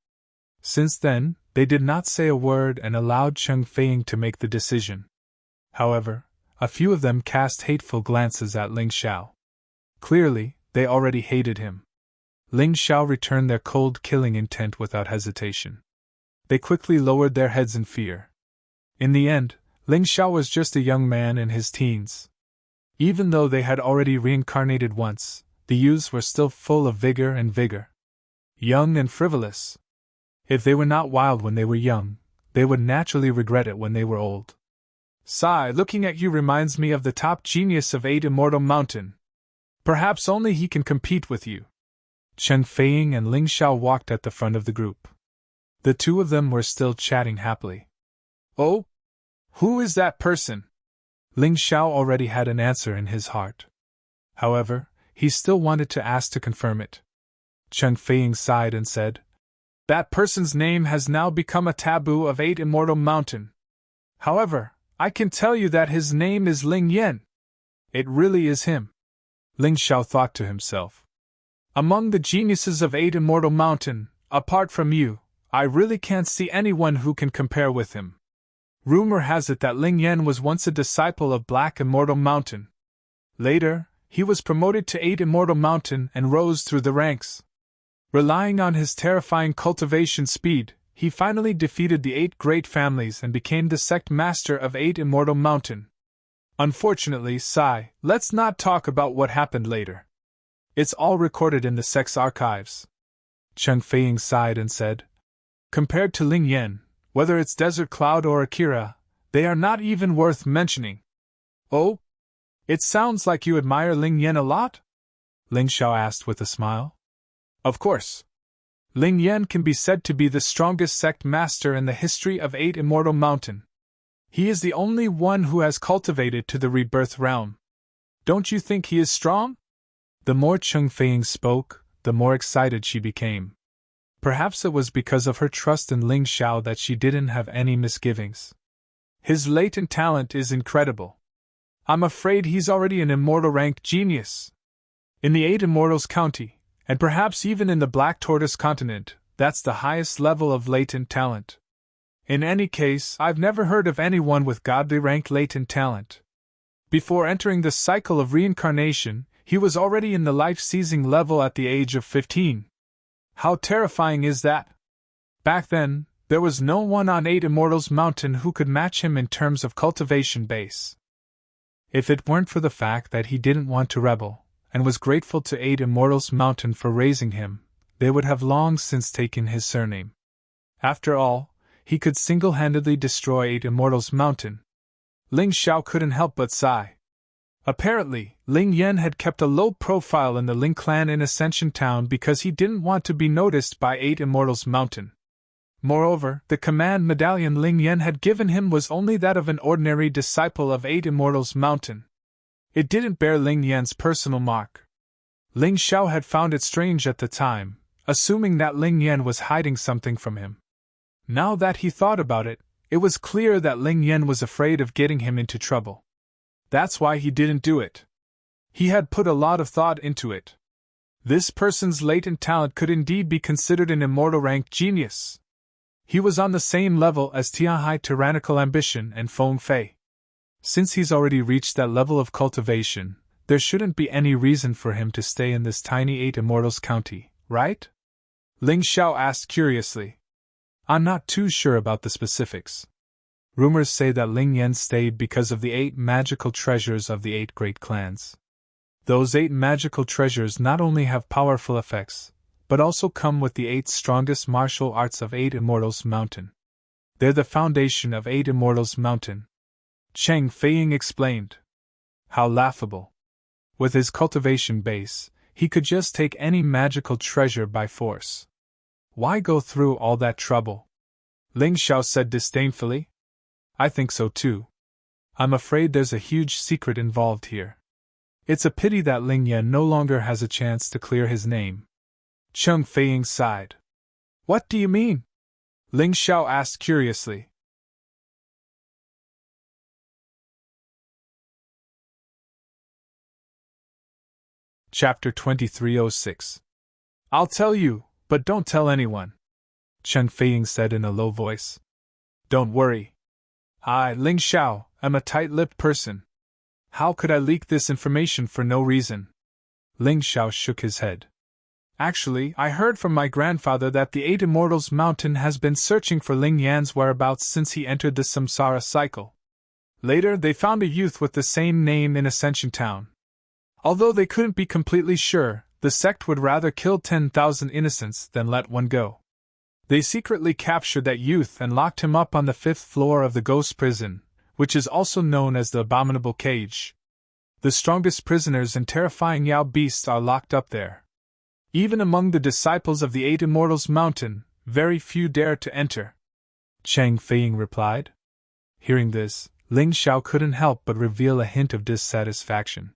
Since then, they did not say a word and allowed Chang Feiying to make the decision. However, a few of them cast hateful glances at Ling Xiao. Clearly, they already hated him. Ling Xiao returned their cold killing intent without hesitation. They quickly lowered their heads in fear. In the end, Ling Xiao was just a young man in his teens. Even though they had already reincarnated once, the youths were still full of vigor and vigor. Young and frivolous. If they were not wild when they were young, they would naturally regret it when they were old. Sai, looking at you reminds me of the top genius of 8 Immortal Mountain. Perhaps only he can compete with you. Chang Feiying and Ling Xiao walked at the front of the group. The two of them were still chatting happily. Oh? Who is that person? Ling Xiao already had an answer in his heart. However, he still wanted to ask to confirm it. Chang Feiying sighed and said, That person's name has now become a taboo of 8 Immortal Mountain. However, I can tell you that his name is Ling Yan. It really is him. Ling Xiao thought to himself. Among the geniuses of 8 Immortal Mountain, apart from you, I really can't see anyone who can compare with him. Rumor has it that Ling Yan was once a disciple of Black Immortal Mountain. Later, he was promoted to 8 Immortal Mountain and rose through the ranks. Relying on his terrifying cultivation speed, he finally defeated the 8 great families and became the sect master of 8 Immortal Mountain. Unfortunately, Sai, let's not talk about what happened later. It's all recorded in the sect's archives. Chang Feiying sighed and said, Compared to Ling Yan, whether it's Desert Cloud or Akira, they are not even worth mentioning. Oh? It sounds like you admire Ling Yan a lot? Ling Xiao asked with a smile. Of course. Ling Yan can be said to be the strongest sect master in the history of 8 Immortal Mountain. He is the only one who has cultivated to the rebirth realm. Don't you think he is strong? The more Chang Feiying spoke, the more excited she became. Perhaps it was because of her trust in Ling Xiao that she didn't have any misgivings. His latent talent is incredible. I'm afraid he's already an immortal rank genius. In the 8 Immortals County, and perhaps even in the Black Tortoise continent, that's the highest level of latent talent. In any case, I've never heard of anyone with godly rank latent talent. Before entering the cycle of reincarnation, he was already in the life-seizing level at the age of 15. How terrifying is that? Back then, there was no one on 8 Immortals Mountain who could match him in terms of cultivation base. If it weren't for the fact that he didn't want to rebel, and was grateful to 8 Immortals Mountain for raising him, they would have long since taken his surname. After all, he could single-handedly destroy 8 Immortals Mountain. Ling Xiao couldn't help but sigh. Apparently, Ling Yan had kept a low profile in the Ling clan in Ascension Town because he didn't want to be noticed by 8 Immortals Mountain. Moreover, the command medallion Ling Yan had given him was only that of an ordinary disciple of 8 Immortals Mountain. It didn't bear Ling Yan's personal mark. Ling Xiao had found it strange at the time, assuming that Ling Yan was hiding something from him. Now that he thought about it, it was clear that Ling Yan was afraid of getting him into trouble. That's why he didn't do it. He had put a lot of thought into it. This person's latent talent could indeed be considered an immortal rank genius. He was on the same level as Tianhai Tyrannical Ambition and Feng Fei. Since he's already reached that level of cultivation, there shouldn't be any reason for him to stay in this tiny 8 Immortals County, right? Ling Xiao asked curiously. I'm not too sure about the specifics. Rumors say that Ling Yan stayed because of the 8 magical treasures of the 8 great clans. Those 8 magical treasures not only have powerful effects, but also come with the 8 strongest martial arts of 8 Immortals Mountain. They're the foundation of 8 Immortals Mountain. Chang Feiying explained. How laughable. With his cultivation base, he could just take any magical treasure by force. Why go through all that trouble? Ling Xiao said disdainfully. I think so too. I'm afraid there's a huge secret involved here. It's a pity that Ling Yan no longer has a chance to clear his name. Chang Feiying sighed. What do you mean? Ling Xiao asked curiously. Chapter 2306. I'll tell you, but don't tell anyone, Chen Feiying said in a low voice. Don't worry. I, Ling Xiao, am a tight-lipped person. How could I leak this information for no reason? Ling Xiao shook his head. Actually, I heard from my grandfather that the Eight Immortals Mountain has been searching for Ling Yan's whereabouts since he entered the samsara cycle. Later, they found a youth with the same name in Ascension Town. Although they couldn't be completely sure, the sect would rather kill 10,000 innocents than let one go. They secretly captured that youth and locked him up on the 5th floor of the ghost prison, which is also known as the Abominable Cage. The strongest prisoners and terrifying Yao beasts are locked up there. Even among the disciples of the Eight Immortals Mountain, very few dare to enter, Chang Feiying replied. Hearing this, Ling Xiao couldn't help but reveal a hint of dissatisfaction.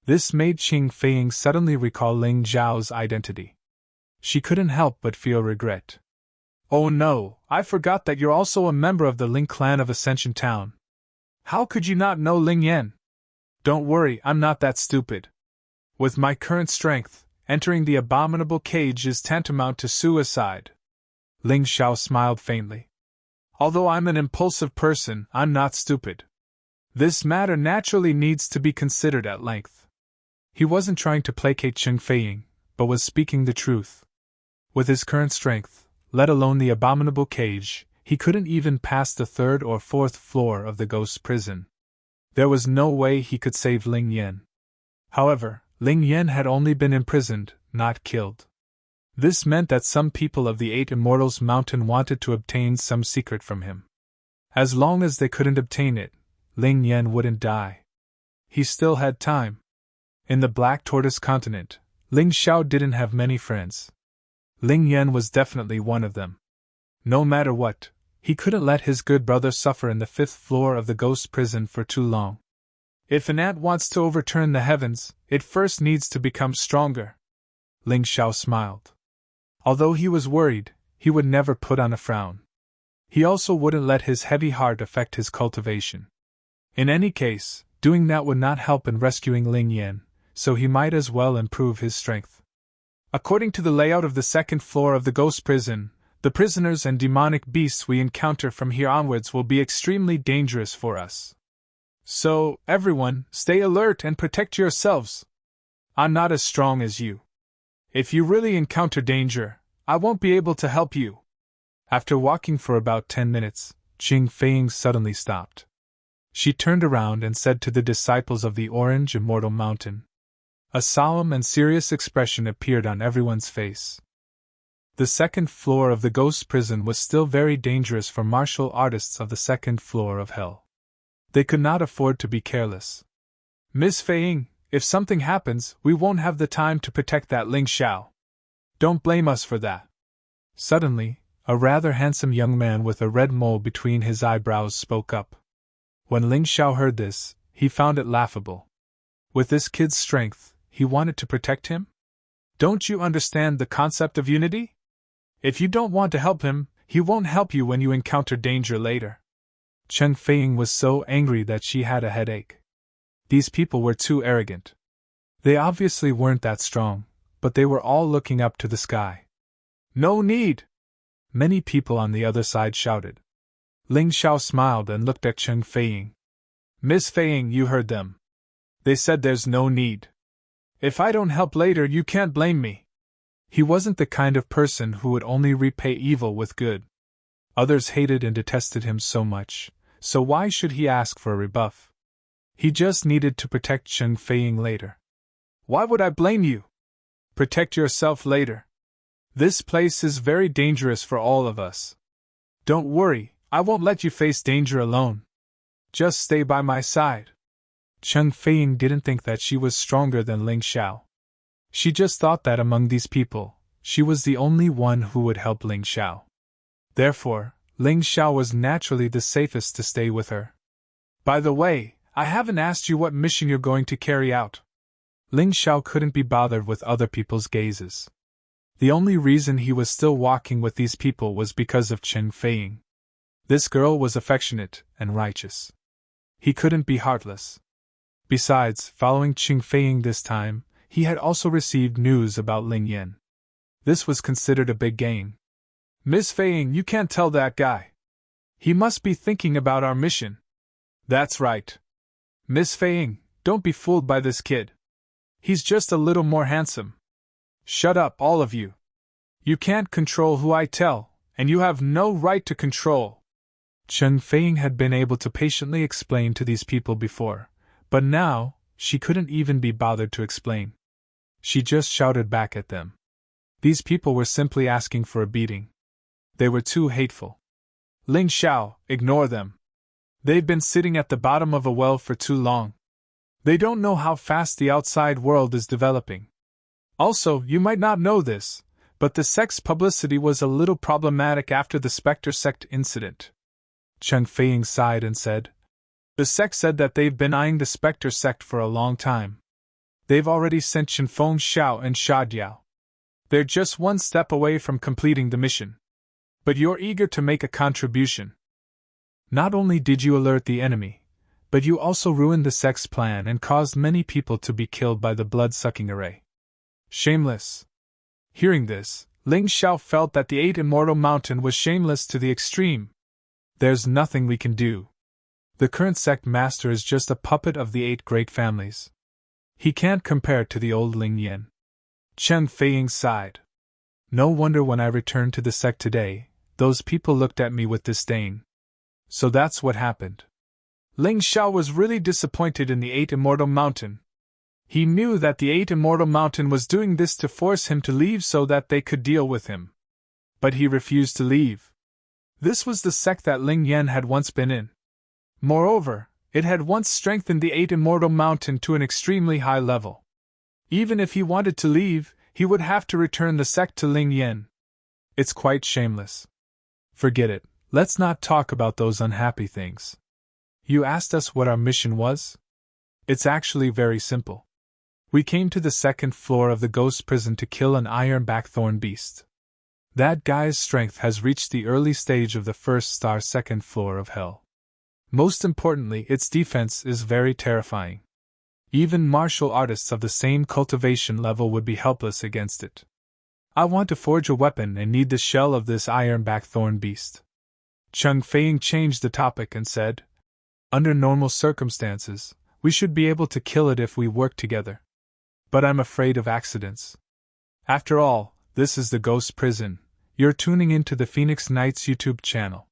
This made Chang Feiying suddenly recall Ling Zhao's identity. She couldn't help but feel regret. Oh no, I forgot that you're also a member of the Ling clan of Ascension Town. How could you not know Ling Yan? Don't worry, I'm not that stupid. With my current strength, entering the abominable cage is tantamount to suicide. Ling Xiao smiled faintly. Although I'm an impulsive person, I'm not stupid. This matter naturally needs to be considered at length. He wasn't trying to placate Cheng Feiying, but was speaking the truth. With his current strength, let alone the abominable cage, he couldn't even pass the 3rd or 4th floor of the ghost prison. There was no way he could save Ling Yan. However, Ling Yan had only been imprisoned, not killed. This meant that some people of the Eight Immortals Mountain wanted to obtain some secret from him. As long as they couldn't obtain it, Ling Yan wouldn't die. He still had time. In the Black Tortoise continent, Ling Xiao didn't have many friends. Ling Yan was definitely one of them. No matter what, he couldn't let his good brother suffer in the 5th floor of the ghost prison for too long. If an ant wants to overturn the heavens, it first needs to become stronger. Ling Xiao smiled. Although he was worried, he would never put on a frown. He also wouldn't let his heavy heart affect his cultivation. In any case, doing that would not help in rescuing Ling Yan, so he might as well improve his strength. According to the layout of the 2nd floor of the ghost prison, the prisoners and demonic beasts we encounter from here onwards will be extremely dangerous for us. So, everyone, stay alert and protect yourselves. I'm not as strong as you. If you really encounter danger, I won't be able to help you. After walking for about 10 minutes, Ching Feiying suddenly stopped. She turned around and said to the disciples of the Orange Immortal Mountain. A solemn and serious expression appeared on everyone's face. The 2nd floor of the ghost prison was still very dangerous for martial artists of the 2nd floor of hell. They could not afford to be careless. Miss Feiying, if something happens, we won't have the time to protect that Ling Xiao. Don't blame us for that. Suddenly, a rather handsome young man with a red mole between his eyebrows spoke up. When Ling Xiao heard this, he found it laughable. With this kid's strength, he wanted to protect him? Don't you understand the concept of unity? If you don't want to help him, he won't help you when you encounter danger later. Chen Feiying was so angry that she had a headache. These people were too arrogant. They obviously weren't that strong, but they were all looking up to the sky. No need! Many people on the other side shouted. Ling Xiao smiled and looked at Chen Feiying. Miss Feiying, you heard them. They said there's no need. If I don't help later, you can't blame me. He wasn't the kind of person who would only repay evil with good. Others hated and detested him so much, so why should he ask for a rebuff? He just needed to protect Chen Feiying later. Why would I blame you? Protect yourself later. This place is very dangerous for all of us. Don't worry, I won't let you face danger alone. Just stay by my side. Chen Feiying didn't think that she was stronger than Ling Xiao. She just thought that among these people, she was the only one who would help Ling Xiao. Therefore, Ling Xiao was naturally the safest to stay with her. By the way, I haven't asked you what mission you're going to carry out. Ling Xiao couldn't be bothered with other people's gazes. The only reason he was still walking with these people was because of Chen Feiying. This girl was affectionate and righteous. He couldn't be heartless. Besides, following Qing Feiying this time, he had also received news about Ling Yan. This was considered a big gain. Miss Feiying, you can't tell that guy. He must be thinking about our mission. That's right. Miss Feiying, don't be fooled by this kid. He's just a little more handsome. Shut up, all of you. You can't control who I tell, and you have no right to control. Chen Feiying had been able to patiently explain to these people before, but now, she couldn't even be bothered to explain. She just shouted back at them. These people were simply asking for a beating. They were too hateful. Ling Xiao, ignore them. They've been sitting at the bottom of a well for too long. They don't know how fast the outside world is developing. Also, you might not know this, but the sect's publicity was a little problematic after the Spectre sect incident. Chen Feiying sighed and said, The sect said that they've been eyeing the Spectre sect for a long time. They've already sent Shenfeng Xiao and Sha Diao. They're just one step away from completing the mission. But you're eager to make a contribution. Not only did you alert the enemy, but you also ruined the sect's plan and caused many people to be killed by the blood-sucking array. Shameless. Hearing this, Ling Xiao felt that the Eight Immortal Mountain was shameless to the extreme. There's nothing we can do. The current sect master is just a puppet of the 8 great families. He can't compare to the old Ling Yan. Chen Feiying sighed. No wonder when I returned to the sect today, those people looked at me with disdain. So that's what happened. Ling Xiao was really disappointed in the 8 Immortal Mountain. He knew that the 8 Immortal Mountain was doing this to force him to leave so that they could deal with him. But he refused to leave. This was the sect that Ling Yan had once been in. Moreover, it had once strengthened the 8 Immortal Mountain to an extremely high level. Even if he wanted to leave, he would have to return the sect to Ling Yan. It's quite shameless. Forget it, let's not talk about those unhappy things. You asked us what our mission was? It's actually very simple. We came to the 2nd floor of the ghost prison to kill an iron blackthorn beast. That guy's strength has reached the early stage of the 1st star 2nd floor of hell. Most importantly, its defense is very terrifying. Even martial artists of the same cultivation level would be helpless against it. I want to forge a weapon and need the shell of this iron blackthorn beast. Chen Feiying changed the topic and said, Under normal circumstances, we should be able to kill it if we work together. But I'm afraid of accidents. After all, this is the ghost prison. You're tuning into the Phoenix Knights YouTube channel.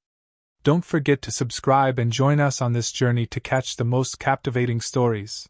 Don't forget to subscribe and join us on this journey to catch the most captivating stories.